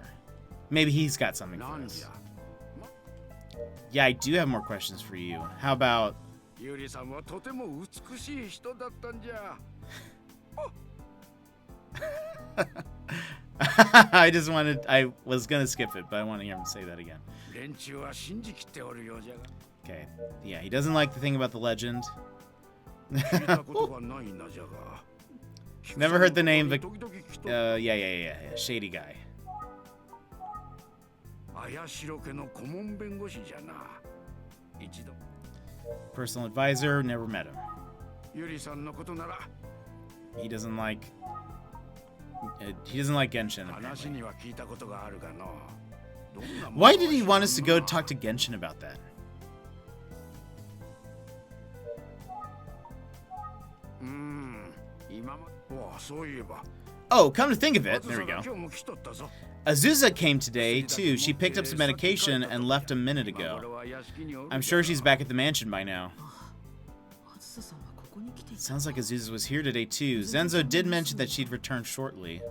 Maybe he's got something for us. Yeah, I do have more questions for you. How about... I was gonna skip it, but I want to hear him say that again. Okay. Yeah, he doesn't like the thing about the legend. Never heard the name, but yeah. Shady guy. Personal advisor, never met him. He doesn't like Genshin, apparently. Why did he want us to go talk to Genshin about that? Oh, come to think of it, there we go. Azusa came today, too. She picked up some medication and left a minute ago. I'm sure she's back at the mansion by now. Sounds like Azusa was here today, too. Zenzo did mention that she'd return shortly.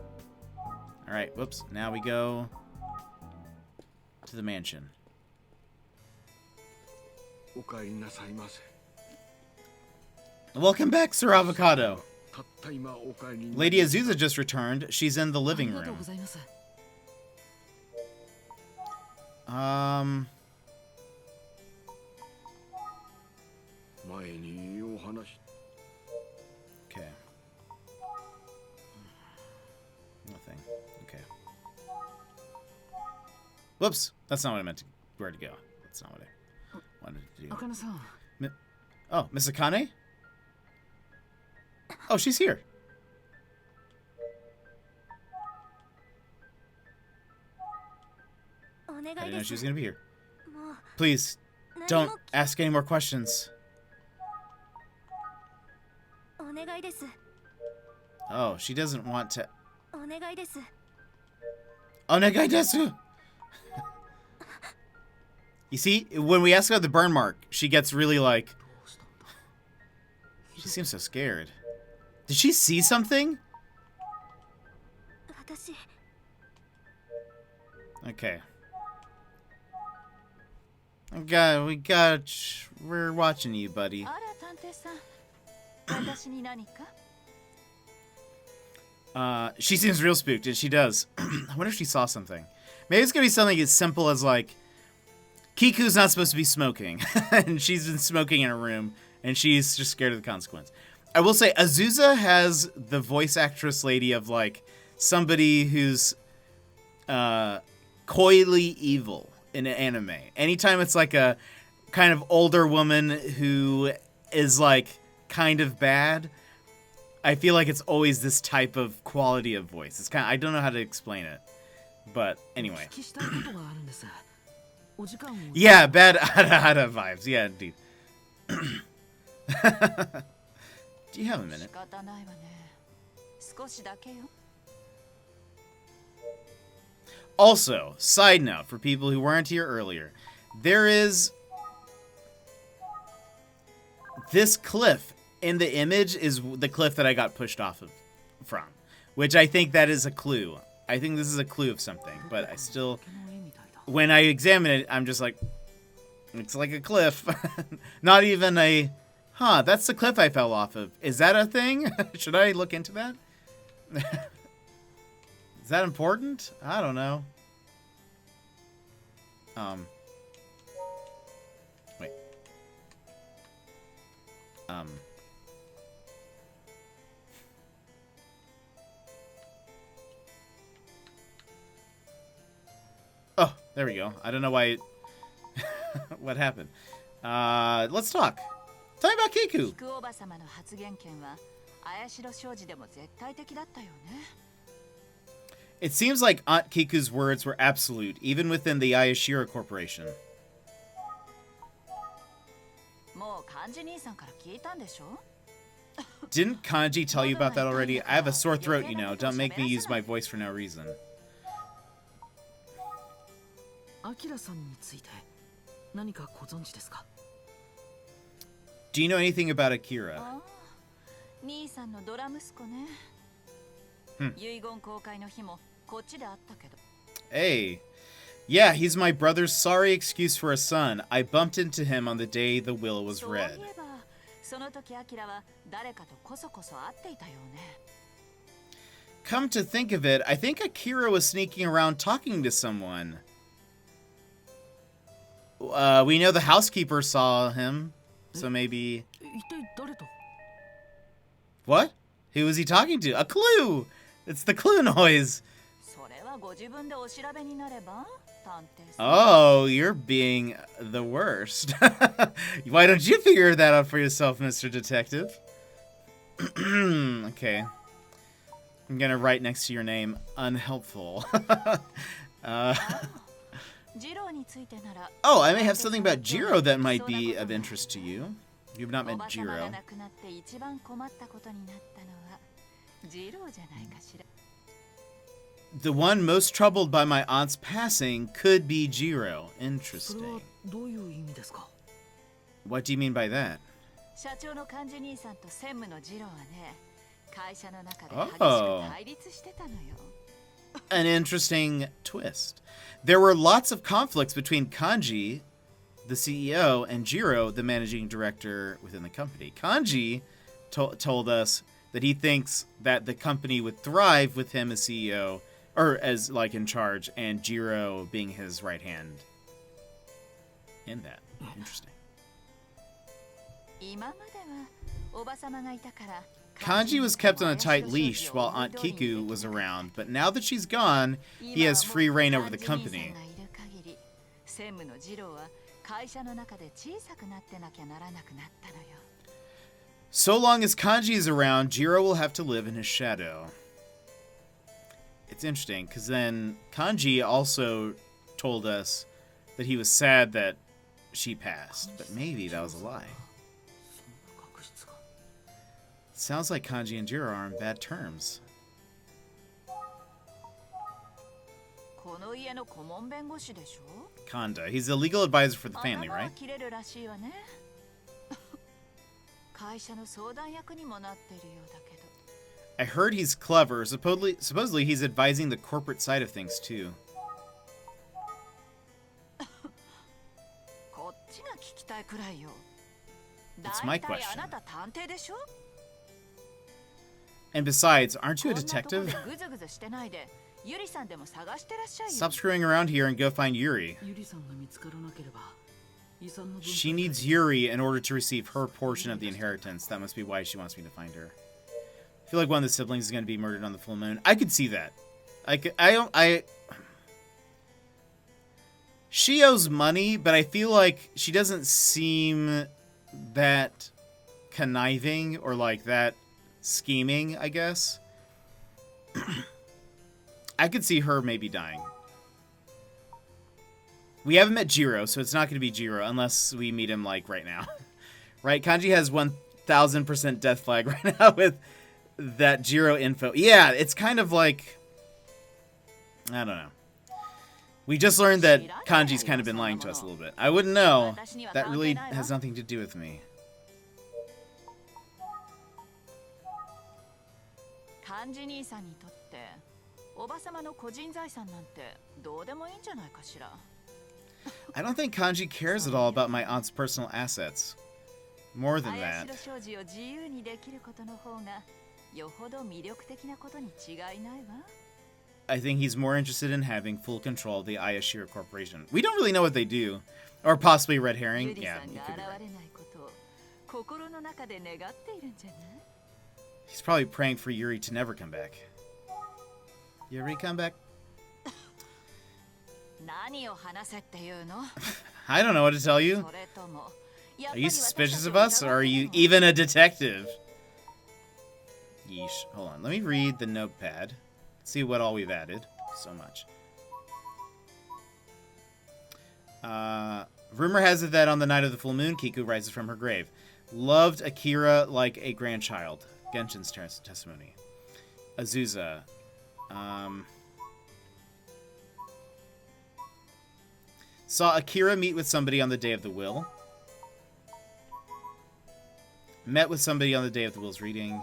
Alright, whoops. Now we go to the mansion. Welcome back, Sir Avocado. Lady Azusa just returned. She's in the living room. Okay. Nothing. Okay. Whoops. That's not what I meant to... Where to go. That's not what I wanted to do. Oh, Miss Akane? Oh, she's here. I didn't know she was going to be here. Please, don't ask any more questions. Oh, she doesn't want to... Onegai desu! You see, when we ask about the burn mark, she gets really like... She seems so scared. Did she see something? Okay. We're watching you, buddy. She seems real spooked, and she does. I wonder if she saw something. Maybe it's gonna be something as simple as, like, Kiku's not supposed to be smoking, and she's been smoking in her room, and she's just scared of the consequence. I will say, Azusa has the voice actress lady of, like, somebody who's coyly evil in an anime. Anytime it's, like, a kind of older woman who is, like, kind of bad, I feel like it's always this type of quality of voice. It's kind of, I don't know how to explain it. But anyway. お聞きしたいことがあるんです。お時間を Yeah, bad Ada vibes. Yeah, indeed. Do you have a 仕 minute? 方ないわね。少しだけよ。 Also, side note for people who weren't here earlier, there is this cliff in the image is the cliff that I got pushed off of from, which I think that is a clue. I think this is a clue of something, but I still, 竹の絵みたいだ。 when I examine it, I'm just like, it's like a cliff. Not even a, huh, that's the cliff I fell off of. Is that a thing? Should I look into that? Is that important? I don't know. Wait. Oh, there we go. I don't know why it... what happened. Let's talk. Tell me about Kiku. 菊おばさまの発言権は綾代商事でも絶対的だったよね。 It seems like Aunt Kiku's words were absolute, even within the Ayashiro Corporation. もう幹事兄さんから聞いたんでしょ？ Didn't Kanji tell you about that already? I have a sore throat, you know. Don't make me use my voice for no reason. アキラさんについて何かご存知ですか？ Do you know anything about Akira? ああ、兄さんのドラ息子ね。遺言公開の日もこっちであったけど。 Hey. Yeah, he's my brother's sorry excuse for a son. I bumped into him on the day the will was そうい read. えば、その時アキラは誰かとこそこそ会っていたよね。 Come to think of it, I think Akira was sneaking around talking to someone. We know the housekeeper saw him, so maybe... 一体誰と？ What? Who was he talking to? A clue! It's the clue noise! それはご自分でお調べになれば、探偵さん。 Oh, you're being the worst. Why don't you figure that out for yourself, Mr. Detective? Okay. I'm gonna write next to your name, unhelpful. ジローについてなら。 Oh, I may have something about Jiro that might be of interest to you. You've not お met ばさまが Jiro. 亡くなって一番困ったことになったのはジローじゃないかしら。 The one most troubled by my aunt's passing could be Jiro. それは Interesting. どういう意味ですか？ What do you mean by that? 社長の幹事兄さんと専務のジローはね、会社の中で Oh. 激しく対立してたのよ。 An interesting twist. There were lots of conflicts between Kanji, the CEO, and Jiro, the managing director within the company. Kanji told us that he thinks that the company would thrive with him as CEO, or as, like, in charge, and Jiro being his right hand in that. Interesting. 今まではおばさまがいたから。 Kanji was kept on a tight leash while Aunt Kiku was around, but now that she's gone, he has free reign over the company. 専務のジローは会社の中で小さくなってなきゃならなくなったのよ。 So long as Kanji is around, Jiro will have to live in his shadow. It's interesting, because then Kanji also told us that he was sad that she passed, but maybe that was a lie. そんな確執が。 Sounds like Kanji and Jiro are on bad terms. この家の顧問弁護士でしょ？ Kanda, he's the legal advisor for the family, 頭は right? 切れるらしいわね。会社の相談役にもなってるようだけど。 I heard he's clever. Supposedly he's advising the corporate side of things, too. こっちが聞きたいくらいよ。 It's my だいたい question. あなた探偵でしょ？ And besides, aren't you a こんなとこ detective? でぐずぐずしてないで、ゆりさんでも探してらっしゃいよ。 Stop screwing around here and go find Yuri. ゆりさんが見つからなければ遺産の分配 She needs Yuri in order to receive her portion of the inheritance. That must be why she wants me to find her. I feel like one of the siblings is going to be murdered on the full moon. I could see that. She owes money, but I feel like she doesn't seem that conniving or like that scheming, I guess. I could see her maybe dying. We haven't met Jiro, so it's not going to be Jiro unless we meet him, like, right now. Right? Kanji has 1000% death flag right now with that Jiro info. Yeah, it's kind of like... I don't know. We just learned that Kanji's kind of been lying to us a little bit. I wouldn't know. That really has nothing to do with me. 幹事兄さんにとっておばさまの個人財産なんてどうでもいいんじゃないかしら。 I don't think Kanji cares at all about my aunt's personal assets. More than 綾 that. 代商事を自由にできることの方がよほど魅力的なことに違いないわ。 I think he's more interested in having full control of the Ayashiro Corporation. We don't really know what they do. Or possibly red herring. ユリ Yeah, さん you が could 現 be れ right. ないことを心の中で願っているんじゃない？ He's probably praying for Yuri to never come back. Yuri, come back. 何を話せっていうの？ I don't know what to tell you. それともやっぱ Are り you 私たち suspicious を of us, 疑 or って are る you の？ even a detective? Yeesh. Hold on. Let me read the notepad. See what all we've added. So much. Rumor has it that on the night of the full moon, Kiku rises from her grave. Loved Akira like a grandchild. Genshin's testimony. Azusa. Saw Akira meet with somebody on the day of the will. Met with somebody on the day of the will's reading.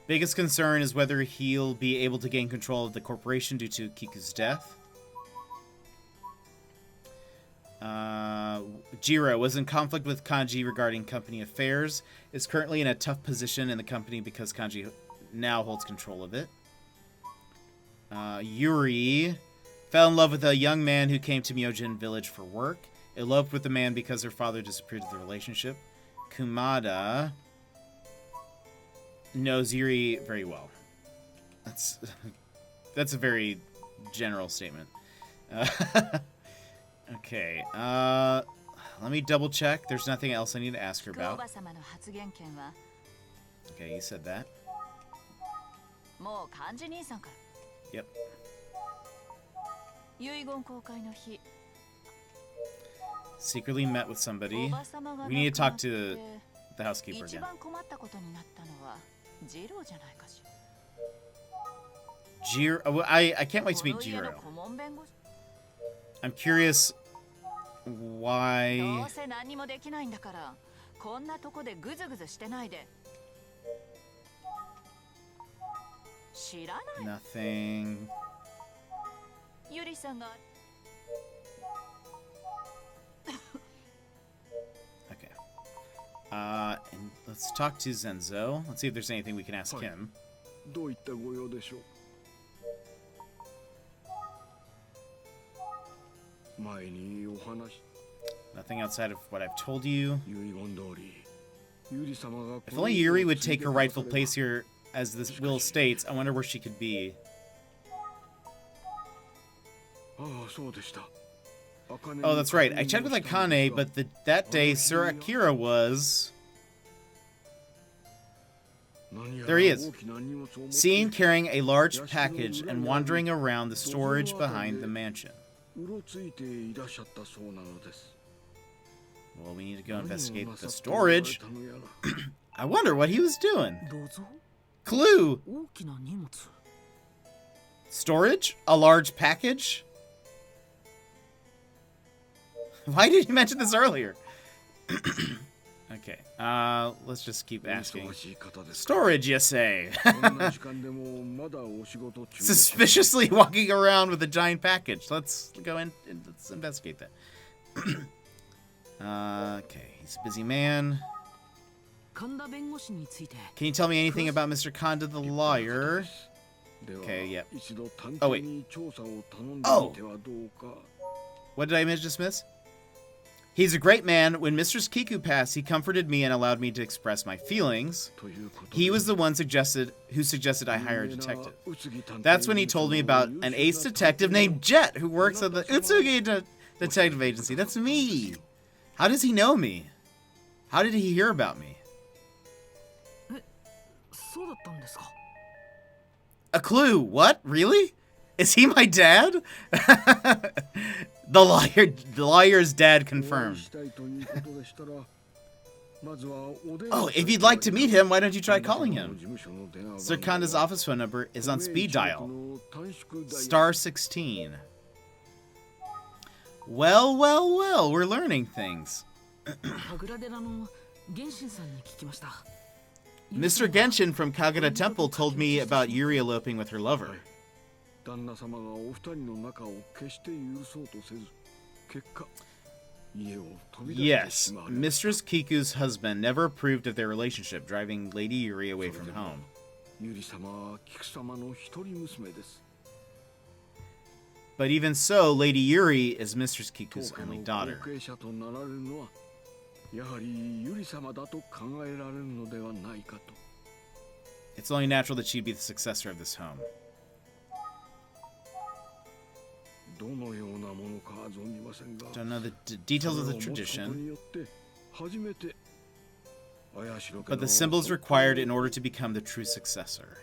Biggest concern is whether he'll be able to gain control of the corporation due to Kiku's death. Jiro was in conflict with Kanji regarding company affairs. Is currently in a tough position in the company because Kanji now holds control of it. Yuri fell in love with a young man who came to Myojin village for work. Eloped with the man because her father disapproved of the relationship. Kumada knows Yuri very well. That's a very general statement. Okay. Let me double check. There's nothing else I need to ask her 聞くお about. ばさまの発言権は Okay, you said that. もう幹事兄さんから。 Yep. 遺言公開の日、 Secretly met with お somebody. ばさまが We need to 亡 talk くなって to the housekeeper 一 again. 番困ったことになったのはジローじゃないかしら。 Jiro. Oh, I can't wait to こ meet の家の Jiro. 顧問弁護士 I'm curious ど why. うせ何もできないんだからこんなとこでグズグズしてないで。知らない。 Nothing. ユリさんが Okay. And let's talk to Zenzo. Let's see if there's anything we can ask Hi. him. どういったご用でしょう。前にお話 Nothing outside of what I've told you. 遺言通りユリ様が If only Yuri would take her rightful place here, as this will states, I wonder where she could be. ああそうでした。 Oh, that's right. I checked with Akane, but that day, Sir Akira was... There he is. Seen carrying a large package and wandering around the storage behind the mansion. うろついていらっしゃったそうなのです。 Well, we need to go 何を investigate なさ the っておられ storage. たのやら。 I wonder what he was doing. どうぞ。 Clue! 大きな荷物。 Storage? A large package? Why did you mention this earlier? Okay, let's just keep お asking. 忙しい方ですか。 Storage, you say? こんな時間でもまだお仕事中です。 Suspiciously walking around with a giant package. Let's go in and let's investigate that. Okay, he's a busy man. 神田弁護士について。 Can you tell me anything about Mr. Kanda the lawyer? では Okay, yeah. 一度探 Oh, 偵 wait. に調査を頼んで Oh. みてはどうか。 What did I just miss? He's a great man. When Mistress Kiku passed, he comforted me and allowed me to express my feelings. ということで He was the one who suggested I hire a detective. 有名な宇津木探偵 That's when he told me about an ace detective named Jet who works at the Utsugi Detective Agency. That's me. How does he know me? How did he hear about me? そうだったんですか。 A clue. What? Really? Is he my dad? The lawyer's dad confirmed. Oh, if you'd like to meet him, why don't you try calling him? Sir Kanda's office phone number is on speed dial. Star 16. Well, well, well, we're learning things. 神楽寺の源信さんに聞きました。 Mr. Genshin from Kagura Temple told me about Yuri eloping with her lover. Yes, Mistress Kiku's husband never approved of their relationship, driving Lady Yuri away from home. But even so, Lady Yuri is Mistress Kiku's only daughter. It's only natural that she'd be the successor of this home. Don't know the details of the tradition, but the symbol is required in order to become the true successor.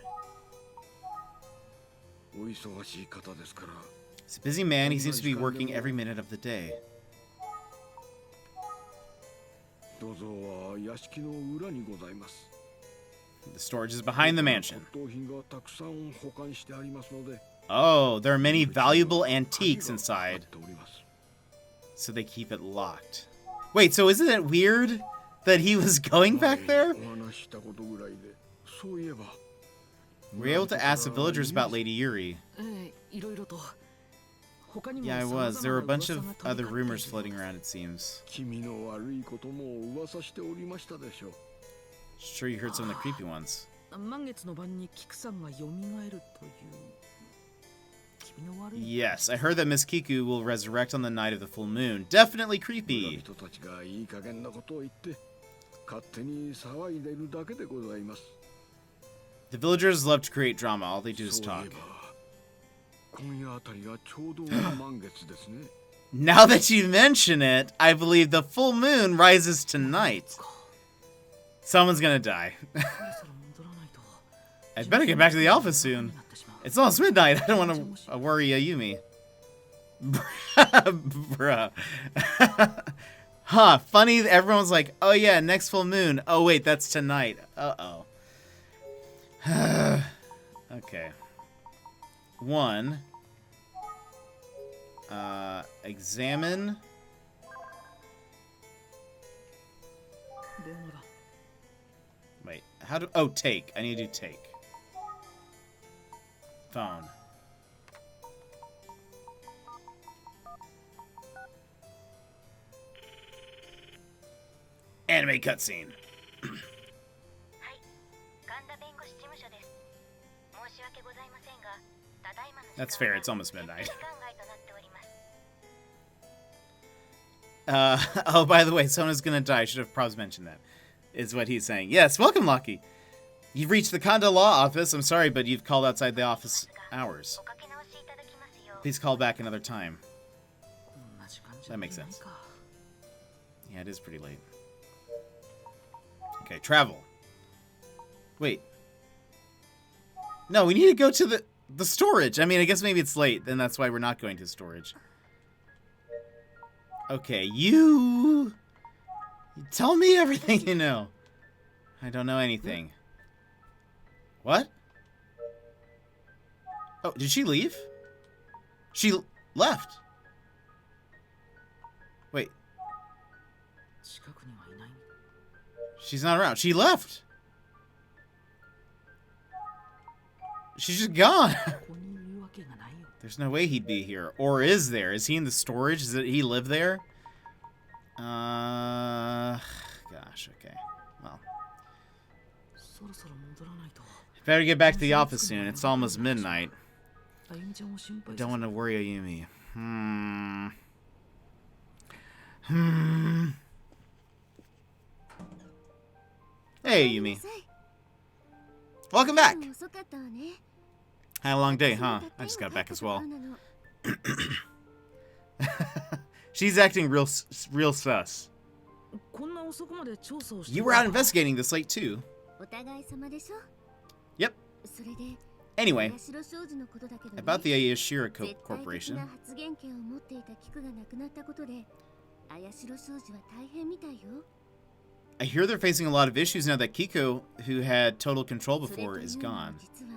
He's a busy man. He seems to be working every minute of the day. The storage is behind the mansion. Oh, there are many valuable antiques inside. So they keep it locked. Wait, so isn't it weird that he was going back there? Were you able to ask the villagers about Lady Yuri? Yeah, I was. There were a bunch of other rumors floating around, it seems. Sure you heard some of the creepy ones. Yes, I heard that Miss Kiku will resurrect on the night of the full moon. Definitely creepy. The villagers love to create drama. All they do is talk. Now that you mention it, I believe the full moon rises tonight. Someone's gonna die. I better get back to the office soon. It's almost midnight. I don't want to worry Ayumi. Bruh. Huh, funny, everyone's like, oh yeah, next full moon. Oh wait, that's tonight. Uh-oh. Okay. 1. Examine. Wait, how do... Oh, take. I need to do take. Phone. Anime cutscene. That's fair, it's almost midnight. Oh, by the way, someone's gonna die. I should have probably mentioned that. Is what he's saying. Yes, welcome, Lucky. You've reached the Kanda Law Office. I'm sorry, but you've called outside the office hours. Please call back another time. That makes sense. Yeah, it is pretty late. Okay, travel. Wait. No, we need to go to the storage. I mean, I guess maybe it's late, then that's why we're not going to storage. Okay, you tell me everything you know. I don't know anything. What? Oh, did she leave? She left. Wait. She's not around. She left. She's just gone. There's no way he'd be here. Or is there? Is he in the storage? Does he live there? Gosh, okay. Well. Better get back to the office soon. It's almost midnight. I don't want to worry Ayumi. Hey, Ayumi. Welcome back. Had a long day, huh? I just got back as well. She's acting real sus. こんな遅くまで調査をして You were out investigating this late too. お互い様でしょ。 Yep. それで Anyway, 綾代商事のことだけどね、 about the Ayashira 絶対的 Corporation. な発言権を持っていたキクが亡くなったことで、綾代商事は大変みたいよ。 I hear they're facing a lot of issues now that Kiko, who had total control それという before, is のは gone. 実は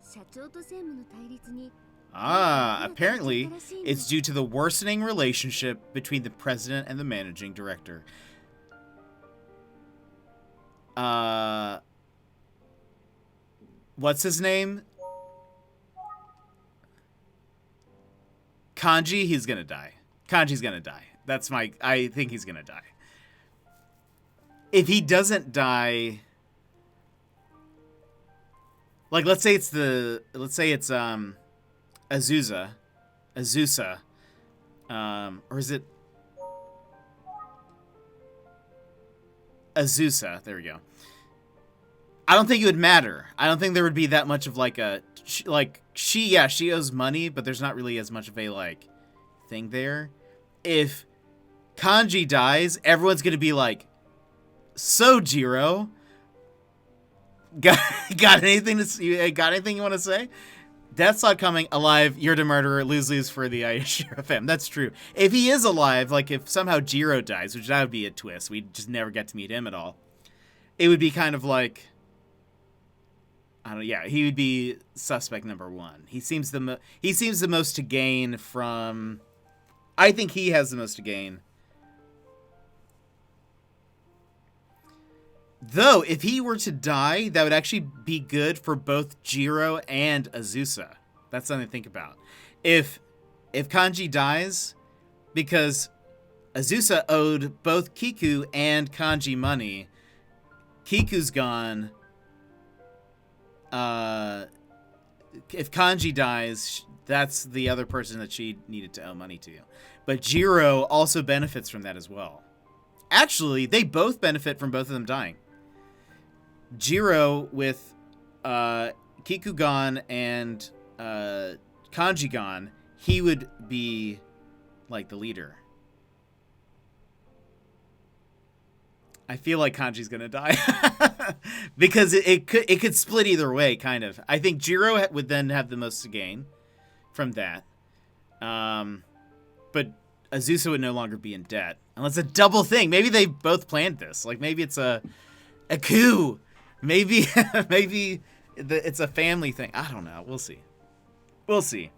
社長と専務の対立に Ah, apparently it's due to the worsening relationship between the president and the managing director. What's his name? Kanji, he's gonna die. Kanji's gonna die. I think he's gonna die. If he doesn't die, like let's say it's Azusa, or is it Azusa? There we go. I don't think it would matter. I don't think there would be that much of like she owes money, but there's not really as much of a like thing there. If Kanji dies, everyone's gonna be like, so Jiro, got anything you want to say? Death's not coming. Alive, you're the murderer. Lose for the Ayashira fam. That's true. If he is alive, like if somehow Jiro dies, which that would be a twist, we'd just never get to meet him at all. It would be kind of like, I don't know. Yeah, he would be suspect number one. He seems the most to gain from. I think he has the most to gain. Though, if he were to die, that would actually be good for both Jiro and Azusa. That's something to think about. If Kanji dies, because Azusa owed both Kiku and Kanji money, Kiku's gone. If Kanji dies, that's the other person that she needed to owe money to. But Jiro also benefits from that as well. Actually, they both benefit from both of them dying. Jiro with Kiku gone and Kanji gone, he would be like the leader. I feel like Kanji's gonna die because it could split either way, kind of. I think Jiro would then have the most to gain from that, but Azusa would no longer be in debt unless a double thing. Maybe they both planned this. Like maybe it's a coup. Maybe it's a family thing. I don't know. We'll see.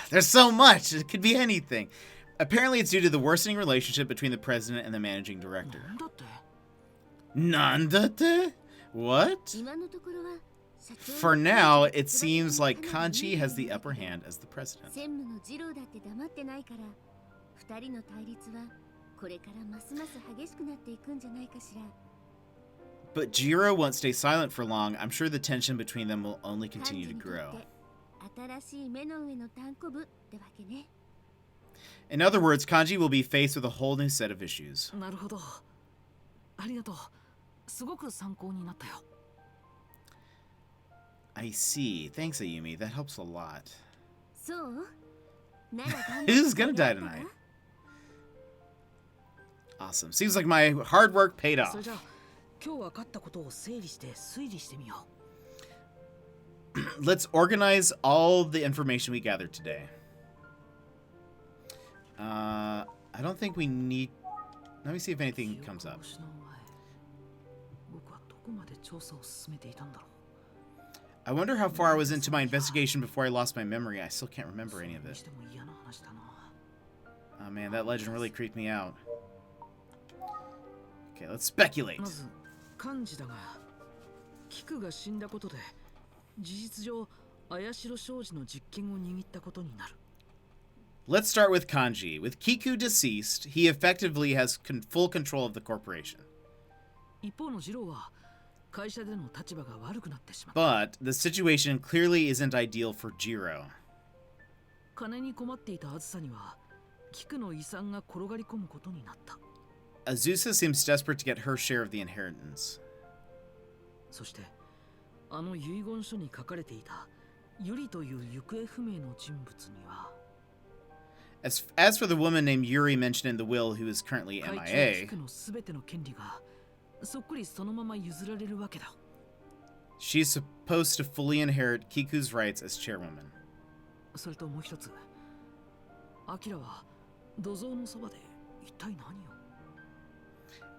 There's so much. It could be anything. Apparently, it's due to the worsening relationship between the president and the managing director. Nandate? What? For now, it seems like Kanji has the upper hand as the president. But Jiro won't stay silent for long. I'm sure the tension between them will only continue to grow. In other words, Kanji will be faced with a whole new set of issues. I see. Thanks, Ayumi. That helps a lot. Who's gonna die tonight? Awesome. Seems like my hard work paid off. Let's organize all the information we gathered today. I don't think we need... Let me see if anything comes up. I wonder how far I was into my investigation before I lost my memory. I still can't remember any of it. Oh man, that legend really creeped me out. Okay, let's speculate. Let's start with Kanji. With Kiku deceased, he effectively has full control of the corporation. But the situation clearly isn't ideal for Jiro. Azusa seems desperate to get her share of the inheritance. As for the woman named Yuri mentioned in the will who is currently 会長 MIA, キクの全ての権利がそっくりそのまま譲られるわけだ。 she's supposed to fully inherit Kiku's rights as chairwoman. それともう一つ、アキラは土蔵のそばで一体何を？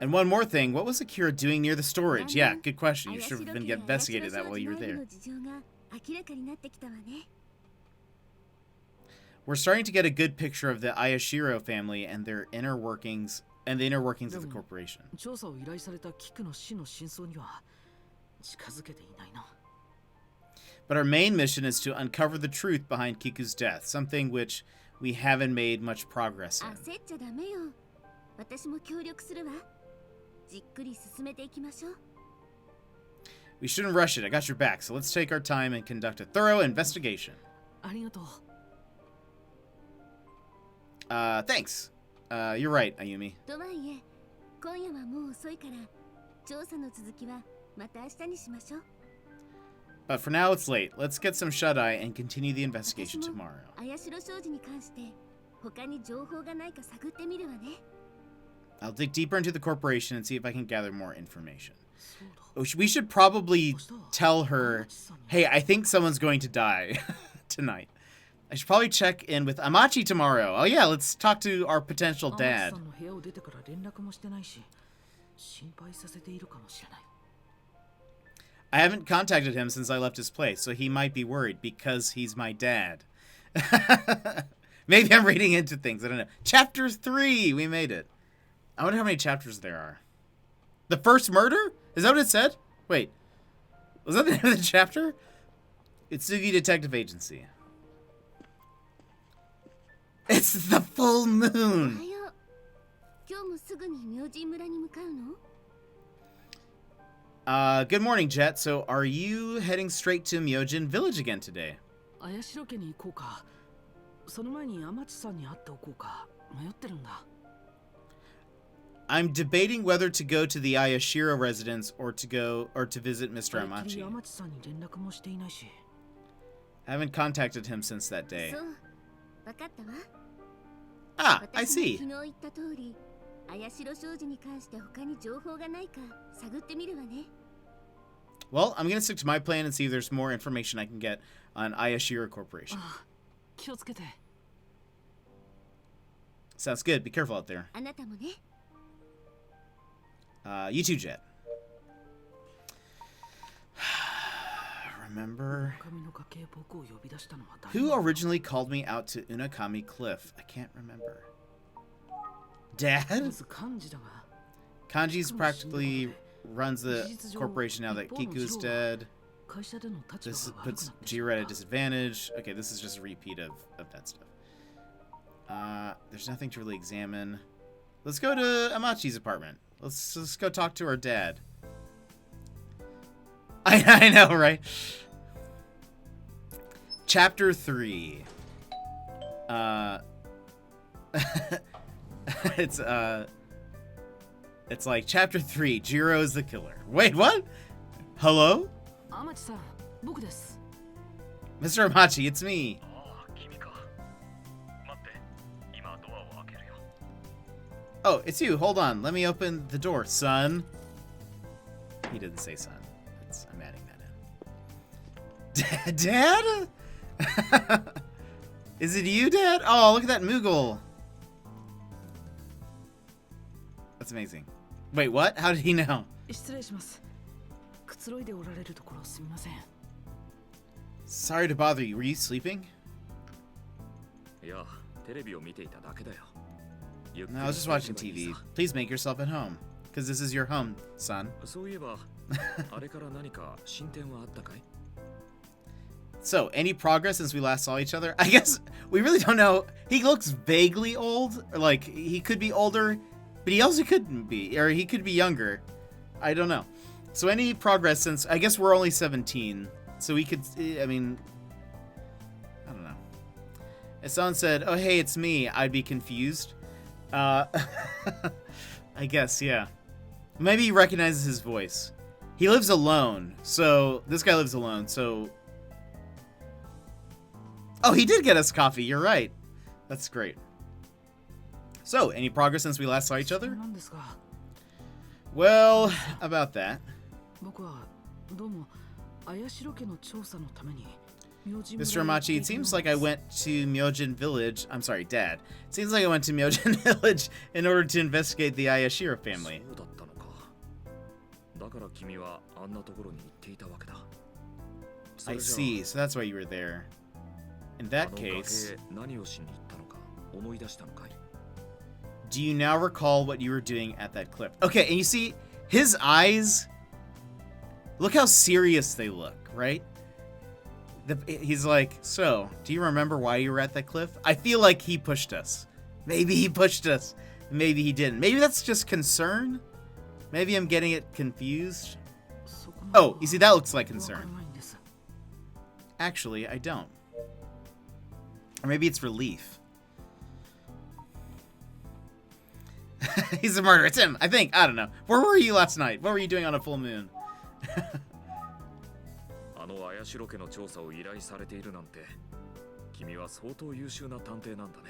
And one more thing, what was Akira doing near the storage? Yeah, good question. You should have been investigated that while you were there. 事情が明らかになってきたわね。 We're starting to get a good picture of the Ayashiro family and their inner workings and the inner workings of the corporation. 調査を依頼されたキクの死の真相には近づけていないな。 But our main mission is to uncover the truth behind Kiku's death, something which we haven't made much progress in. 焦っちゃダメよ。私も協力するわ。じっくり進めていきましょう。 We shouldn't rush it. I got your back, so let's take our time and conduct a thorough investigation. ありがとう。 Thanks. You're right, Ayumi. とはいえ、今夜はもう遅いから、調査の続きはまた明日にしましょう。 But for now, it's late. Let's get some shut-eye and continue the investigation 私も tomorrow. 綾代商事に関して他に情報がないか探ってみるわね。 I'll dig deeper into the corporation and see if I can gather more information. そうだ。 We should probably tell her, hey, I think someone's going to die tonight. I should probably check in with Amachi tomorrow. Oh yeah, let's talk to our potential アマ dad. チさんの部屋を出てから連絡もしてないし、心配させているかもしれない。 I haven't contacted him since I left his place, so he might be worried because he's my dad. Maybe I'm reading into things. I don't know. Chapter 3! We made it. I wonder how many chapters there are. The first murder? Is that what it said? Wait. Was that the name of the chapter? Itsugi Detective Agency. It's the full お moon! はよう。今日もすぐに明神村に向かうの？ Good morning, Jet. So, are you heading straight to Myojin Village again today? 綾代家に行こうか。その前にアマチさんに会っておこうか。迷ってるんだ。 I'm debating whether to go to the Ayashiro residence or to visit Mr. それっきり Amachi. アマチさんに連絡もしていないし。 I haven't contacted him since that day. そう、わかったわ。 Ah, I 私も see. 昨日言った通り、綾代商事に関して他に情報がないか探ってみるわね。 Well, I'm gonna stick to my plan and see if there's more information I can get on Ayashiro Corporation. ああ、気をつけて。 Sounds good. Be careful out there. あなたもね。 You too, Jet. Remember 神の家系僕を呼び出したのは誰 who originally called me out to Unakami Cliff? I can't remember. Dad? まず漢字だが。 Kanji's practically runs the corporation now that Kiku's dead. 会社での立 This 場が悪く puts なってしま Jiro っ at a た。 disadvantage. Okay, this is just a repeat of that stuff. There's nothing to really examine. Let's go to Amachi's apartment. Let's go talk to our dad. I know, right? Chapter 3. It's like Chapter 3, Jiro is the killer. Wait, what? Hello? アマチさん、僕です。 Mr. Amachi, it's me. ああ、君か。待って、今ドアを開けるよ。 Oh, it's you. Hold on. Let me open the door, son. He didn't say son. I'm adding that in. Dad? Is it you, Dad? Oh, look at that Moogle. That's amazing. Wait, what? How did he know? 失礼します。くつろいでおられるところすみません。 Sorry to bother you. Were you sleeping? いや、テレビを見ていただけだよ。ゆっくり No, I was just して watching いけばいい TV. さ Please make yourself at home. Because this is your home, son. そういえば、あれから何か進展はあったかい？ So, any progress since we last saw each other? I guess we really don't know. He looks vaguely old. Or like, he could be older, but he also couldn't be. Or he could be younger. I don't know. So, any progress since... I guess we're only 17. So, we could... I mean... I don't know. If someone said, oh, hey, it's me, I'd be confused. I guess, yeah. Maybe he recognizes his voice. He lives alone. So, this guy lives alone. So... Oh, he did get us coffee. You're right. That's great. So, any progress since we last saw each other? なんですが、 Well, about that. 僕はどうも綾代家の調査のために Mr. Amachi, it seems like I went to Myojin Village. I'm sorry, Dad. It seems like I went to Myojin Village in order to investigate the Ayashiro family. そうだったのか。だから君はあんなところに行っていたわけだ。 I see, so that's why you were there. In that case, 何をしに行ったのか思い出したのかい？ do you now recall what you were doing at that cliff? Okay, and you see, his eyes, look how serious they look, right? He's like, so, do you remember why you were at that cliff? I feel like he pushed us. Maybe he pushed us. Maybe he didn't. Maybe that's just concern? Maybe I'm getting it confused. Oh, you see, that looks like concern. Actually, I don't. Or maybe it's relief. He's a murderer. It's him, I think. I don't know. Where were you last night? What were you doing on a full moon? あの綾代家の調査を依頼されているなんて、君は相当優秀な探偵なんだね。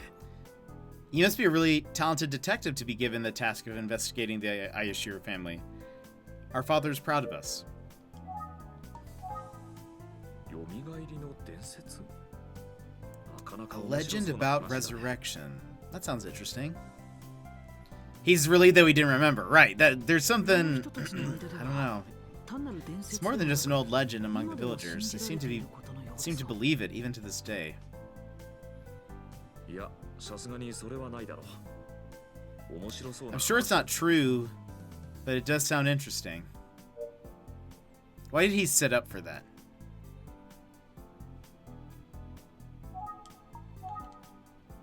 You must be a really talented detective to be given the task of investigating the Ayashiro family. Our father is proud of us. 蘇りの伝説？なかなか A 面白 legend そうな about 話だね。 resurrection. That sounds interesting. He's relieved that we didn't remember. Right. That there's something. I don't know. It's more than just an old legend among the villagers. They seem to believe it even to this day. いや、さすがにそれはないだろう。面白そうな I'm sure it's not true, but it does sound interesting. Why did he set up for that?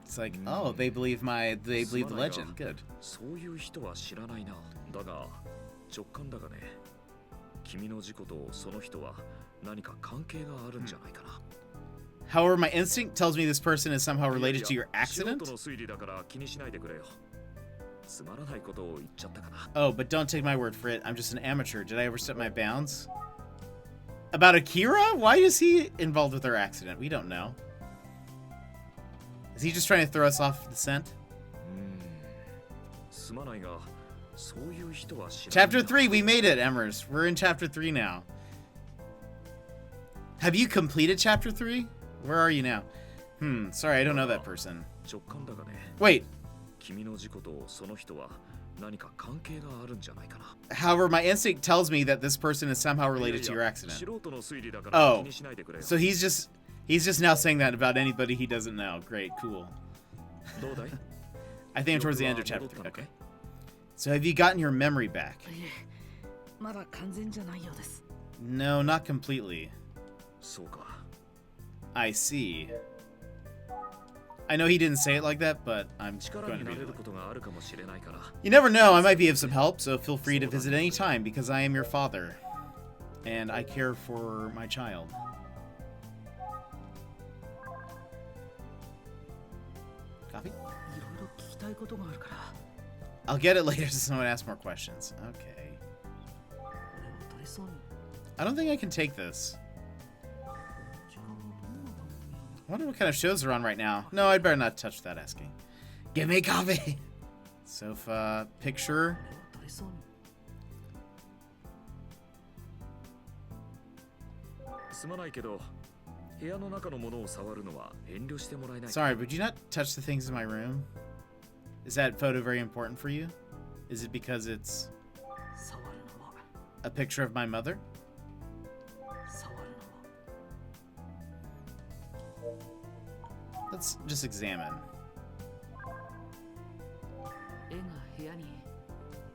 It's like, oh, they believe the legend. Good. そういう人は知らないな。だが、直感だがね。君の事故とその人は何か関係があるんじゃないかな。However, my instinct tells me this person is somehow related to your accident. 素人の推理だから気にしないでくれよ。つまらないことを言っちゃったかな。 Oh, but don't take my word for it. I'm just an amateur. Did I overstep my bounds? About Akira? Why is he involved with our accident? We don't know. Is he just trying to throw us off the scent? すまないが、そういう人は知らない Chapter 3, we made it, Emmers. We're in Chapter 3 now. Have you completed Chapter 3? Where are you now? Sorry, I don't know that person. 直感だがね。 Wait, 君の事故とその人は何か関係があるんじゃないかな。 however, my instinct tells me that this person is somehow related to your accident. 素人の推理だから気 Oh, にしないでくれよ。 so he's just now saying that about anybody he doesn't know. Great, cool. どうだい？ I think I'm towards the end of Chapter 3. Okay. So have you gotten your memory back? いえ、まだ完全じゃないようです。 No, not completely. そうか。 I see. I know he didn't say it like that, but I'm 力 going に to な read れ it. ることがあるかもしれないから。 You never know, I might be of some help, so feel free to visit anytime because I am your father. And I care for my child. Coffee? いろいろ聞きたいことがあるから、 I'll get it later so someone asks more questions. Okay. これを取れそうに。 I don't think I can take this. じゃあどんな番組を I wonder what kind of shows are on right now. No, I'd better not touch that asking. Give me coffee! Sofa, picture. これを取れそうに。すまないけど、部屋の中のものを触るのは遠慮してもらえない。 Sorry, would you not touch the things in my room? Is that photo very important for you? Is it because it's 触るのは、 a picture of my mother? 触るのは。 Let's just examine. 絵が部屋に。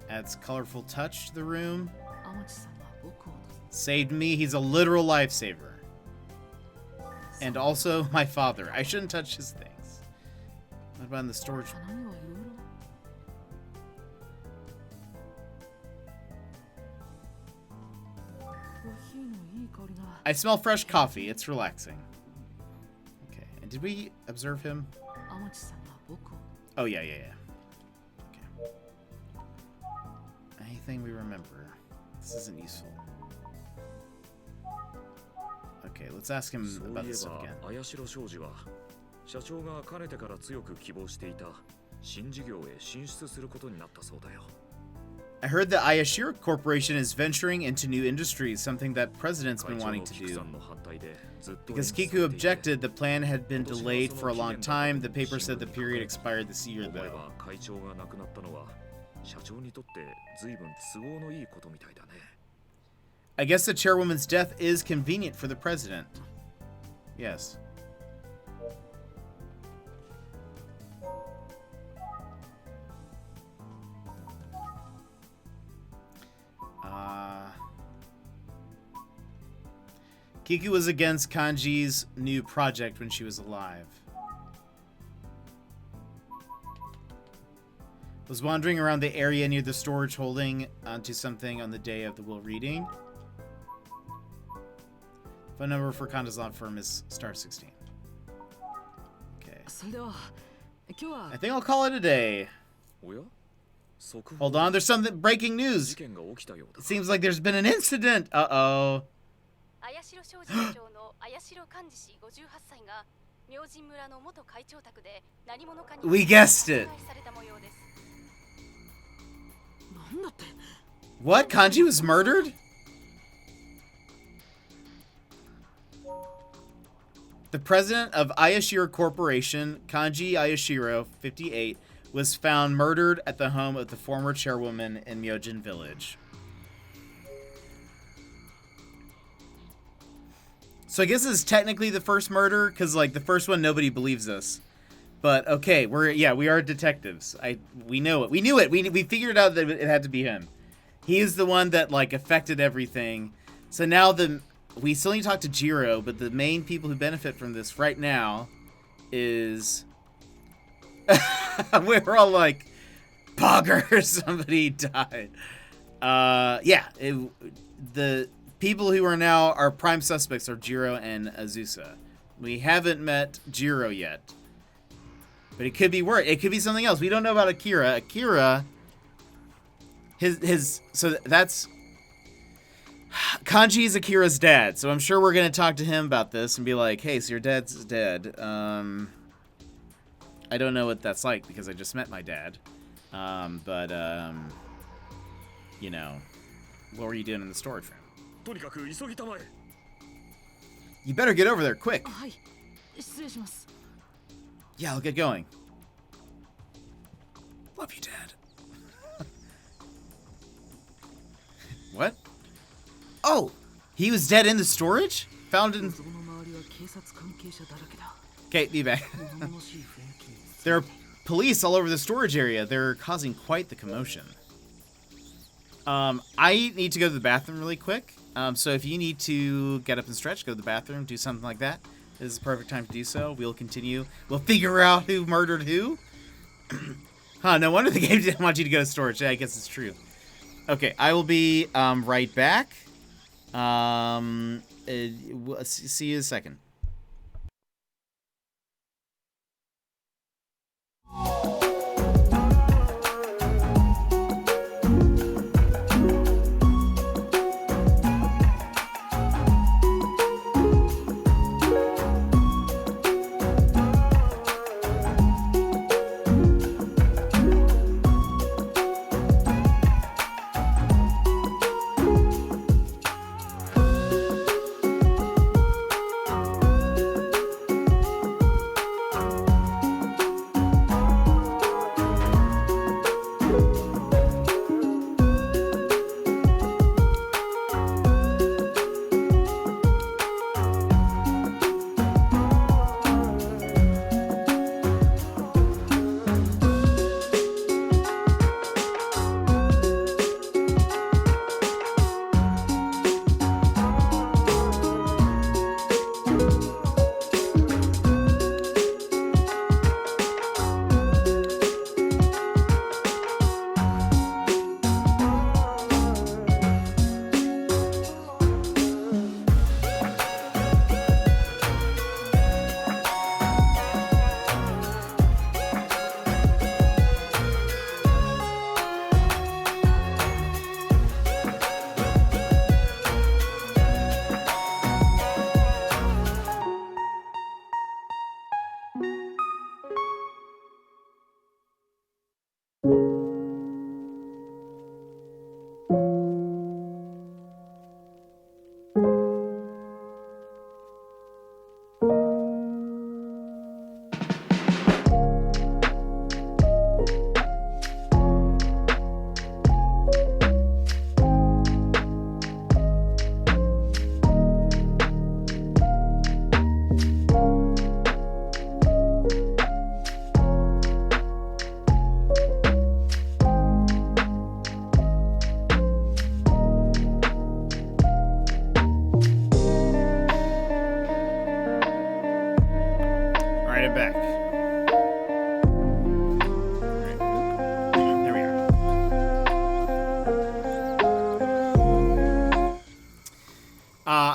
Adds colorful touch to the room. 天地さんが僕を Saved me. He's a literal lifesaver. And also my father. I shouldn't touch his things. What about in the storage? 花見はいろいろ。コーヒーのいい香りが。 I smell fresh coffee. It's relaxing. Okay. And did we observe him? 天地さんが僕を。 Oh, yeah. Okay. Anything we remember? This isn't useful. Okay, let's ask him そうい about え this stuff ば again. 綾代商事は社長がかねてから強く希望していた新事業へ進出することになったそうだよ。 I heard the Ayashiro Corporation is venturing into new industries, something that President's 会 been 長 wanting の to キクさ do. んの反対でずっと Because 延期 Kiku されていて objected, the plan had been delayed for a long time. The paper said the period expired this year, 思え though. ば会長が亡くなったのは社長にとって随分都合のいいことみたいだね。 I guess the chairwoman's death is convenient for the president. Yes. Kiku was against Kanji's new project when she was alive. Was wandering around the area near the storage holding onto something on the day of the will reading. Phone number for Kanda's law firm is *16. Okay. それでは今日は I think I'll call it a day. おや？速 Hold 報 on, there's something breaking 事 news. 件が起きたようだ It。seems like there's been an incident. Uh-oh. 綾代商事社長の綾代寛治氏58歳が明神村の元会長宅で何者かに We guessed it. 殺害された模様です。なんだって What? Kanji was murdered? The president of Ayashiro Corporation, Kanji Ayashiro, 58, was found murdered at the home of the former chairwoman in Myojin Village. So I guess this is technically the first murder, because, like, the first one, nobody believes us. But, okay, we are detectives. We know it. We knew it. We figured out that it had to be him. He is the one that, like, affected everything. So now we still need to talk to Jiro, but the main people who benefit from this right now is... we're all like, Pogger, somebody died. The people who are now our prime suspects are Jiro and Azusa. We haven't met Jiro yet. But it could be worse. It could be something else. We don't know about Akira. Akira, so that's Kanji is Akira's dad. So I'm sure we're gonna talk to him about this and be like, hey, so your dad's dead. I don't know what that's like because I just met my dad. You know, what were you doing in the storage room? とにかく急ぎたまえ。 You better get over there quick. はい失礼します Yeah, I'll get going. Love you, Dad. What? Oh, he was dead in the storage? Found in... その周りは警察関係者だらけだ Okay, be back. 物々しい雰囲気に There are police all over the storage area. They're causing quite the commotion. I need to go to the bathroom really quick. So if you need to get up and stretch, go to the bathroom, do something like that, this is the perfect time to do so. We'll continue. We'll figure out who murdered who. Huh, no wonder the game didn't want you to go to storage. Yeah, I guess it's true. Okay, I will be right back. See you in a second.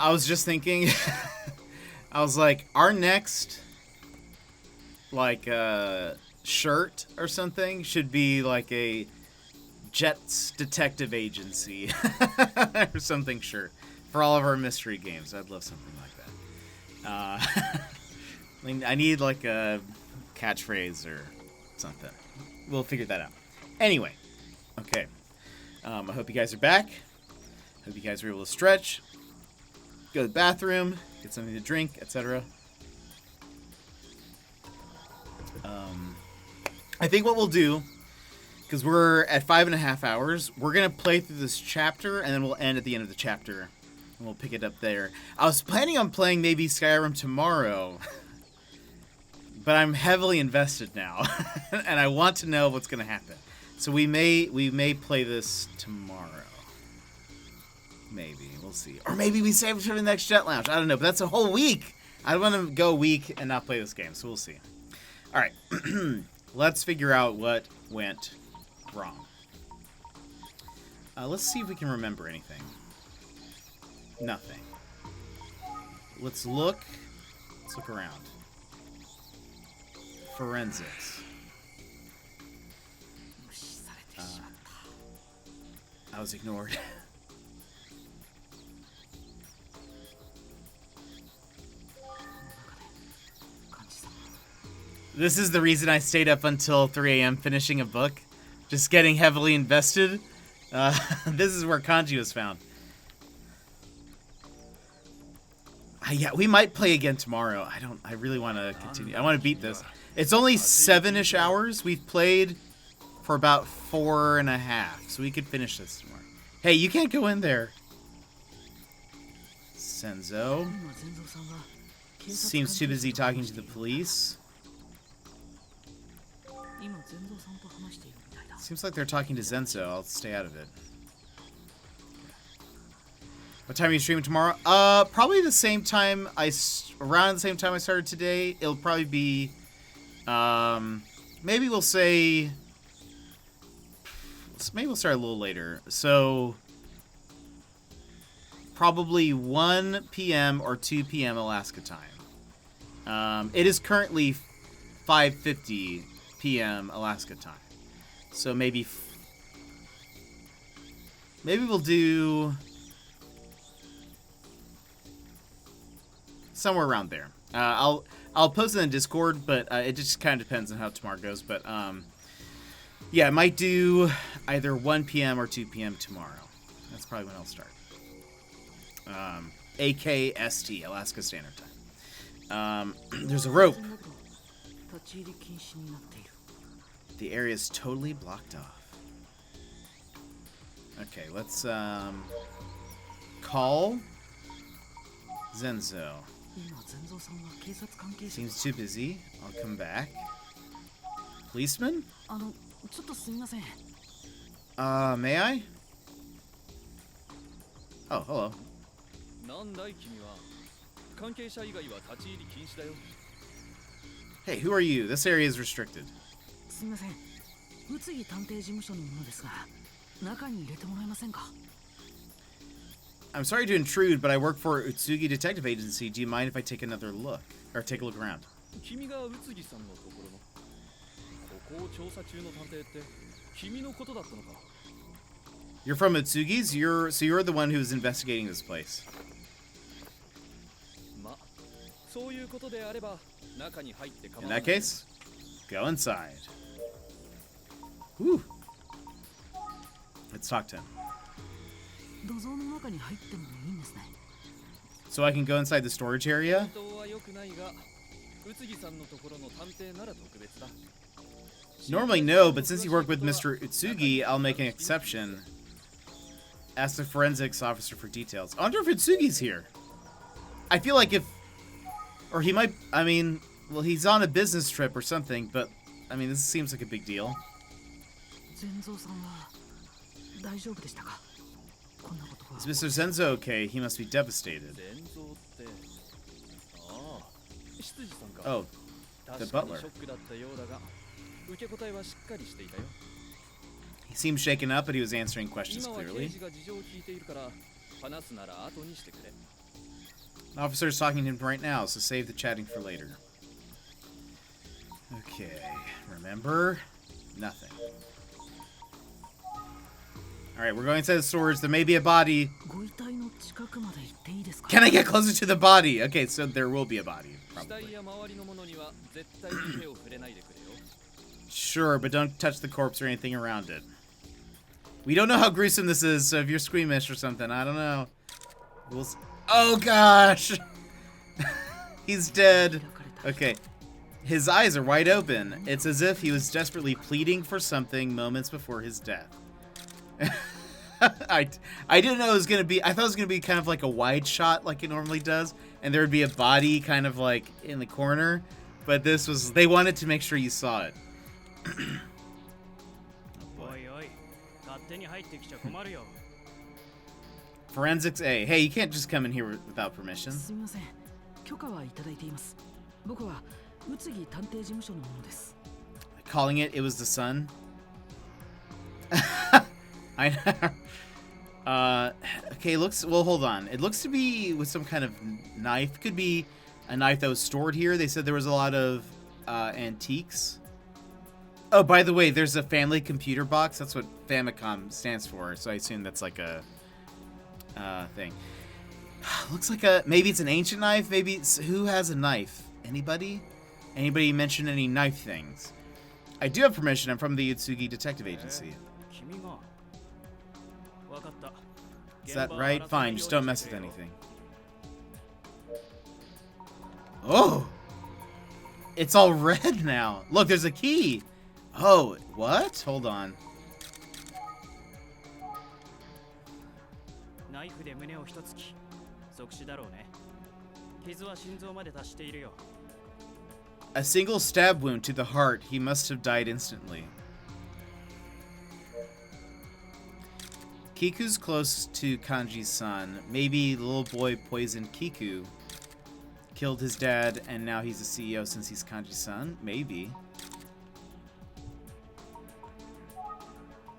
I was just thinking, I was like, our next, like, shirt or something should be like a Jets Detective Agency or something shirt for all of our mystery games. I'd love something like that. I need like a catchphrase or something. We'll figure that out. Anyway, okay. I hope you guys are back. Hope you guys were able to stretch, go to the bathroom, get something to drink, etc. I think what we'll do, because we're at 5.5 hours, we're going to play through this chapter, and then we'll end at the end of the chapter. And we'll pick it up there. I was planning on playing maybe Skyrim tomorrow, but I'm heavily invested now, and I want to know what's going to happen. So we may play this tomorrow. Maybe. We'll see. Or maybe we save it for the next Jet Lounge. I don't know, but that's a whole week. I don't want to go a week and not play this game, so we'll see. All right. Let's figure out what went wrong. Let's see if we can remember anything. Nothing. Let's look around. Forensics. I was ignored. This is the reason I stayed up until 3 a.m. finishing a book. Just getting heavily invested. This is where Kanji was found. Yeah, we might play again tomorrow. I really want to continue. I want to beat this. It's only 7-ish hours. We've played for about 4.5. So we could finish this tomorrow. Hey, you can't go in there. Senzo. Seems too busy talking to the police. Seems like they're talking to Zenzo. I'll stay out of it. What time are you streaming tomorrow? Probably the same time around the same time I started today. It'll probably be, maybe we'll say, maybe we'll start a little later. So, probably 1 p.m. or 2 p.m. Alaska time. It is currently 5:50 p.m. Alaska time. So maybe we'll do somewhere around there. I'll post it in Discord, but it just kind of depends on how tomorrow goes. But yeah, I might do either 1 p.m. or 2 p.m. tomorrow. That's probably when I'll start. AKST, Alaska Standard Time. There's a rope. The area is totally blocked off. Okay, let's call Zenzo. Seems too busy. I'll come back. Policeman? May I? Oh, hello. Hey, who are you? This area is restricted. I'm sorry to intrude, but I work for Utsugi Detective Agency. Do you mind if I take another look? Or take a look around? You're from Utsugi's? So you're the one who's investigating this place. In that case, go inside. Whew. Let's talk to him. So I can go inside the storage area? Normally no, but since you work with Mr. Utsugi, I'll make an exception. Ask the forensics officer for details. I wonder if Utsugi's here. I feel like or he might, I mean, well, he's on a business trip or something, but, I mean, this seems like a big deal. Is Mr. Zenzo okay? He must be devastated. Oh, the butler. He seemed shaken up, but he was answering questions clearly. The officer's talking to him right now, so save the chatting for later. Okay, remember? Nothing. Alright, we're going inside the storage. There may be a body. Can I get closer to the body? Okay, so there will be a body, probably. Sure, but don't touch the corpse or anything around it. We don't know how gruesome this is, so if you're squeamish or something, I don't know. Oh gosh! He's dead. Okay. His eyes are wide open. It's as if he was desperately pleading for something moments before his death. I didn't know it was gonna be. I thought it was gonna be kind of like a wide shot, like it normally does, and there would be a body kind of like in the corner. But this was. They wanted to make sure you saw it. Forensics A. Hey, you can't just come in here without permission. Calling it was the sun. I know. Okay, well, hold on. It looks to be with some kind of knife. Could be a knife that was stored here. They said there was a lot of antiques. Oh, by the way, there's a family computer box. That's what Famicom stands for. So I assume that's like a thing. Looks like maybe it's an ancient knife. Maybe it's, who has a knife? Anybody? Anybody mention any knife things? I do have permission. I'm from the Utsugi Detective Agency. Is that right? Fine, just don't mess with anything. Oh! It's all red now. Look, there's a key. Oh, what? Hold on. A single stab wound to the heart. He must have died instantly. Kiku's close to Kanji's son. Maybe the little boy poisoned Kiku. Killed his dad, and now he's the CEO since he's Kanji's son? Maybe.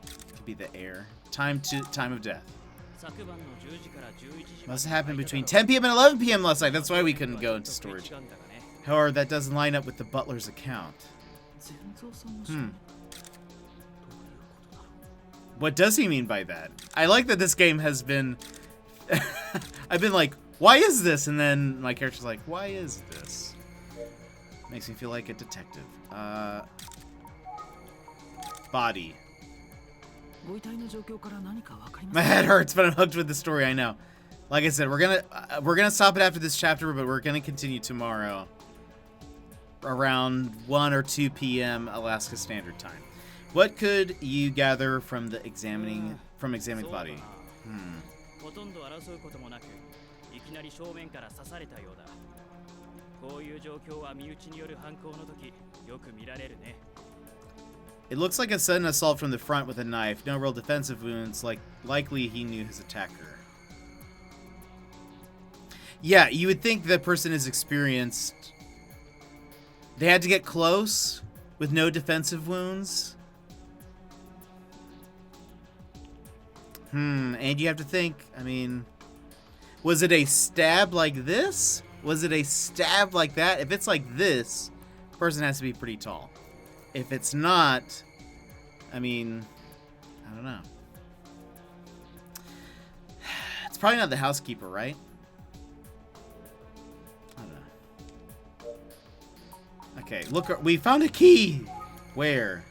Could be the heir. Time of death. Must have happened between 10 p.m. and 11 p.m. last night. That's why we couldn't go into storage. However, that doesn't line up with the butler's account. What does he mean by that? I like that this game has been... I've been like, why is this? And then my character's like, why is this? Makes me feel like a detective. Body. My head hurts, but I'm hooked with the story, I know. Like I said, we're gonna stop it after this chapter, but we're gonna continue tomorrow. Around 1 or 2 p.m. Alaska Standard Time. What could you gather from the examining the body? It looks like a sudden assault from the front with a knife. No real defensive wounds. Likely he knew his attacker. Yeah, you would think the person is experienced. They had to get close with no defensive wounds. And you have to think, I mean, was it a stab like this? Was it a stab like that? If it's like this, the person has to be pretty tall. If it's not, I mean, I don't know. It's probably not the housekeeper, right? I don't know. Okay, look, we found a key! Where?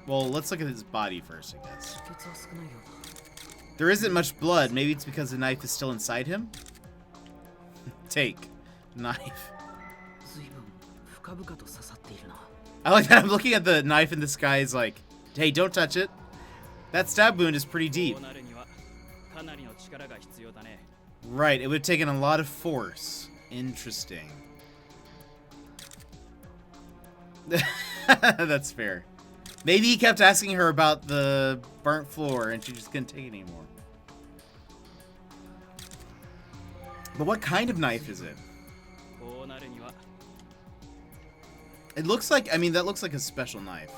Well, let's look at his body first, I guess. There isn't much blood. Maybe it's because the knife is still inside him? Take. Knife. I like that. I'm looking at the knife and this guy is like, hey, don't touch it. That stab wound is pretty deep. Right, it would have taken a lot of force. Interesting. That's fair. Maybe he kept asking her about the burnt floor and she just couldn't take it anymore. But what kind of knife is it? It looks like, I mean, that looks like a special knife.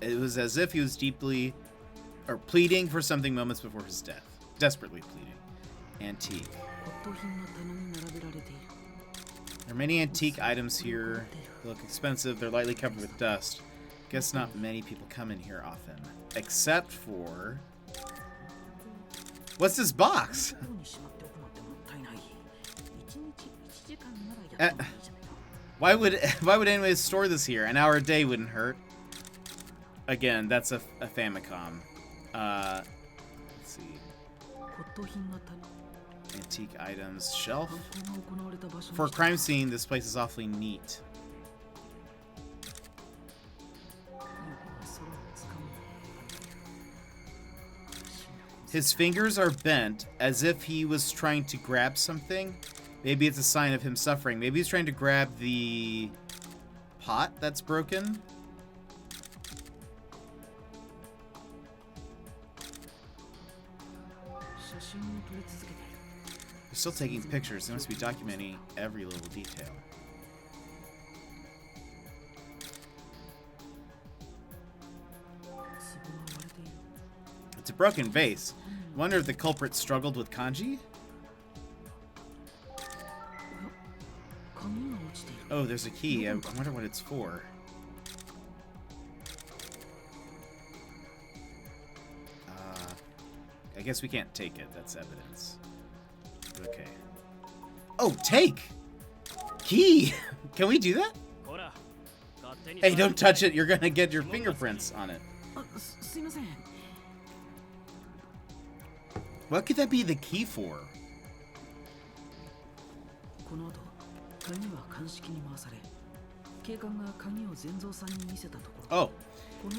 It was as if he was deeply or pleading for something moments before his death. Desperately pleading. Antique. 骨董品が棚に並べられている。 There are many antique items here. They look expensive. They're lightly covered with dust. Guess not many people come in here often. Except for... What's this box? 袋にしまっておくなんてもったいない。1日1時間ならやってもいいじゃないか。 Why would anyone store this here? An hour a day wouldn't hurt. Again, that's a Famicom. Let's see. 骨董品が棚。 Antique items shelf. 犯行が行われた場所に For a crime scene, this place is awfully neat. 空をつかむ。 His fingers are bent as if he was trying to grab something. Maybe it's a sign of him suffering. Maybe he's trying to grab the pot that's broken. They're still taking pictures. They must be documenting every little detail. It's a broken vase. I wonder if the culprit struggled with kanji? Oh, there's a key. I wonder what it's for. I guess we can't take it. That's evidence. Okay. Oh, take! Key! Can we do that? Hey, don't touch it. You're gonna get your fingerprints on it. What could that be the key for? Oh.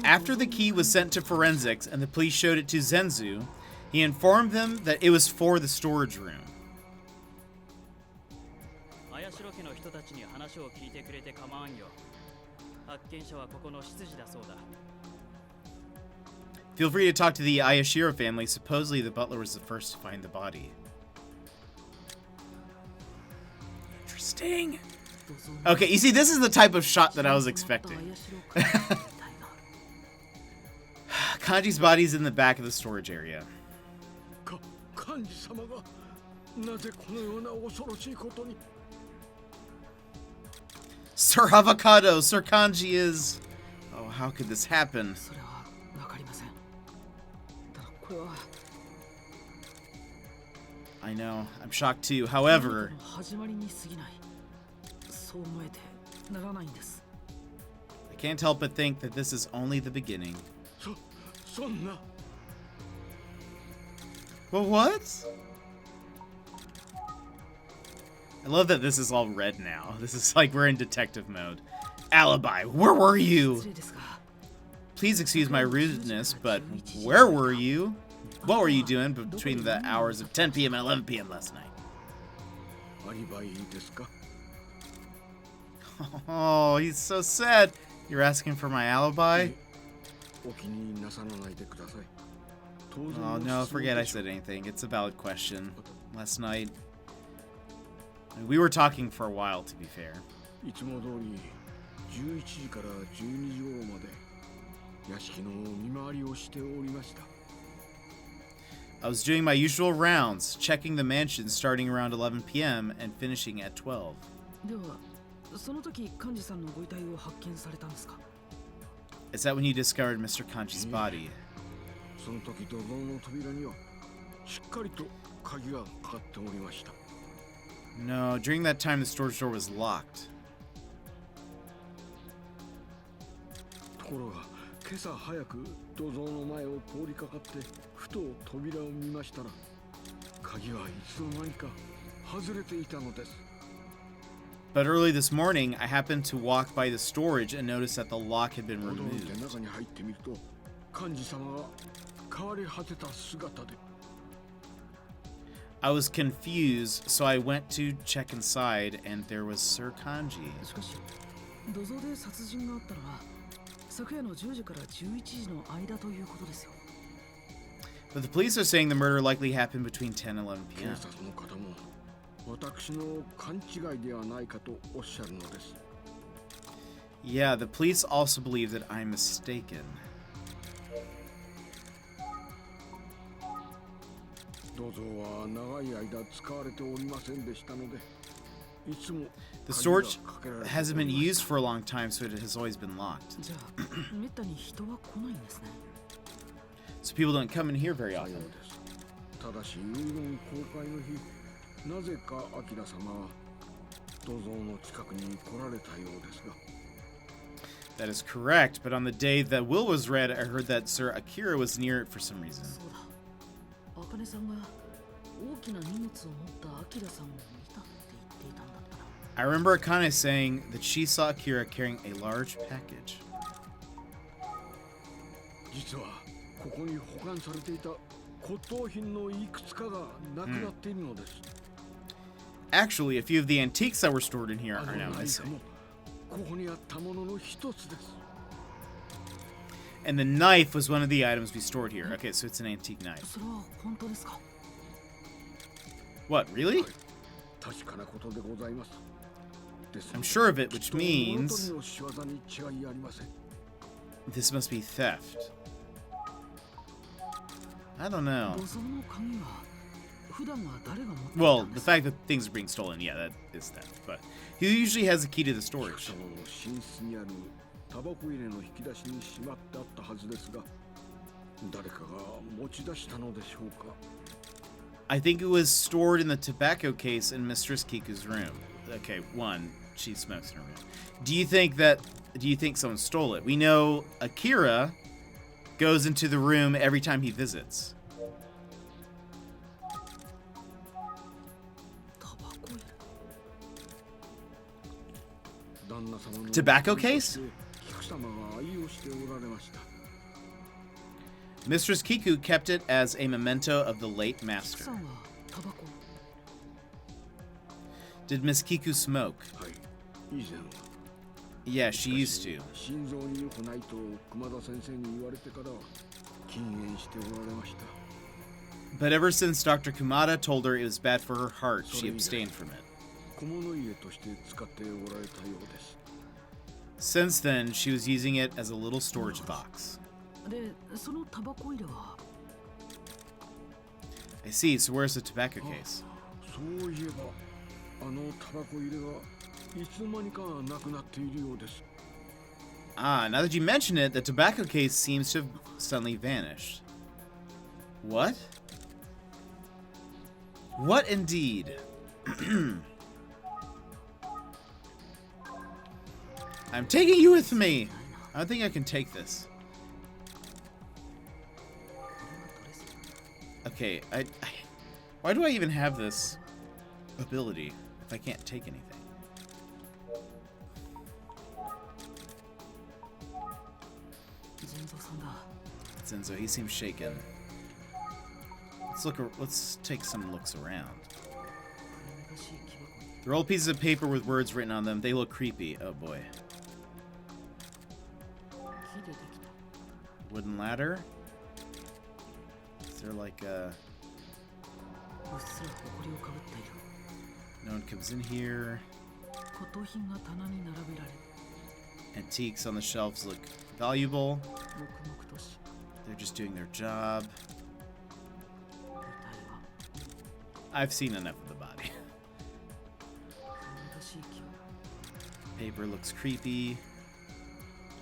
After the key was sent to forensics and the police showed it to Zenzu, he informed them that it was for the storage room. Feel free to talk to the Ayashiro family. Supposedly the butler was the first to find the body. Interesting. Okay, you see, this is the type of shot that I was expecting. Kanji's body's in the back of the storage area. Sir Avocado, Sir Kanji is... Oh, how could this happen? I know, I'm shocked too. However... I can't help but think that this is only the beginning. Well, what? I love that this is all red now. This is like we're in detective mode. Alibi, where were you? Please excuse my rudeness, but where were you? What were you doing between the hours of 10 p.m. and 11 p.m. last night? Oh, he's so sad. You're asking for my alibi? Oh, no, forget I said anything. It's a valid question. Last night... We were talking for a while, to be fair. I was doing my usual rounds, checking the mansion starting around 11 p.m. and finishing at 12. Is that when you discovered Mr. Kanji's body? No, during that time the storage door was locked. But early this morning, I happened to walk by the storage and noticed that the lock had been removed. I was confused, so I went to check inside, and there was Sir Kanji. But the police are saying the murder likely happened between 10 and 11 p.m. Yeah, the police also believe that I'm mistaken. 銅像は長い間使われておりませんでしたので、いつも The sword hasn't been used for a long time, so it has always been locked. じゃあめったに人は来ないんですね。 So people don't come in here very さよう often. です。ただし遺言公開の日、なぜかアキラ様は銅像の近くに来られたようですが。 That is correct, but on the day that will was read, I heard that Sir Akira was near it for some reason. そうだ。茜さんが大きな荷物を持ったアキラさんを見たって言っていたんだったら。 I remember Akane saying that she saw Akira carrying a large package. 実はここに保管されていた骨董品のいくつかがなくなっているのです。 Actually, a few of the antiques that were stored in here あ are の now 何か missing. もここにあったものの一つです。 And the knife was one of the items we stored here. Okay, so it's an antique knife. それは本当ですか？ What, really? 確かなことでございます。ですの I'm で sure of it, きっ which と means 物取りの仕業に違いありません。 this must be theft. I don't know. 土蔵の鍵は普段は誰が持っていた Well, んで the すか？ fact that things are being stolen, yeah, that is theft. But he usually has a key to the 菊 storage. 様の寝室にあるタバコ入れの引き出しにしまってあったはずですが、誰かが持ち出したのでしょうか。 I think it was stored in the tobacco case in Mistress Kiku's room. Okay, one, she smokes in her room. Do you think someone stole it? We know Akira goes into the room every time he visits. タバコ入れ。旦那様の Tobacco case? 菊様が愛用しておられました。 Mistress Kiku kept it as a memento of the late キク master. さんはタバコ。 Did Miss Kiku smoke? はい、以前は Yeah, she used to. 心臓に良くないと熊田先生に言われてからは禁煙しておられました。 But ever since Dr. Kumada told her it was bad for her heart, she abstained from it. 小物入れとして使っておられたようです。 Since then, she was using it as a little storage box. で、そのタバコ入れは I see, so where's the tobacco case? そういえばあのタバコ入れがいつの間にかなくなっているようです。 Ah, now that you mention it, the tobacco case seems to have suddenly vanished. What? What indeed? I'm taking you with me! I don't think I can take this. Okay, why do I even have this ability if I can't take anything? Zenzo, he seems shaken. Let's take some looks around. They're old pieces of paper with words written on them. They look creepy. Oh boy. Wooden ladder? Is there like a... No one comes in here. Antiques on the shelves look valuable. They're just doing their job. I've seen enough of the body. Paper looks creepy.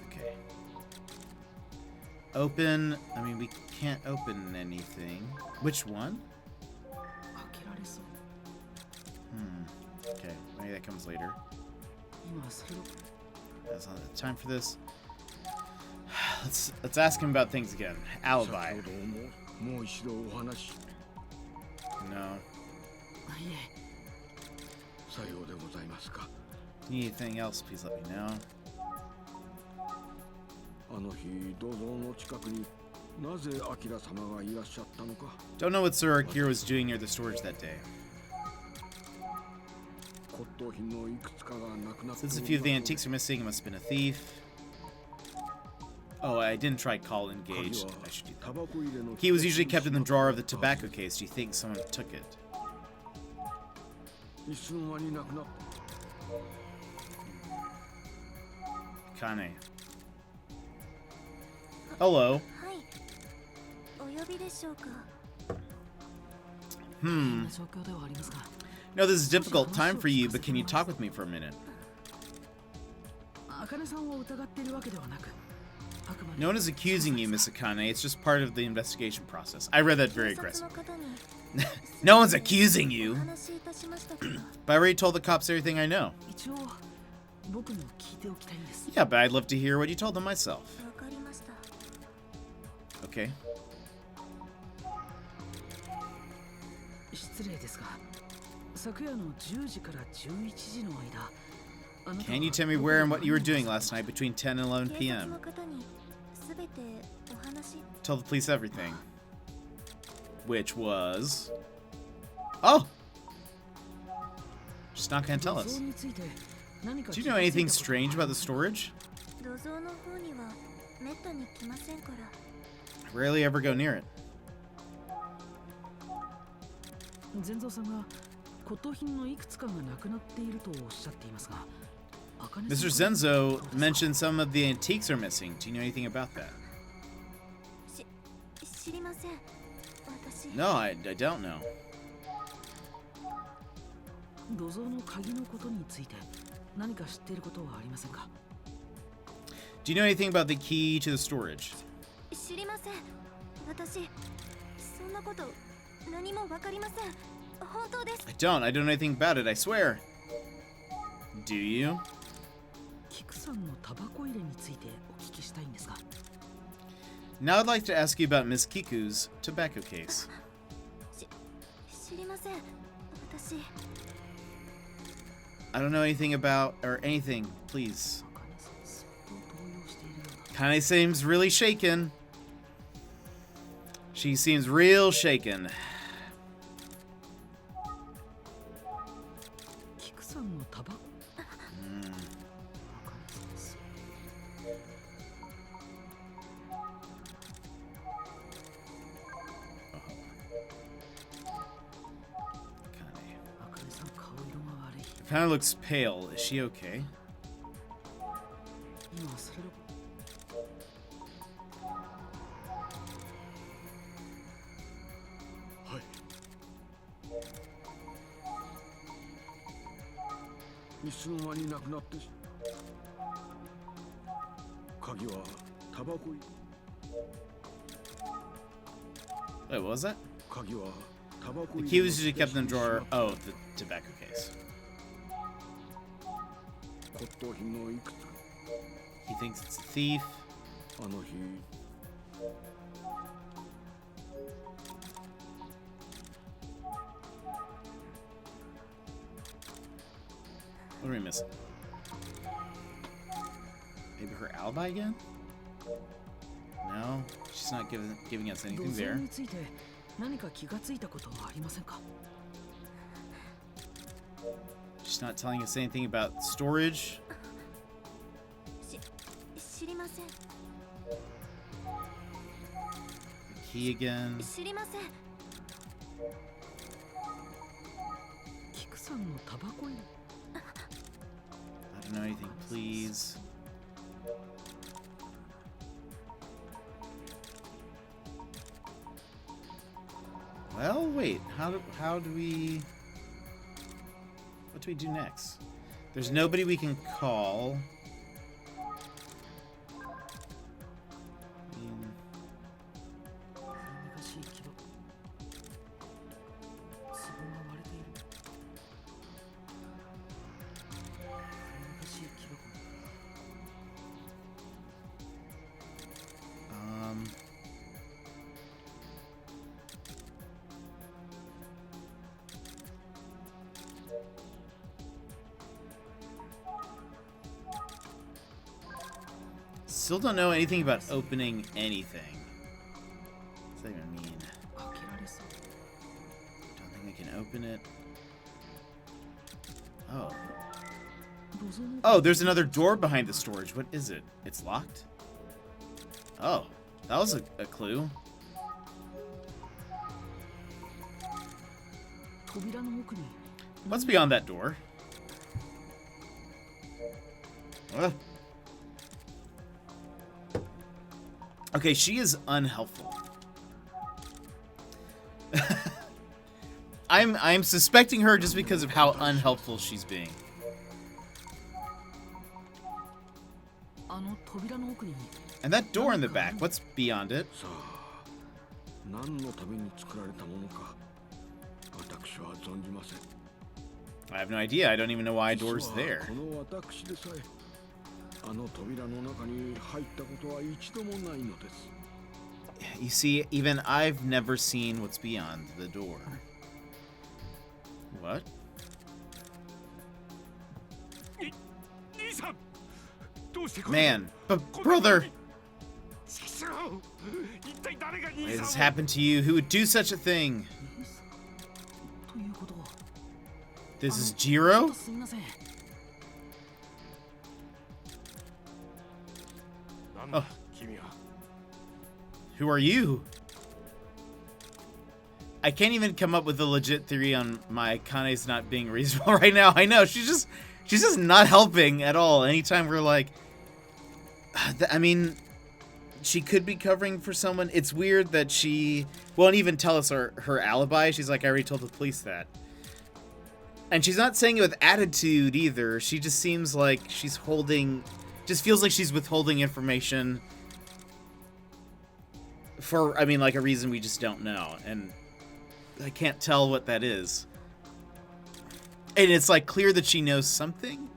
Okay. Open. I mean, we can't open anything. Which one? Okay, maybe that comes later. That's not the time for this. Let's ask him about things again. Alibi. No. Need anything else, please let me know. Don't know what Sir Akira was doing near the storage that day. Since a few of the antiques are missing, it must have been a thief. Oh, I didn't try call engaged. I should do that. Key was usually kept in the drawer of the tobacco case. Do you think someone took it? Kane. Hello. No, this is a difficult time for you, but can you talk with me for a minute? No one is accusing you, Miss Akane. It's just part of the investigation process. I read that very aggressively. No one's accusing you. But I already told the cops everything I know. Yeah, but I'd love to hear what you told them myself. Okay. Can you tell me where and what you were doing last night between 10 and 11 p.m.? Tell the police everything. Which was... Oh! Just not gonna tell us. Do you know anything strange about the storage? I rarely ever go near it. Mr. Zenzo mentioned some of the antiques are missing. Do you know anything about that? No, I don't know. Do you know anything about the key to the storage? I don't know anything about it, I swear. Do you? Now I'd like to ask you about Miss Kiku's tobacco case. I don't know anything about, or anything, please. Kinda seems really shaken. She seems real shaken. Kind of looks pale. Is she okay? Wait, what was that? The key was usually kept in the drawer. Oh, the tobacco case. He thinks it's a thief. What are we missing? Maybe her alibi again? No, she's not giving us anything there. She's not telling us anything about storage. The key again. I don't know anything, please. Well, wait. How do we... What do we do next? There's nobody we can call. Still don't know anything about opening anything. What's that even mean? Don't think I can open it. Oh. Oh, there's another door behind the storage. What is it? It's locked? Oh, that was a clue. What's beyond that door? Okay, she is unhelpful. I'm suspecting her just because of how unhelpful she's being. あの扉の奥に And that door in the back, what's beyond it? さあ、何のために作られたものか、私は存じません。 I have no idea. I don't even know why a door's 実は there. この私でさえ、あの扉の中に入ったことは一度もないのです。 You see, even I've never seen what's beyond the door. What? 兄さん、どうしてこ Man, but brother, ちくしょう、一体誰が why 兄 did this さんを happen to you? Who would do such a thing? ということは This is ちょっ Jiro? とすみません なんだ、君は。 Who are you? I can't even come up with a legit theory on my Kane's not being reasonable right now. I know, she's just not helping at all. Anytime we're like, I mean, she could be covering for someone. It's weird that she won't even tell us her alibi. She's like, I already told the police that. And she's not saying it with attitude either. She just seems like she's holding, just feels like she's withholding information for, I mean, like a reason we just don't know. And I can't tell what that is. And it's like clear that she knows something.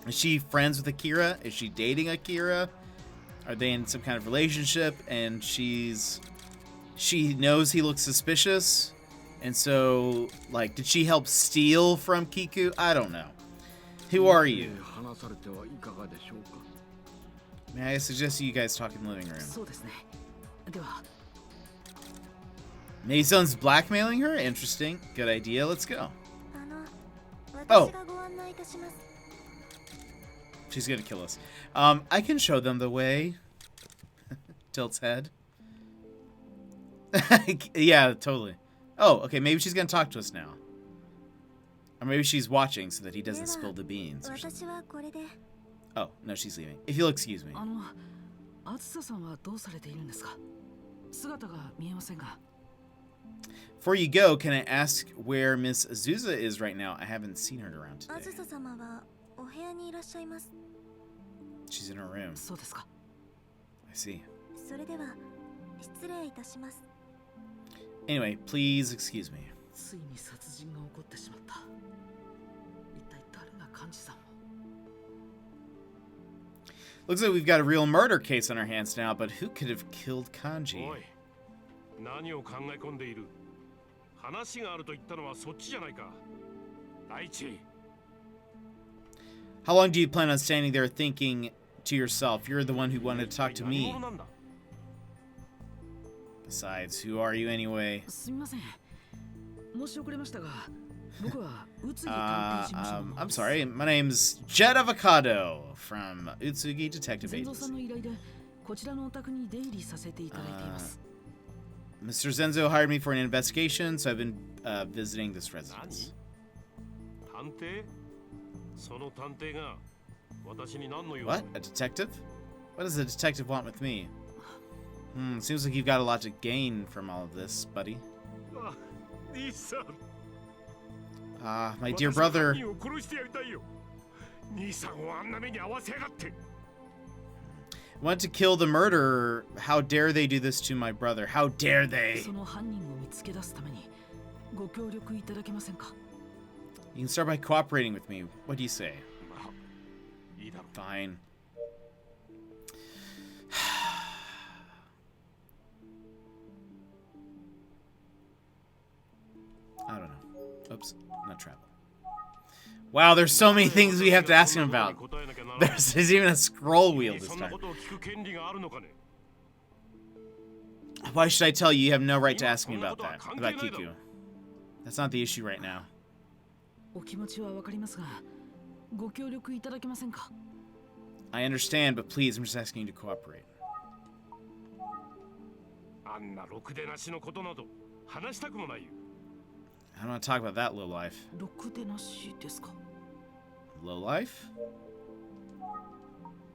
Is she friends with Akira? Is she dating Akira? Are they in some kind of relationship? And she knows he looks suspicious. And so, like, did she help steal from Kiku? I don't know. Who are you? 話されてはいかがでしょうか。 May I suggest you guys talk in the living room? そうですねでは Maybe someone's blackmailing her? Interesting. Good idea. Let's go. 私がご案内いたします。 She's gonna kill us. I can show them the way. Tilt's head. Yeah, totally. Oh, okay, maybe she's gonna talk to us now. Or maybe she's watching so that he doesn't spill the beans. Or something. 私はこれで。 Oh, no, she's leaving. If you'll excuse me. あのあずささんはどうされているんですか姿が見えませんが Before you go, can I ask where Miss Azusa is right now? I haven't seen her around あ today. ずさ様はお部屋にいらっしゃいます。 She's in her room. そうですか I see. それでは失礼いたします。 Anyway, please excuse me. ついに殺人が起こってしまった一体誰が幹事さんを Looks like we've got a real murder case on our hands now, but who could have killed Kanji? おい、何を考え込んでいる。話があると言ったのはそっちじゃないか。第一。 How long do you plan on standing there thinking to yourself, you're the one who wanted to talk to me? Besides, who are you anyway? すみません申し遅れましたが僕は宇津木探偵事務所の I'm sorry. My name's Jet Avocado from Utsugi Detective 全蔵さん Agency. の依頼でこちらのお宅に出入りさせていただいています Mr. Zenzo hired me for an investigation, so I've been visiting this residence. 探偵？その探偵が私に何の用？ What? A detective? What does a detective want with me? Seems like you've got a lot to gain from all of this, buddy. あ、兄さん。 My dear brother. 私は犯人を殺してやりたいよ。兄さんをあんな目に遭わせやがって。 Want to kill the murderer. How dare they do this to my brother? How dare they? その犯人を見つけ出すためにご協力いただけませんか You can start by cooperating with me. What do you say? まあ、いいだろう。 Fine. I don't know. Oops, not travel. Wow, there's so many things we have to ask him about. There's even a scroll wheel this time. Why should I tell you? You have no right to ask me about that. About Kiku. That's not the issue right now. お気持ちはわかりますがご協力いただけませんか I understand, but please, I'm just asking you to cooperate. あんなろくでなしのことなど話したくもないよ。 I don't want to talk about that low life. ろくでなしですか Low life?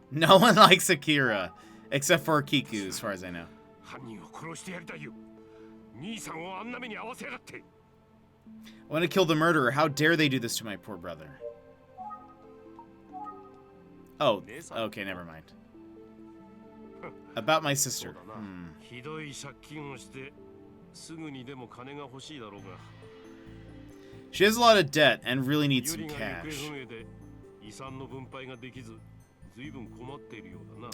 No one likes Akira, except for Kiku, as far as I know. 犯人を殺してやりたいよ。兄さんをあんな目に遭わせやがって。 I want to kill the murderer. How dare they do this to my poor brother? Oh, okay, never mind. About my sister. ひどい借金をしてすぐにでも金が欲しいだろうが。 She has a lot of debt and really needs some ユリが行方 cash. 不明で遺産の分配ができず、随分困っているようだな。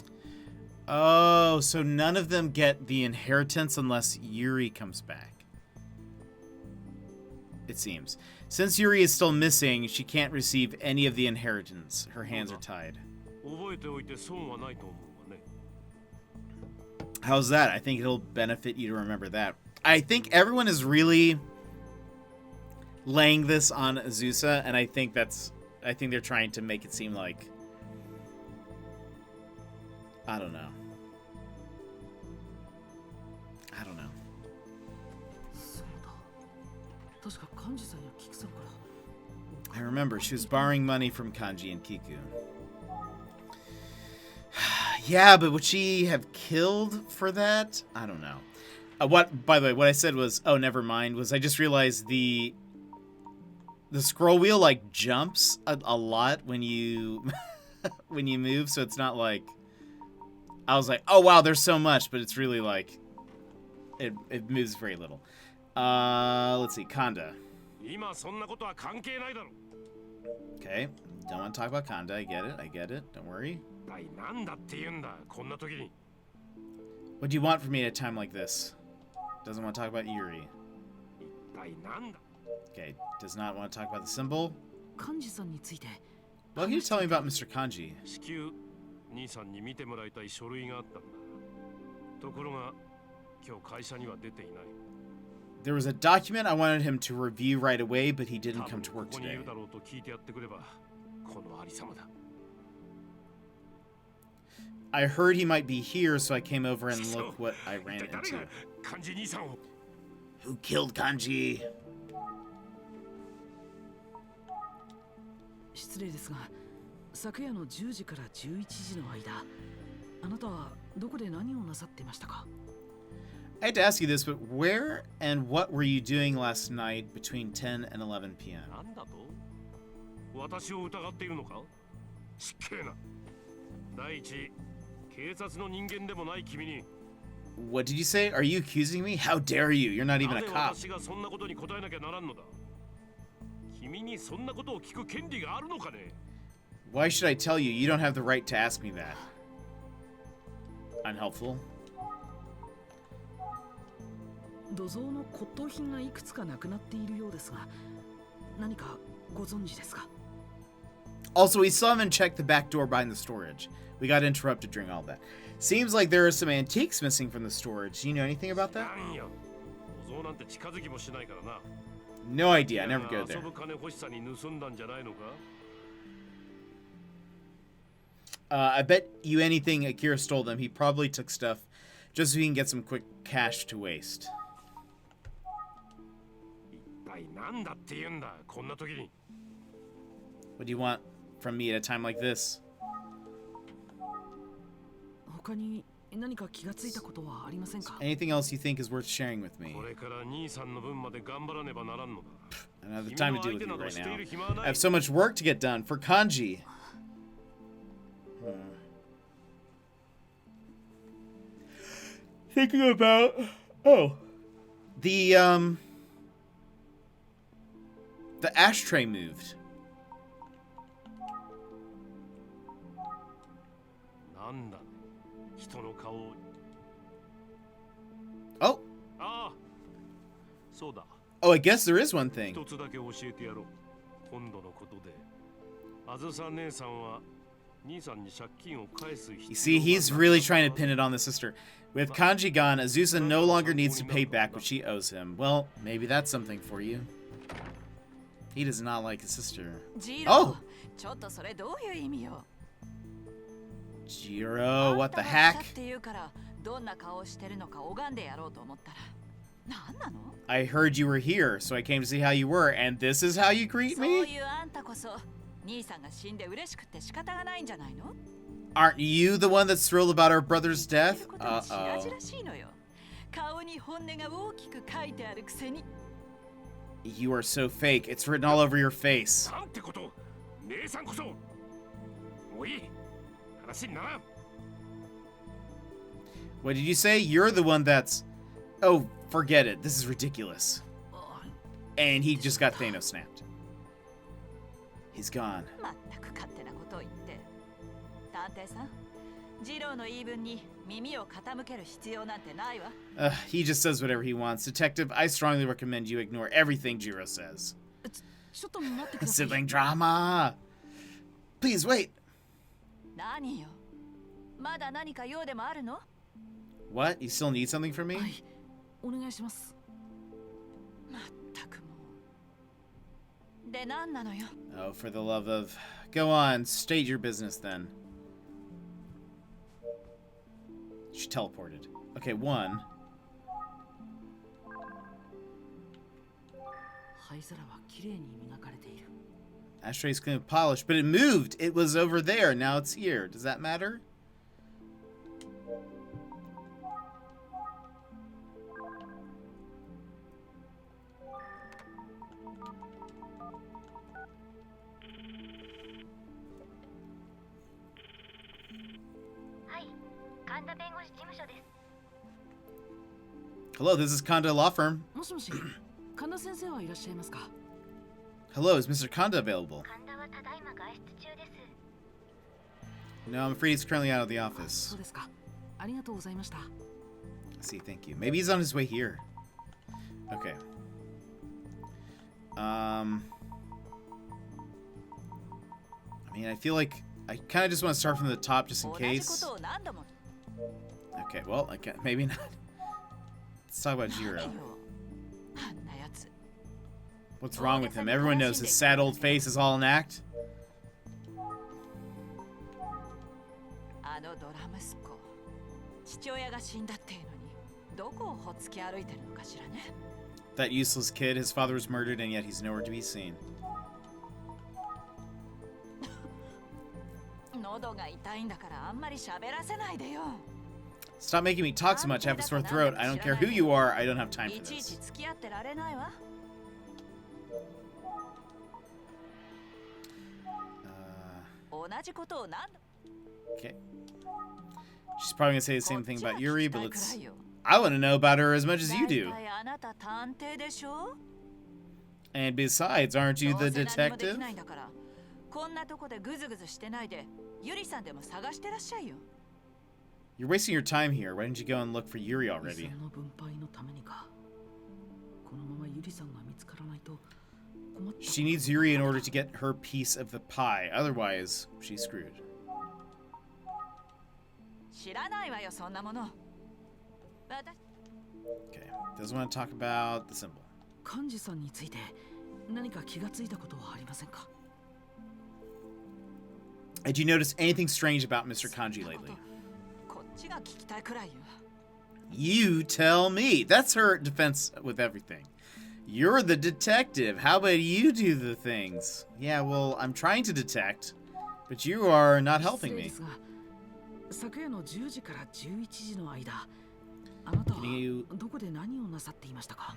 Oh, so none of them get the inheritance unless Yuri comes back. It seems. Since Yuri is still missing, she can't receive any of the inheritance. Her hands are tied. 覚えておいて損はないと思うがね。 How's that? I think it'll benefit you to remember that. I think everyone is really laying this on Azusa, and I think they're trying to make it seem like, I don't know. I remember she was borrowing money from Kanji and Kiku. Yeah, but would she have killed for that? I don't know. By the way, what I said was, oh, never mind, was I just realized the scroll wheel like jumps a lot when you when you move, so it's not like I was like, oh wow, there's so much, but it's really like it moves very little. Let's see, Kanda. Okay, don't want to talk about Kanda. I get it. Don't worry. What do you want from me at a time like this? Doesn't want to talk about Yuri. Okay, does not want to talk about the symbol. Well, can you tell me about Mr. Kanji? There was a document I wanted him to review right away, but he didn't come to work today. I heard he might be here, so I came over and look what I ran into. Who killed Kanji? 失礼ですが、昨夜の10時から11時の間、あなたはどこで何をなさってましたか? I hate to ask you this, but where and what were you doing last night between 10 and 11 p.m.? なんだと? 私を疑っているのか? 失敬な。第一、警察の人間でもない君に。 What did you say? Are you accusing me? How dare you? You're not even a cop. 私がそんなことに答えなきゃならんのだ。君にそんなことを聞く権利があるのかね? Why should I tell you? You don't have the right to ask me that. Unhelpful. 土蔵の骨董品がいくつかなくなっているようですが、何かご存知ですか? Also, we still haven't checked the back door behind the storage. We got interrupted during all that. Seems like there are some antiques missing from the storage. Do you know anything about that? No idea. I never go there. I bet you anything Akira stole them. He probably took stuff just so he can get some quick cash to waste. What do you want from me at a time like this? 他に何か気がついたことはありませんか? Anything else you think is worth sharing with me? これから兄さんの分まで頑張らねばならんのだ。 I don't have the time to deal with you right now. I have so much work to get done for Kanji. Thinking about the ashtray moved. なんだ、人の顔を。 Oh. ああ、そうだ。 Oh, I guess there is one thing. 一つだけ教えてやろう。今度のことで、あずさ姉さんは兄さんに借金を返す必要がある。 You see, he's really trying to pin it on the sister. With Kanji gone, Azusa no longer needs to pay back what she owes him. Well, maybe that's something for you. He does not like his sister. Oh! ちょっとそれどういう意味よ? Jiro, what the heck? っていうからどんな顔をしてるのか拝んでやろうと思ったら、なんなの? I heard you were here, so I came to see how you were, and this is how you greet そう me? いうあんたこそ兄さんが死んで嬉しくて仕方がないんじゃないの? Aren't you the one that's thrilled about our brother's death? 白々しいのよ。顔に本音が大きく書いてあるくせに。 You are so fake. It's written all over your face. なんてこと。姉さんこそ。もういい。話にならん。 What did you say? You're the one that's... Oh, forget it. This is ridiculous. And he just got Thanos snapped. He's gone. まったく勝手なことを言って。探偵さん、ジローの言い分に耳を傾ける必要なんてないわ。He just says whatever he wants. Detective, I strongly recommend you ignore everything Jiro says. ちょっと待ってください。 Sibling drama. Please wait. 何よ。まだ何か用でもあるの？ What? You still need something from me? はい、お願いします。まったくもう。で、何なのよ。 Oh, for the love of... Go on, state your business then. She teleported. Okay, one. 灰皿は綺麗に磨かれている。 Ashtray's clean and polished, but it moved. It was over there. Now it's here. Does that matter? Hello, this is Kanda Law Firm. もしもし、神田先生はいらっしゃいますか？ Hello, is Mr. Kanda available? No, I'm afraid he's currently out of the そ office. うですか。ありがとうございました。 I see, thank you. Maybe he's on his way here. Okay. I mean, I feel like I kind of just want to start from the top just in 同じこ case. とを何度も。 Okay, well, I can't, maybe not. Let's talk about 何 Jiro. よ。あんなやつ。 What's wrong with him? Everyone knows his sad old face is all an act. あのドラ息子。父親が死んだっていうのに、どこをほっつき歩いてるのかしらね。 That useless kid, his father was murdered and yet he's nowhere to be seen. 喉が痛いんだからあんまり喋らせないでよ。 Stop making me talk so much. I have a sore throat. I don't care who you are. I don't have time い for ちいち this. 付き合ってられないわ。 同じことを何度。 Okay. She's probably gonna say the same thing about Yuri, but こっち let's... は聞きたいくらいよ。 I want to know about her as much as you do. 大体あなた探偵でしょ？ And besides, aren't you ど the うせ何もで detective? きないんだから、こんなとこでグズグズしてないで、ゆりさんでも探してらっしゃいよ。 You're wasting your time here. Why didn't you go and look for Yuri 遺 already? 産の分配のためにか。このままゆりさんが見つからないと困った。 She needs Yuri in order to get her piece of the pie. Otherwise, she's screwed. 知らないわよ、そんなもの。私 Okay. Doesn't want to talk about the symbol. 幹事さんについて何か気がついたことはありませんか？ Did you notice anything strange about Mr. Kanji lately? こっちが聞きたいくらいよ。 You tell me. That's her defense with everything. You're the detective. How about you do the things? Yeah, well, I'm trying to detect, but you are not helping 失礼で me. すが、昨夜の10時から11時の間、あなたは Can you どこで何をなさっていましたか？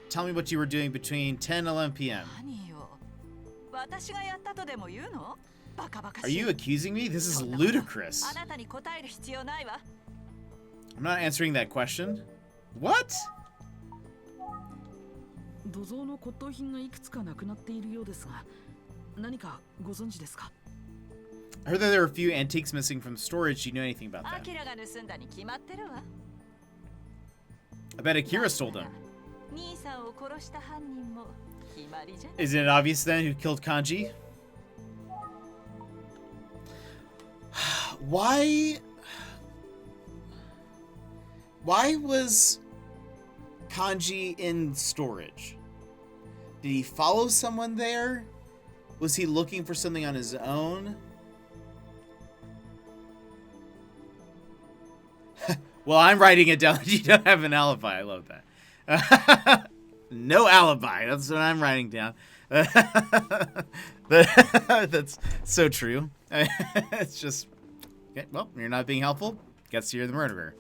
tell me what you were doing between 10 and 11 p.m.? 何よ。私がやったとでも言うの？バカバカ Are しい。 you accusing me? This is そんなこと ludicrous. あなたに答える必要ないわ。 I'm not answering that question. What? 土蔵の骨董品がいくつかなくなっているようですが、何かご存知ですか？ I heard that there are a few antiques missing from storage. Do you know anything about ア that? キラが盗んだに決まってるわ。 I bet Akira stole them. 兄さんを殺した犯人も決まりじゃない。 Isn't it obvious then who killed Kanji? Why was Kanji in storage? Did he follow someone there? Was he looking for something on his own? Well, I'm writing it down that you don't have an alibi. I love that. No alibi. That's what I'm writing down. That's so true. It's just, okay, well, you're not being helpful. Guess you're the murderer.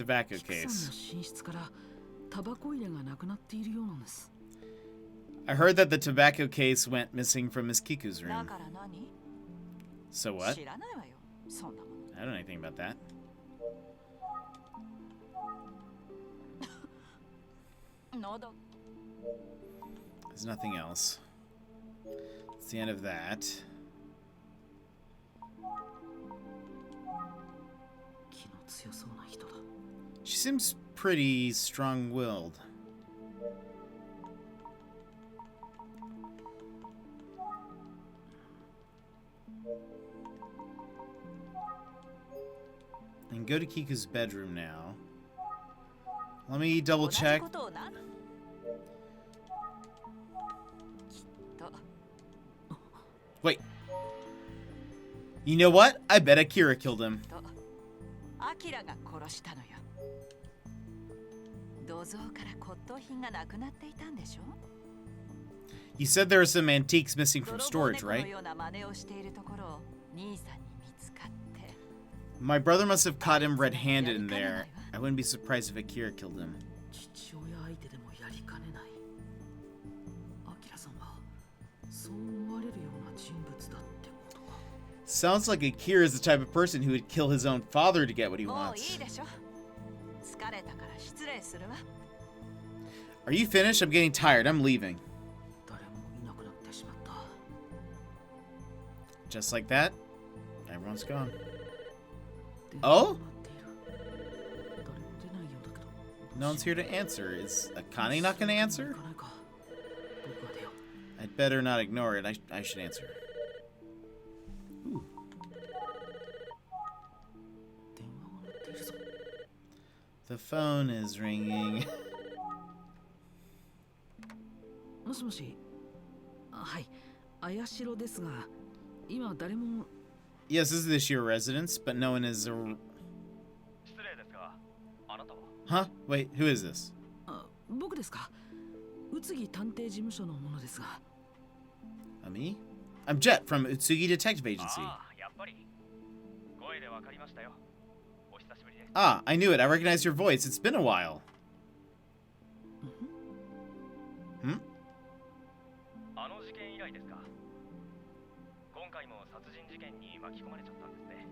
tobacco キクさんの case. 寝室からタバコ入れがなくなっているようなんです。 I heard that the tobacco case went missing from Miss Kiku's だ room. から何？ So what? 知らないわよ。そんなもの。 I don't know anything about that. Nodo. There's nothing else. It's the end of that. 気の強そうな人だ。 She seems pretty strong-willed. And go to Kiku's bedroom now. Let me double 同じ check. ことをな。きっと。 Wait. You know what? I bet Akira killed him. とアキラが殺したのよ。土蔵から骨董品がなくなっていたんでしょ？ You said there were some antiques missing from 泥棒 storage, 猫の right? ような真似をしているところを兄さんに見つかって。 My brother must have caught him red-handed in there. I wouldn't be surprised if Akira killed him. 父親相手でもやりかねない。アキラさんはそう思われるような人物だってことか。 Sounds like Akira is the type of person who would kill his own father to get what he もうい wants. いでしょ。疲れたから失礼するわ。 Are you finished? I'm getting tired. I'm leaving. 誰もいなくなってしまった。 Just like that, everyone's gone. 電 Oh? 話が鳴っている。誰も出ないようだけど。 No one's here to answer. Is Akane not gonna answer? 行かないか。僕が出よう。 I'd better not ignore it. I should answer. Ooh. 電話が鳴っているぞ。 The phone is ringing. もしもし。はい。綾代ですが、今誰も。 Yes, this is your residence, but no one is. 失礼ですが、あなたは Huh? Wait, who is this? あ、僕ですか。宇津木探偵事務所の者ですが。 Me? I'm Jet from Utsugi Detective Agency. ああ、やっぱり声でわかりましたよ。お久しぶりです。 Ah, I knew it. I recognize your voice. It's been a while. Hmm? あの事件以来ですか。今回も殺人事件に巻き込まれちゃったんですね。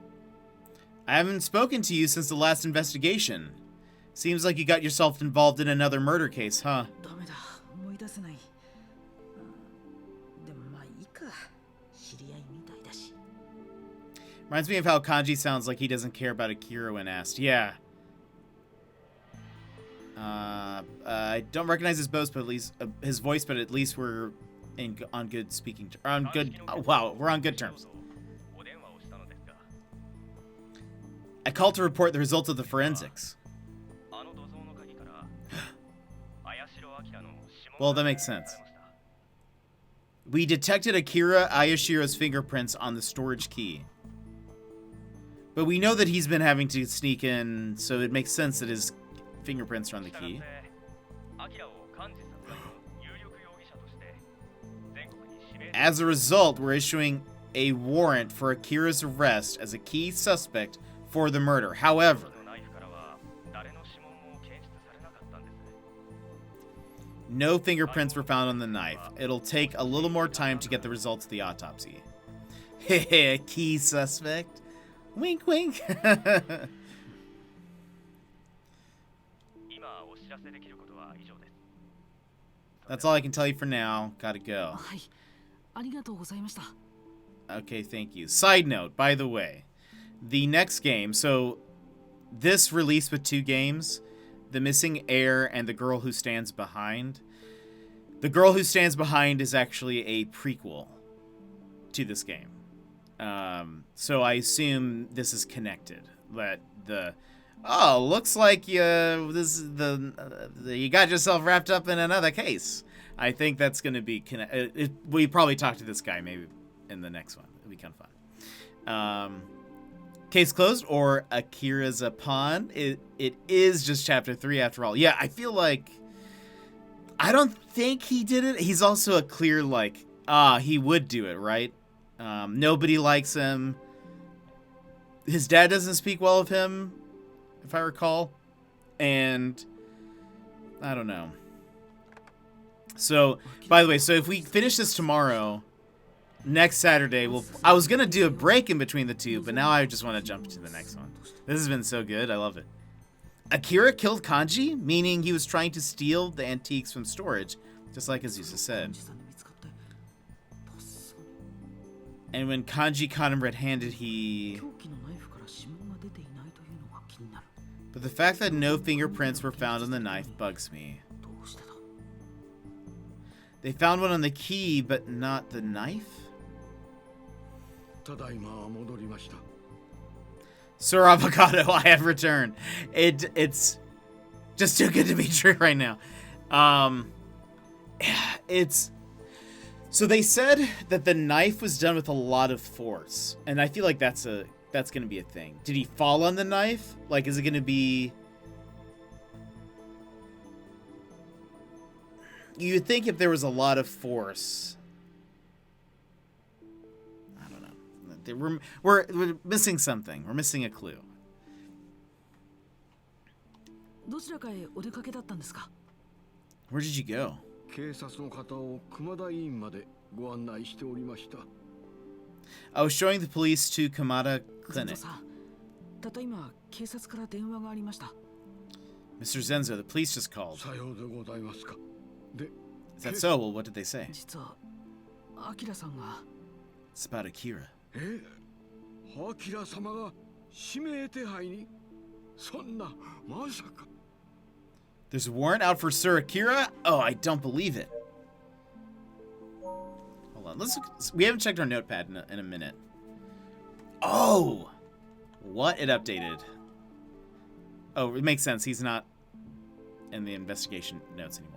I haven't spoken to you since the last investigation. Seems like you got yourself involved in another murder case, huh? ダメだ。思い出せない。でもまあいいか。知り合いみたいだし。 Reminds me of how Kanji sounds like he doesn't care about Akira when asked. Yeah. I don't recognize his voice, but at least we're on good speaking. On good. Wow, we're on good terms. お電話をしたのですが、 I called to report the results of the forensics. あの土蔵の鍵から綾代明の指紋 Well, が that makes sense. We detected Akira Ayashiro's fingerprints on the storage key. But we know that he's been having to sneak in, so it makes sense that his fingerprints are on the key. アキラを幹事殺害の有力容疑者として全国に指名 As a result, we're issuing a warrant for Akira's arrest as a key suspect for the murder. However, のナイフからは誰の指紋も検出されなかったんです。 no fingerprints were found on the knife. It'll take a little more time to get the results of the autopsy. Heh, key suspect. Wink, wink. 今お知らせできることは以上です。 That's all I can tell you for now. Gotta go. はい。ありがとうございました。 Okay, thank you. Side note, by the way, the next game, so this released with 2 games, The Missing Heir and The Girl Who Stands Behind. The Girl Who Stands Behind is actually a prequel to this game. So I assume this is connected. That looks like you got yourself wrapped up in another case. I think that's going to be we probably talk to this guy maybe in the next one. It'll be kind of fun. Case closed or Akira's a pawn. It is just chapter 3 after all. Yeah, I feel like I don't think he did it. He's also a clear he would do it, right? Nobody likes him. His dad doesn't speak well of him, if I recall. and I don't know. So, by the way, so if we finish this tomorrow, next Saturday, I was going to do a break in between the two, but now I just want to jump to the next one. This has been so good. I love it. Akira killed Kanji, meaning he was trying to steal the antiques from storage, just like Azusa said. And when Kanji caught him red-handed, he... But the fact that no fingerprints were found on the knife bugs me. They found one on the key, but not the knife? Sir Avocado, I have returned. It's just too good to be true right now. So they said that the knife was done with a lot of force, and I feel like that's gonna be a thing. Did he fall on the knife? Like, is it gonna be? You'd think if there was a lot of force. I don't know. We're missing something. We're missing a clue. Where did you go? I was showing the police to Kamada Clinic. Mr. Zenzo, the police just called. Is that so? Well, what did they say? It's about Akira. There's a warrant out for Sir Akira? Oh, I don't believe it. Hold on. Let's look. We haven't checked our notepad in a minute. Oh! What? It updated. Oh, it makes sense. He's not in the investigation notes anymore.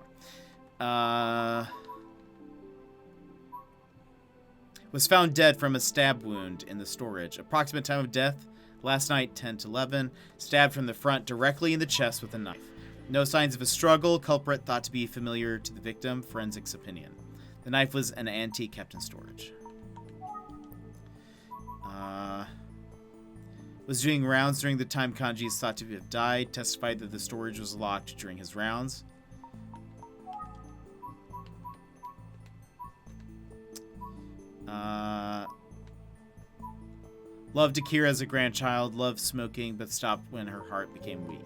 Was found dead from a stab wound in the storage. Approximate time of death, last night, 10 to 11. Stabbed from the front directly in the chest with a knife. No signs of a struggle. Culprit thought to be familiar to the victim. Forensics opinion. The knife was an antique kept in storage. Was doing rounds during the time Kanji is thought to have died. Testified that the storage was locked during his rounds. Loved Akira as a grandchild. Loved smoking, but stopped when her heart became weak.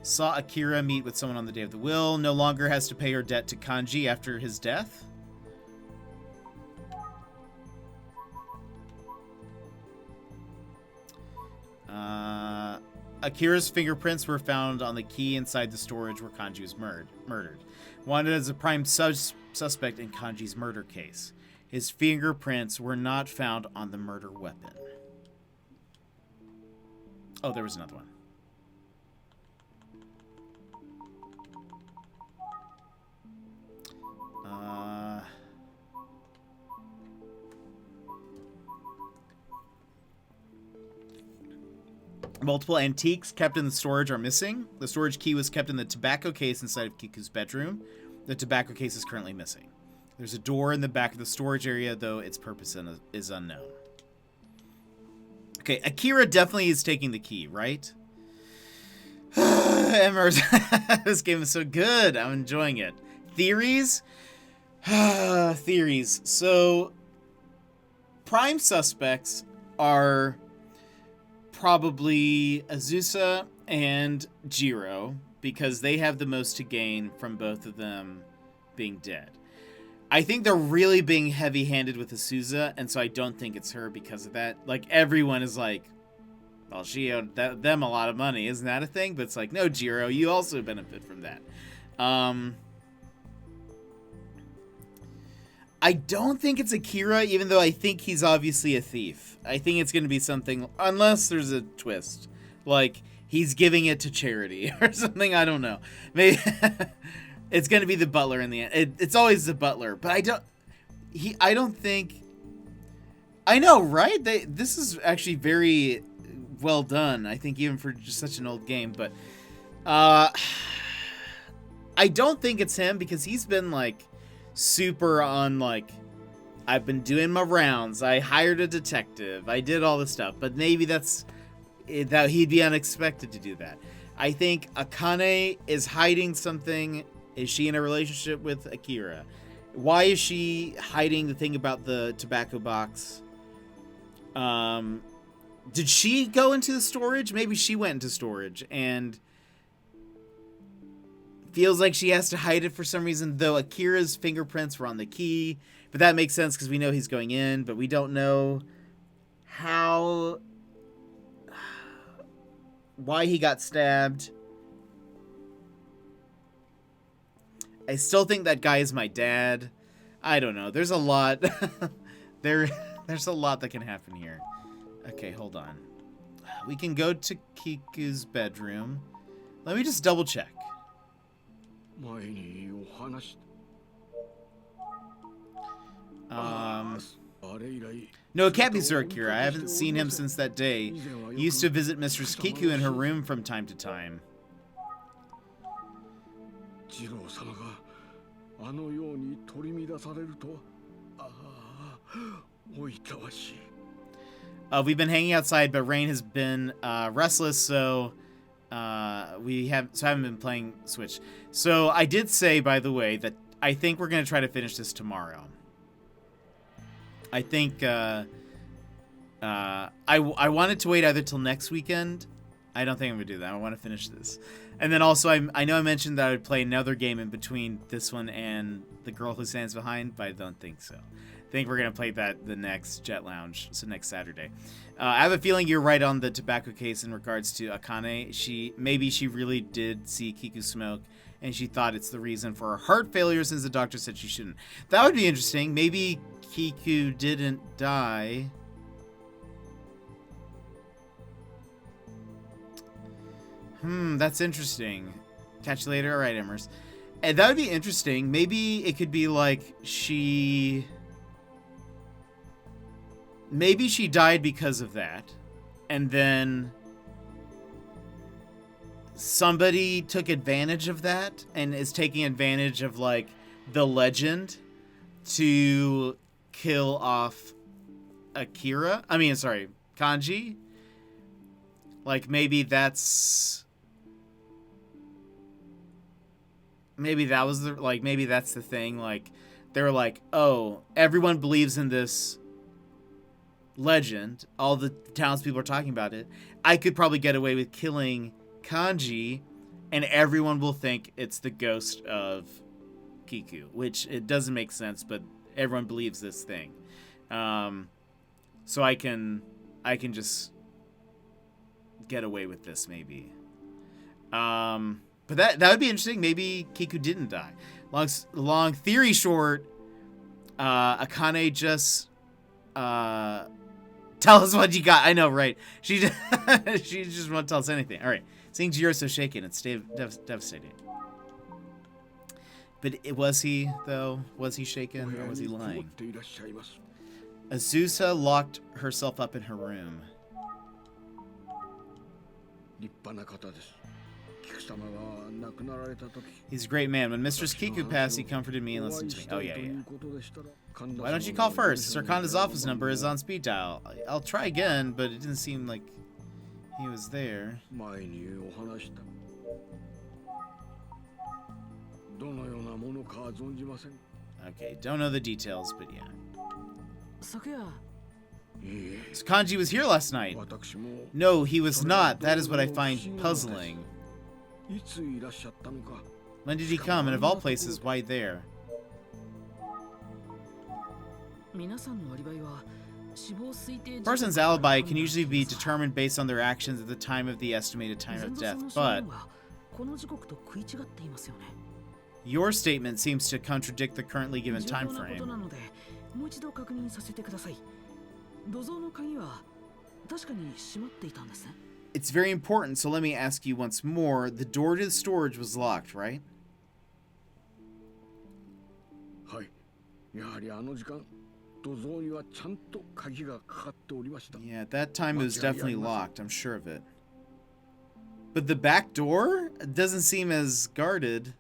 Saw Akira meet with someone on the day of the will. No longer has to pay her debt to Kanji after his death. Akira's fingerprints were found on the key inside the storage where Kanji was murdered. Wanted as a prime suspect in Kanji's murder case. His fingerprints were not found on the murder weapon. Oh, there was another one. Multiple antiques kept in the storage are missing. The storage key was kept in the tobacco case inside of Kiku's bedroom. The tobacco case is currently missing. There's a door in the back of the storage area, though its purpose is unknown. Okay, Akira definitely is taking the key, right? Emmers, this game is so good. I'm enjoying it. Theories? Theories. So, prime suspects are probably Azusa and Jiro, because they have the most to gain from both of them being dead. I think they're really being heavy-handed with Azusa, and so I don't think it's her because of that. Like, everyone is like, well, she owed them a lot of money. Isn't that a thing? But it's like, no, Jiro, you also benefit from that. I don't think it's Akira, even though I think he's obviously a thief. I think it's going to be something, unless there's a twist. Like, he's giving it to charity or something, I don't know. Maybe it's going to be the butler in the end. It's always the butler, but I don't think... I know, right? This is actually very well done, I think, even for just such an old game, but... I don't think it's him, because he's been, like, super on, like... I've been doing my rounds. I hired a detective. I did all this stuff. But maybe that he'd be unexpected to do that. I think Akane is hiding something. Is she in a relationship with Akira? Why is she hiding the thing about the tobacco box? Did she go into the storage? Maybe she went into storage and feels like she has to hide it for some reason, though Akira's fingerprints were on the key. But that makes sense because we know he's going in, but we don't know why he got stabbed. I still think that guy is my dad. I don't know. There's a lot. There's a lot that can happen here. Okay, hold on. We can go to Kiku's bedroom. Let me just double check. No, it can't be Sir Akira. I haven't seen him since that day. He used to visit Mistress Kiku in her room from time to time. We've been hanging outside, but Rain has been restless, so we haven't been playing Switch. So I did say, by the way, that I think we're gonna try to finish this tomorrow. I think I wanted to wait either till next weekend. I don't think I'm gonna do that. I want to finish this, and then also I know I mentioned that I would play another game in between this one and The Girl Who Stands Behind, but I don't think so. I think we're gonna play that the next Jet Lounge, so next Saturday. I have a feeling you're right on the tobacco case in regards to Akane. Maybe she really did see Kiku smoke, and she thought it's the reason for her heart failure since the doctor said she shouldn't. That would be interesting. Maybe Kiku didn't die. That's interesting. Catch you later. All right, Emmers. And that would be interesting. Maybe it could be like maybe she died because of that, and then somebody took advantage of that and is taking advantage of like the legend to kill off Akira. I mean, sorry, Kanji. Like maybe that's maybe that's the thing. Like they're like, oh, everyone believes in this legend. All the townspeople are talking about it. I could probably get away with killing Kanji, and everyone will think it's the ghost of Kiku, which it doesn't make sense, but everyone believes this thing. So I can just get away with this maybe. But that would be interesting. Maybe Kiku didn't die. Long theory short, Akane just tell us what you got. I know, right? She just won't tell us anything. All right. Seeing Jiro so shaken, it's devastating. But was he, though? Was he shaken, or was he lying? Azusa locked herself up in her room. He's a great man. When Mistress Kiku passed, he comforted me and listened to me. Oh, yeah. Why don't you call first? Sir Kanda's office number is on speed dial. I'll try again, but it didn't seem like he was there. Okay, don't know the details, but yeah. So Kanji was here last night. No, he was not. That is what I find puzzling. When did he come? And of all places, why there? Person's alibi can usually be determined based on their actions at the time of the estimated time of death, but your statement seems to contradict the currently given time frame. It's very important, so let me ask you once more. The door to the storage was locked, right? Yeah, at that time it was definitely locked, I'm sure of it. But the back door doesn't seem as guarded.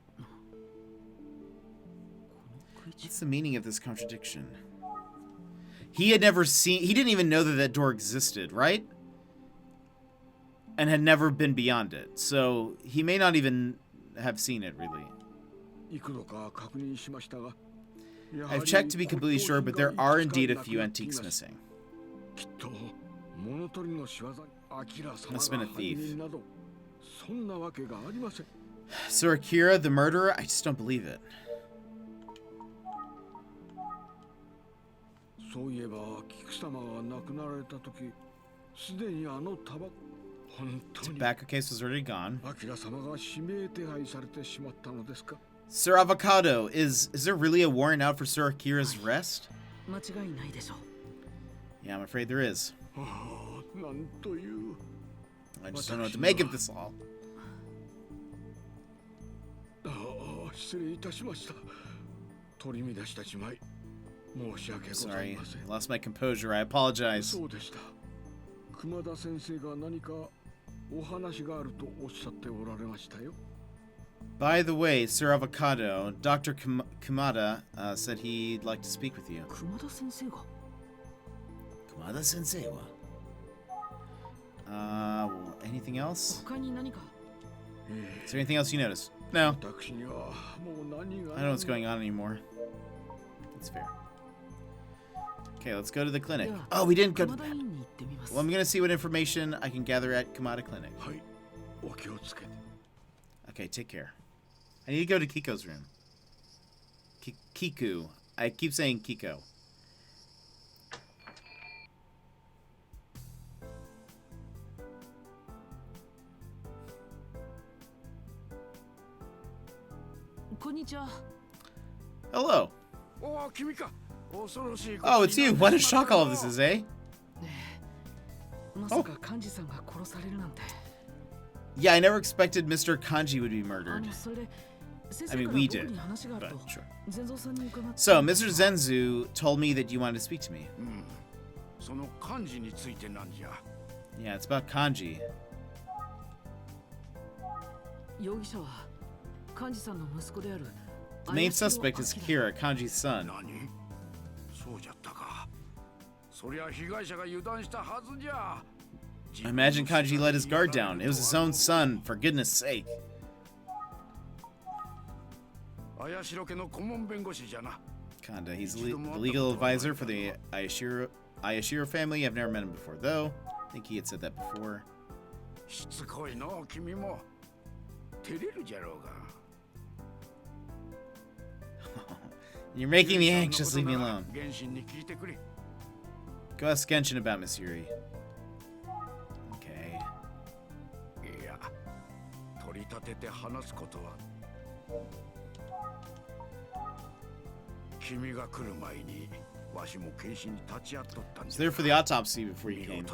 What's the meaning of this contradiction? he had never seen... He didn't even know that that door existed, right? And had never been beyond it. So he may not even have seen it, really. I've checked to be completely sure, but there are indeed a few antiques missing. Must have been a thief. Sir Akira, the murderer? I just don't believe it. Tobacco case was already gone. Sir Avocado, is there really a warrant out for Sir Akira's arrest? Yeah, I'm afraid there is. I just don't know what to make of this all. Sorry, I lost my composure. I apologize. By the way, Sir Avocado, Dr. Kumada said he'd like to speak with you. Kumada Sensei wa? Anything else? Is there anything else you noticed? No. I don't know what's going on anymore. That's fair. Okay, let's go to the clinic. Oh, we didn't go to that. Well, I'm gonna see what information I can gather at Kumada Clinic. Okay, take care. I need to go to Kiko's room. Kiku. I keep saying Kiko. Hello. Oh, it's you. What a shock all of this is, eh? Oh. Yeah, I never expected Mr. Kanji would be murdered. I mean, we did, but sure. So, Mr. Zenzu told me that you wanted to speak to me. Yeah, it's about Kanji. The main suspect is Kira, Kanji's son. I imagine Kanji let his guard down. It was his own son, for goodness sake. Kanda, he's the legal advisor for the Ayashiro family. I've never met him before, though. I think he had said that before. You're making me anxious. Leave me alone. Go ask Genshin about Miss Yuri. Okay. So there for the autopsy before you came.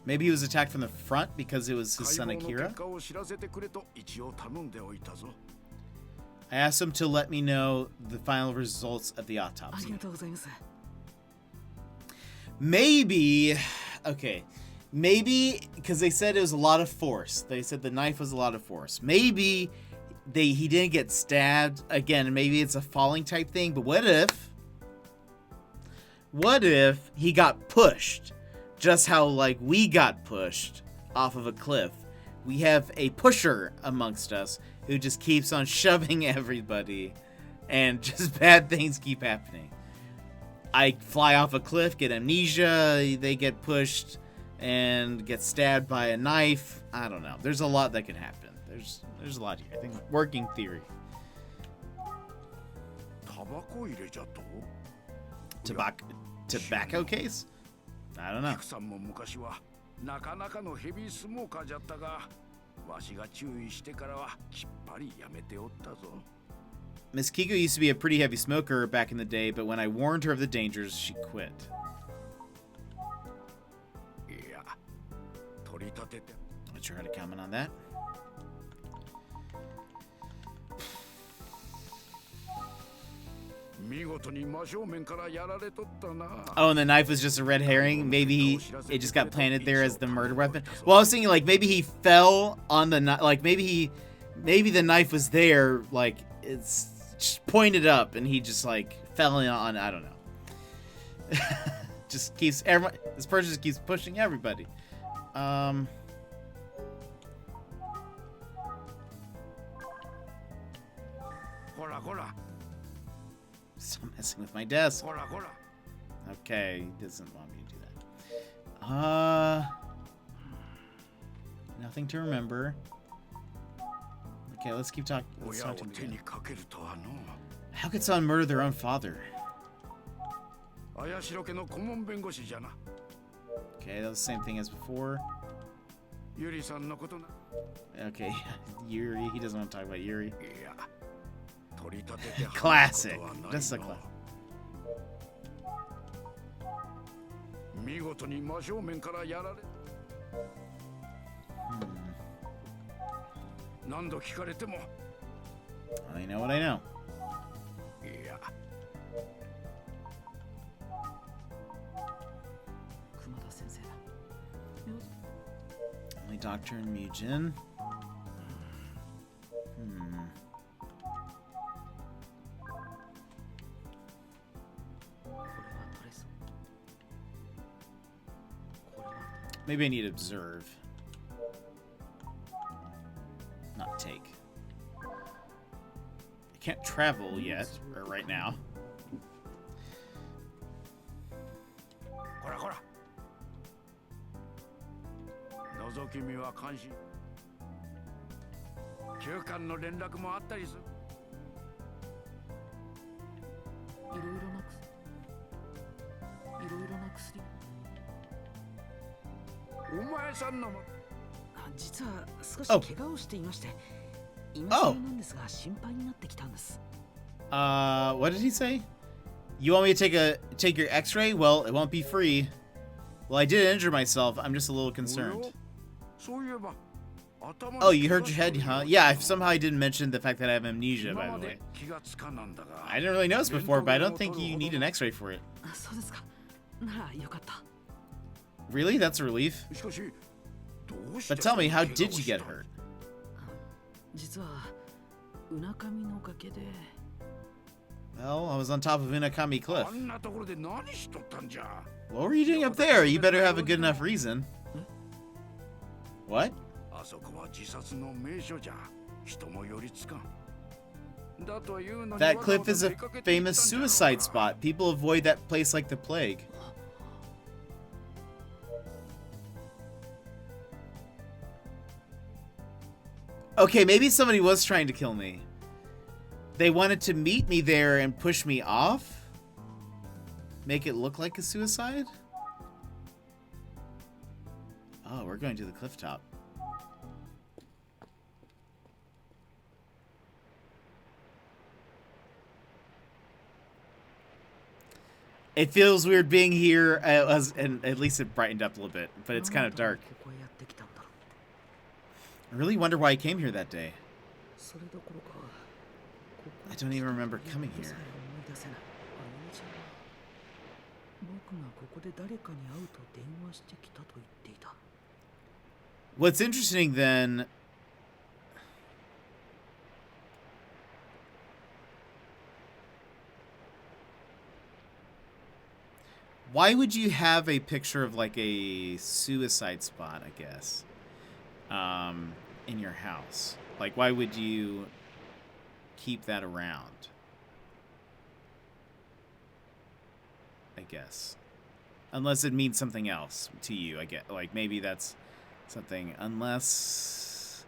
Maybe he was attacked from the front because it was his son Akira? I asked him to let me know the final results of the autopsy. Maybe, okay, maybe, because they said it was a lot of force. They said the knife was a lot of force. Maybe he didn't get stabbed. Again, maybe it's a falling type thing, but what if he got pushed? Just how, like, we got pushed off of a cliff. We have a pusher amongst us who just keeps on shoving everybody, and just bad things keep happening. I fly off a cliff, get amnesia, they get pushed, and get stabbed by a knife. I don't know. There's a lot that can happen. There's a lot here. I think working theory. Tobacco case? I don't know. Miss Kiko used to be a pretty heavy smoker back in the day, but when I warned her of the dangers, she quit. Not sure how to comment on that. Oh, and the knife was just a red herring? Maybe it just got planted there as the murder weapon? Well, I was thinking, like, maybe he fell on the knife. Like, maybe the knife was there, like, it's just pointed up, and he just like fell on. I don't know. Just keeps everyone. This person just keeps pushing everybody. Stop messing with my desk. Okay, he doesn't want me to do that. Nothing to remember. Okay, let's keep talking. Let's talk to him again. How could someone murder their own father? Okay, that was the same thing as before. Okay, Yuri. He doesn't want to talk about Yuri. Classic. That's a classic. I know what I know. Only Doctor and Mujin. Maybe I need to observe. Not take. I can't travel yet, or right now. What did he say? You want me to take your x-ray? Well, it won't be free. Well, I did injure myself. I'm just a little concerned. Oh, you hurt your head, huh? Yeah, somehow I didn't mention the fact that I have amnesia, by the way. I didn't really notice before, but I don't think you need an x-ray for it. Really? That's a relief. But tell me, how did you get hurt? Well, I was on top of Unakami Cliff. What were you doing up there? You better have a good enough reason. What? That cliff is a famous suicide spot. People avoid that place like the plague. Okay, maybe somebody was trying to kill me. They wanted to meet me there and push me off? Make it look like a suicide? Oh, we're going to the cliff top. It feels weird being here, and at least it brightened up a little bit, but it's kind of dark. I really wonder why I came here that day. I don't even remember coming here. What's interesting then... Why would you have a picture of like a suicide spot, I guess, in your house? Like, why would you keep that around? I guess. Unless it means something else to you, I get. Like, maybe that's something. Unless...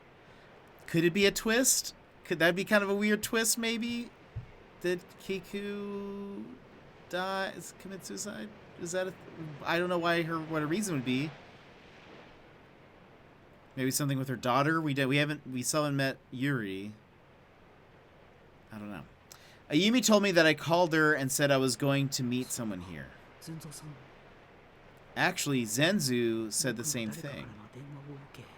Could it be a twist? Could that be kind of a weird twist, maybe? Did Kiku die? Commit suicide? Is that a... I don't know why what a reason would be. Maybe something with her daughter? We still haven't met Yuri. I don't know. Ayumi told me that I called her and said I was going to meet someone here. Actually, Zenzu said the same thing.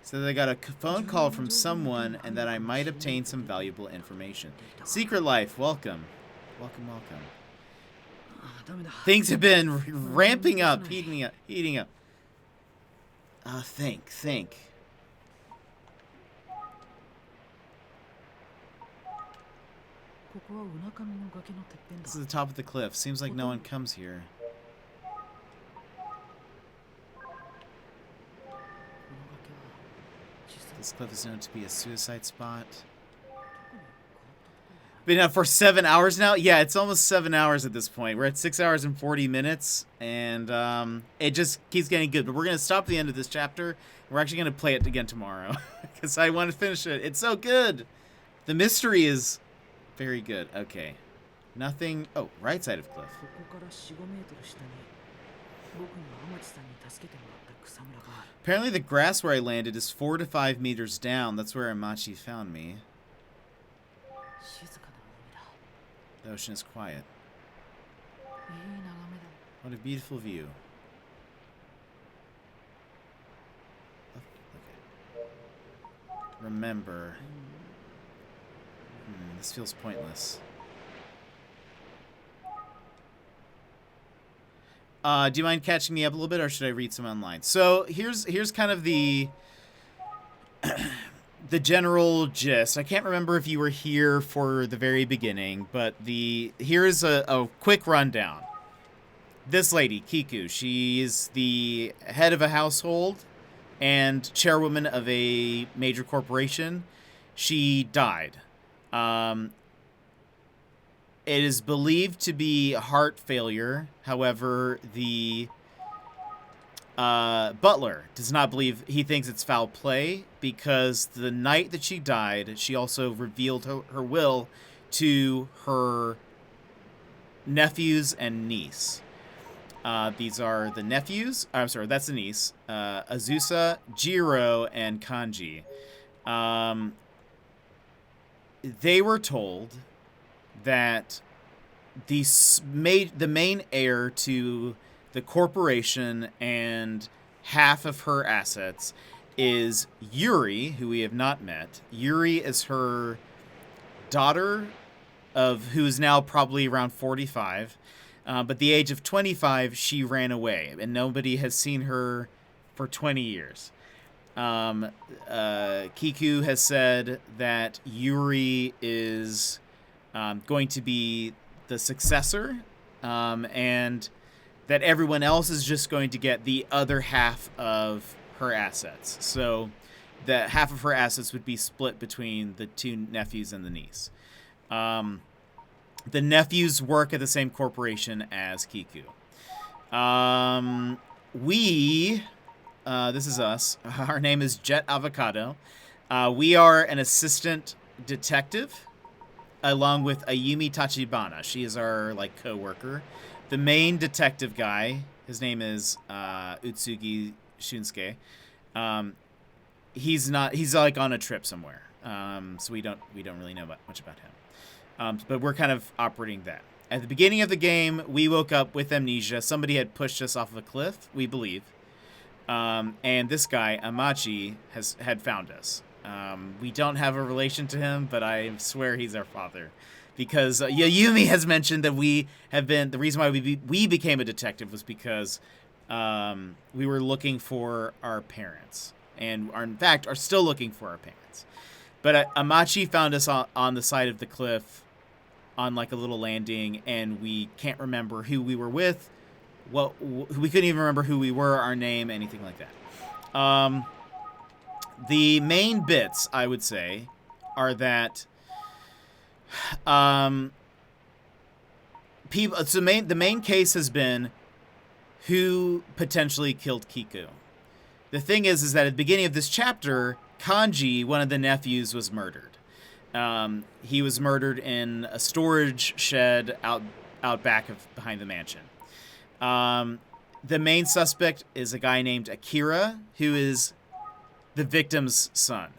Said I got a phone call from someone and that I might obtain some valuable information. Secret Life, welcome. Welcome, welcome. Things have been ramping up, heating up. Think. ここはうなかみの崖のてっぺんだ。 This is the top of the cliff. Seems like no one comes here. この崖は小さい。 This cliff is known to be a suicide spot. Been up for 7 hours now? Yeah, it's almost 7 hours at this point. We're at 6 hours and 40 minutes, and it just keeps getting good. But we're going to stop at the end of this chapter. We're actually going to play it again tomorrow, because I want to finish it. It's so good! The mystery is very good. Okay. Nothing... Oh, right side of cliff. ここから4、5メートル下に僕が天地さんに助けてもらった草むらがある。 Apparently the grass where I landed is 4 to 5 meters down. That's where Amachi found me. 静かな海だ。 The ocean is quiet. いい眺めだ。 What a beautiful view. Okay. Remember. This feels pointless. Do you mind catching me up a little bit, or should I read some online? So here's kind of the the general gist. I can't remember if you were here for the very beginning, but here's a quick rundown. This lady, Kiku, she's the head of a household and chairwoman of a major corporation. She died. It is believed to be heart failure. However, the butler does not believe. He thinks it's foul play because the night that she died, she also revealed her will to her nephews and niece. These are the nephews. I'm sorry, that's the niece. Azusa, Jiro, and Kanji. They were told that the main heir to the corporation and half of her assets is Yuri, who we have not met. Yuri is her daughter, who is now probably around 45. But the age of 25, she ran away, and nobody has seen her for 20 years. Kiku has said that Yuri is going to be the successor, and that everyone else is just going to get the other half of her assets. So that half of her assets would be split between the two nephews and the niece. The nephews work at the same corporation as Kiku. This is us. Our name is Jet Avocado. We are an assistant detective, along with Ayumi Tachibana. She is our co-worker. The main detective guy, his name is Utsugi Shunsuke. He's on a trip somewhere. So we don't really know much about him. But we're kind of operating that. At the beginning of the game, we woke up with amnesia. Somebody had pushed us off of a cliff, we believe. And this guy, Amachi, had found us. We don't have a relation to him, but I swear he's our father. Because Yayumi has mentioned that the reason why we became a detective was because we were looking for our parents. And in fact, are still looking for our parents. But Amachi found us on the side of the cliff on a little landing, and we can't remember who we were with. We couldn't even remember who we were, our name, anything like that. The main bits, I would say, are that the main case has been who potentially killed Kiku. The thing is that at the beginning of this chapter, Kanji, one of the nephews, was murdered. He was murdered in a storage shed out back behind the mansion. The main suspect is a guy named Akira, who is the victim's son.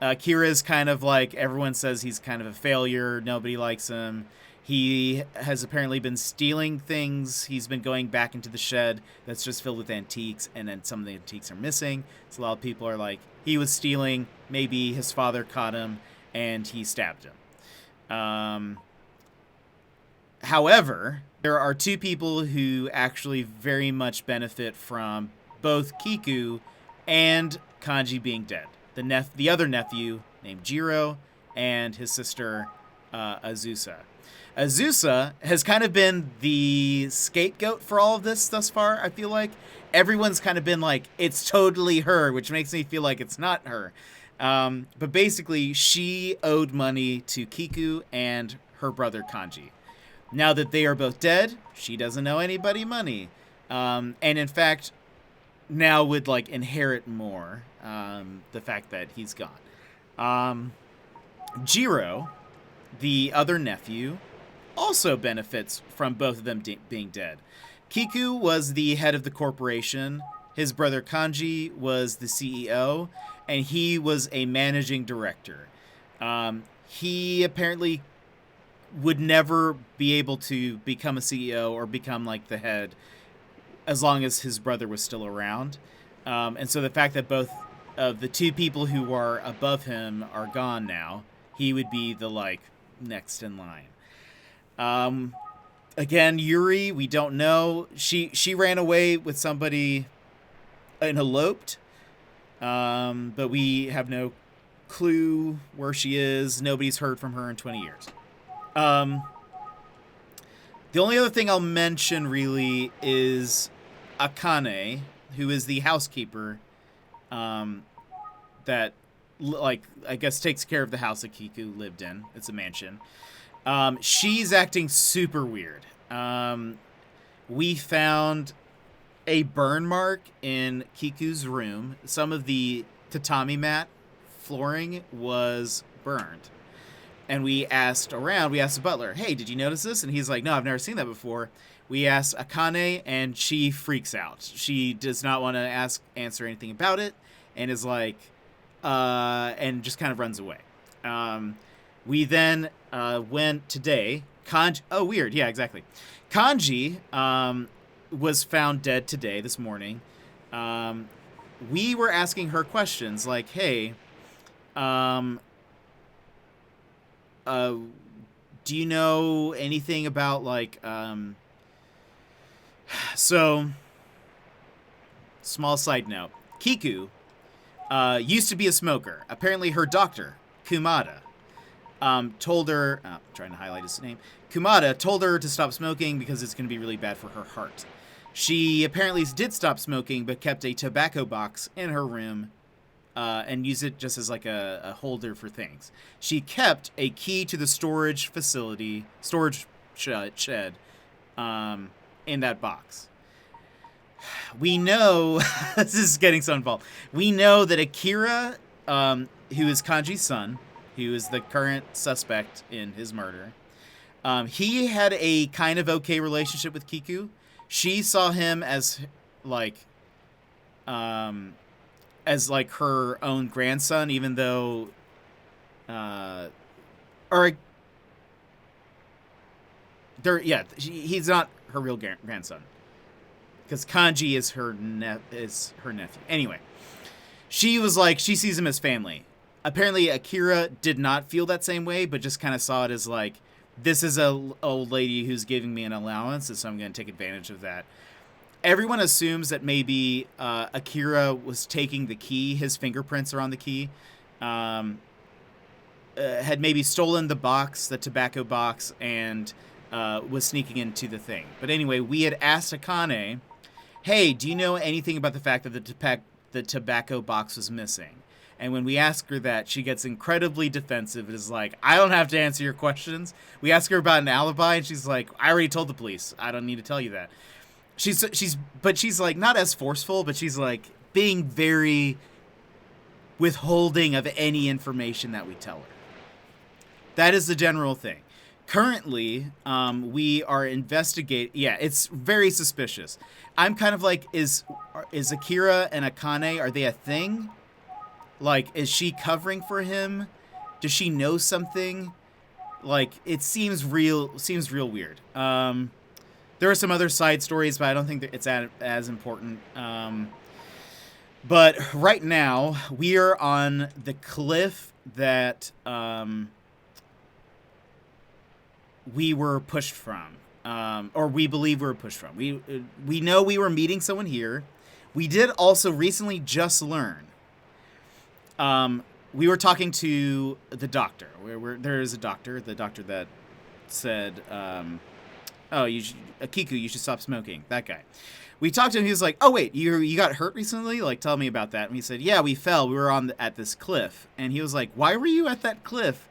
Akira is kind of everyone says he's kind of a failure. Nobody likes him. He has apparently been stealing things. He's been going back into the shed that's just filled with antiques, and then some of the antiques are missing. So a lot of people are he was stealing. Maybe his father caught him, and he stabbed him. However, there are two people who actually very much benefit from both Kiku and Kanji being dead. The other nephew named Jiro, and his sister Azusa. Azusa has kind of been the scapegoat for all of this thus far, I feel like. Everyone's kind of been like, it's totally her, which makes me feel like it's not her. But basically, she owed money to Kiku and her brother Kanji. Now that they are both dead, she doesn't owe anybody money. And in fact, now would like inherit more, the fact that he's gone. Jiro, the other nephew, also benefits from both of them being dead. Kiku was the head of the corporation, his brother Kanji was the CEO, and he was a managing director. He apparently would never be able to become a CEO or become like the head as long as his brother was still around. And so the fact that both of the two people who are above him are gone now, he would be the like next in line. Again, Yuri, we don't know. She ran away with somebody and eloped, but we have no clue where she is. Nobody's heard from her in 20 years. The only other thing I'll mention really is Akane, who is the housekeeper that, like, I guess takes care of the house that Kiku lived in. It's a mansion. She's acting super weird. We found a burn mark in Kiku's room. Some of the tatami mat flooring was burned. And we asked around, we asked the butler, hey, did you notice this? And he's like, no, I've never seen that before. We asked Akane, and she freaks out. She does not want to answer anything about it, and is like, and just kind of runs away. We then went today. Kanji, oh, weird. Yeah, exactly. Kanji was found dead today, this morning. We were asking her questions like, hey, do you know anything about, like, so, small side note. Kiku used to be a smoker. Apparently her doctor, Kumada, told her, trying to highlight his name, Kumada told her to stop smoking because it's going to be really bad for her heart. She apparently did stop smoking, but kept a tobacco box in her room and used it just as like a holder for things. She kept a key to the storage shed, in that box. We know, this is getting so involved. We know that Akira, who is Kanji's son, who is the current suspect in his murder, he had a kind of okay relationship with Kiku. She saw him as like her own grandson, even though, he's not her real grandson, because Kanji is her nephew. Anyway, she was like, she sees him as family. Apparently, Akira did not feel that same way, but just kind of saw it as like, this is a old lady who's giving me an allowance, and so I'm going to take advantage of that. Everyone assumes that maybe Akira was taking the key, his fingerprints are on the key, had maybe stolen the box, the tobacco box, and was sneaking into the thing. But anyway, we had asked Akane, hey, do you know anything about the fact that the tobacco box was missing? And when we ask her that, she gets incredibly defensive. It is like, I don't have to answer your questions. We ask her about an alibi, and she's like, I already told the police. I don't need to tell you that. She's like not as forceful, but she's like being very withholding of any information that we tell her. That is the general thing. Currently, we are investigating. Yeah, it's very suspicious. I'm kind of like, is Akira and Akane, are they a thing? Like, is she covering for him? Does she know something? Like, it seems real weird. There are some other side stories, but I don't think that it's as important. But right now, we are on the cliff that we were pushed from. Or we believe we were pushed from. We know we were meeting someone here. We did also recently just learn we were talking to the doctor. There is a doctor, the doctor that said, Kiku, you should stop smoking. That guy. We talked to him. He was like, oh, wait, you got hurt recently? Like, tell me about that. And he said, yeah, we fell. We were at this cliff. And he was like, why were you at that cliff?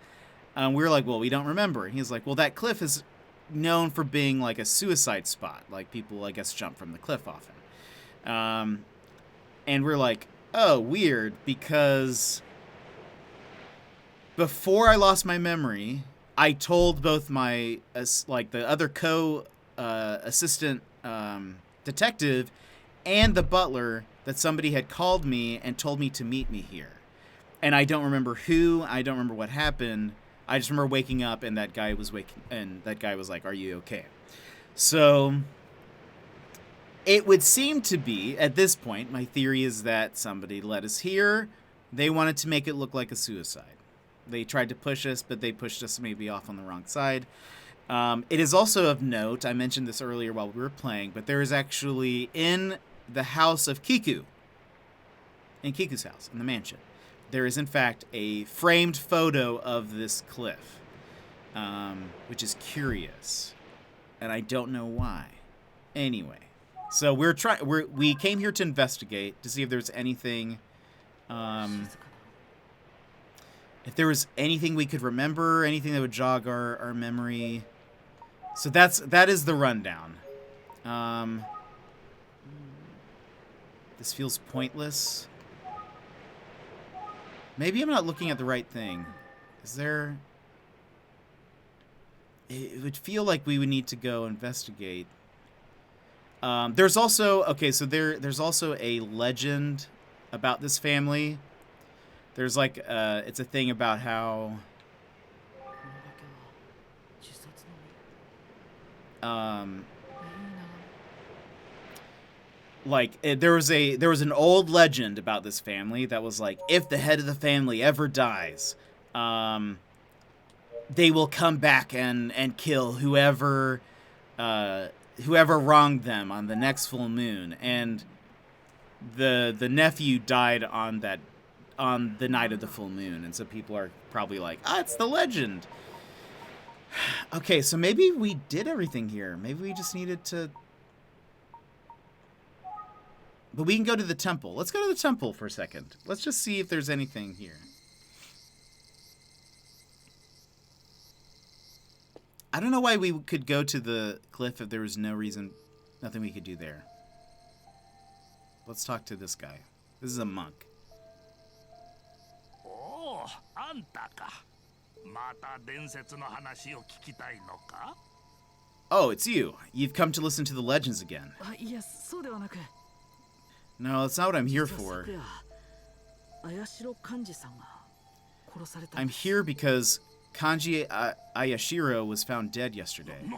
We were like, well, we don't remember. And he was like, well, that cliff is known for being like a suicide spot. Like, people, I guess, jump from the cliff often. And we're like, oh, weird, because before I lost my memory, I told both my, the other assistant detective and the butler that somebody had called me and told me to meet me here. And I don't remember who, I don't remember what happened. I just remember waking up and that guy was like, are you okay? So it would seem to be, at this point, my theory is that somebody led us here. They wanted to make it look like a suicide. They tried to push us, but they pushed us maybe off on the wrong side. It is also of note, I mentioned this earlier while we were playing, but there is actually in the house of Kiku, in Kiku's house, in the mansion, there is in fact a framed photo of this cliff, which is curious, and I don't know why. Anyway, so we came here to investigate to see if there's anything, if there was anything we could remember, anything that would jog our memory. So that is the rundown. This feels pointless. Maybe I'm not looking at the right thing. Is there... It would feel like we would need to go investigate. There's also... Okay, so there's also a legend about this family. There's like... it's a thing about how... there was an old legend about this family that was like, if the head of the family ever dies, they will come back and kill whoever wronged them on the next full moon. And the nephew died on the night of the full moon, and so people are probably like, it's the legend. Okay, so maybe we did everything here. Maybe we just needed to... But we can go to the temple. Let's go to the temple for a second. Let's just see if there's anything here. I don't know why we could go to the cliff if there was nothing we could do there. Let's talk to this guy. This is a monk. Oh, あんたか。また伝説の話を聞きたいのか? Oh, it's you. You've come to listen to the legends again. Yes, No, that's not what I'm here for. I'm here because Kanji Ayashiro was found dead yesterday.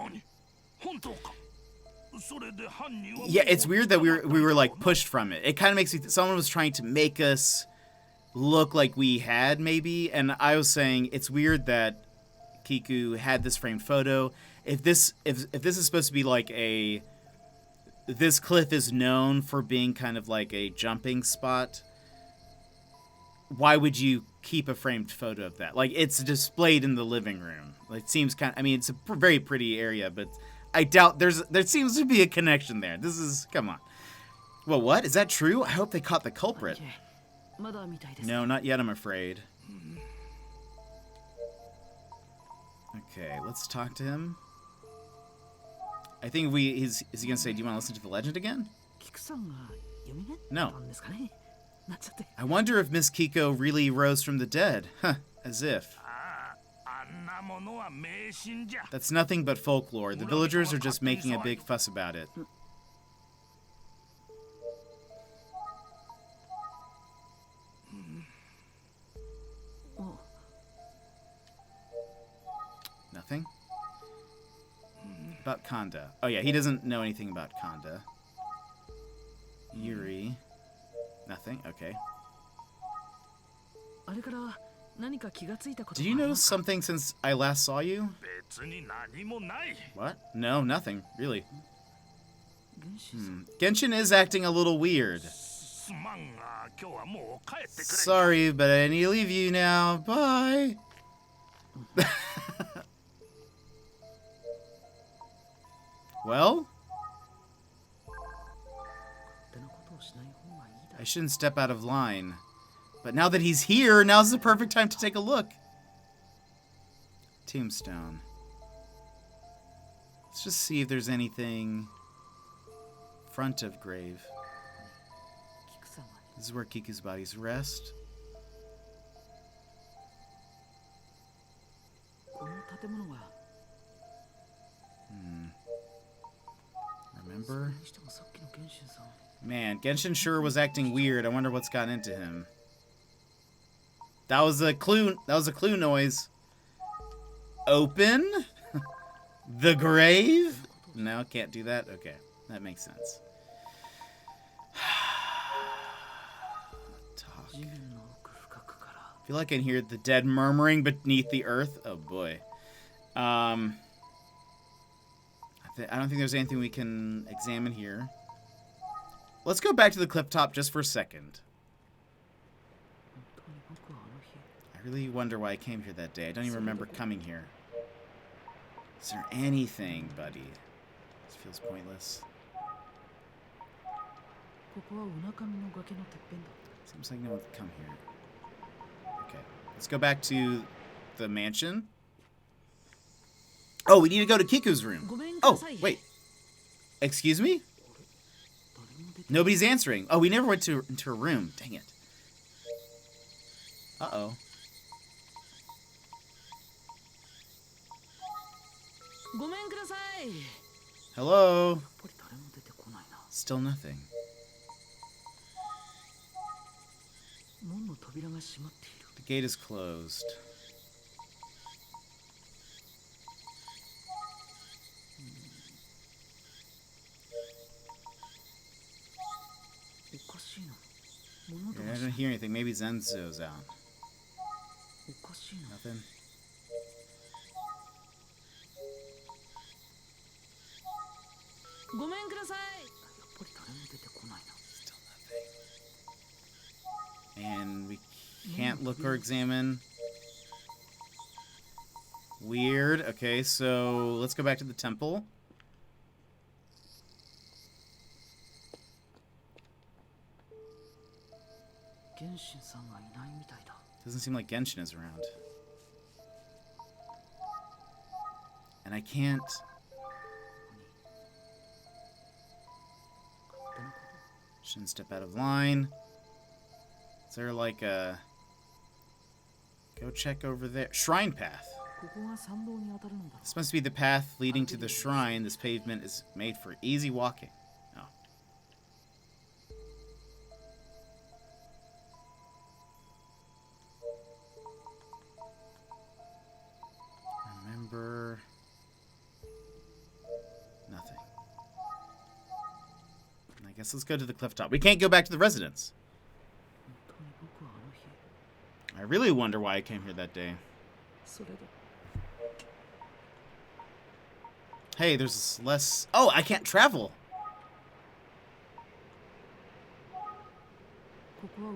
Yeah, it's weird that we were like pushed from it. It kind of makes me someone was trying to make us look like we had, maybe, and I was saying it's weird that Kiku had this framed photo. If this is supposed to be like this cliff is known for being kind of like a jumping spot, why would you keep a framed photo of that? Like, it's displayed in the living room. Like, it seems kind of, I mean, it's a very pretty area, but I doubt there seems to be a connection there. This is, come on. Well, what? Is that true? I hope they caught the culprit. No, not yet, I'm afraid. Okay, let's talk to him. I think is he gonna say, do you want to listen to the legend again? No. I wonder if Miss Kiko really rose from the dead. Huh, as if. That's nothing but folklore. The villagers are just making a big fuss about it. Nothing? About Kanda. Oh yeah, he doesn't know anything about Kanda. Yuri. Nothing? Okay. Did you notice something since I last saw you? What? No, nothing, really. Genshin is acting a little weird. すまんが今日はもう帰ってくれ。 Sorry, but I need to leave you now. Bye. Well, I shouldn't step out of line. But now that he's here, now's the perfect time to take a look. Tombstone. Let's just see if there's anything. Front of grave. This is where Kiku's bodies rest. Remember? Man, Genshin sure was acting weird. I wonder what's gotten into him. That was a clue. That was a clue noise. Open? The grave? No, can't do that? Okay, that makes sense. Talk. I feel like I can hear the dead murmuring beneath the earth. Oh boy. I don't think there's anything we can examine here. Let's go back to the cliff top just for a second. I really wonder why I came here that day. I don't even remember coming here. Is there anything, buddy? This feels pointless. Seems like no one can come here. Okay, let's go back to the mansion. Oh, we need to go to Kiku's room. Oh, wait. Excuse me? Nobody's answering. Oh, we never went into her room. Dang it. Uh-oh. Hello? Still nothing. The gate is closed. Yeah, I don't hear anything. Maybe Zenzo's out. Nothing. Still nothing. And we can't look or examine. Weird. Okay, so let's go back to the temple. Doesn't seem like Genshin is around. And I can't... Shouldn't step out of line. Is there like a... Go check over there. Shrine path. This must be the path leading to the shrine. This pavement is made for easy walking. Oh. Remember... Nothing. I guess let's go to the cliff top. We can't go back to the residence. I really wonder why I came here that day. Hey, there's less... Oh, I can't travel!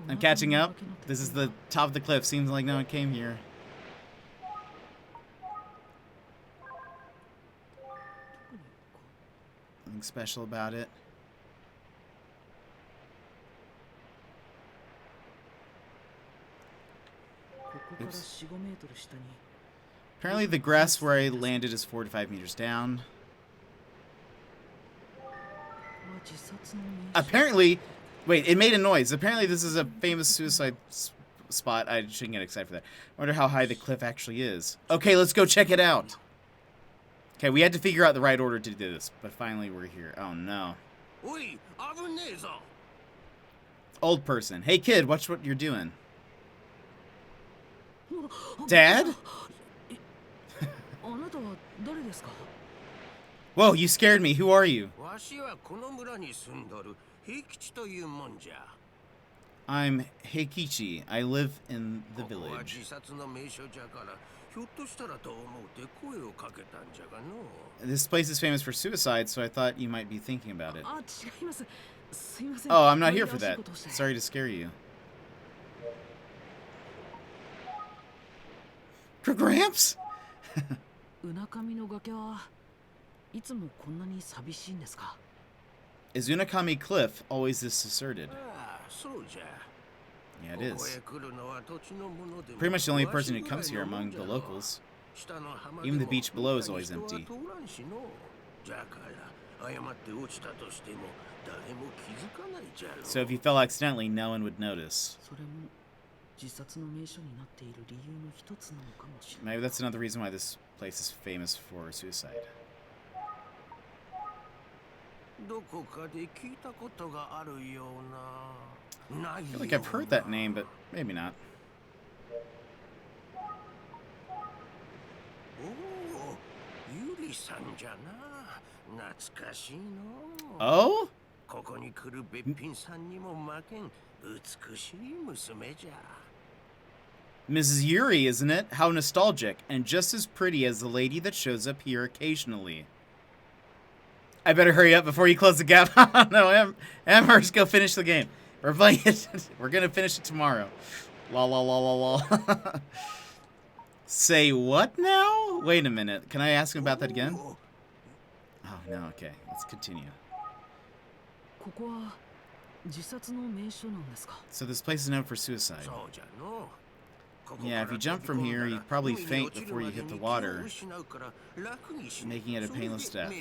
I'm catching up. This is the top of the cliff. Seems like no one came here. Nothing special about it. Oops. Apparently the grass where I landed is 4 to 5 meters down. Apparently... Wait, it made a noise. Apparently this is a famous suicide spot. I shouldn't get excited for that. I wonder how high the cliff actually is. Okay, let's go check it out. Okay, we had to figure out the right order to do this, but finally we're here. Oh no. Old person. Hey kid, watch what you're doing. Dad? Whoa, you scared me. Who are you? I'm Heikichi. I live in the village. This place is famous for suicide, so I thought you might be thinking about it. Oh, I'm not here for that. Sorry to scare you. Gramps? うなかみの崖はいつもこんなに寂しいんですか? Is Unakami Cliff always this deserted? そうじゃ。 Yeah, it is. Pretty much the only person who comes here among the locals. Even the beach below is always empty. So if you fell accidentally, no one would notice. それも自殺の名所になっている理由の一つなのかもしれない。 Maybe that's another reason why this place is famous for suicide. どこかで聞いたことがあるような。 I feel like I've heard that name, but maybe not. おお、ゆりさんじゃな。懐かしいの。 Oh? ここに来るべっぴんさんにも負けん美しい娘じゃ。 Mrs. Yuri, isn't it? How nostalgic, and just as pretty as the lady that shows up here occasionally. I better hurry up before you close the gap. No, Amherst, go finish the game. We're playing it. We're gonna finish it tomorrow. Lol, lol, lol, lol, lol. Say what now? Wait a minute. Can I ask him about that again? Oh, no, okay. Let's continue. ここは自殺の名所なんですか? So this place is known for suicide. Yeah, if you jump from here, you'd probably faint before you hit the water, making it a painless death.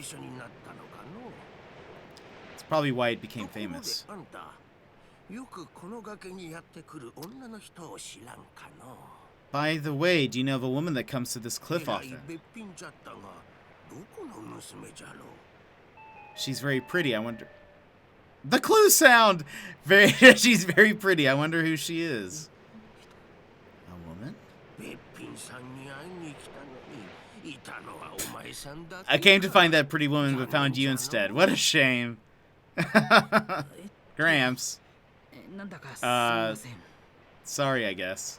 It's probably why it became famous. By the way, do you know of a woman that comes to this cliff often? She's very pretty, I wonder... The clue sound! She's very pretty, I wonder who she is. A woman? I came to find that pretty woman, but found you instead. What a shame. Gramps. Sorry, I guess.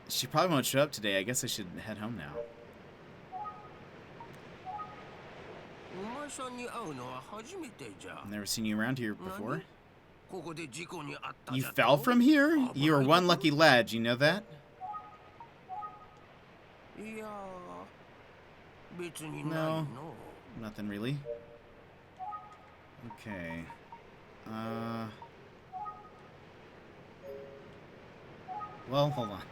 She probably won't show up today. I guess I should head home now. Never seen you around here before. You fell from here? You are one lucky lad, you know that? No, nothing really. Okay. Well, hold on.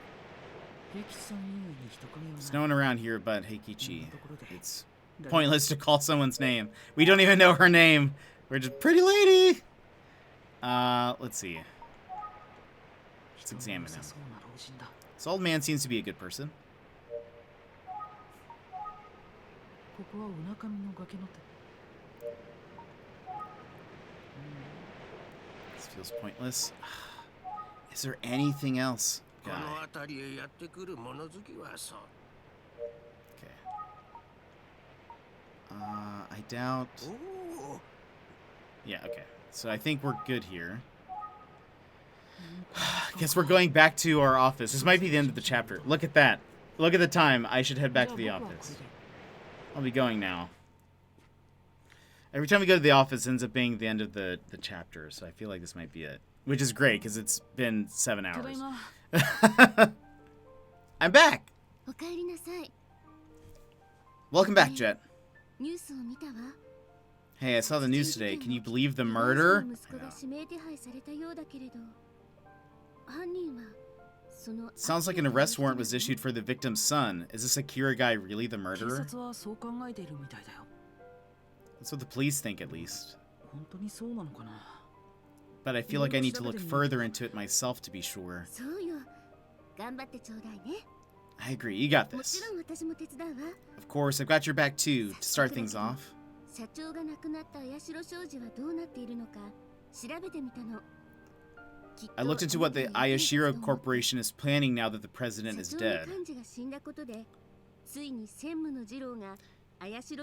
There's no one around here but Heikichi. It's pointless to call someone's name. We don't even know her name. We're just pretty lady. Let's see. Let's examine him. This old man seems to be a good person. This feels pointless. Is there anything else? Guy. Okay. I doubt... Yeah, okay. So I think we're good here. Guess we're going back to our office. This might be the end of the chapter. Look at that. Look at the time. I should head back to the office. I'll be going now. Every time we go to the office, it ends up being the end of the chapter. So I feel like this might be it. Which is great, because it's been 7 hours. I'm back! Welcome back, Jet. Hey, I saw the news today. Can you believe the murder? Sounds like an arrest warrant was issued for the victim's son. Is this Akira guy really the murderer? That's what the police think, at least. But I feel like I need to look further into it myself to be sure. I agree, you got this. Of course, I've got your back too, to start things off. I looked into what the Ayashiro Corporation is planning now that the president is dead.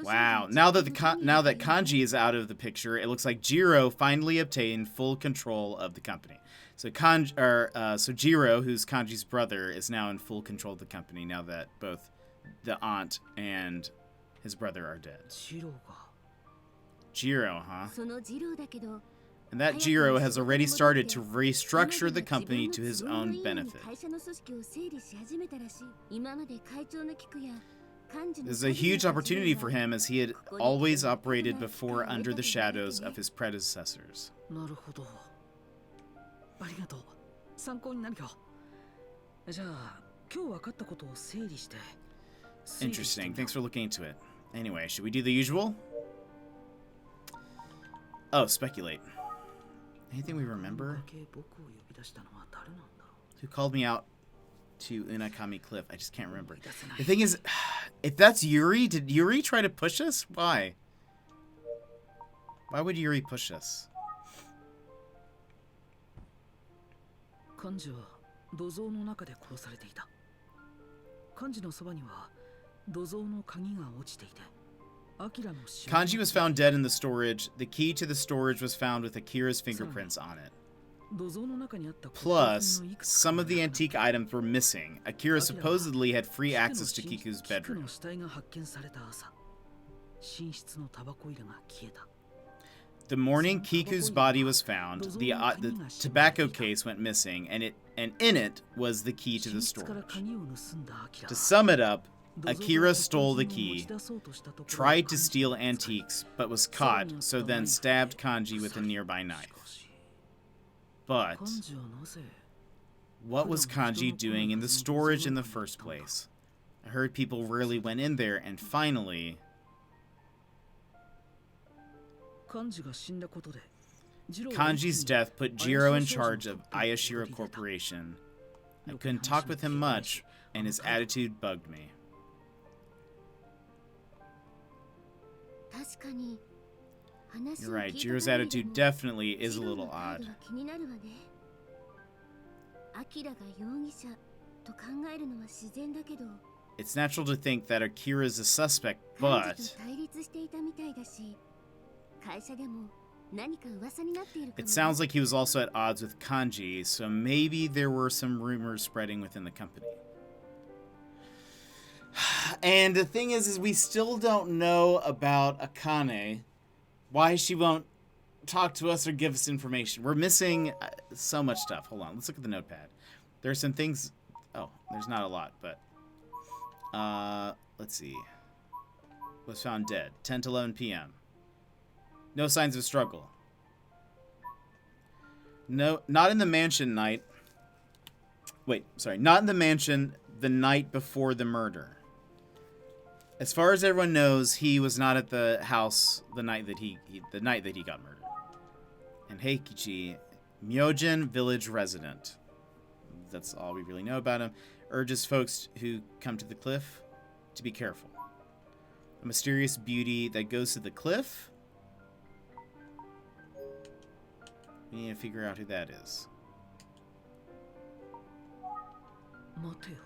Wow, now that Kanji is out of the picture, it looks like Jiro finally obtained full control of the company. So Jiro, who's Kanji's brother, is now in full control of the company now that both the aunt and his brother are dead. ジローが Jiro, huh? その次郎だけど And that Jiro has already started to restructure the company to his own benefit. 会社の組織を整理し始めたらしい。今まで会長のキクや幹事の This is a huge opportunity for him as he had always operated before under the shadows of his predecessors. なるほど。ありがとう。参考になるよ。じゃあ、今日分かったことを整理して。Interesting. Thanks for looking into it. Anyway, should we do the usual? Oh, speculate. Anything we remember? Who called me out to Unakami Cliff? I just can't remember. The thing is, if that's Yuri, did Yuri try to push us? Why? Why would Yuri push us? 幹事は土蔵の中で殺されていた。幹事のそばには土蔵の鍵が落ちていて、アキラの指紋 Kanji was found dead in the storage. The key to the storage was found with Akira's fingerprints on it. 土蔵の中にあった Plus, some of the antique items were missing. Akira supposedly had free access to Kiku's キク bedroom. の死体が発見された朝、寝室のタバコ入れが消えた。 The morning Kiku's body was found, the tobacco case went missing, and in it was the key to the 寝室から storage. 鍵を盗んだアキラ To は sum it up, 土蔵から Akira stole the 持 key, ち出そうとしたところ tried to 幹事 steal が見つかり antiques, but was caught, so then stabbed Kanji with a nearby knife. But 幹事はなぜ what was Kanji doing in the storage in the first place? I heard people rarely went in there, and finally, 幹事が死んだことで Kanji's death put Jiro in charge of Ayashiro Corporation. I couldn't talk with him much, and his attitude bugged me. 確かに話 You're を right, 聞いた Jiro's 限りで attitude も definitely is ジ a ロー little の態 odd. 度は気になるわね。アキラが容疑者と考えるのは自然だけど、 It's natural to think that Akira is a suspect, 幹 but 事と対立していたみたいだし、会社でも何か噂になっているかも it ね。 sounds like he was also at odds with Kanji, so maybe there were some rumors spreading within the company. And the thing is we still don't know about Akane, why she won't talk to us or give us information. We're missing so much stuff. Hold on, let's look at the notepad. There's some things. Oh, there's not a lot, but let's see. Was found dead 10 to 11 p.m. No signs of struggle. No, not in the mansion night. Wait, sorry, not in the mansion the night before the murder. As far as everyone knows, he was not at the house the night that he got murdered. And Heikichi, Myojin village resident. That's all we really know about him. Urges folks who come to the cliff to be careful. A mysterious beauty that goes to the cliff? We need to figure out who that is. 待てよ。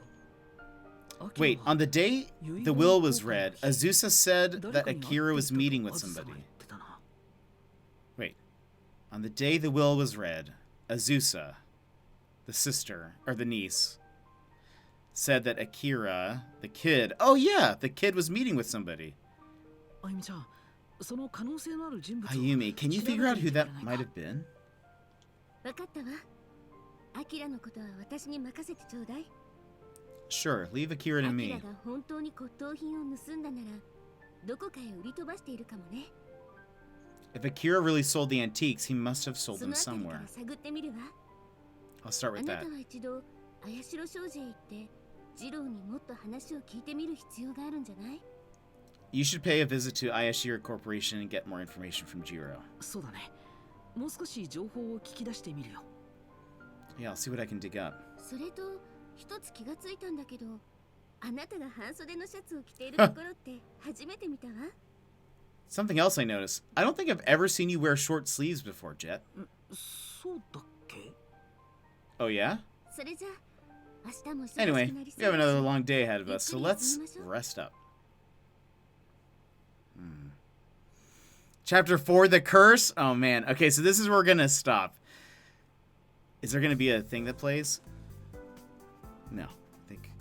Wait, on the day the will was read, Azusa said that Akira was meeting with somebody. Wait, on the day the will was read, Azusa, the sister, or the niece, said that Akira, the kid, oh yeah, the kid was meeting with somebody. あゆみちゃん、その可能性のある人物を Ayumi, can you 調べ figure な out い who といけな that いか might have been? わかったわ。アキラのことは私に任せてちょうだい。 Sure, leave Akira ア to キ me. ラが本当に骨董品を盗んだなら、どこかへ売り飛ばしているかもね。 If Akira really sold the antiques, he must have sold そ them のあたりか somewhere. ら探ってみるわ。 I'll start あ with な that. たは一度、綾代商事へ行って、ジローにもっと話を聞いてみる必要があるんじゃない？ You should pay a visit to Ayashiro Corporation and get more information from Jiro. そうだね。もう少し情報を聞き出してみるよ。 Yeah, I'll see what I can dig up. それと、一つ気がついたんだけど、あなたが半袖のシャツを着ているところって初めて見たわ。 Something else I noticed. I don't think I've ever seen you wear short sleeves before, Jet. そうだっけ？ Oh, yeah? それじゃあ、明日も忙しくな Anyway, り we そう have だ another し long day ahead of ゆっ us, く so り let's 休みましょう。 rest up. Chapter 4, The Curse? Oh, man. Okay, so this is where we're gonna stop. Is there gonna be a thing that plays? No, I think.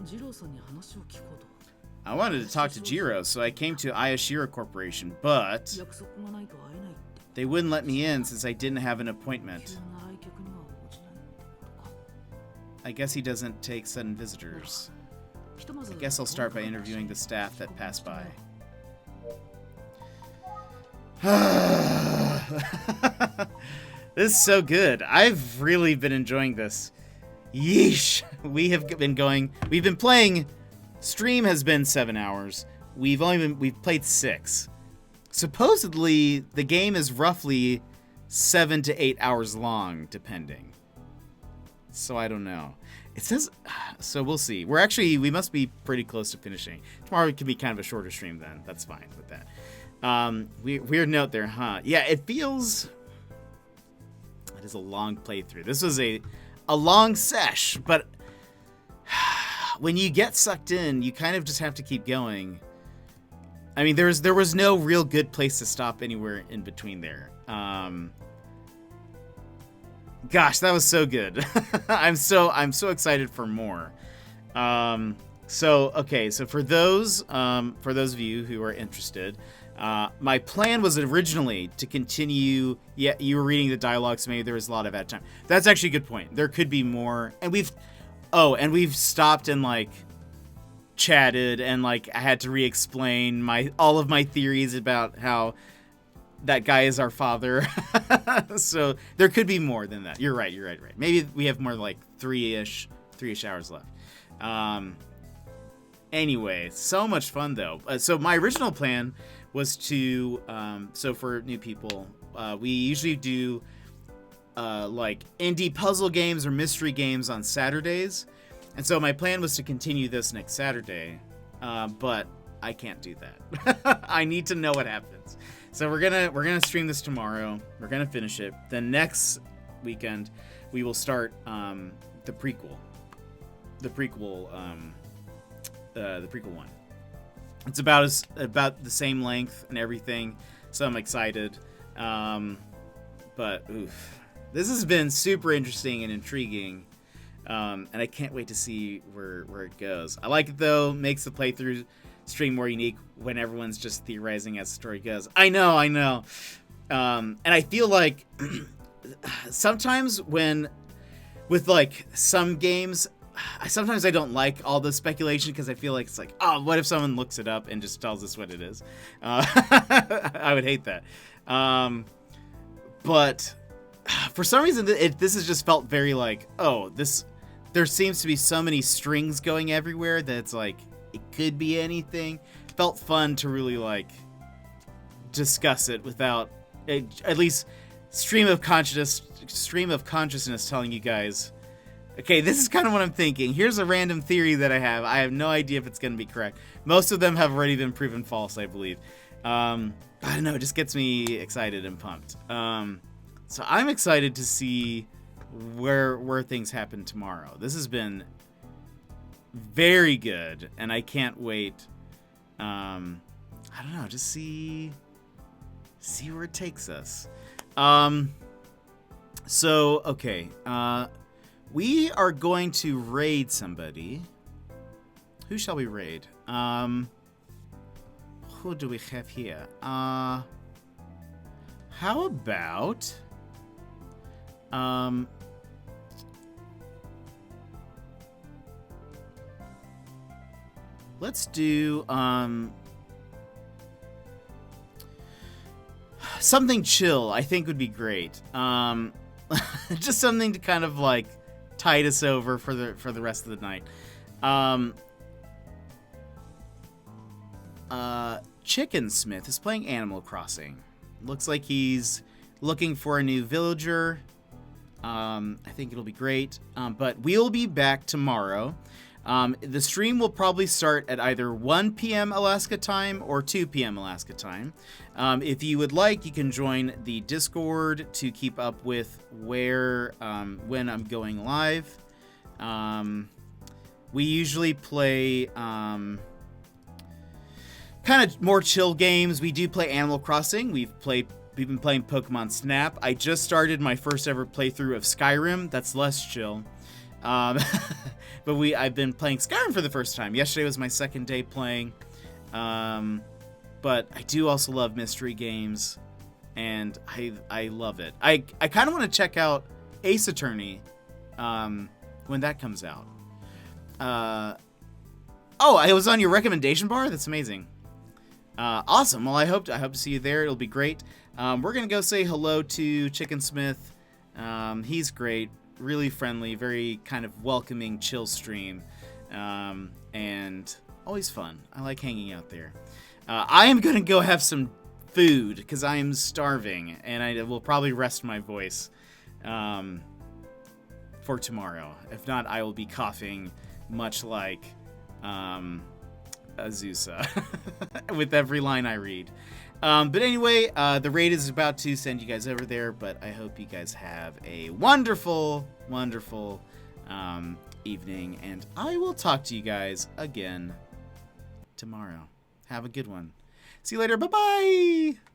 ジローさんに話を聞こうと。 I wanted to talk to Jiro, so I came to Ayashiro Corporation, but 約束がないと会えないって。 they wouldn't let me in since I didn't have an appointment. 急な来客には応じないってことか。 I guess he doesn't take sudden visitors. ひとまず I guess I'll start by interviewing the staff that pass by. This is so good. I've really been enjoying this. Yeesh. We've been playing. Stream has been 7 hours. We've played 6. Supposedly, the game is roughly 7 to 8 hours long, depending. So I don't know. It says, so we'll see. We must be pretty close to finishing. Tomorrow can be kind of a shorter stream then. That's fine with that. Weird note there, huh? Yeah, it feels... It is a long playthrough. This was a long sesh, but when you get sucked in, you kind of just have to keep going. I mean, there was no real good place to stop anywhere in between there. Gosh, that was so good. I'm so excited for more. So for those of you who are interested, my plan was originally to continue. Yeah, you were reading the dialogue, so maybe there was a lot of ad time. That's actually a good point. There could be more, and we've stopped and like chatted, and like I had to re-explain all of my theories about how that guy is our father. So there could be more than that. You're right. Maybe we have more like three-ish hours left. Anyway, so much fun though. So my original plan was to, so for new people, we usually do like indie puzzle games or mystery games on Saturdays. And so my plan was to continue this next Saturday, but I can't do that. I need to know what happens. So we're gonna stream this tomorrow. We're gonna finish it. Then next weekend we will start the prequel one. It's about the same length and everything, so I'm excited. But oof, this has been super interesting and intriguing, and I can't wait to see where it goes. I like it though. Makes the playthrough stream more unique when everyone's just theorizing as the story goes. I know. And I feel like sometimes with like some games, sometimes I don't like all the speculation because I feel like it's like, oh, what if someone looks it up and just tells us what it is? I would hate that. But for some reason, this has just felt very like, oh, there seems to be so many strings going everywhere that it's like, it could be anything. Felt fun to really like discuss it without at least stream of consciousness telling you guys, okay, this is kind of what I'm thinking. Here's a random theory that I have. I have no idea if it's going to be correct. Most of them have already been proven false, I believe. I don't know. It just gets me excited and pumped. So I'm excited to see where things happen tomorrow. This has been very good, and I can't wait. I don't know, just see where it takes us. So okay, we are going to raid somebody. Who shall we raid? Who do we have here? How about let's do something chill. I think would be great. Just something to kind of like tide us over for the rest of the night. Chicken Smith is playing Animal Crossing. Looks like he's looking for a new villager. I think it'll be great. But we'll be back tomorrow. The stream will probably start at either 1 p.m. Alaska time or 2 p.m. Alaska time. If you would like, you can join the Discord to keep up with when I'm going live. We usually play kind of more chill games. We do play Animal Crossing. We've been playing Pokemon Snap. I just started my first ever playthrough of Skyrim. That's less chill. But I've been playing Skyrim for the first time. Yesterday was my second day playing. But I do also love mystery games, and I love it. I kind of want to check out Ace Attorney when that comes out. Oh, I was on your recommendation bar? That's amazing. Awesome. Well, I hope to see you there. It'll be great. We're going to go say hello to Chicken Smith. He's great, really friendly, very kind of welcoming, chill stream, and always fun. I like hanging out there. I am going to go have some food because I am starving, and I will probably rest my voice for tomorrow. If not, I will be coughing much like Azusa with every line I read. But anyway, the raid is about to send you guys over there, but I hope you guys have a wonderful, wonderful evening, and I will talk to you guys again tomorrow. Have a good one. See you later. Bye-bye.